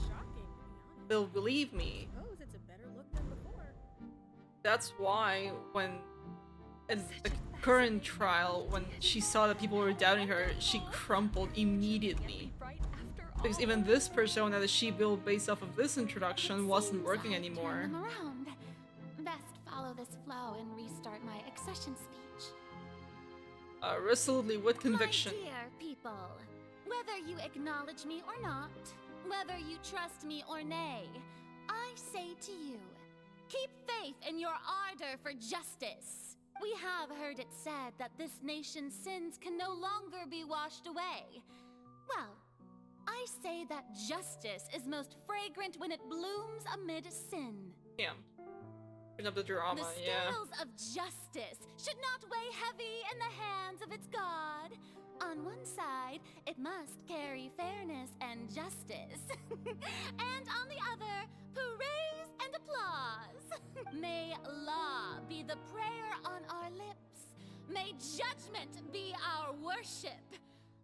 they'll believe me. Suppose it's a better look than before. That's why when in the current trial, when she saw that people were doubting her, she crumpled immediately. Because even this persona that she built based off of this introduction wasn't working anymore. Turn them around. Best follow this flow and restart my accession speech. Resolutely with conviction. My dear people, whether you acknowledge me or not, whether you trust me or nay, I say to you, keep faith in your ardor for justice. We have heard it said that this nation's sins can no longer be washed away. Well, I say that justice is most fragrant when it blooms amid sin. Yeah. Bring up the drama, The yeah. scales of justice should not weigh heavy in the hands of its god. On one side, it must carry fairness and justice. And on the other, praise and applause. May law be the prayer on our lips. May judgment be our worship.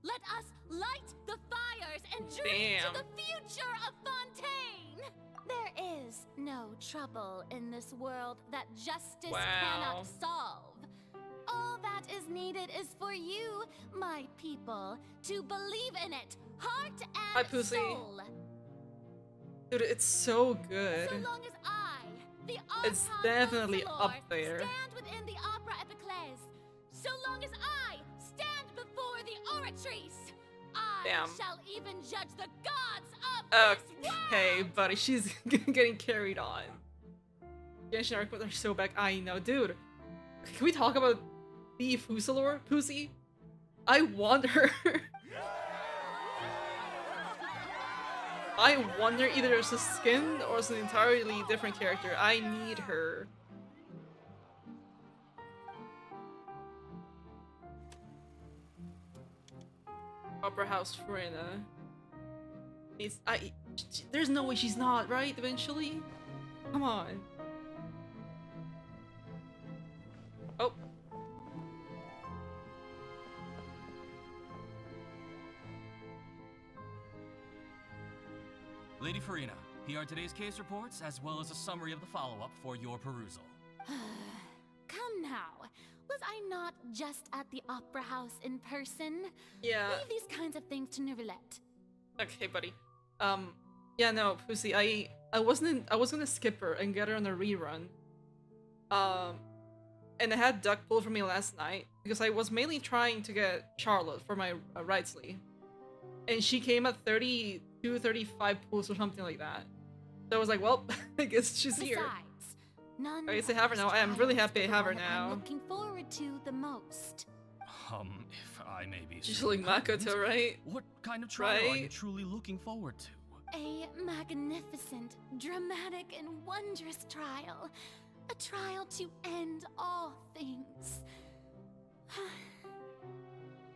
Let us light the fires and dream Damn. to the future of Fontaine. There is no trouble in this world that justice cannot solve. All that is needed is for you, my people, to believe in it, heart Hi, and Pussy. soul. Dude, it's so good. So long as I, the It's Archon definitely Consulor, up there. stand within the opera epiclese, so long as I stand before the oratrice, I Damn. shall even judge the gods of this Okay, buddy, she's getting carried on. Genshin Arc are so back. I know, dude. Can we talk about the Focalor, Pussy? I want her. I wonder either it's a skin or it's an entirely different character. I need her. Opera House Furina. There's no way she's not, right? Eventually? Come on. Oh. Lady Furina, here are today's case reports, as well as a summary of the follow-up for your perusal. Come now. Was I not just at the Opera House in person? Yeah. Leave these kinds of things to Neuvillette. Okay, buddy. Yeah, no, Pussy, I was gonna skip her and get her on a rerun. And I had Duck pull for me last night because I was mainly trying to get Charlotte for my Wrightsley. And she came at 32, 35 pulls or something like that. So I was like, well, I guess she's here. Besides, none I guess I have her now. I am really happy I have her now. I'm looking forward to the most. If I may be She's so like Makoto, kind, right? What kind of trial are you Right? truly looking forward to? A magnificent, dramatic, and wondrous trial. A trial to end all things.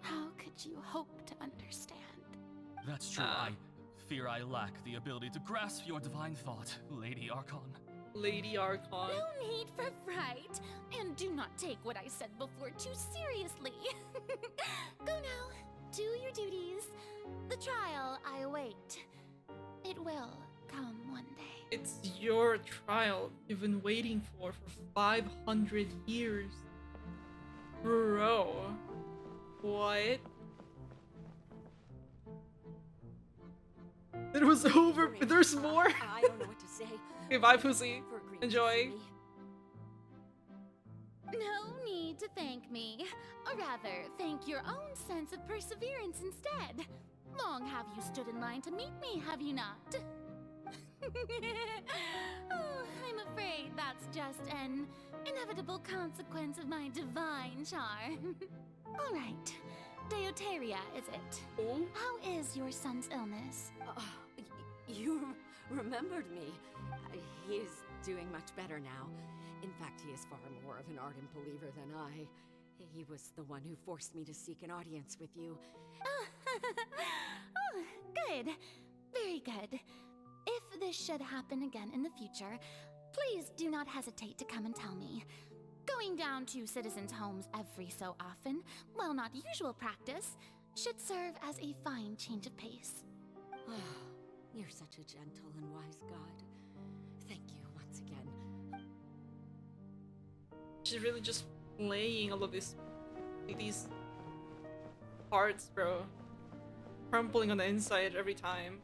How could you hope to understand? That's true. I fear I lack the ability to grasp your divine thought, Lady Archon. Lady Archon. No need for fright, and do not take what I said before too seriously. Go now, do your duties. The trial I await. It will come one day. It's your trial you've been waiting for 500 years. Bro. What? It was over, but there's more. I don't know what to say. Okay, bye, Pussy. For agreeing Enjoy. No need to thank me. Or rather, thank your own sense of perseverance instead. Long have you stood in line to meet me, have you not? Oh, I'm afraid that's just an inevitable consequence of my divine charm. All right. Deuteria, is it? Oh? How is your son's illness? You remembered me. He is doing much better now. In fact, he is far more of an ardent believer than I. He was the one who forced me to seek an audience with you. Oh, good. Very good. If this should happen again in the future, please do not hesitate to come and tell me. Going down to citizens' homes every so often, while not usual practice, should serve as a fine change of pace. You're such a gentle and wise god. Thank you once again. She's really just playing all of these parts, bro. Crumpling on the inside every time.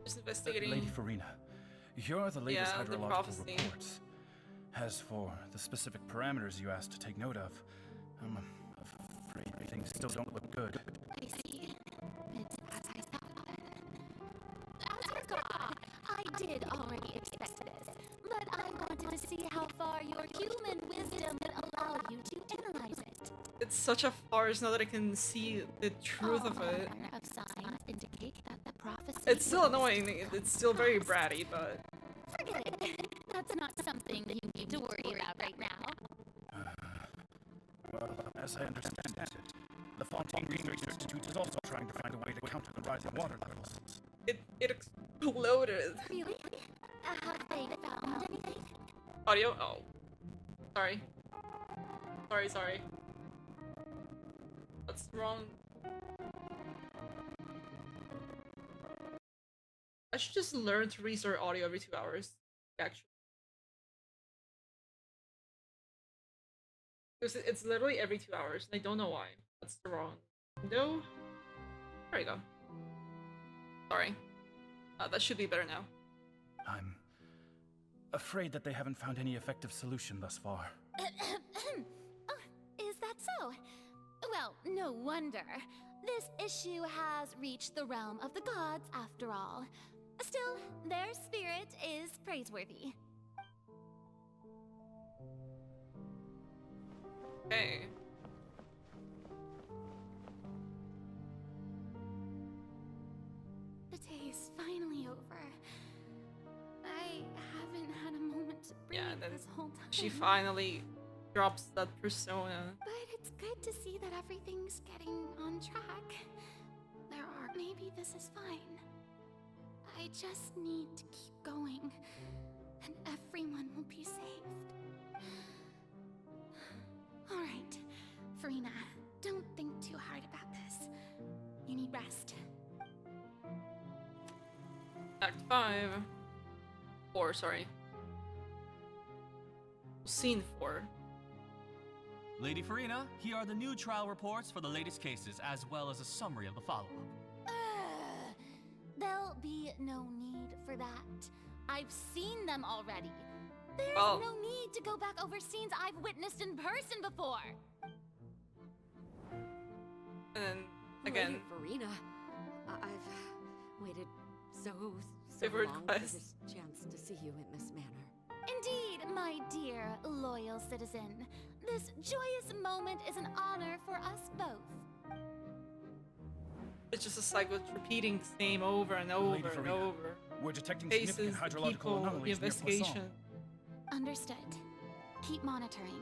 Just investigating. Lady Furina, here are the latest Yeah, the hydrological prophecy. reports. As for the specific parameters you asked to take note of, I'm afraid things still don't look good. I see. It's as I thought. As for God, I did already expect this, but I wanted to see how far your human wisdom would allow you to analyze it. It's such a farce now that I can see the truth of it. Manner of signs indicate that the prophecy. It's still annoying. It's still very bratty, but Forget it. That's not something that you need to worry about right now. Well, as I understand it, the Fontaine Research Institute is also trying to find a way to counter the rising water levels. it exploded. Really? Have they found anything? Audio? Oh. Sorry. Sorry. What's wrong? I should just learn to restart audio every 2 hours, actually. Because it's literally every 2 hours, and I don't know why. That's the wrong window. There you go. Sorry. That should be better now. I'm afraid that they haven't found any effective solution thus far. Oh, is that so? Well, no wonder. This issue has reached the realm of the gods, after all. Still, their spirit is praiseworthy. Okay. The day is finally over. I haven't had a moment to breathe this whole time. She finally drops that persona. But it's good to see that everything's getting on track. Maybe this is fine. I just need to keep going, and everyone will be saved. Alright, Farina, don't think too hard about this. You need rest. Act 5. 4, sorry. Scene 4. Lady Farina, here are the new trial reports for the latest cases, as well as a summary of the follow-up. There'll be no need for that. I've seen them already. There's Well, no need to go back over scenes I've witnessed in person before. And then again, Lady Farina, I've waited so Favorite long quest. for this chance to see you in this manner. Indeed, my dear, loyal citizen. This joyous moment is an honor for us both. it's just a cycle of repeating the same over and over and Farina, over. We're detecting Faces, significant the hydrological people, the anomalies near investigation. Understood. Keep monitoring.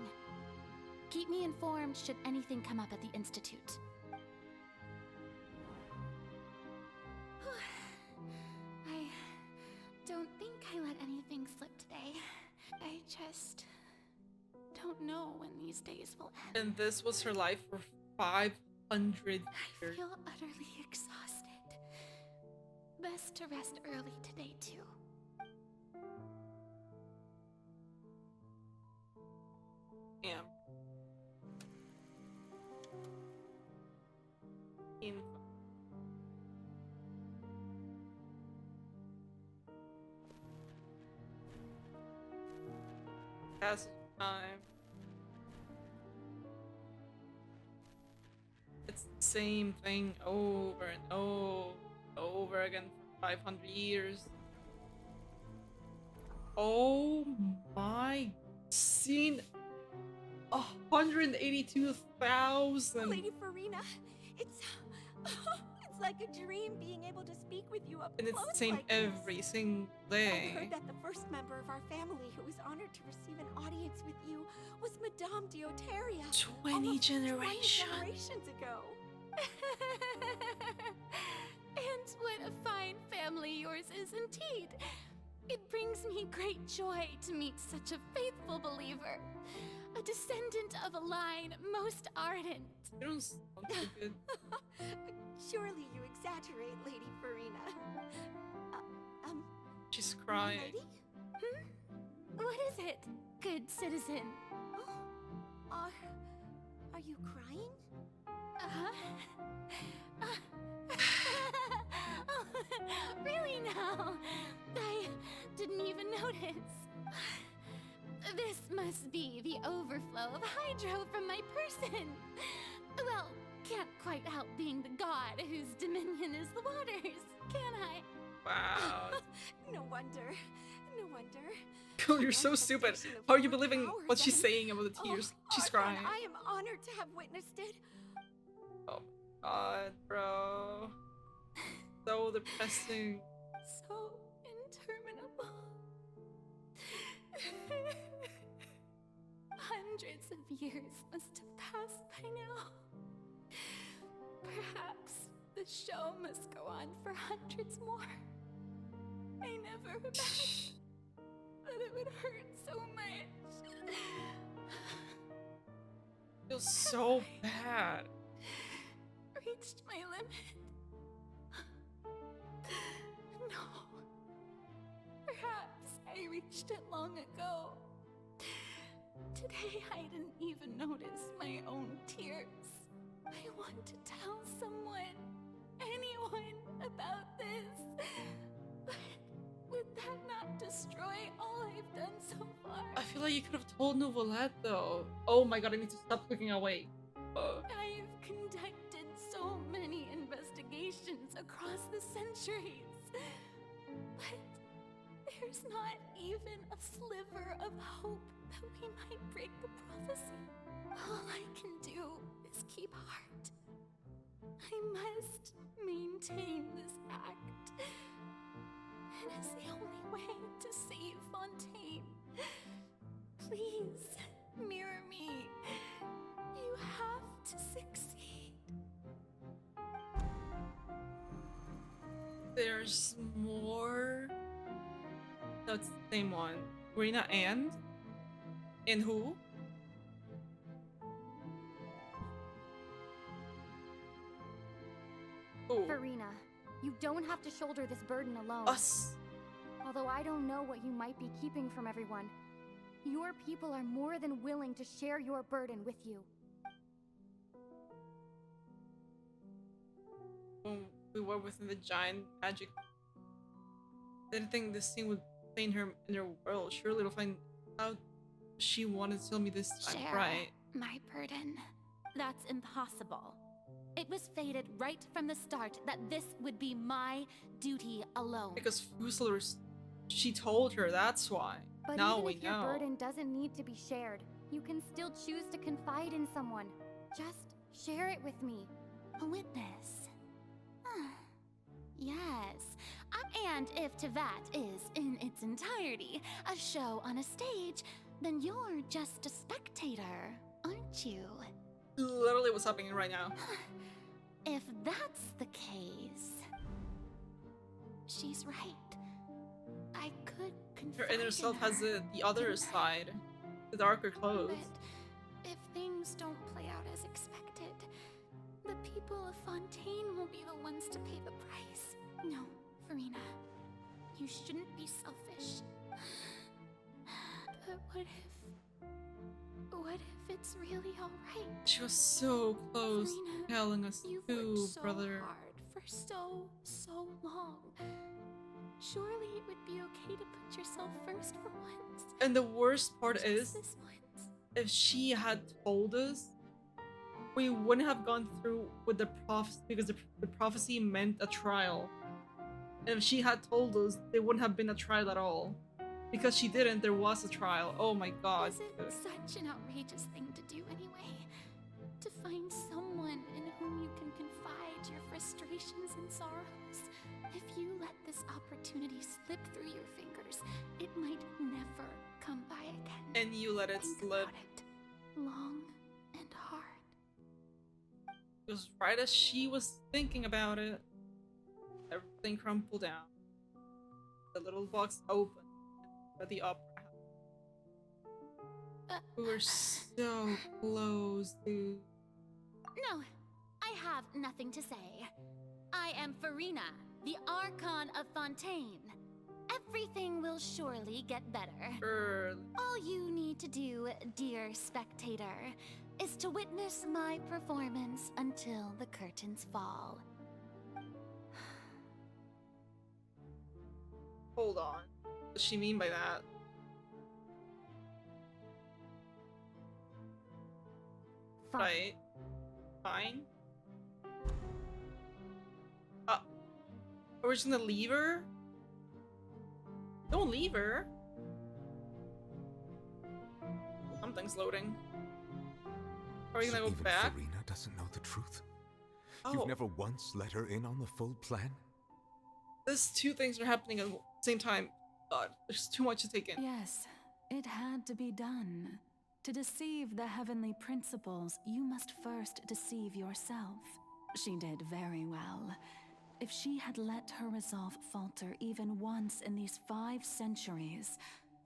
Keep me informed should anything come up at the Institute. I don't think I let anything slip today. I just don't know when these days will end. And this was her life for 500 I years. feel utterly exhausted. Best to rest early today, too. Damn. Passage of time. It's the same thing over and over again for 500 years. Oh my, seen 182,000. Lady Farina, it's like a dream being able to speak with you up And it's close the same like this. every single I day. heard that the first member of our family who was honored to receive an audience with you was Madame Dioteria. 20 almost 20 generations. generations ago. And what a fine family yours is indeed. It brings me great joy to meet such a faithful believer. A descendant of a line most ardent. You don't sound so good. Surely you exaggerate, Lady Farina. She's crying. Lady? What is it, good citizen? Are you crying? Oh, really now? I didn't even notice. This must be the overflow of hydro from my person. Well, can't quite help being the god whose dominion is the waters, can I? Wow. No wonder. No wonder. Girl, you're so stupid. How are you believing what she's saying about the tears? She's Archon, crying. I am honored to have witnessed it. Oh my god, bro. So depressing. So interminable. Hundreds of years must have passed by now. Perhaps the show must go on for hundreds more. I never imagined that it would hurt so much. Feels so bad. Reached my limit. No. Perhaps I reached it long ago. Today I didn't even notice my own tears. I want to tell someone, anyone, about this. But would that not destroy all I've done so far? I feel like you could have told Novelette though. Oh my god, I need to stop clicking away. I've conducted so many investigations across the centuries. But there's not even a sliver of hope that we might break the prophecy. All I can do is keep heart. I must maintain this act. It is the only way to save Fontaine. Please, mirror me. You have to succeed. There's more. That's the same one. Rena and who? Who? Farina, you don't have to shoulder this burden alone. Us. Although I don't know what you might be keeping from everyone, your people are more than willing to share your burden with you. When we were within the giant magic, I didn't think this thing would stay in her world. Surely it'll find out she wanted to tell me this time, Share right? my burden. That's impossible. It was fated right from the start that this would be my duty alone. Because Fusler, she told her, that's why. But now even we if your know. burden doesn't need to be shared, you can still choose to confide in someone. Just share it with me. A witness. Yes. And if Tevat is, in its entirety, a show on a stage, then you're just a spectator, aren't you? Literally what's happening right now. If that's the case, she's right. I could confide Her inner self in has her. the other side, the darker clothes. But if things don't play out as expected, the people of Fontaine will be the ones to pay the price. No, Farina, you shouldn't be selfish. But what if it's really alright? She was so close Farina, telling us you've too, worked so brother. hard for so long. Surely it would be okay to put yourself first for once. And the worst part Just is, this once. if she had told us, we wouldn't have gone through with the prophecy, because the prophecy meant a trial. And if she had told us, there wouldn't have been a trial at all. Because she didn't, there was a trial. Oh my god. Is it such an outrageous thing to do anyway? To find someone in whom you can confide your frustrations and sorrows? If you let this opportunity slip through your fingers, it might never come by again. And you let it Think slip. about it. Long and hard. It was right as she was thinking about it. Everything crumpled down. The little box opened at the opera house. We were so close, dude. No, I have nothing to say. I am Farina, the Archon of Fontaine. Everything will surely get better. All you need to do, dear spectator, is to witness my performance until the curtains fall. Hold on. What does she mean by that? Fine. Right. Fine. We're just gonna leave her? Don't leave her. Something's loading. Are we gonna go Even back? Farina doesn't know the truth. Oh. You've never once let her in on the full plan? There's two things are happening at the same time. God, there's too much to take in. Yes, it had to be done. To deceive the heavenly principles, you must first deceive yourself. She did very well. If she had let her resolve falter even once in these 5 centuries,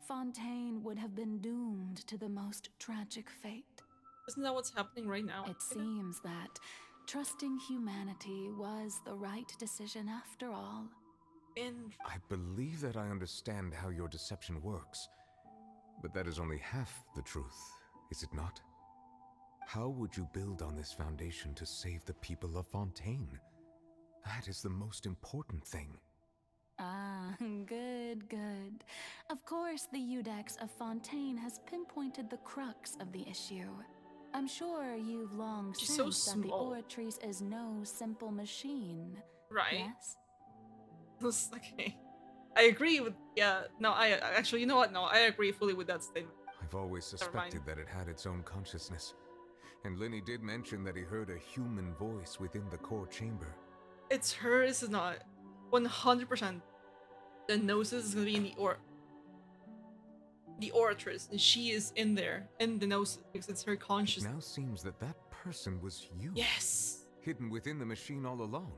Fontaine would have been doomed to the most tragic fate. Isn't that what's happening right now? It seems that trusting humanity was the right decision after all. I believe that I understand how your deception works, but that is only half the truth, is it not? How would you build on this foundation to save the people of Fontaine? That is the most important thing. Ah, good, good. Of course, the Udex of Fontaine has pinpointed the crux of the issue. I'm sure you've long She's so sensed that the small. Oratrice is no simple machine. Right. Yes? Okay. I agree with, yeah, no, I actually, you know what? No, I agree fully with that statement. I've always Never mind. suspected that it had its own consciousness. And Linny did mention that he heard a human voice within the core chamber. It's her, it's not. 100%. The Gnosis is gonna be in the Oratress, and she is in there, in the Gnosis, because it's her It consciousness. now seems that that person was you. Yes! Hidden within the machine all along.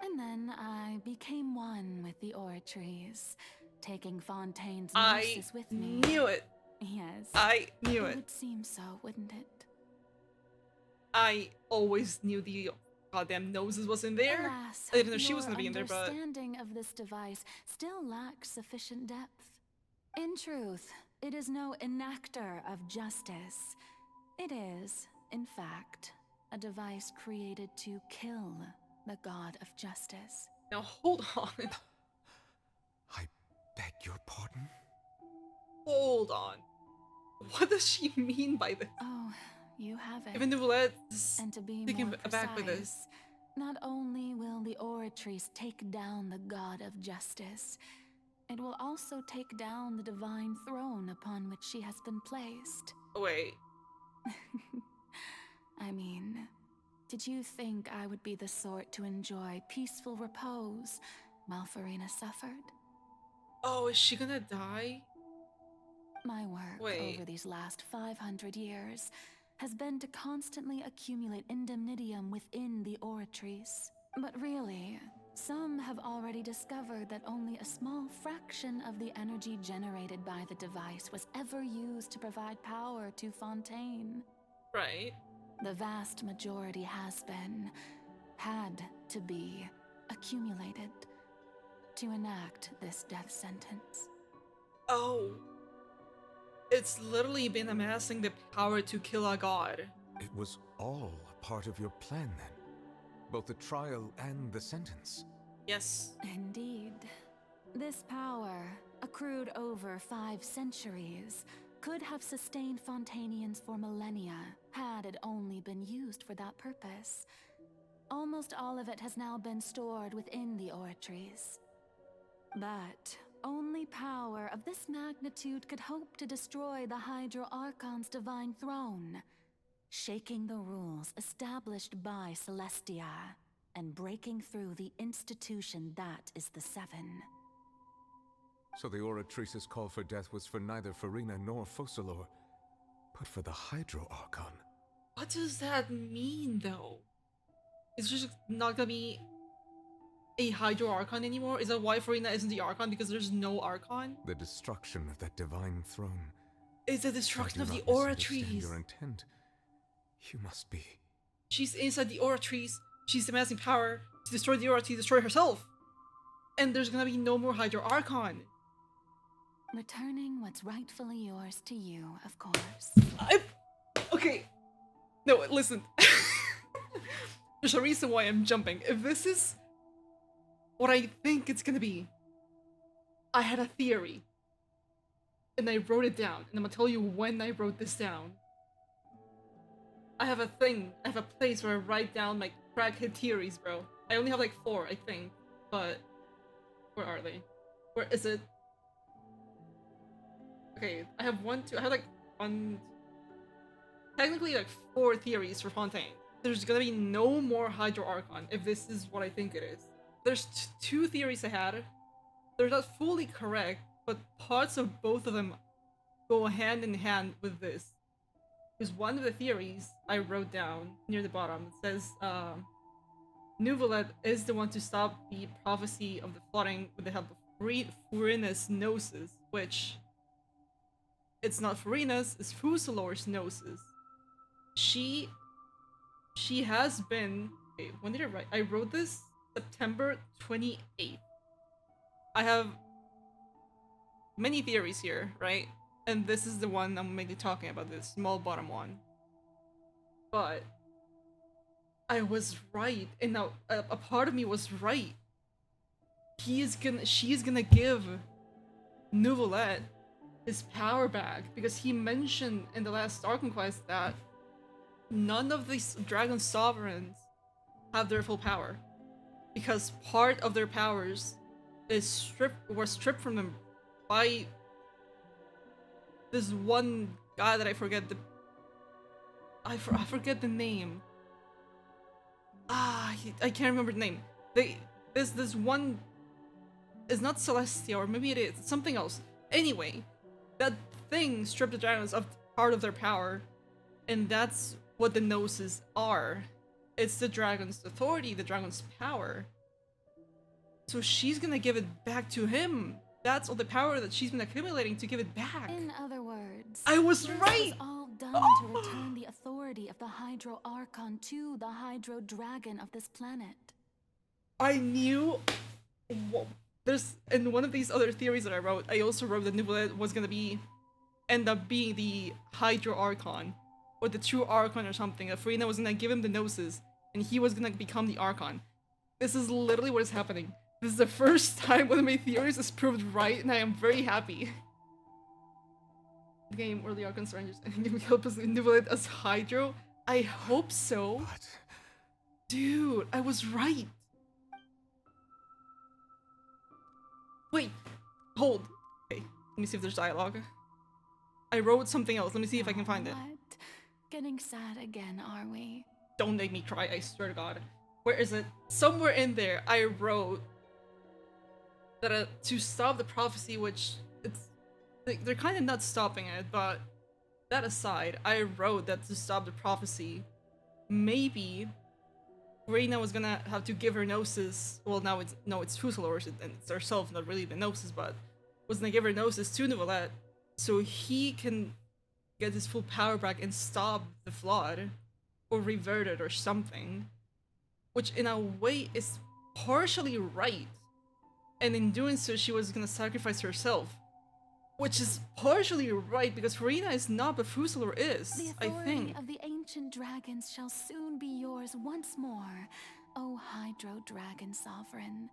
And then I became one with the Ortrees, taking Fontaine's I gnosis with me. knew it! Yes. I knew It it. would seem so, wouldn't it? I always knew the goddamn Gnosis was in there. Alas, I didn't know she was your gonna be in there, but... understanding of this device still lacks sufficient depth. In truth, it is no enactor of justice. It is, in fact, a device created to kill the god of justice. Now hold on. I beg your pardon? Hold on. What does she mean by this? Oh, you have it. Even Nouvelette's And to be taken more aback by this. precise, not only will the Oratrice take down the god of justice, it will also take down the divine throne upon which she has been placed. Wait. I mean, did you think I would be the sort to enjoy peaceful repose while Farina suffered? Oh, is she gonna die? My work over these last 500 years has been to constantly accumulate indemnitium within the Oratrice. But really, some have already discovered that only a small fraction of the energy generated by the device was ever used to provide power to Fontaine. Right. The vast majority had to be, accumulated to enact this death sentence. Oh. It's literally been amassing the power to kill a god. It was all a part of your plan then? Both the trial and the sentence? Yes. Indeed. This power, accrued over 5 centuries, could have sustained Fontainians for millennia had it only been used for that purpose. Almost all of it has now been stored within the Oratrice. But only power of this magnitude could hope to destroy the Hydro Archon's divine throne, shaking the rules established by Celestia and breaking through the institution that is the Seven. So the Oratrice's call for death was for neither Farina nor Focalor, but for the Hydro Archon. What does that mean, though? It's just not gonna be a Hydro Archon anymore? Is that why Farina isn't the Archon? Because there's no Archon? The destruction of that divine throne. It's the destruction of the I do not misunderstand Oratrice. your intent. You must be... She's inside the Oratrice. She's amassing power to destroy the Aura, to destroy herself. And there's gonna be no more Hydro Archon. Returning what's rightfully yours to you, of course. Okay. No, listen. There's a reason why I'm jumping. If this is what I think it's gonna be, I had a theory. And I wrote it down. And I'm gonna tell you when I wrote this down. I have a thing. I have a place where I write down my crackhead theories, bro. I only have like 4, I think. But where are they? Where is it? Okay, I have technically like 4 theories for Fontaine. There's gonna be no more Hydro Archon if this is what I think it is. There's 2 theories I had. They're not fully correct, but parts of both of them go hand in hand with this. Because one of the theories I wrote down near the bottom says Nouvelette is the one to stop the prophecy of the flooding with the help of Farina's gnosis, which it's not Farina's, it's Focalor's gnosis. She has been... Okay, when did I write? I wrote this September 28th. I have many theories here, right? And this is the one I'm mainly talking about, this small bottom one. But I was right, and now a part of me was right. She's gonna give Nouvelette his power back, because he mentioned in the last Archon quest that none of these dragon sovereigns have their full power, because part of their powers were stripped from them by this one guy that I forget I forget the name. I can't remember the name. This one is not Celestia, or maybe it is. It's something else. Anyway, that thing stripped the dragons of part of their power, and that's what the Gnosis are. It's the dragon's authority, the dragon's power. So she's gonna give it back to him. That's all the power that she's been accumulating to give it back. In other words, I was this right! was all done to return the authority of the Hydro Archon to the Hydro Dragon of this planet. I knew. There's in one of these other theories that I wrote. I also wrote that Neuvillette was gonna end up being the Hydro Archon, or the true Archon or something. That Furina was gonna give him the Gnosis, and he was gonna become the Archon. This is literally what is happening. This is the first time one of my theories is proved right, and I am very happy. The game where the Archons are and help us Neuvillette as Hydro. I hope so. What? Dude, I was right. Wait, hold. Okay, let me see if there's dialogue. I wrote something else. Let me see if I can find it. What? Getting sad again, are we? Don't make me cry, I swear to God. Where is it? Somewhere in there, I wrote that to stop the prophecy, which they're kind of not stopping it, but that aside, I wrote that to stop the prophecy, maybe Reina was gonna have to give her Gnosis. Well, now it's Fusel, and it's herself, not really the Gnosis, but was gonna give her Gnosis to Neuvillette so he can get his full power back and stop the flood, or revert it or something, which in a way is partially right. And in doing so, she was gonna sacrifice herself, which is partially right because Furina is not, but Fusel is, The I authority think. of the ancient dragons shall soon be yours once more, O Hydro Dragon Sovereign.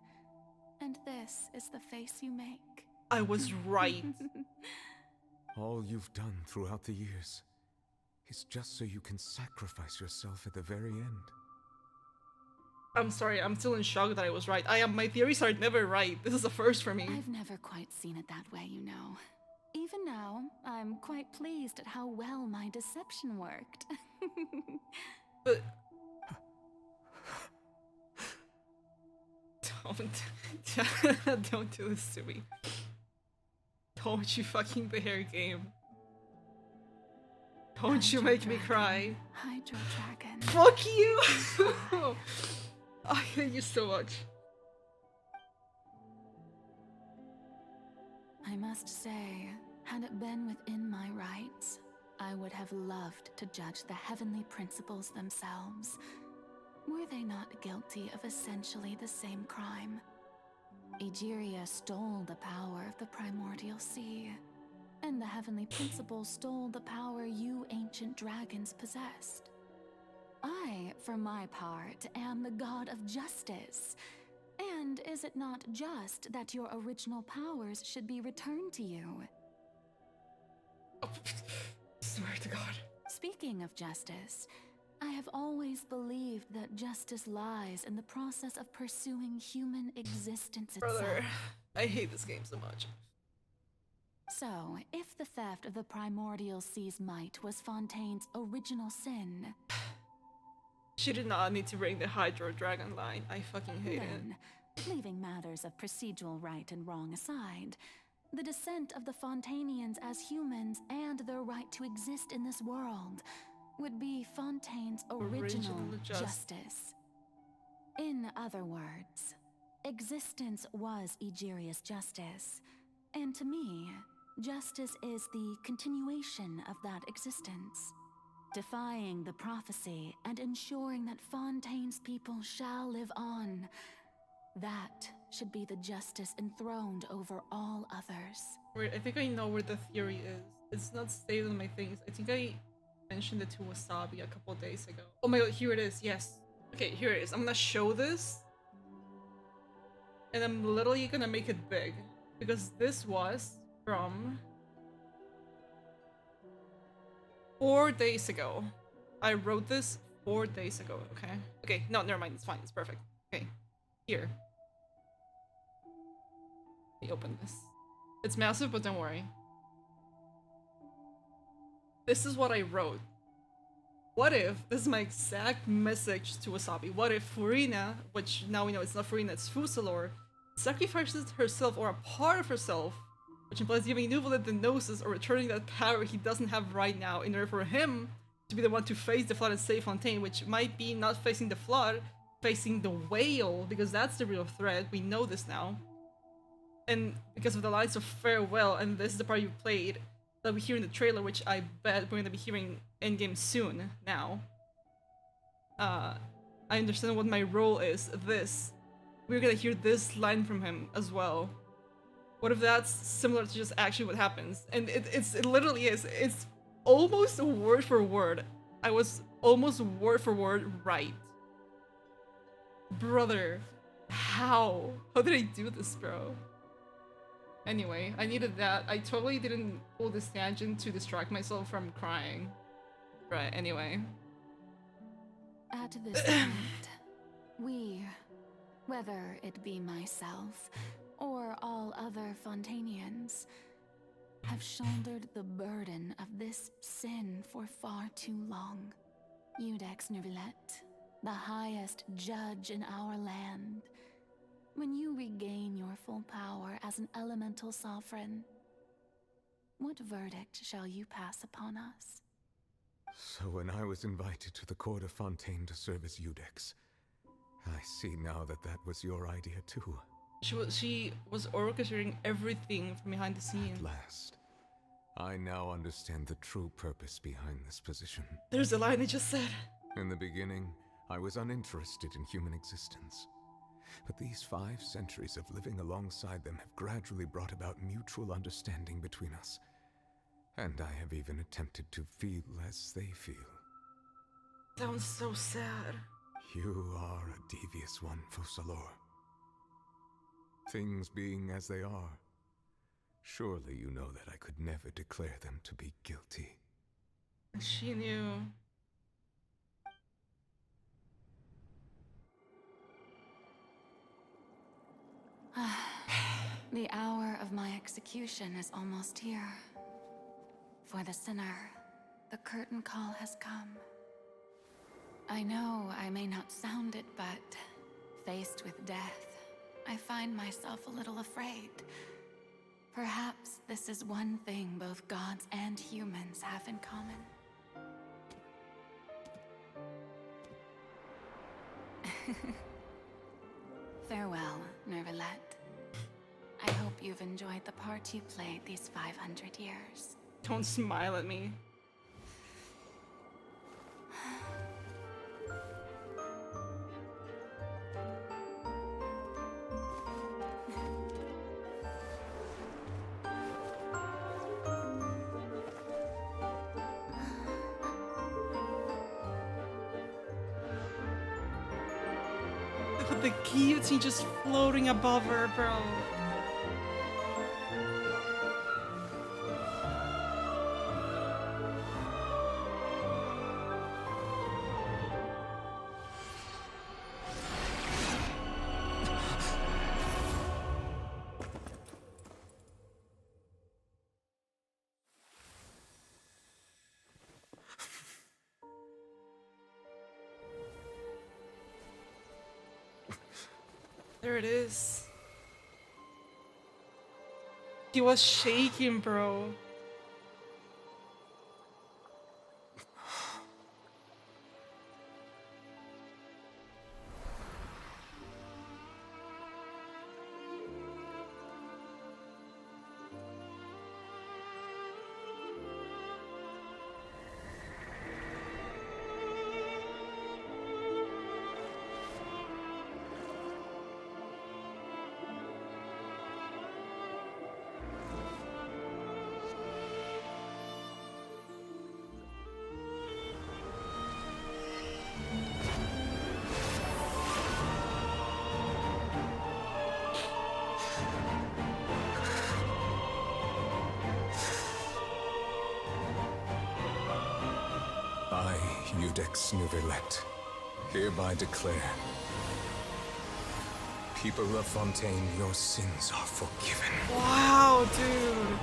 And this is the face you make. I was right. All you've done throughout the years is just so you can sacrifice yourself at the very end. I'm sorry, I'm still in shock that I was right. My theories are never right. This is a first for me. I've never quite seen it that way, you know. Even now, I'm quite pleased at how well my deception worked. But don't do this to me. Don't you fucking dare, game. Don't you make me cry. Hydro Dragon. Fuck you! I hate you so much. I must say, had it been within my rights, I would have loved to judge the heavenly principles themselves. Were they not guilty of essentially the same crime? Egeria stole the power of the primordial sea, and the heavenly principles stole the power you ancient dragons possessed. I, for my part, am the god of justice. And is it not just that your original powers should be returned to you? Swear to God. Speaking of justice, I have always believed that justice lies in the process of pursuing human existence itself. Brother, I hate this game so much. So, if the theft of the primordial sea's might was Fontaine's original sin, She did not need to bring the Hydro Dragon line. I fucking hate then, leaving matters of procedural right and wrong aside, the descent of the Fontainians as humans and their right to exist in this world would be Fontaine's original justice. In other words, existence was Egeria's justice, and to me, justice is the continuation of that existence. Defying the prophecy and ensuring that Fontaine's people shall live on. That should be the justice enthroned over all others. Wait, I think I know where the theory is. It's not stated in my things. I think I mentioned it to Wasabi a couple days ago. Oh my god, here it is, yes. Okay, here it is. I'm gonna show this. And I'm literally gonna make it big. Because this was from 4 days ago. I wrote this 4 days ago, okay? Okay, no, never mind, it's fine, it's perfect. Okay, here. Let me open this. It's massive, but don't worry. This is what I wrote. what if, this is my exact message to Wasabi, what if Furina, which now we know it's not Furina, it's Fusaloor, sacrifices herself or a part of herself, which implies giving Nuvolet the Gnosis or returning that power he doesn't have right now in order for him to be the one to face the Flood and save Fontaine, which might be not facing the Flood, facing the Whale, because that's the real threat, we know this now. And because of the lines of farewell, and this is the part you played, that we hear in the trailer, which I bet we're gonna be hearing in-game soon now. I understand what my role is, this. We're gonna hear this line from him as well. What if that's similar to just actually what happens? And it literally is. It's almost word for word. I was almost word for word right. Brother, how? How did I do this, bro? Anyway, I needed that. I totally didn't pull this tangent to distract myself from crying. Right, anyway. At this point, we, whether it be myself or all other Fontainians, have shouldered the burden of this sin for far too long. Iudex Neuvillette, the highest judge in our land, when you regain your full power as an elemental sovereign, what verdict shall you pass upon us? So when I was invited to the court of Fontaine to serve as Iudex, I see now that that was your idea too. She was orchestrating everything from behind the scenes. At last, I now understand the true purpose behind this position. There's a line I just said. In the beginning, I was uninterested in human existence. But these 5 centuries of living alongside them have gradually brought about mutual understanding between us. And I have even attempted to feel as they feel. Sounds so sad. You are a devious one, Fusaloor. Things being as they are, surely you know that I could never declare them to be guilty. She knew. The hour of my execution is almost here. For the sinner, the curtain call has come. I know I may not sound it, but faced with death, I find myself a little afraid. Perhaps this is one thing both gods and humans have in common. Farewell, Neuvillette. I hope you've enjoyed the part you played these 500 years. Don't smile at me. Look at the guillotine just floating above her, bro. There it is. He was shaking, bro. I, Iudex Neuvillette, hereby declare, people of Fontaine, your sins are forgiven. Wow, dude.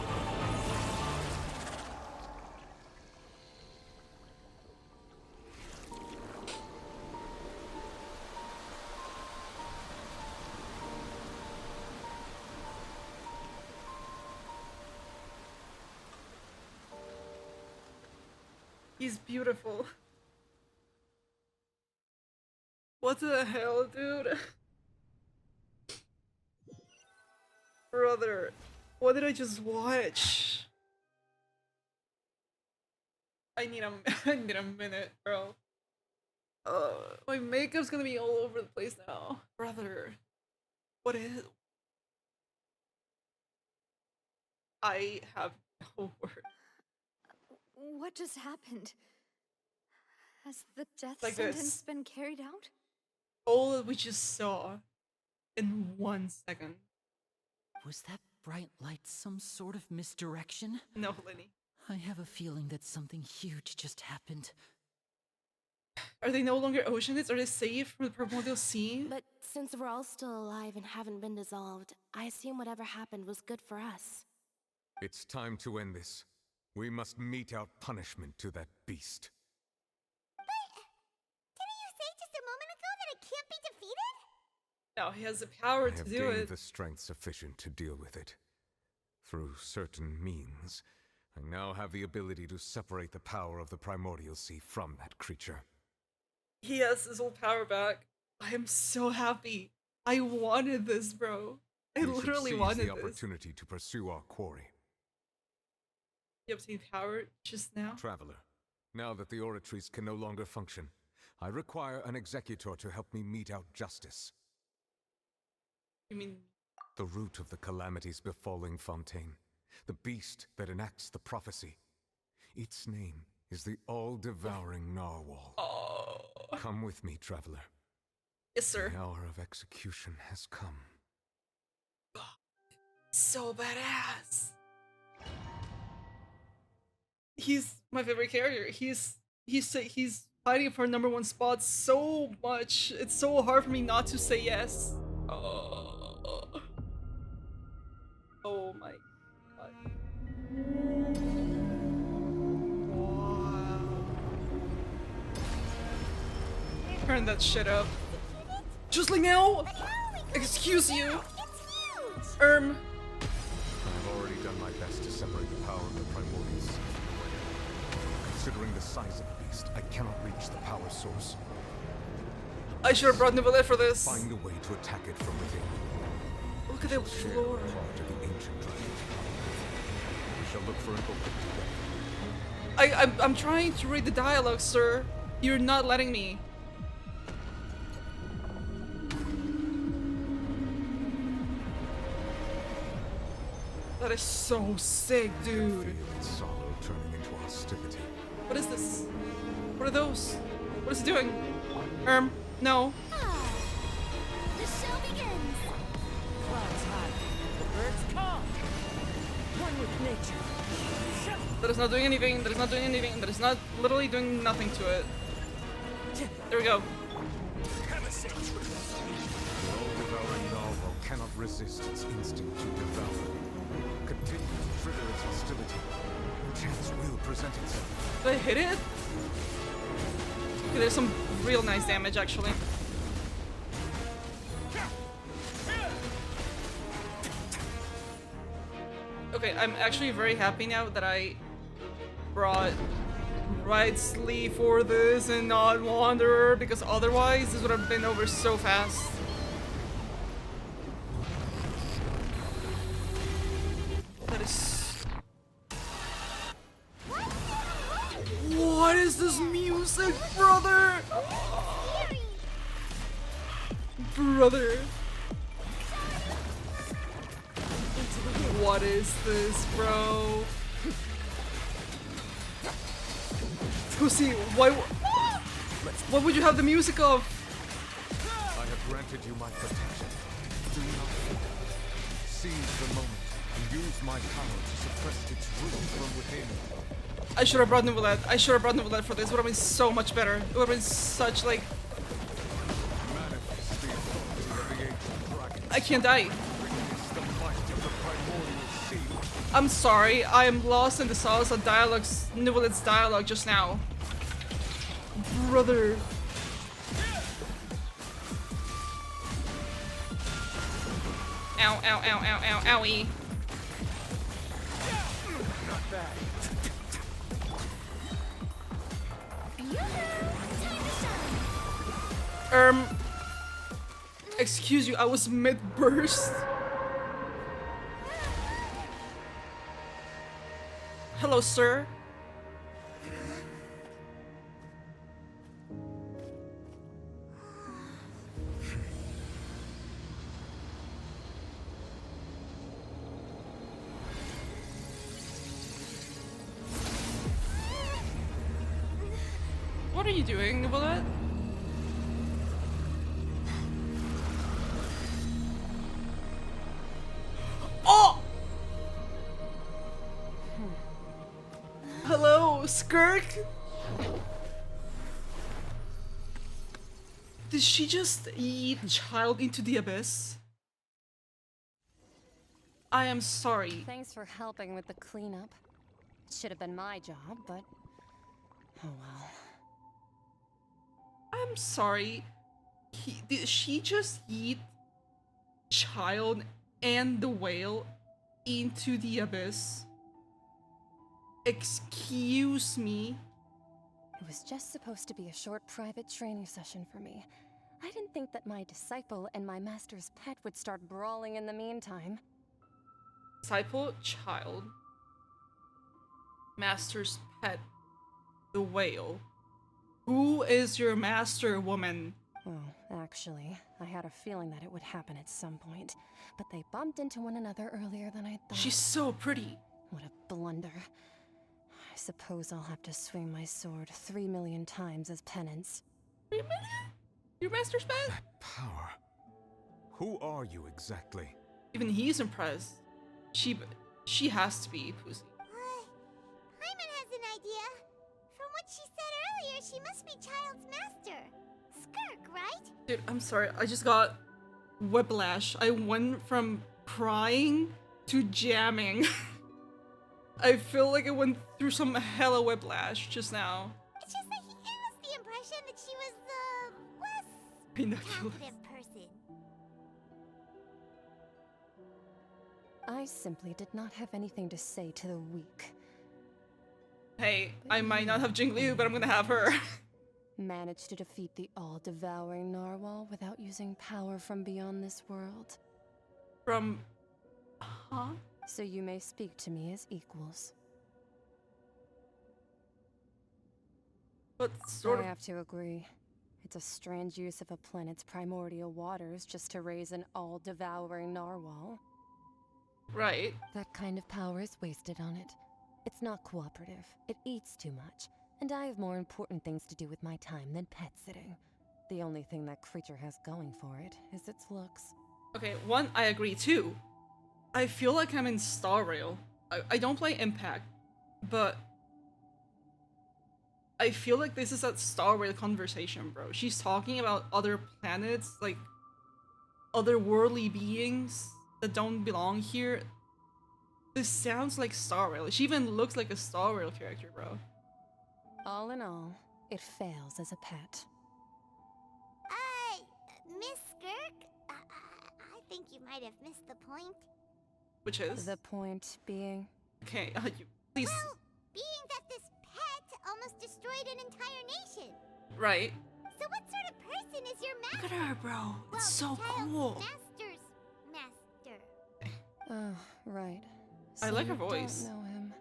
He's beautiful. What the hell, dude? Brother, what did I just watch? I need a I need a minute, bro. My makeup's gonna be all over the place now. Brother, what is... I have no word. What just happened? Has the death Like sentence this. been carried out? All that we just saw in 1 second. Was that bright light some sort of misdirection? No, Lenny. I have a feeling that something huge just happened. Are they no longer oceanists? Are they safe from the primordial sea? But since we're all still alive and haven't been dissolved, I assume whatever happened was good for us. It's time to end this. We must mete out punishment to that beast. Didn't you say just a moment ago that it can't be defeated? No, he has the power to do I have gained it. the strength sufficient to deal with it. Through certain means, I now have the ability to separate the power of the primordial sea from that creature. He has his old power back. I am so happy. I wanted this, bro. I We should literally seize wanted the this. opportunity to pursue our quarry. You obtained power just now? Traveler, now that the oratories can no longer function, I require an executor to help me mete out justice. You mean... The root of the calamities befalling Fontaine. The beast that enacts the prophecy. Its name is the all-devouring narwhal. Oh. Come with me, traveler. Yes, sir. The hour of execution has come. So badass. He's my favorite character. He's fighting for #1 spot so much. It's so hard for me not to say yes. Oh my god. Wow. Turn that shit up. Just like now? Excuse you. I've already done my best to separate the power of the primordial sea. Considering the size of the beast, I cannot reach the power source. I should have brought Nivelette for this. Find a way to attack it from within. Look at the floor. Part of the ancient dragon. We shall look for an opening together. I'm trying to read the dialogue, sir. You're not letting me. That is so sick, dude. Feel its sorrow turning into hostility. What is this? What are those? What is it doing? No. The show begins! Clouds high, the birds come. One with nature. That is not doing anything. That is not doing anything. That is not literally doing nothing to it. There we go. The all-devouring narwhal cannot resist its instinct to devour. Continue to trigger its hostility. Chance will present itself. Did I hit it? Okay, there's some real nice damage, actually. Okay, I'm actually very happy now that I brought right sleeve for this and not Wanderer, because otherwise this would have been over so fast. That is... What is this music, brother? Brother. What is this, bro? Pussy, why would you have the music of? I have granted you my protection. Do not fear. Seize the moment and use my power to suppress its root from within. I should have brought Nivelette. I should have brought Nivelette for this. It would have been so much better. It would have been such like... Manifest the authority of the ancient dragon. I can't die. Release the might of the primordial sea. I'm sorry. I am lost in the sauce of Nivelette's dialogue just now. Brother. Ow, ow, ow, ow, ow, owie. Not bad. Excuse you, I was mid-burst. Hello, sir. What are you doing, Nicolette? Oh! Hello, Skirk? Did she just eat child into the abyss? I am sorry. Thanks for helping with the cleanup. It should have been my job, but oh well. I'm sorry. Did she just eat child and the whale into the abyss? Excuse me? It was just supposed to be a short private training session for me. I didn't think that my disciple and my master's pet would start brawling in the meantime. Disciple, child, master's pet, the whale. Who is your master, woman? Well, actually, I had a feeling that it would happen at some point, but they bumped into one another earlier than I thought. She's so pretty. What a blunder. I suppose I'll have to swing my sword 3 million times as penance. 3 million? Your master's pet? That power. Who are you exactly? Even he's impressed. She has to be Pussy. Paimon has an idea. From what she said earlier, she must be Child's master. Skirk, right? Dude, I'm sorry. I just got whiplash. I went from crying to jamming. I feel like I went through some hella whiplash just now. It's just that he gave us the impression that she was the less Ridiculous. talkative person. I simply did not have anything to say to the weak. Hey, I might not have Jingliu, but I'm gonna have her. Managed to defeat the all-devouring narwhal without using power from beyond this world. From... Huh? So you may speak to me as equals. But sort I of... have to agree. It's a strange use of a planet's primordial waters just to raise an all-devouring narwhal. Right. That kind of power is wasted on it. It's not cooperative. It eats too much. And I have more important things to do with my time than pet sitting. The only thing that creature has going for it is its looks. Okay, one, I agree. Two, I feel like I'm in Star Rail. I don't play Impact, but I feel like this is a Star Rail conversation, bro. She's talking about other planets, like otherworldly beings that don't belong here. This sounds like Star Rail. She even looks like a Star Rail character, bro. All in all, it fails as a pet. Miss Skirk? I think you might have missed the point. Which is? The point being? Okay, please. Well, being that this pet almost destroyed an entire nation. Right. So what sort of person is your master? Look at her, bro. Well, It's so Child's cool. master's master. Oh, right. I So like her you voice. Don't know him.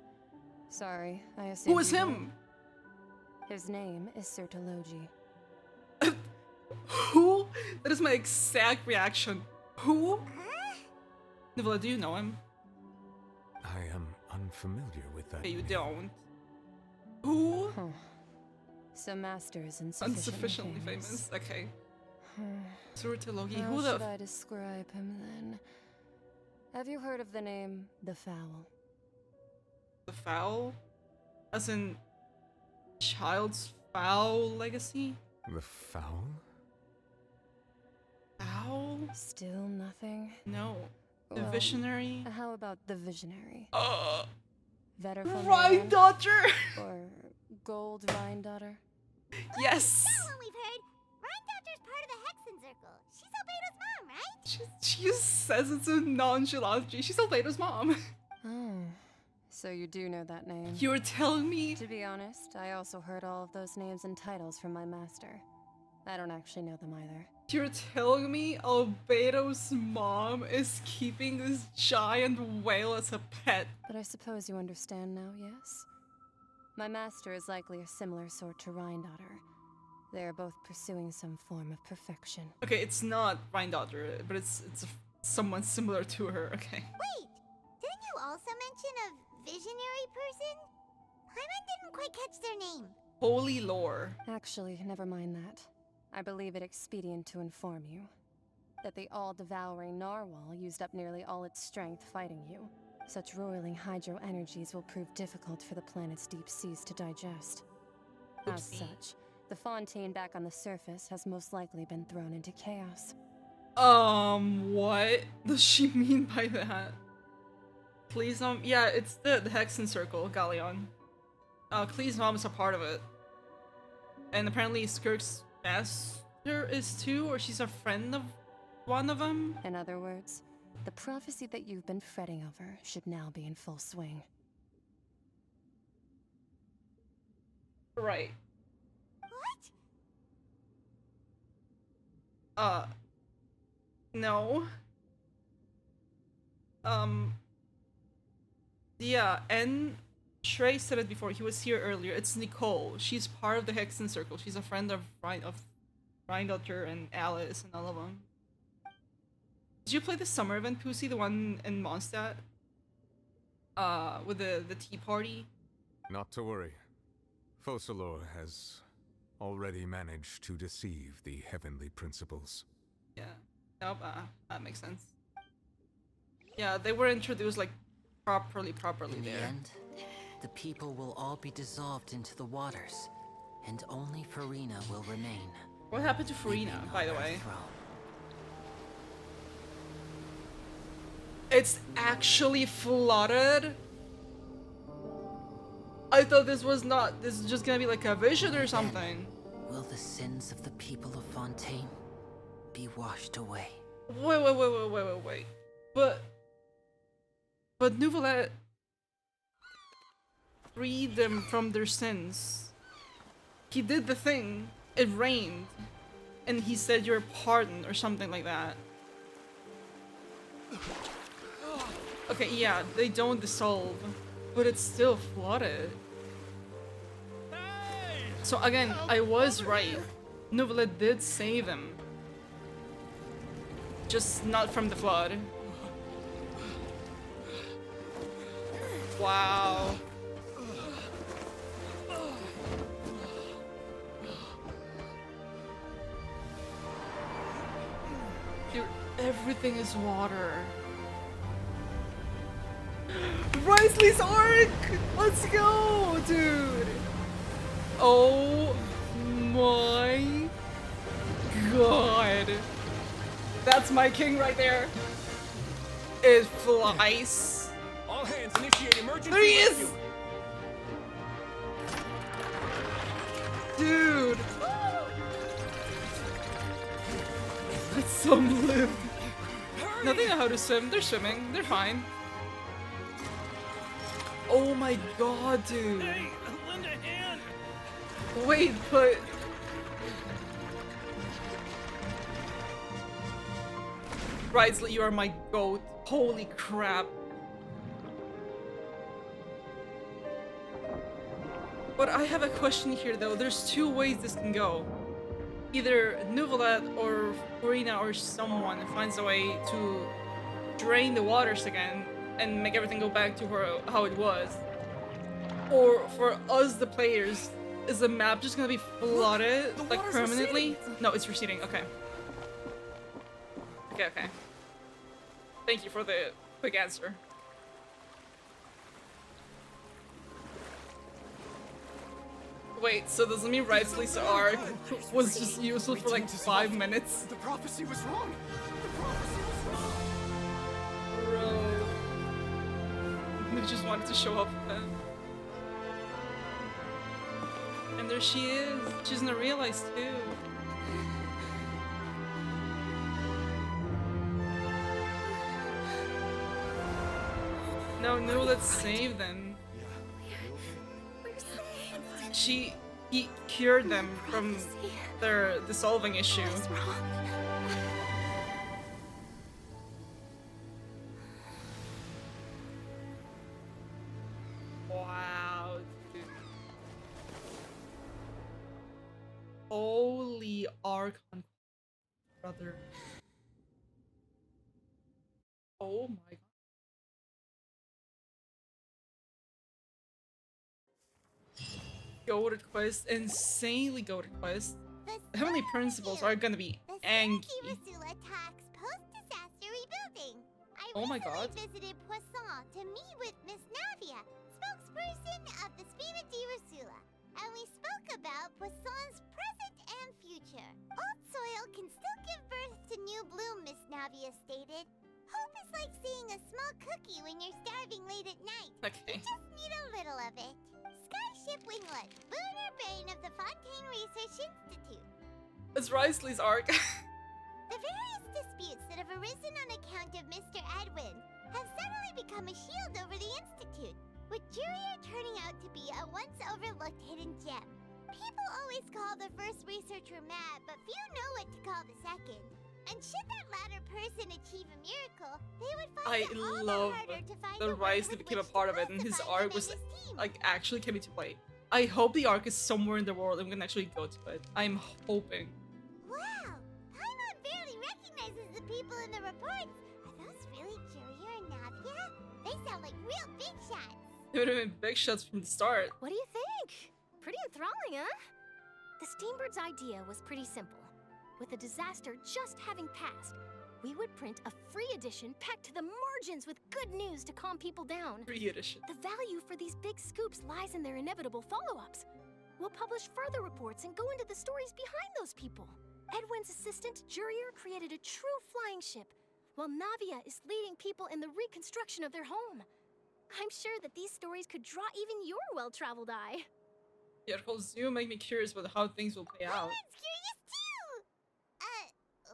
Sorry, I assume. Who is you him? do. His name is Sertologi. Who? That is my exact reaction. Who? Nivola, do you know him? I am unfamiliar with that. Okay, you don't. Who? Huh. So master is insufficiently famous. Okay. Huh. Surtologi. How Who should the? I describe him then? Have you heard of the name the Fowl? The foul? As in, Child's foul legacy? The foul? Foul? Still nothing? No. The Well, visionary? How about the visionary? Rhine Vetter Daughter! Or Gold Rhine Daughter? Yes! That one we've heard. Rhine Daughter's part of the Hexen Circle. She's Albedo's mom, right? She just says it so nonchalantly. She's Albedo's mom. Oh, so you do know that name. You're telling me? To be honest, I also heard all of those names and titles from my master. I don't actually know them either. You're telling me Albedo's mom is keeping this giant whale as a pet? But I suppose you understand now, yes? My master is likely a similar sort to Rhindaughter. They are both pursuing some form of perfection. Okay, it's not Rhindaughter, but it's someone similar to her, okay. Wait! Didn't you also mention a visionary person? Paimon didn't quite catch their name. Holy lore. Actually, never mind that. I believe it expedient to inform you that the all-devouring narwhal used up nearly all its strength fighting you. Such roiling hydro energies will prove difficult for the planet's deep seas to digest. As such, the Fontaine back on the surface has most likely been thrown into chaos. What does she mean by that? Please, yeah, it's the Hexen Circle, Galleon. Klee's mom is a part of it. And apparently Skirk's master is too, or she's a friend of one of them? In other words, the prophecy that you've been fretting over should now be in full swing. Right. What? No. Yeah, and Shrey said it before, he was here earlier. It's Nicole. She's part of the Hexen Circle. She's a friend of Rhindaughter and Alice and all of them. Did you play the summer event, Pussy? The one in Mondstat? With the tea party? Not to worry. Focalor has already managed to deceive the heavenly principles. Yeah. Nope, that makes sense. Yeah, they were introduced like properly In the there. end, the people will all be dissolved into the waters, and only Farina will remain. What happened to Farina, by the way? It's actually flooded? I thought this was not. This is just gonna be like a vision or something. Will the sins of the people of Fontaine be washed away? Wait. But Nouvelet freed them from their sins. He did the thing. It rained. And he said you're pardoned or something like that. Okay, yeah, they don't dissolve, but it's still flooded. So again, I was right. Nouvelet did save them. Just not from the flood. Wow. Dude, everything is water. Risley's Arc! Let's go, dude! Oh my god. That's my king right there. It flies. All hands initiate emergency. There he is! rescue. Dude! Let some live. Now they know how to swim. They're swimming. They're fine. Oh my god, dude. Hey, lend a hand. Wait, but... Risley, you are my goat. Holy crap. But I have a question here though. There's two ways this can go. Either Nouvelet or Farina or someone finds a way to drain the waters again and make everything go back to how it was. Or for us, the players, is the map just gonna be flooded, like permanently? No, it's receding. Okay. Okay. Thank you for the quick answer. Wait, so does it mean Risley's arc was just useful for like 5 minutes? The prophecy was wrong. The prophecy was Bro. wrong. They just wanted to show up then. And there she is. She's gonna realize too. No, let's save them. he cured them from their dissolving issue. Wow, dude. Holy Archon, brother. Oh my god. Goated quest, insanely goated quest. The Heavenly Principles are gonna be angry. Rasula talks post-disaster rebuilding. Oh my god. Visited Poisson to meet with Miss Navia, spokesperson of the Spirit de Rasula, and we spoke about Poisson's present and future. Old soil can still give birth to new bloom, Miss Navia stated. Hope is like seeing a small cookie when you're starving late at night. Okay. You just need a little of it. Skyship Winglet, lunar brain of the Fontaine Research Institute. It's Risley's arc. The various disputes that have arisen on account of Mr. Edwin have suddenly become a shield over the Institute, with Jurier turning out to be a once overlooked hidden gem. People always call the first researcher mad, but few know what to call the second. And should that latter person achieve a miracle, they would find it all love the harder to find that a Risley word with became a which part to of it, and his classify arc him was and his team. like actually coming to play. I hope the arc is somewhere in the world and we can actually go to it. I'm hoping. Wow! Paimon barely recognizes the people in the reports. Are those really Jurier and Navia? They sound like real big shots. It would have been big shots from the start. What do you think? Pretty enthralling, huh? The Steambird's idea was pretty simple. With the disaster just having passed, we would print a free edition packed to the margins with good news to calm people down. Free edition. The value for these big scoops lies in their inevitable follow-ups. We'll publish further reports and go into the stories behind those people. Edwin's assistant, Jurier, created a true flying ship, while Navia is leading people in the reconstruction of their home. I'm sure that these stories could draw even your well-traveled eye. Yeah, because you make me curious about how things will play out. Paimon's curious too!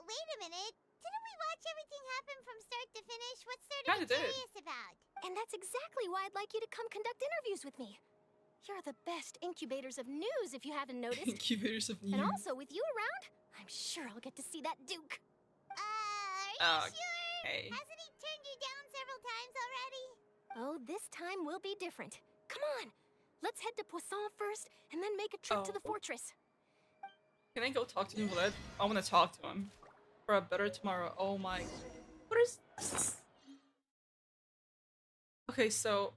Wait a minute. Didn't we watch everything happen from start to finish? What's there to Kinda be did. curious about? And that's exactly why I'd like you to come conduct interviews with me. You're the best incubators of news, if you haven't noticed. Incubators of news. And also, with you around, I'm sure I'll get to see that Duke. Are you sure? Okay. Hasn't he turned you down several times already? Oh, this time will be different. Come on, let's head to Poisson first, and then make a trip to the fortress. Can I go talk to Nicolette? I want to talk to him. For a better tomorrow. Oh my. What is this? Okay, so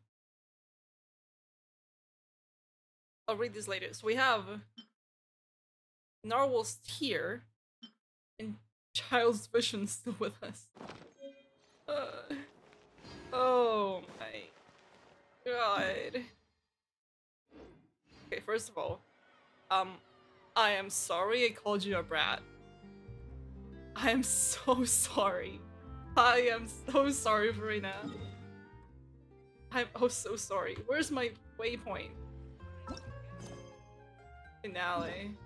I'll read this later. So we have Narwhal's here and Child's Vision still with us. Oh my god. Okay, first of all, I am sorry I called you a brat. I am so sorry. I am so sorry, Verena. I'm oh so sorry. Where's my waypoint? Finale.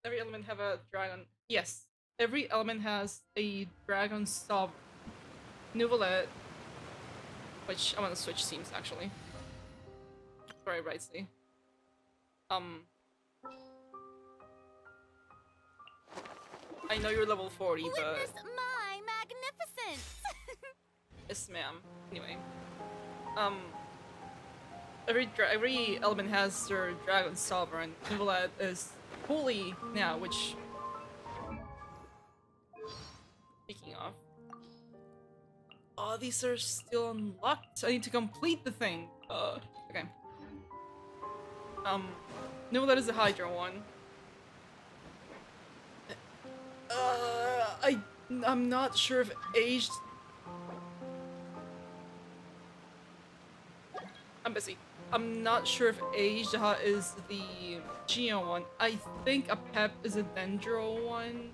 Every element have a dragon. Yes. Every element has a dragon sovereign. Nouvellette. Which I want to switch scenes actually. Sorry, Rightly. I know you're level 40, but Witness my magnificence! yes, ma'am. Anyway, every element has their dragon sovereign. Nouvellette is holy now, which speaking of, oh, these are still unlocked. I need to complete the thing. Okay. Nouvellette is the Hydra one. I'm not sure if aged. I'm busy. I'm not sure if aged is the Geo one. I think a Pep is a Dendro one.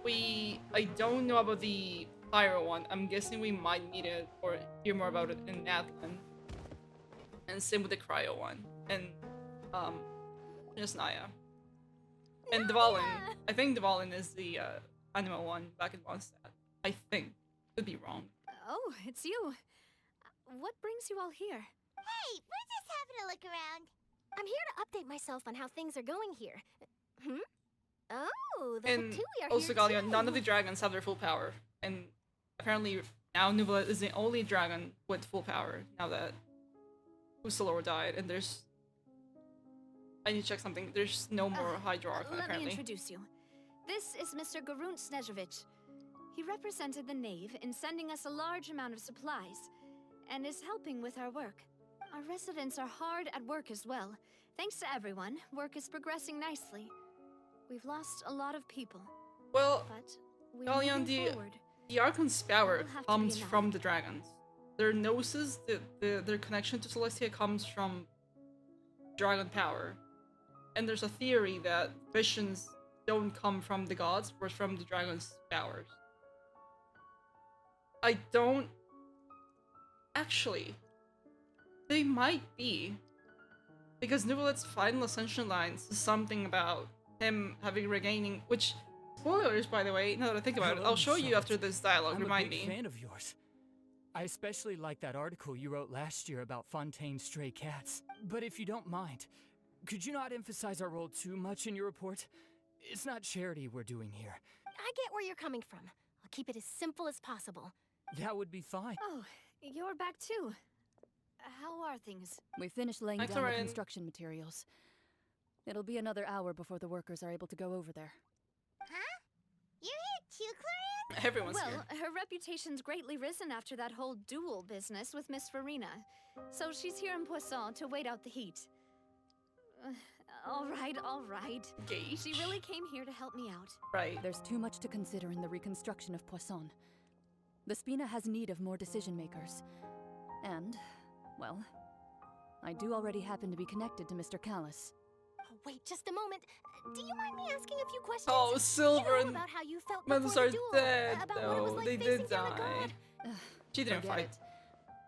I don't know about the Pyro one. I'm guessing we might need it or hear more about it in Natlan. And same with the Cryo one. And just Naya. And Dvalin. I think Dvalin is the animal one back in Mondstat. I think. Could be wrong. Oh, it's you. what brings you all here? Hey, we're just having a look around. I'm here to update myself on how things are going here. Hmm? Oh, the And Fatui are also, here Gallia, too. none of the dragons have their full power. And apparently now Nuvolet is the only dragon with full power, now that Usalor died. And there's... I need to check something. There's no more Hydro Archon, Let apparently. me introduce you. This is Mr. Garunt Snezhevich. He represented the Knave in sending us a large amount of supplies, and is helping with our work. Our residents are hard at work as well. Thanks to everyone, work is progressing nicely. We've lost a lot of people. Well, but we're Gallion, moving forward. the Archon's power Will have to comes be enough. from the dragons. Their gnosis, their connection to Celestia comes from dragon power. And there's a theory that visions don't come from the gods, but from the dragon's powers. I don't... Actually, they might be. Because Nuvolet's final ascension lines is something about him having regaining... Which, spoilers, by the way, now that I think about it. I'll show you after this dialogue, remind me. I'm a big fan of yours. I especially like that article you wrote last year about Fontaine's stray cats. But if you don't mind, could you not emphasize our role too much in your report? It's not charity we're doing here. I get where you're coming from. I'll keep it as simple as possible. That would be fine. Oh, you're back too. How are things? We finished laying Thanks, down the Orion. construction materials. It'll be another hour before the workers are able to go over there. Huh? You're here too, Clarion? Everyone's Well, here. her reputation's greatly risen after that whole duel business with Miss Farina. So she's here in Poisson to wait out the heat. All right. Gage. She really came here to help me out. Right. There's too much to consider in the reconstruction of Poisson. The Spina has need of more decision makers. And, well, I do already happen to be connected to Mr. Callis. Oh, wait just a moment. Do you mind me asking a few questions? Oh, Silver You know and about how you felt Meadows before are the duel, dead, about what it was though. like They facing did down a die. god. She didn't Forget fight. it.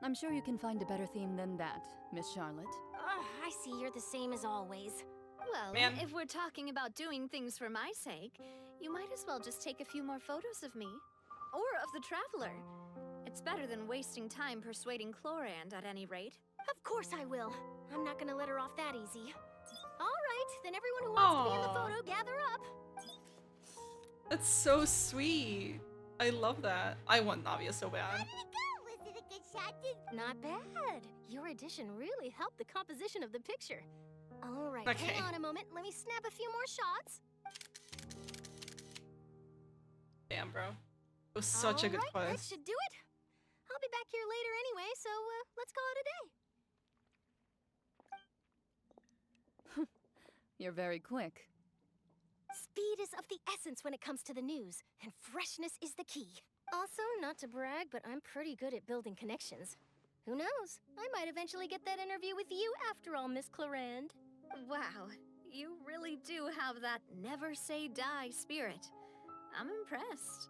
I'm sure you can find a better theme than that, Miss Charlotte. I see you're the same as always. Well, Man. if we're talking about doing things for my sake, you might as well just take a few more photos of me. Or of the Traveler. It's better than wasting time persuading Chlorand at any rate. Of course I will. I'm not gonna let her off that easy. All right, then everyone who wants to be in the Aw. photo, gather up. That's so sweet. I love that. I want Navia so bad. How did it go? Was it a good shot? Not bad. Your addition really helped the composition of the picture. All right, Okay. hang on a moment. Let me snap a few more shots. Damn, bro. It was such a good All right, that quest. should do it. I'll be back here later anyway, so let's call it a day. You're very quick. Speed is of the essence when it comes to the news, and freshness is the key. Also, not to brag, but I'm pretty good at building connections. Who knows? I might eventually get that interview with you after all, Miss Clarand. Wow, you really do have that never say die spirit. I'm impressed.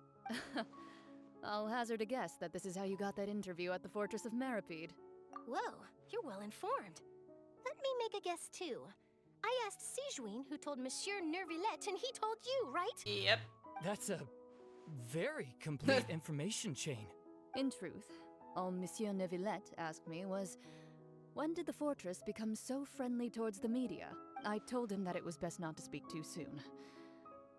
I'll hazard a guess that this is how you got that interview at the Fortress of Meripede. Whoa, you're well informed. Let me make a guess too. I asked Sijuin, who told Monsieur Nervillet, and he told you, right? Yep. That's a very complete information chain. In truth, all Monsieur Neuvillette asked me was, when did the fortress become so friendly towards the media? I told him that it was best not to speak too soon.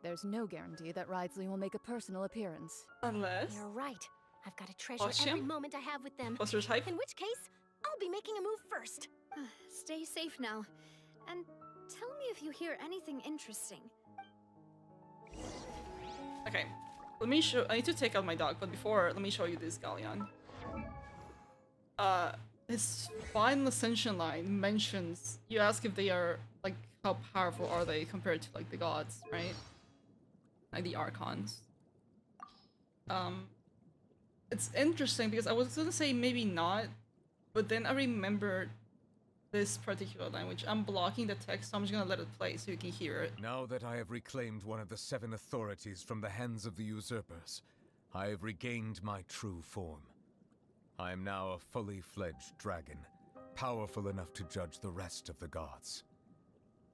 There's no guarantee that Ridsley will make a personal appearance. Unless... You're right. I've got to treasure Watch every him. moment I have with them. Buster's hype. In which case, I'll be making a move first. Stay safe now. And tell me if you hear anything interesting. Okay. Let me show... I need to take out my dog, but before, let me show you this Galleon. His final ascension line mentions... You ask if they are, like, how powerful are they compared to, like, the gods, right? Like, the Archons. It's interesting because I was gonna say maybe not, but then I remembered this particular language. I'm blocking the text, so I'm just gonna let it play so you can hear it. Now that I have reclaimed one of the 7 authorities from the hands of the usurpers, I have regained my true form. I am now a fully fledged dragon, powerful enough to judge the rest of the gods.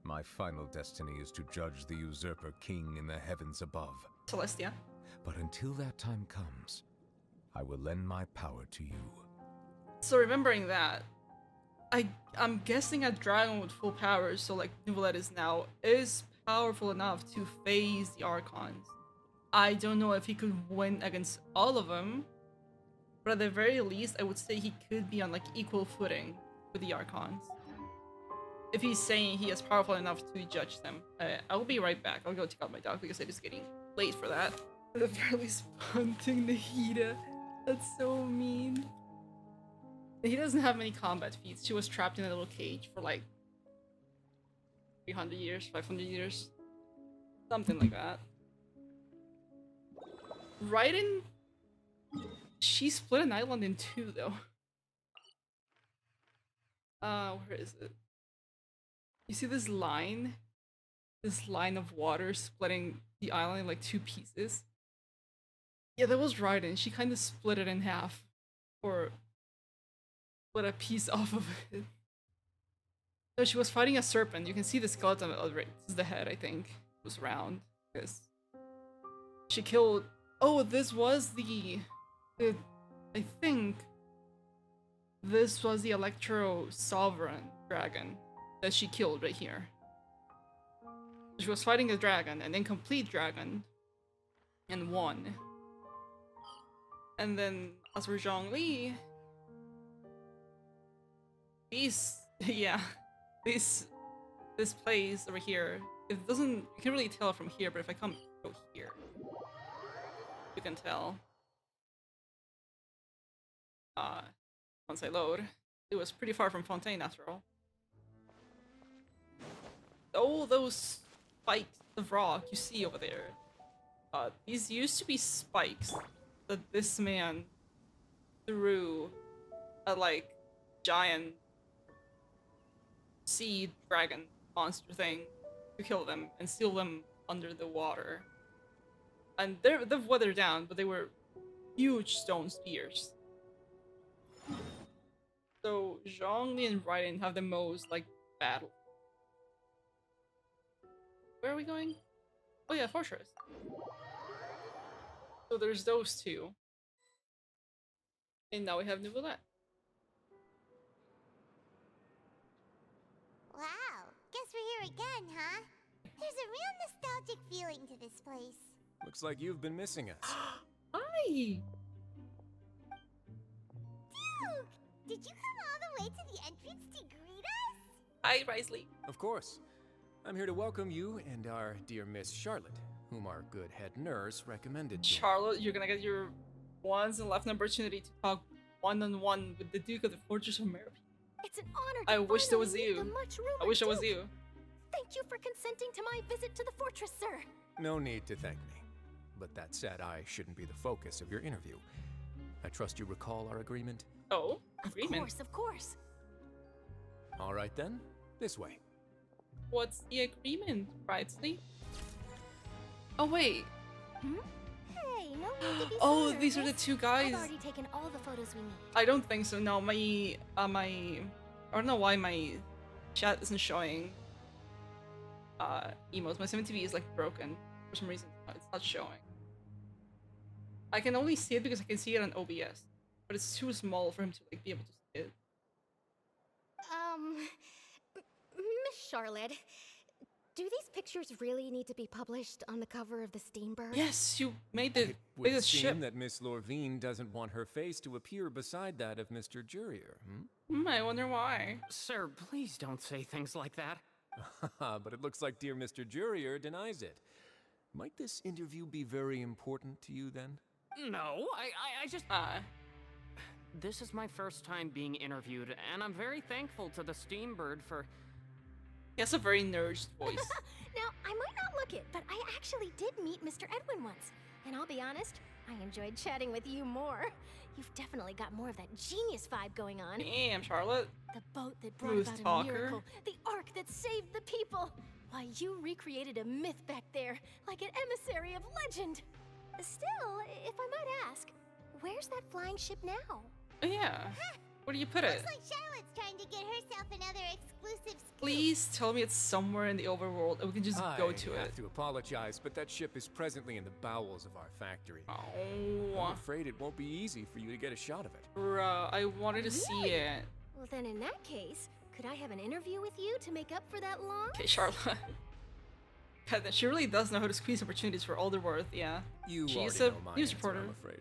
My final destiny is to judge the usurper king in the heavens above. Celestia. But until that time comes, I will lend my power to you. So remembering that, I'm guessing a dragon with full powers, so like Neuvillette is powerful enough to phase the Archons. I don't know if he could win against all of them, but at the very least, I would say he could be on like equal footing with the Archons. If he's saying he is powerful enough to judge them. I'll be right back. I'll go take out my dog because it is getting late for that. The very least punting Nahida. That's so mean. He doesn't have many combat feats. She was trapped in a little cage for like 300 years, 500 years. Something like that. Raiden, she split an island in two though. Where is it? You see this line? This line of water splitting the island in like two pieces? Yeah, that was Raiden. She kind of split it in half. Or split a piece off of it. So she was fighting a serpent. You can see the skeleton of it. This is the head, I think. It was round. Because she killed... Oh, this was the... I think... This was the Electro Sovereign dragon that she killed right here. She was fighting a dragon, an incomplete dragon, and won. And then, as for Zhongli, yeah, this place over here, it doesn't, you can't really tell from here, but if I go here, you can tell. Once I load, it was pretty far from Fontaine after all. All those spikes of rock you see over there, these used to be spikes that this man threw at like giant sea dragon monster thing to kill them and seal them under the water. And they've weathered down, but they were huge stone spears. So Zhongli and Raiden have the most like battle. Where are we going? Oh yeah, Fortress. So there's those two. And now we have Neuvillette. Wow, guess we're here again, huh? There's a real nostalgic feeling to this place. Looks like you've been missing us. Hi! Duke! Did you come all the way to the entrance to greet us? Hi, Risley. Of course. I'm here to welcome you and our dear Miss Charlotte, whom our good head nurse recommended to. Charlotte, you're gonna get your once in a lifetime opportunity to talk one-on-one with the Duke of the Fortress of Merope. It's an honor to I wish that was finally meet you. the much-rumored I wish it was Duke. you. Thank you for consenting to my visit to the fortress, sir. No need to thank me. But that said, I shouldn't be the focus of your interview. I trust you recall our agreement? Oh, agreement? Of course. All right then, this way. What's the agreement, Risley? Oh wait. Hey, no need to be Oh, so these are the nervous. two guys. I've already taken all the photos we need. I don't think so. No, my I don't know why my chat isn't showing emotes. My 7TV is like broken for some reason. It's not showing. I can only see it because I can see it on OBS, but it's too small for him to like be able to see it. Miss Charlotte, do these pictures really need to be published on the cover of the Steambird? Yes, you made the It would biggest seem ship. that Miss Lorvine doesn't want her face to appear beside that of Mr. Jurier, hmm? I wonder why. Sir, please don't say things like that. But it looks like dear Mr. Jurier denies it. Might this interview be very important to you then? No, I just... This is my first time being interviewed, and I'm very thankful to the Steambird for... He has a very nerd voice. Now, I might not look it, but I actually did meet Mr. Edwin once. And I'll be honest, I enjoyed chatting with you more. You've definitely got more of that genius vibe going on. Damn, Charlotte. The boat that brought Smooth about talker. a miracle. The ark that saved the people. Why, you recreated a myth back there, like an emissary of legend. Still, if I might ask, where's that flying ship now? Oh, yeah. Where do you put it? Looks like Charlotte's trying to get herself another exclusive scoop. Please tell me it's somewhere in the overworld and we can just go to I have it. to apologize, but that ship is presently in the bowels of our factory. Oh. I'm afraid it won't be easy for you to get a shot of it. Bruh, I wanted to see it. Well, then in that case, could I have an interview with you to make up for that loss? Okay, Charlotte. God, she really does know how to squeeze opportunities for all they're worth, yeah. You She's already a know my news answer, reporter. I'm afraid.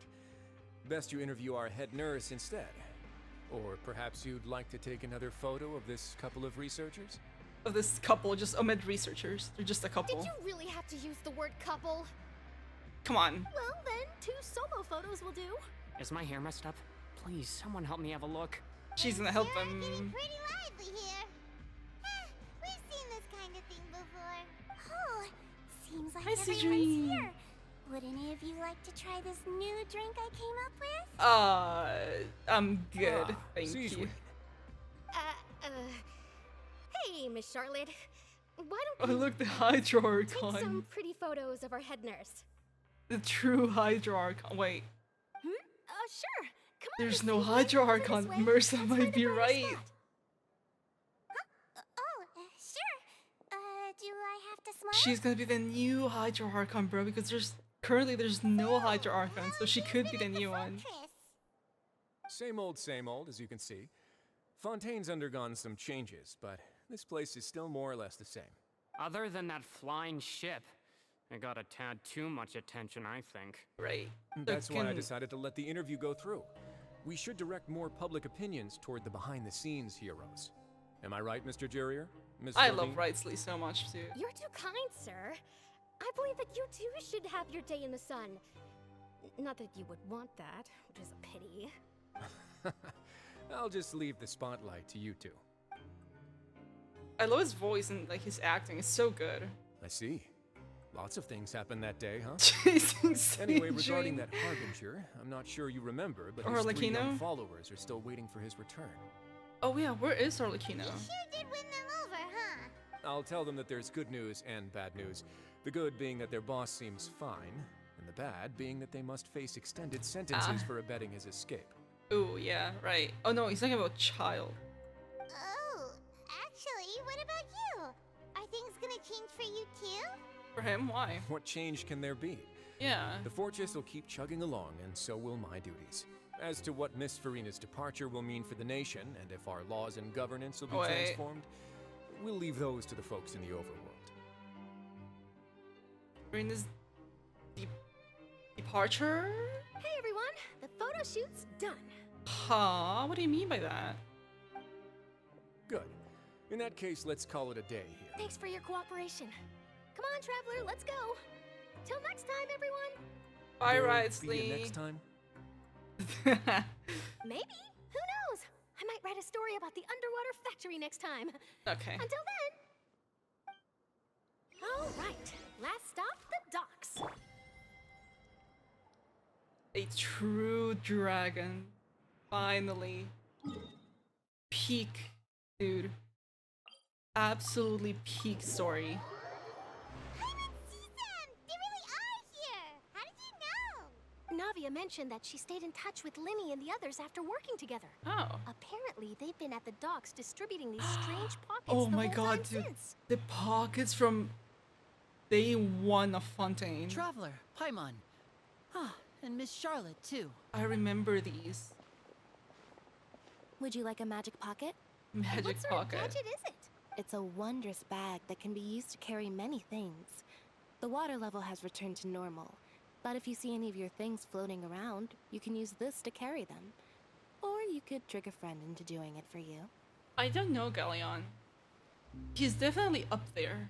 Best you interview our head nurse instead. Or perhaps you'd like to take another photo of this couple of researchers? Of this couple, just omit researchers. They're just a couple. Did you really have to use the word couple? Come on. Well, then, 2 solo photos will do. Is my hair messed up? Please, someone help me have a look. She's gonna help them. Pretty lively here. We've seen this kind of thing before. Oh, seems like Hi, everyone's Sidri. here. Would any of you like to try this new drink I came up with? I'm good. Thank Sidri. you. Hey, Miss Charlotte. Why Oh, don't you look, the Hydro take some Archon. pretty photos of our head nurse? The true Hydro Archon. Wait, Sure. Come on. there's Miss no Sidri. Hydro Over this Archon. way. Mersa Let's might find be a better right. spot. Sure. Do I have to smile? She's gonna be the new Hydro Archon, bro, because there's no Hydro Archon, so she could be the new one. Same old, as you can see. Fontaine's undergone some changes, but this place is still more or less the same. Other than that flying ship, it got a tad too much attention, I think. Right. That's why I decided to let the interview go through. We should direct more public opinions toward the behind-the-scenes heroes. Am I right, Mr. Jurrier? Ms. I Levine? love Wrightsley so much, too. You're too kind, sir. I believe that you too should have your day in the sun. Not that you would want that, which is a pity. I'll just leave the spotlight to you two. I love his voice and like his acting. It's so good. I see. Lots of things happened that day, huh? Chasing Anyway, Sage. regarding that Harbinger, I'm not sure you remember, but Or his 3 young Arlecchino? followers are still waiting for his return. Oh yeah, where is Arlecchino? Sure did win them over, huh? I'll tell them that there's good news and bad news. The good being that their boss seems fine, and the bad being that they must face extended sentences for abetting his escape. Oh yeah, right. Oh no, he's talking about child. Oh, actually, what about you? Are things gonna change for you too? For him, why? What change can there be? Yeah. The fortress will keep chugging along, and so will my duties. As to what Miss Farina's departure will mean for the nation, and if our laws and governance will be Wait. transformed, we'll leave those to the folks in the overworld. Serena's departure? Hey everyone, the photo shoot's done. Huh? What do you mean by that? Good. In that case, let's call it a day here. Thanks for your cooperation. Come on, traveler, let's go. Till next time, everyone. Bye, There'll Wrightsley. be a next time? Maybe. Who knows? I might write a story about the underwater factory next time. Okay. Until then. All right. Last stop, the docks. A true dragon. Finally. Peak, dude. Absolutely peak story. Navia mentioned that she stayed in touch with Linny and the others after working together. Oh. Apparently, they've been at the docks distributing these strange pockets Oh the my whole god, time dude. since. The pockets from day 1 of Fontaine. Traveler, Paimon. Ah, and Miss Charlotte, too. I remember these. Would you like a magic pocket? Magic What sort of pocket. gadget is it? It's a wondrous bag that can be used to carry many things. The water level has returned to normal, but if you see any of your things floating around, you can use this to carry them. Or you could trick a friend into doing it for you. I don't know Galleon. He's definitely up there.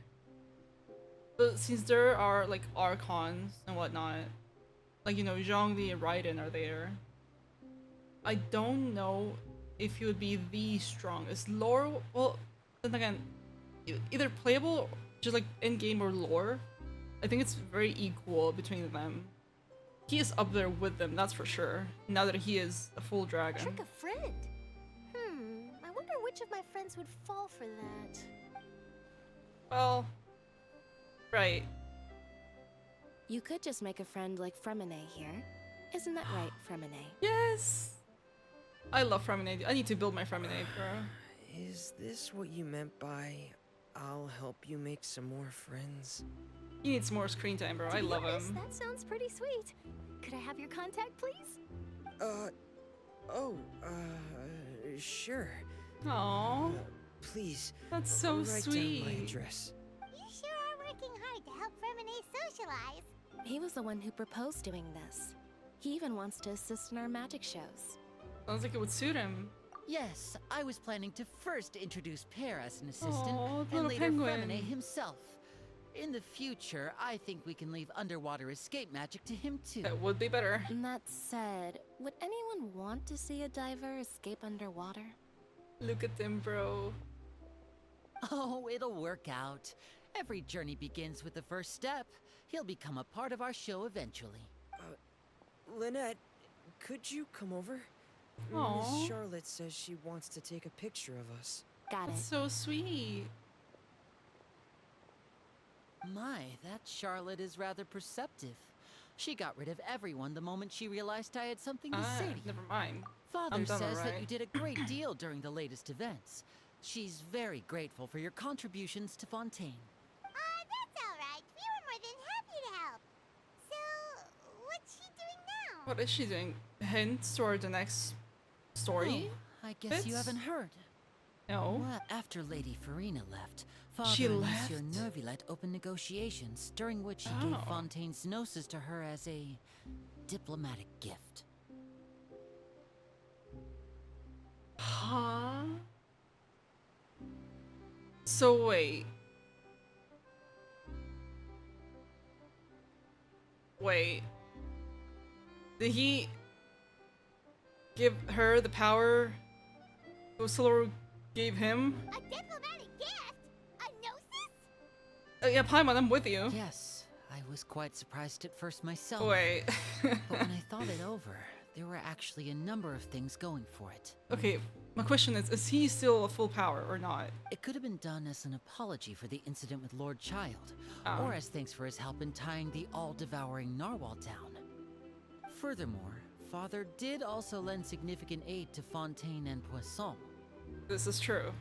But since there are like Archons and whatnot, like, you know, Zhongli and Raiden are there, I don't know if he would be the strongest. Lore, well, then again, either playable, just like in-game or lore, I think it's very equal between them. He is up there with them, that's for sure, now that he is a full dragon. Trick a friend? I wonder which of my friends would fall for that. Well, right. You could just make a friend like Fremine here. Isn't that right, Fremine? Yes! I love Framinade. I need to build my Framinade, bro. Is this what you meant by I'll help you make some more friends? He needs more screen time, bro. I love him. That sounds pretty sweet. Could I have your contact, please? Sure. Aww. Please. That's so write sweet. down my address. You sure are working hard to help Fermine socialize. He was the one who proposed doing this. He even wants to assist in our magic shows. Sounds like it would suit him. Yes, I was planning to first introduce Pear as an assistant, Aw, and little later penguin. Fremine himself. In the future, I think we can leave underwater escape magic to him too. That would be better. That said, would anyone want to see a diver escape underwater? Look at them, bro. Oh, it'll work out. Every journey begins with the first step. He'll become a part of our show eventually. Lynette, could you come over? Aw. Miss Charlotte says she wants to take a picture of us. Got That's it. so sweet. My, that Charlotte is rather perceptive. She got rid of everyone the moment she realized I had something to say to you. Never mind. Father I'm done says that alright. you did a great deal during the latest events. She's very grateful for your contributions to Fontaine. That's alright. We were more than happy to help. So, what's she doing now? What is she doing? Hints toward the next story? Oh, I guess you Bits? haven't heard. No. Well, after Lady Farina left, Father She and left? Monsieur Nervilette opened negotiations, during which he gave Oh. Fontaine's gnosis to her as a diplomatic gift. Huh? So wait. Wait. Did he give her the power Sumeru gave him? A diplomatic gift? A gnosis? Yeah, Paimon, I'm with you. Yes, I was quite surprised at first myself. Wait. But when I thought it over, there were actually a number of things going for it. Okay, my question is he still a full power or not? It could have been done as an apology for the incident with Lord Child, Oh. or as thanks for his help in tying the all-devouring narwhal down. Furthermore, Father did also lend significant aid to Fontaine and Poisson. This is true.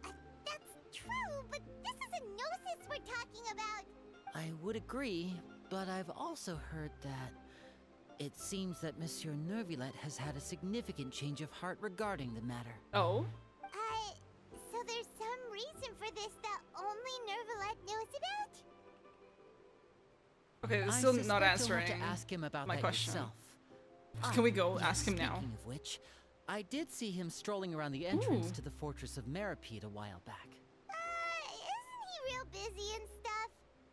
That's true, but this is a gnosis we're talking about. I would agree, but I've also heard that it seems that Monsieur Nervilette has had a significant change of heart regarding the matter. Oh? So there's some reason for this that only Nervilette knows about? Okay, it's I still not suspect you'll answering have to ask him about my that question. yourself. Can we go yes, ask him now? Speaking of which, I did see him strolling around the entrance Ooh. to the Fortress of Meripede a while back. Isn't he real busy and stuff?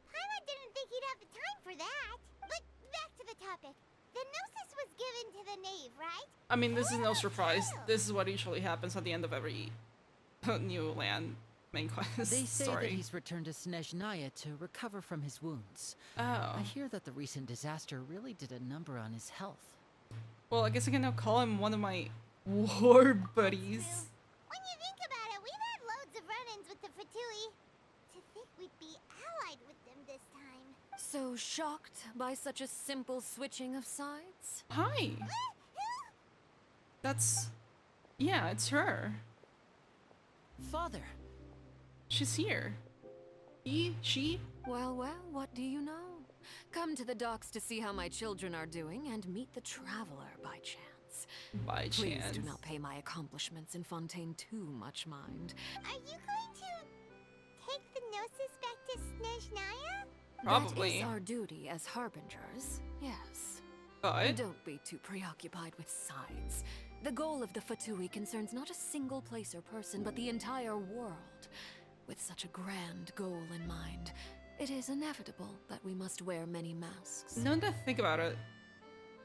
Paimon didn't think he'd have the time for that. But back to the topic. The gnosis was given to the knave, right? I mean, this is no surprise. This is what usually happens at the end of every new land main quest They say story. that he's returned to Snezhnaya to recover from his wounds. Oh. I hear that the recent disaster really did a number on his health. Well, I guess I can now call him one of my war buddies. When you think about it, we've had loads of run-ins with the Fatui. To think we'd be allied with them this time. So shocked by such a simple switching of sides? Hi. That's... Yeah, it's her. Father. She's here. She? Well, well, what do you know? Come to the docks to see how my children are doing and meet the traveler by chance. By Please chance. do not pay my accomplishments in Fontaine too much mind. Are you going to take the gnosis back to Snezhnaya? Probably. That is our duty as harbingers, yes. But? Don't be too preoccupied with sides. The goal of the Fatui concerns not a single place or person, but the entire world. With such a grand goal in mind, it is inevitable that we must wear many masks. Now that I think about it,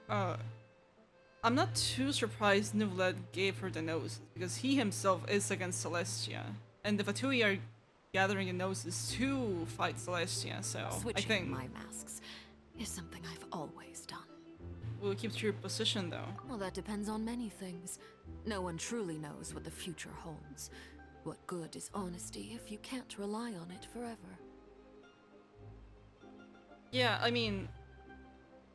I'm not too surprised Nervilette gave her the nose, because he himself is against Celestia, and the Fatui are gathering the noses to fight Celestia, so Switching I think my masks is something I've always done. we'll keep to your position though. Well, that depends on many things. No one truly knows what the future holds. What good is honesty if you can't rely on it forever? Yeah, I mean,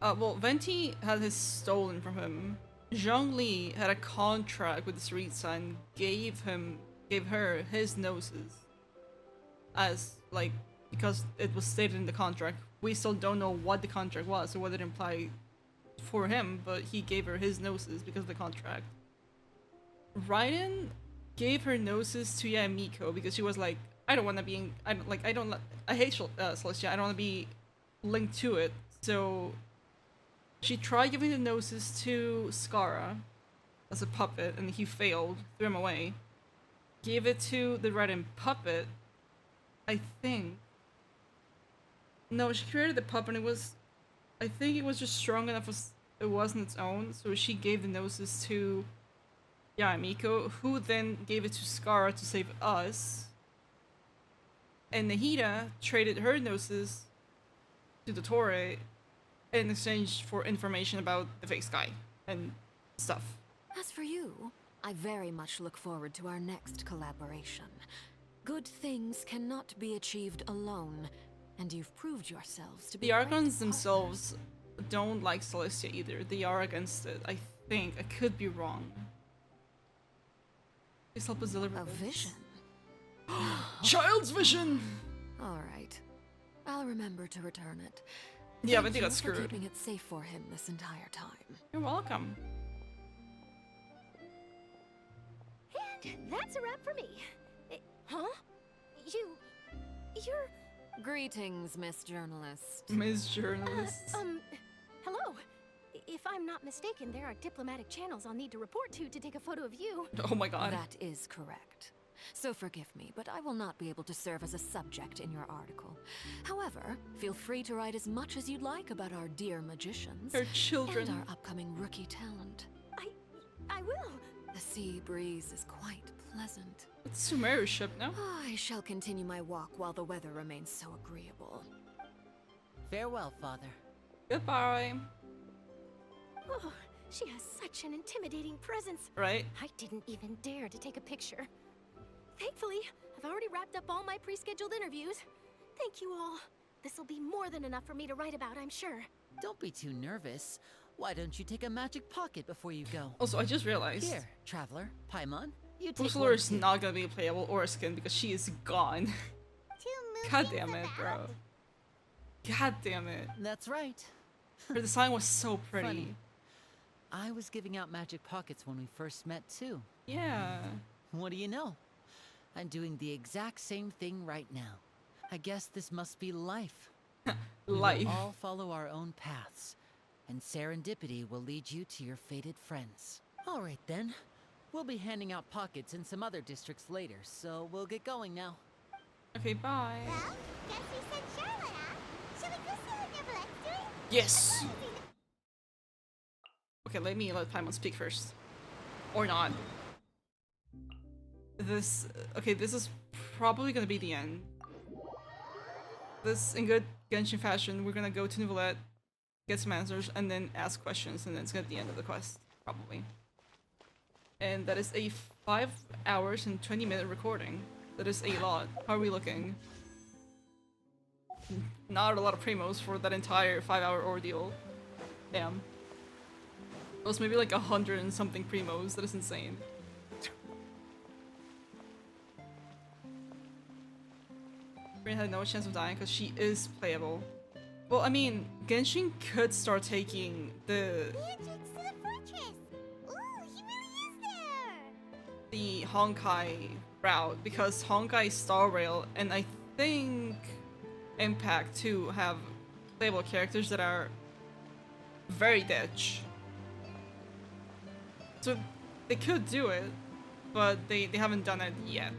well, Venti had his stolen from him Zhongli had a contract with Sritza and gave her his noses as like because it was stated in the contract. We still don't know what the contract was or what it implied for him, but he gave her his noses because of the contract. Raiden gave her noses to Yamiko because she was like, I don't want to be I hate Celestia. I don't want to be linked to it. So she tried giving the noses to Skara as a puppet, and he failed, threw him away. Gave it to the Raiden puppet, I think. No, she created the puppet, and I think it was just strong enough as it wasn't its own, so she gave the noses to Yamiko, who then gave it to Skara to save us. And Nahida traded her noses to the Torre in exchange for information about the fake sky and stuff. As for you, I very much look forward to our next collaboration. Good things cannot be achieved alone, and you've proved yourselves to be The Archons themselves don't like Celestia either. They are against it, I think. I could be wrong. Please help us deliver a vision. Child's vision! Alright. I'll remember to return it. Yeah, but they got Thank you for screwed. keeping it safe for him this entire time. You're welcome. And that's a wrap for me. Huh? You're... Greetings, Miss Journalist. Miss Journalist. Hello. If I'm not mistaken, there are diplomatic channels I'll need to report to take a photo of you. Oh my god. That is correct. So forgive me, but I will not be able to serve as a subject in your article. However, feel free to write as much as you'd like about our dear magicians. Her children. And our upcoming rookie talent. I will. The sea breeze is quite pleasant. It's Sumeru's ship, no? I shall continue my walk while the weather remains so agreeable. Farewell, Father. Goodbye. Oh, she has such an intimidating presence. Right? I didn't even dare to take a picture. Thankfully, I've already wrapped up all my pre-scheduled interviews. Thank you all. This'll be more than enough for me to write about, I'm sure. Don't be too nervous. Why don't you take a magic pocket before you go? Also, I just realized. Here, Traveler, Paimon, you take Ursula one is too. not gonna be playable or a skin because she is gone. God damn it, bro. God damn it. That's right. Her design was so pretty. Funny. I was giving out magic pockets when we first met too. Yeah. What do you know? I'm doing the exact same thing right now. I guess this must be life. Life. We will all follow our own paths, and serendipity will lead you to your fated friends. All right then. We'll be handing out pockets in some other districts later, so we'll get going now. Okay, bye. Well, guess we sent Charlotte, huh? Shall we go see what Neverlette's doing? Yes! Okay, let Paimon speak first. Or not. This is probably gonna be the end. This, in good Genshin fashion, we're gonna go to Neverlette, get some answers, and then ask questions, and then it's gonna be the end of the quest, probably. And that is a 5 hours and 20-minute recording. That is a lot. How are we looking? Not a lot of primos for that entire 5-hour ordeal. Damn. It was maybe like 100 and something primos. That is insane. Rin had no chance of dying because she is playable. Well, I mean, Genshin could start taking the Entrance to the fortress! Ooh, he really is there! the Honkai route because Honkai Star Rail and I think Impact 2 have playable characters that are very ditch. So they could do it, but they haven't done it yet.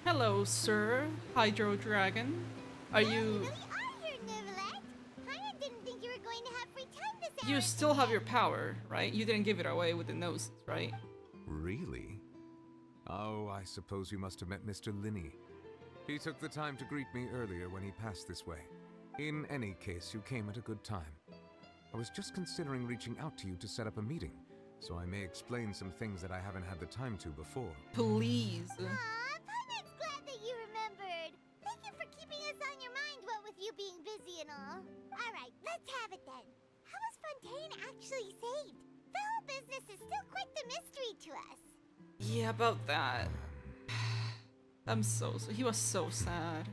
Hello, sir, Hydro Dragon. Are you? You really are here, Neverlette. Kinda didn't think you were going to have free time this hour. You still have your power, right? You didn't give it away with the noses, right? Really? Oh, I suppose you must have met Mr. Linney. He took the time to greet me earlier when he passed this way. In any case, you came at a good time. I was just considering reaching out to you to set up a meeting, so I may explain some things that I haven't had the time to before. Please. Paimon's glad that you remembered. Thank you for keeping us on your mind, what with you being busy and all. Alright, Let's have it then. How was Fontaine actually saved? The whole business is still quite the mystery to us. Yeah, about that. He was so sad.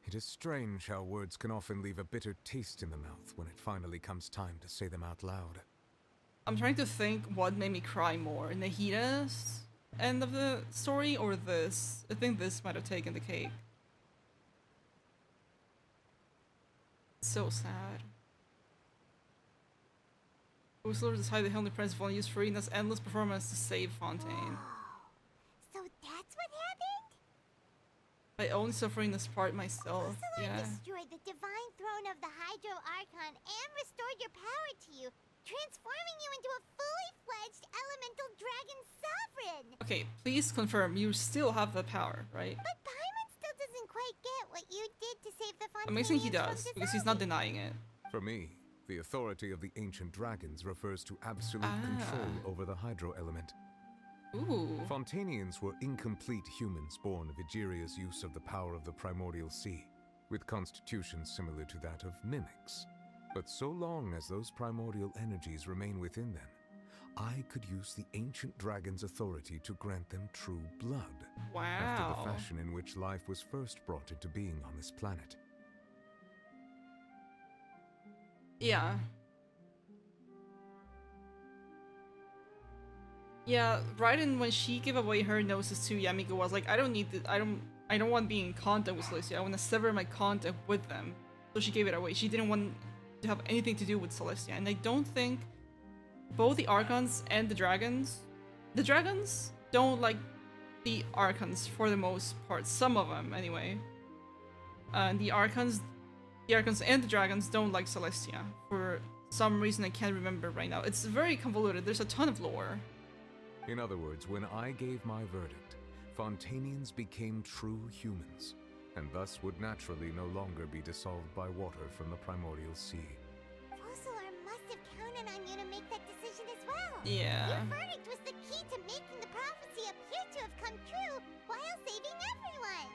It is strange how words can often leave a bitter taste in the mouth when it finally comes time to say them out loud. I'm trying to think what made me cry more, Nahida's end of the story or this. I think this might have taken the cake. So sad. Ursula decided the Heavenly Prince will use Farina's endless performance to save Fontaine. So that's what happened? I own Farina's part myself. Yeah. Destroyed the divine throne of the Hydro Archon and restored your power to you, transforming you into a fully fledged elemental dragon sovereign. Okay, please confirm you still have the power, right? But Paimon still doesn't quite get what you did to save the Fontaine. I'm guessing he does, because he's not denying it. For me, the authority of the ancient dragons refers to absolute control over the hydro element. Ooh. Fontainians were incomplete humans born of Egeria's use of the power of the primordial sea, with constitutions similar to that of mimics. But so long as those primordial energies remain within them, I could use the ancient dragon's authority to grant them true blood. Wow. After the fashion in which life was first brought into being on this planet. Yeah. Yeah, right. And when she gave away her noses to Yamiko, was like, I don't need this. I don't want being in contact with Celestia. I want to sever my contact with them. So she gave it away. She didn't want to have anything to do with Celestia. And I don't think both the Archons and the dragons don't like the Archons for the most part. Some of them, anyway. The Archons and the dragons don't like Celestia for some reason I can't remember right now. It's very convoluted. There's a ton of lore. In other words, when I gave my verdict, Fontainians became true humans, and thus would naturally no longer be dissolved by water from the primordial sea. Fossilor must have counted on you to make that decision as well. Yeah. Your verdict was the key to making the prophecy appear to have come true while saving everyone.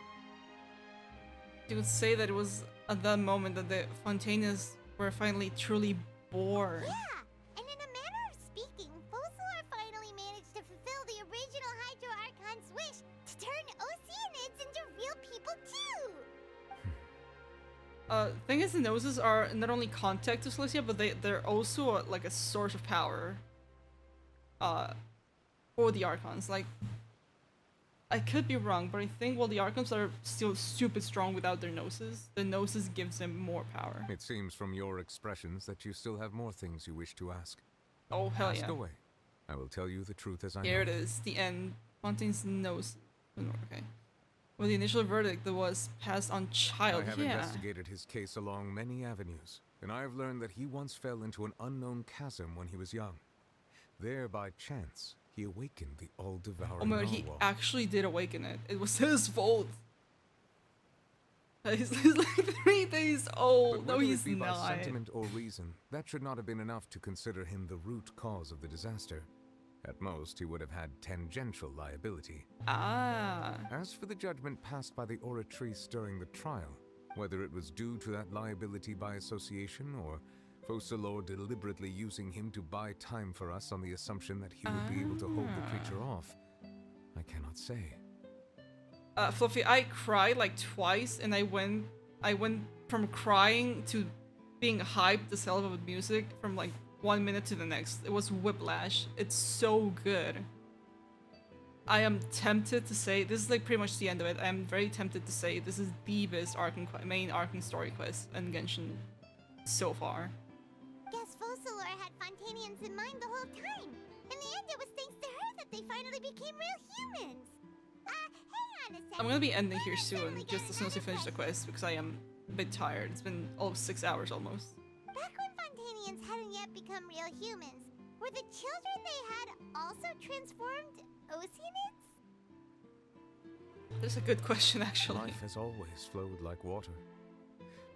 You would say that it was at that moment that the Fontainians were finally truly born. Yeah, and in a manner of speaking, Fossilor finally managed to fulfill the original Hydro Archon's wish to turn Oceanids into real people too. Thing is, the noses are not only contact to Celestia, but they're also like a source of power. For the Archons, like. I could be wrong, but I think while the Archons are still stupid strong without their noses, the noses gives them more power. It seems from your expressions that you still have more things you wish to ask. Oh, hell yeah. Ask away. I will tell you the truth as I know. Here it is, the end. Fontaine's nose. Okay. Well, the initial verdict that was passed on child. I have investigated his case along many avenues, and I have learned that he once fell into an unknown chasm when he was young. There, by chance, he awakened the all-devouring Oh my god, he actually did awaken it. It was his fault. He's like 3 days old. No, he's not. not. By sentiment or reason, that should not have been enough to consider him the root cause of the disaster. At most, he would have had tangential liability. Ah. As for the judgment passed by the oratrice during the trial, whether it was due to that liability by association or Fossilor deliberately using him to buy time for us on the assumption that he would be able to hold the creature off, I cannot say. Fluffy, I cried like twice, and I went from crying to being hyped the hell with music from like 1 minute to the next. It was whiplash. It's so good. I am tempted to say this is like pretty much the end of it. I am very tempted to say this is the best main Archon story quest in Genshin so far. Guess Fossilor had Fontainians in mind the whole time. In the end, it was thanks to her that they finally became real humans. Hang on a second. I'm gonna be ending here soon, just as soon as we finish the quest, because I am a bit tired. It's been 6 hours almost. Back when Fontainians hadn't yet become real humans, were the children they had also transformed Oceanids? That's a good question, actually. Life has always flowed like water.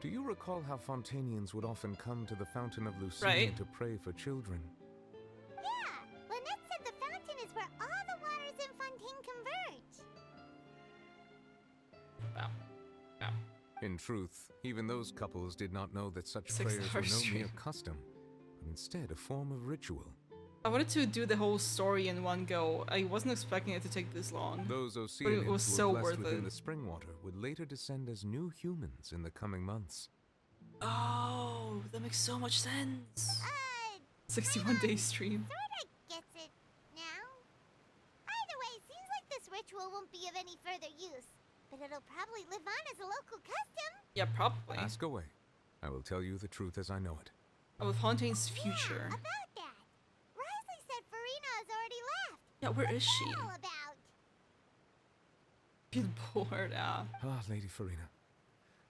Do you recall how Fontainians would often come to the Fountain of Lucine to pray for children? Yeah! Lynette said the fountain is where all the waters in Fontaine converge. Wow. In truth, even those couples did not know that such 6 prayers were hours no stream. mere custom, but instead a form of ritual. I wanted to do the whole story in one go. I wasn't expecting it to take this long. Those but Oceanians it was who so were blessed worth within it. the spring water would later descend as new humans in the coming months. Oh, that makes so much sense. 61-day stream. Sorta gets it now. Either way, it seems like this ritual won't be of any further use, but it'll probably live on as a local custom. Yeah, probably. Ask away. I will tell you the truth as I know it. Of Fontaine's future. About that. Risley said Farina has already left. Yeah, where is she? All about. She's bored, Ah, Lady Farina.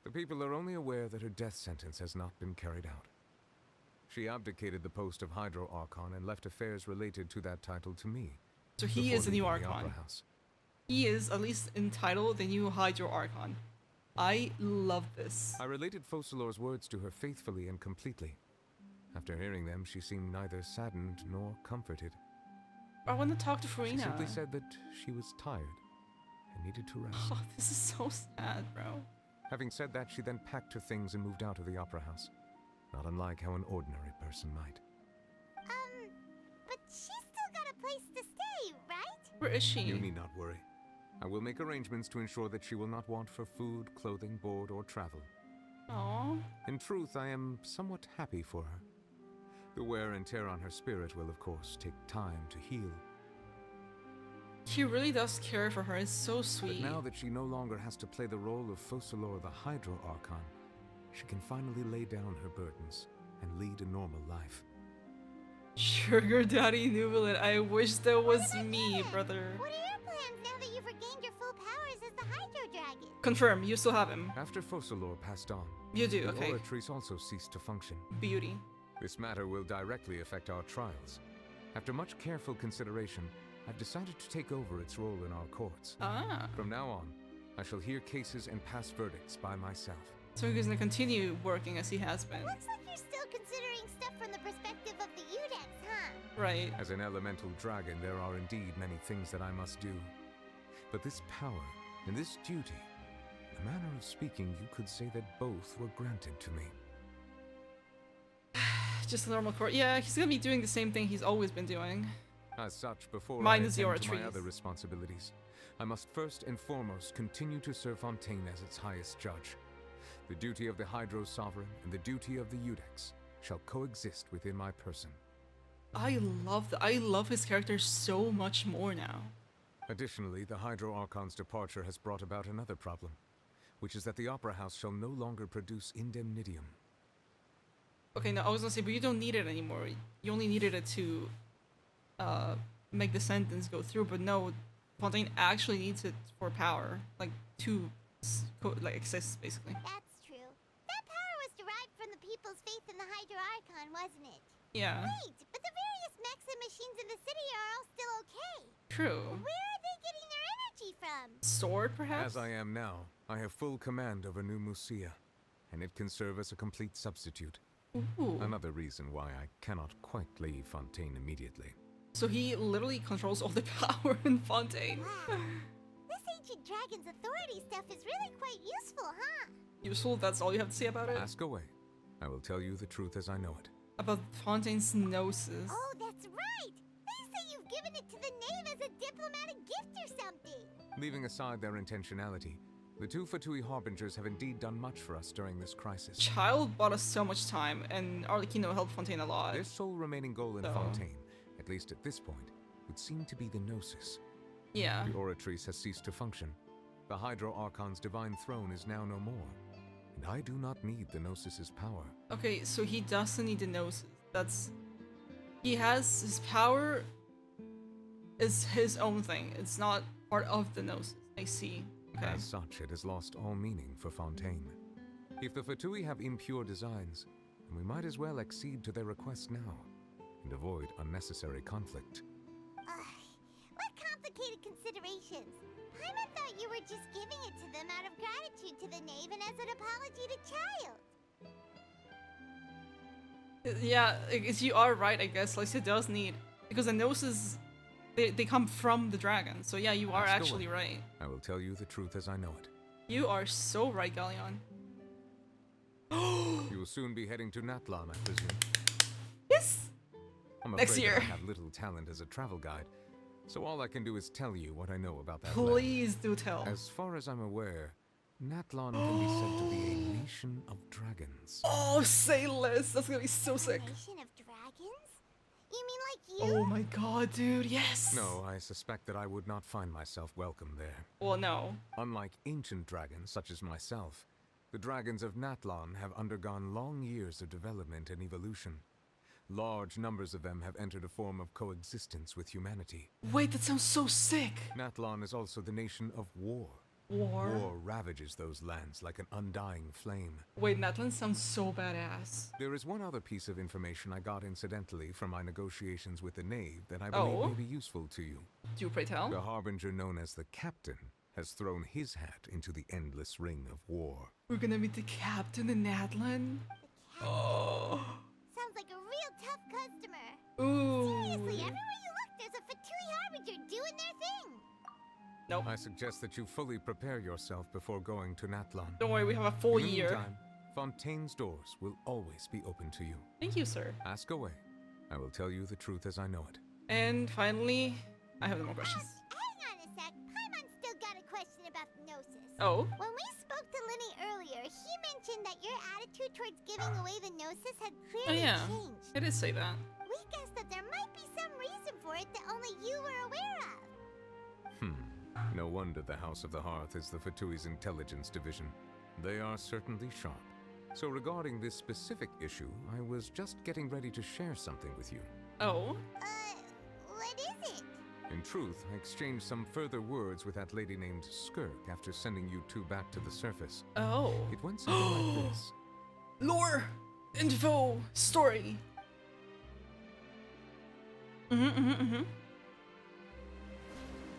The people are only aware that her death sentence has not been carried out. She abdicated the post of Hydro Archon and left affairs related to that title to me. So he before is the new leaving Archon. Opera House. He is, at least entitled, the new Hydro Archon. I love this. I related Focalor's words to her faithfully and completely. After hearing them, she seemed neither saddened nor comforted. I want to talk to Farina. She simply said that she was tired and needed to rest. Oh, this is so sad, bro. Having said that, she then packed her things and moved out of the Opera House. Not unlike how an ordinary person might. But she's still got a place to stay, right? Where is she? You need not worry. I will make arrangements to ensure that she will not want for food, clothing, board, or travel. Aww. In truth, I am somewhat happy for her. The wear and tear on her spirit will, of course, take time to heal. He really does care for her. It's so sweet. But now that she no longer has to play the role of Focalor the Hydro Archon, she can finally lay down her burdens and lead a normal life. Sugar Daddy Nubilet, I wish that was me, brother. What are your plans now that you've regained your full powers as the Hydro Dragon? Confirm, you still have him. After Focalor passed on, You do, the okay. Oratrice also ceased to function. Beauty. This matter will directly affect our trials. After much careful consideration, I've decided to take over its role in our courts. Ah. From now on, I shall hear cases and pass verdicts by myself. So he's gonna continue working as he has been. Looks like you're still considering stuff from the perspective of the Udex, huh? Right. As an elemental dragon, there are indeed many things that I must do. But this power and this duty, in a manner of speaking, you could say that both were granted to me. Just a normal court. Yeah, he's gonna be doing the same thing he's always been doing. As such, before Minus I the attend to my Oratrice. other responsibilities, I must first and foremost continue to serve Fontaine as its highest judge. The duty of the Hydro Sovereign and the duty of the Udex shall coexist within my person. I love his character so much more now. Additionally, the Hydro Archon's departure has brought about another problem, which is that the Opera House shall no longer produce indemnitium. Okay, no, I was gonna say, but you don't need it anymore. You only needed it to make the sentence go through, but no, Fontaine actually needs it for power, like to exist, basically. That's true. That power was derived from the people's faith in the Hydro Archon, wasn't it? Yeah. Wait, but the various mechs and machines in the city are all still okay. True. Where are they getting their energy from? Sword, perhaps? As I am now, I have full command over New Musia, and it can serve as a complete substitute. Ooh. Another reason why I cannot quite leave Fontaine immediately. So he literally controls all the power in Fontaine. Wow. This ancient dragon's authority stuff is really quite useful, huh? Useful, that's all you have to say about it? Ask away. I will tell you the truth as I know it. About Fontaine's gnosis. Oh, that's right! They say you've given it to the knave as a diplomatic gift or something! Leaving aside their intentionality, the two Fatui Harbingers have indeed done much for us during this crisis. Child bought us so much time, and Arlecchino helped Fontaine a lot. Their sole remaining goal in So- Fontaine, at least at this point, would seem to be the Gnosis. Yeah. The Oratrice has ceased to function. The Hydro Archon's divine throne is now no more. And I do not need the Gnosis's power. Okay, so he doesn't need the gnosis. That's... He has... His power is his own thing. It's not part of the gnosis. I see. Okay. As such, it has lost all meaning for Fontaine. If the Fatui have impure designs, then we might as well accede to their request now, and avoid unnecessary conflict. What complicated considerations! Paimon thought you were just giving it to them out of gratitude to the knave and as an apology to Child. Yeah, you are right, I guess. Like, it does need... Because the gnosis... They come from the dragon. So yeah, you are Ask actually away. right. I will tell you the truth as I know it. You are so right, Galleon. soon be heading to Natlan, I presume? Yes! I'm Next afraid year. that I have little talent as a travel guide, so all I can do is tell you what I know about that Please do tell. land. As far as I'm aware, Natlan can be said to be a nation of dragons. Oh, say less. That's gonna be so sick. Nation of dragons? You mean like you? Oh my god, dude, yes! No, I suspect that I would not find myself welcome there. Well, no. Unlike ancient dragons such as myself, the dragons of Natlan have undergone long years of development and evolution. Large numbers of them have entered a form of coexistence with humanity. Wait, that sounds so sick! Natlan is also the nation of war. War? War ravages those lands like an undying flame. Wait, Natlan sounds so badass. There is one other piece of information I got incidentally from my negotiations with the Knave that I believe may be useful to you. Do pray tell? The Harbinger known as the Captain has thrown his hat into the endless ring of war. We're gonna meet the captain in Natlan? Oh. Sounds like a real tough customer. Ooh. Seriously, everywhere you look, there's a Fatui Harbinger doing their thing. Nope. I suggest that you fully prepare yourself before going to Natlan. Don't worry, we have a full In the year. meantime, Fontaine's doors will always be open to you. Thank you, sir. Ask away. I will tell you the truth as I know it. And finally, I have no more questions. Hang on a sec. Paimon's still got a question about the Gnosis. Oh? When we spoke to Linny earlier, he mentioned that your attitude towards giving away the Gnosis had Oh clearly yeah, changed. I did say that. We guessed that there might be some reason for it that only you were aware of. No wonder the House of the Hearth is the Fatui's intelligence division. They are certainly sharp. So regarding this specific issue, I was just getting ready to share something with you. Oh? What is it? In truth, I exchanged some further words with that lady named Skirk after sending you two back to the surface. Oh. It went something like this. Lore! Info! Story!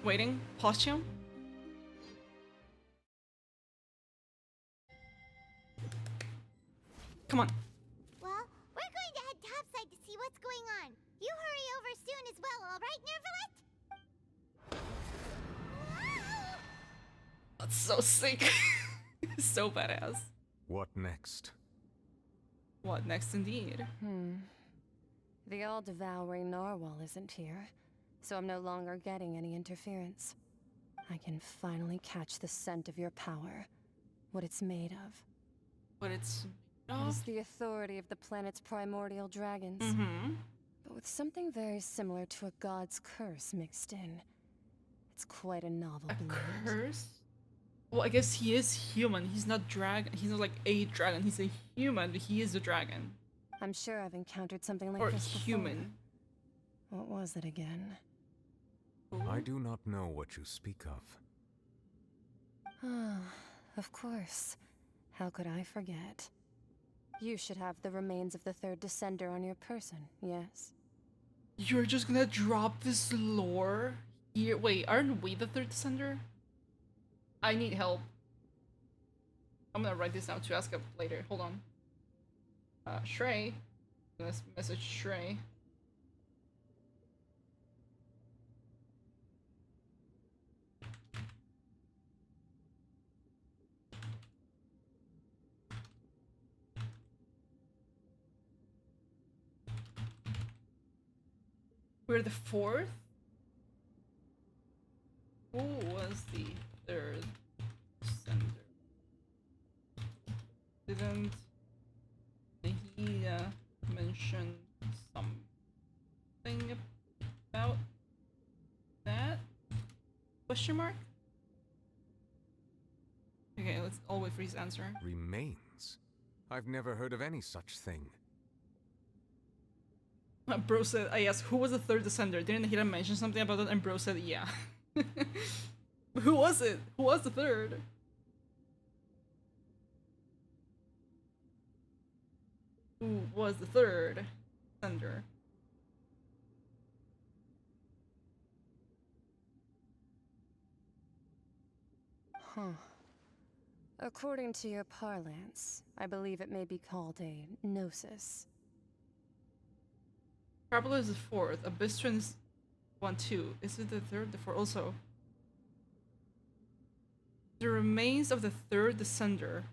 Waiting. Posture. Come on. Well, we're going to head topside to see what's going on. You hurry over soon as well, all right, Nervalet? That's so sick. So badass. What next? What next indeed? The all-devouring narwhal isn't here, so I'm no longer getting any interference. I can finally catch the scent of your power, what it's made of. What it's It is the authority of the planet's primordial dragons. But with something very similar to a god's curse mixed in. It's quite a novel blend. Curse? Well, I guess he is human. He's not dragon. He's not like a dragon. He's a human, but he is a dragon. I'm sure I've encountered something like Or this before. human. What was it again? I do not know what you speak of. Ah, of course. How could I forget? You should have the remains of the third descender on your person, yes? You're just gonna drop this lore here? Wait, aren't we the third descender? I need help. I'm gonna write this down to ask up later. Hold on. Shrey. Let's message Shrey. We're the fourth? Who was the third sender? Didn't he mention something about that? Question mark? Okay, let's all wait for his answer. Remains? I've never heard of any such thing. Bro said, I asked, who was the third descender? Didn't he mention something about that? And bro said, yeah. Who was it? Who was the third? Who was the third descender? Huh. According to your parlance, I believe it may be called a gnosis. Parabola is the fourth. Abyssrin is 1, 2. Is it the third? The fourth also. The remains of the third descender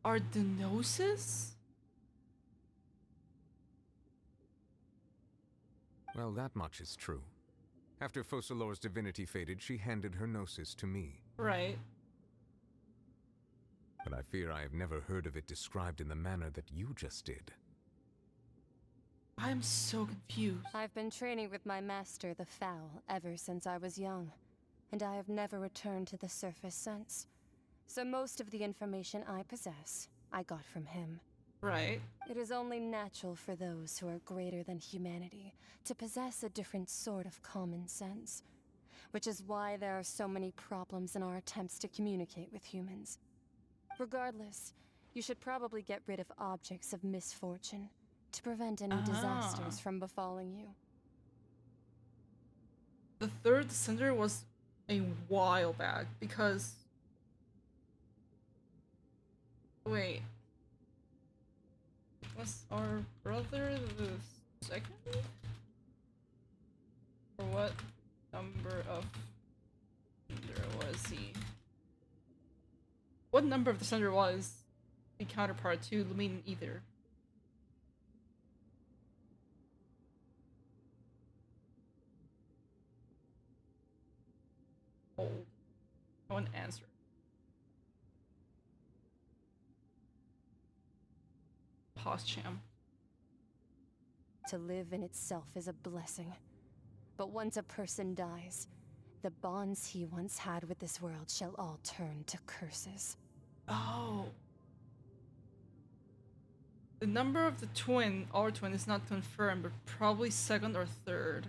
are the Gnosis? Well, that much is true. After Focalor's divinity faded, she handed her Gnosis to me. Right. But I fear I have never heard of it described in the manner that you just did. I'm so confused. I've been training with my master, the Foul, ever since I was young, and I have never returned to the surface since. So most of the information I possess, I got from him. Right. It is only natural for those who are greater than humanity to possess a different sort of common sense, which is why there are so many problems in our attempts to communicate with humans. Regardless, you should probably get rid of objects of misfortune to prevent any disasters from befalling you. The third Descender was a while back because... Wait. Was our brother the second? Or what number of Descender was he? What number of Descender was the counterpart to Lumine Ether? Hold. I want an answer. Postcham. To live in itself is a blessing. But once a person dies, the bonds he once had with this world shall all turn to curses. Oh. The number of the twin, our twin, is not confirmed, but probably second or third.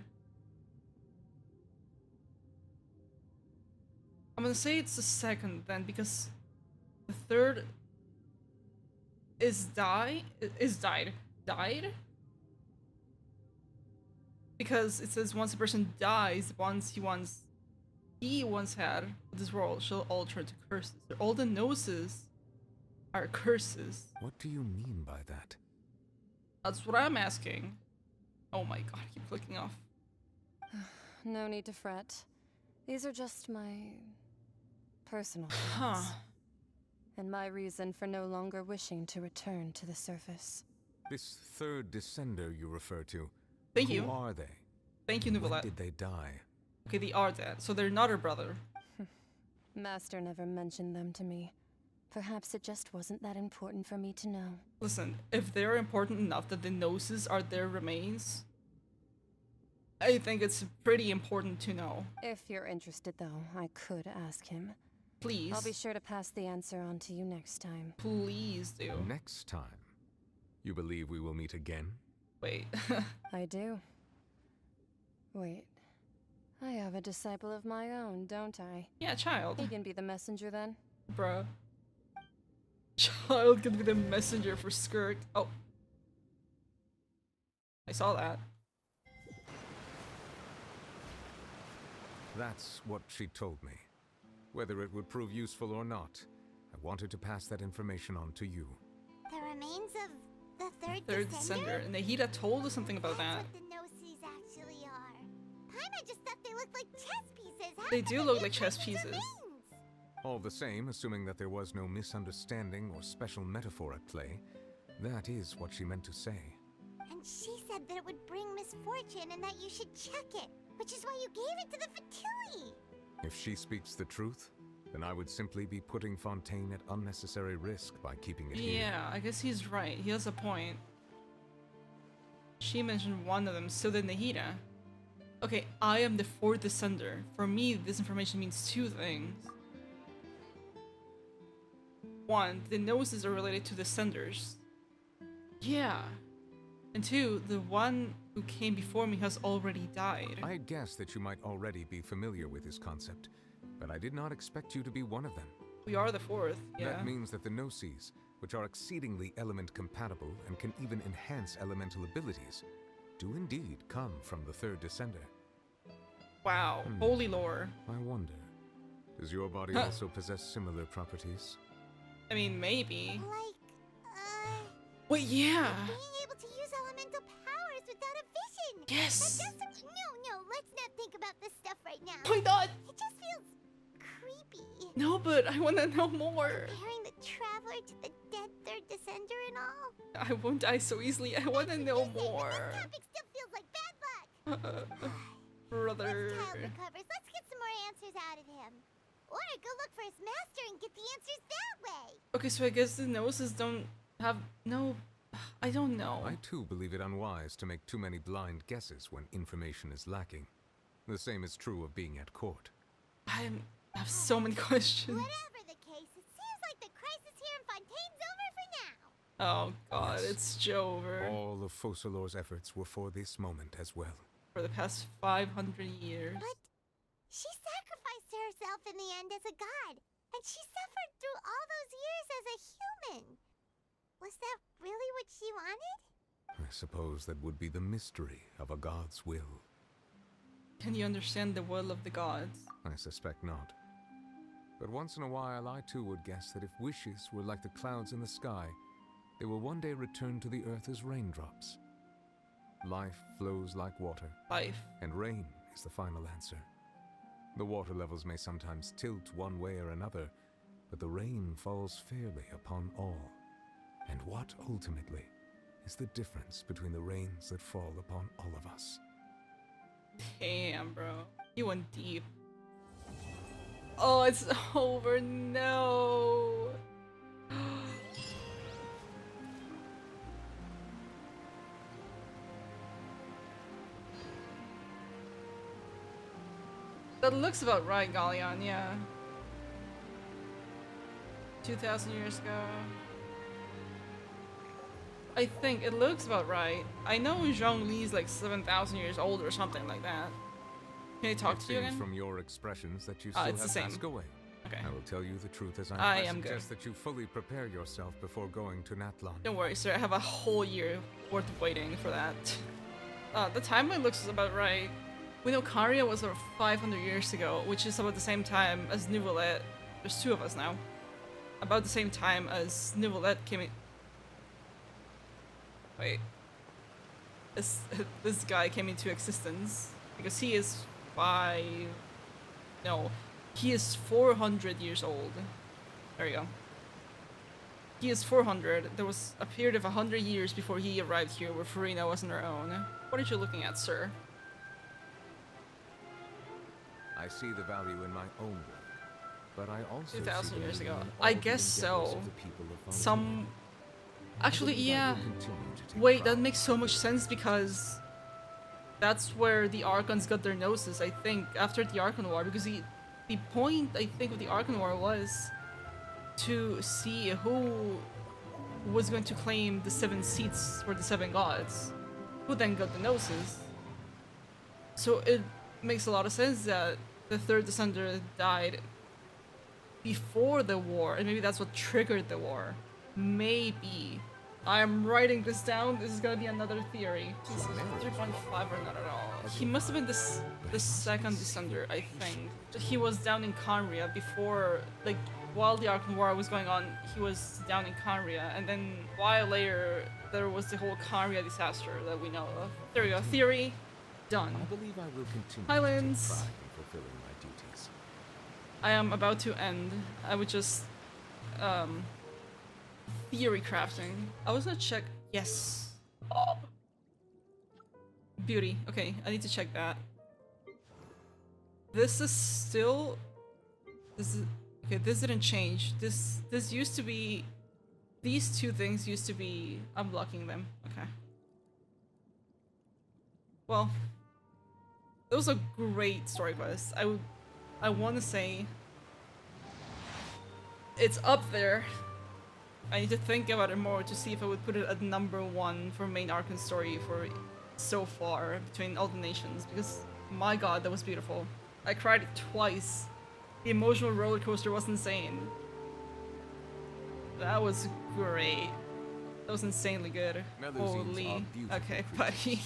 I'm gonna say it's the second then, because the third is died? Because it says once a person dies, the bonds he once had with this world shall all turn to curses. All the Gnosis are curses. What do you mean by that? That's what I'm asking. Oh my god, I keep clicking off. No need to fret. These are just my personal feelings. And my reason for no longer wishing to return to the surface. This third Descender you refer to, Thank you. Who are they? Thank you, Novelette. When did they die? Okay, they are dead, so they're not her brother. Master never mentioned them to me. Perhaps it just wasn't that important for me to know. Listen, if they're important enough that the Gnosis are their remains, I think it's pretty important to know. If you're interested, though, I could ask him. Please. I'll be sure to pass the answer on to you next time. Please do. Next time? You believe we will meet again? Wait. I do. Wait. I have a disciple of my own, don't I? Yeah, child. He can be the messenger then? Bruh. Child can be the messenger for Skirk. Oh. I saw that. That's what she told me. Whether it would prove useful or not, I wanted to pass that information on to you. The remains of the Third Descender? And Nahida told us something about that. That's what the Gnosis actually are. Paimon just thought they looked like chess pieces. How They could do be look like precious chess pieces. remains? All the same, assuming that there was no misunderstanding or special metaphor at play, that is what she meant to say. And she said that it would bring misfortune and that you should check it, which is why you gave it to the Fatui. If she speaks the truth, then I would simply be putting Fontaine at unnecessary risk by keeping it here. Yeah, I guess he's right. He has a point. She mentioned one of them, so did Nahida. Okay, I am the fourth Descender. For me, this information means two things. One, the Gnosis are related to Descenders. Yeah. And two, the one who came before me has already died. I guess that you might already be familiar with this concept, but I did not expect you to be one of them. We are the fourth, yeah. That means that the Gnosis, which are exceedingly element compatible and can even enhance elemental abilities, do indeed come from the third Descender. Wow, holy lore. I wonder, does your body also possess similar properties? I mean, maybe. Like, Wait, yeah. being able to use elemental powers without a vision. Yes. That doesn't. No, let's not think about this stuff right now. Why not? It just feels creepy. No, but I want to know more. Comparing the Traveler more to the dead third descender and all? I won't die so easily. I want to know more. This topic still feels like bad luck. Brother. Once Kyle recovers, let's get some more answers out of him. Or go look for his master and get the answers that way. Okay, so I guess the noses don't have no. I don't know. I too believe it unwise to make too many blind guesses when information is lacking. The same is true of being at court. I have so many questions. Whatever the case, it seems like the crisis here in Fontaine's over for now. Oh god, it's Jover. All of Focalor's efforts were for this moment as well. For the past 500 years. But she sacrificed herself in the end as a god, and she suffered through all those years as a human. Was that really what she wanted? I suppose that would be the mystery of a god's will. Can you understand the will of the gods? I suspect not. But once in a while I too would guess that if wishes were like the clouds in the sky, they will one day return to the earth as raindrops. Life flows like water. Life. And rain is the final answer. The water levels may sometimes tilt one way or another, but the rain falls fairly upon all. And what, ultimately, is the difference between the rains that fall upon all of us? Damn, bro. You went deep. Oh, it's over. No. That looks about right, Galleon, yeah. 2,000 years ago. I think it looks about right. I know Zhongli's like 7,000 years old or something like that. Can I talk to you again? It seems from your expressions that you still it's have the same. passed away. Okay. I will tell you the truth as I I am suggest good. that you fully prepare yourself before going to Natlan. Don't worry, sir. I have a whole year worth of waiting for that. The timeline looks about right. We know Karia was over 500 years ago, which is about the same time as Neuvillette. There's two of us now. About the same time as Neuvillette came in. Wait. This guy came into existence. Because he is he is 400 years old. There you go. He is 400. There was a period of 100 years before he arrived here where Farina was on her own. What are you looking at, sir? I see the value in my own work, but I also 2,000 see years the ago. value in I all the guess endeavors so. of the people of Some... Fontaine. Actually, I believe I yeah. will continue to take Wait, pride. that makes so much sense because that's where the Archons got their noses, I think, after the Archon War, because the point, I think, of the Archon War was to see who was going to claim the 7 seats for the 7 gods, who then got the noses. So it makes a lot of sense that the third descender died before the war, and maybe that's what triggered the war. Maybe. I'm writing this down. This is gonna be another theory. Jesus, 3.5 or not at all. He must have been the second descender, I think. He was down in Conria before, like, while the Archon War was going on, he was down in Conria, and then a while later, there was the whole Conria disaster that we know of. There we go. Theory done. I believe I will continue Highlands. to take pride in fulfilling my duties. I am about to end. I would just, theory crafting. I was gonna check. Yes. Oh. Beauty. Okay, I need to check that. This is still. This is okay. This didn't change. This used to be. These two things used to be. I'm blocking them. Okay. Well, it was a great story quest. I want to say. It's up there. I need to think about it more to see if I would put it at #1 for main Archon story for so far between all the nations, because my god, that was beautiful. I cried twice. The emotional roller coaster was insane. That was great. That was insanely good. Melusines Holy. are beautiful Okay, buddy.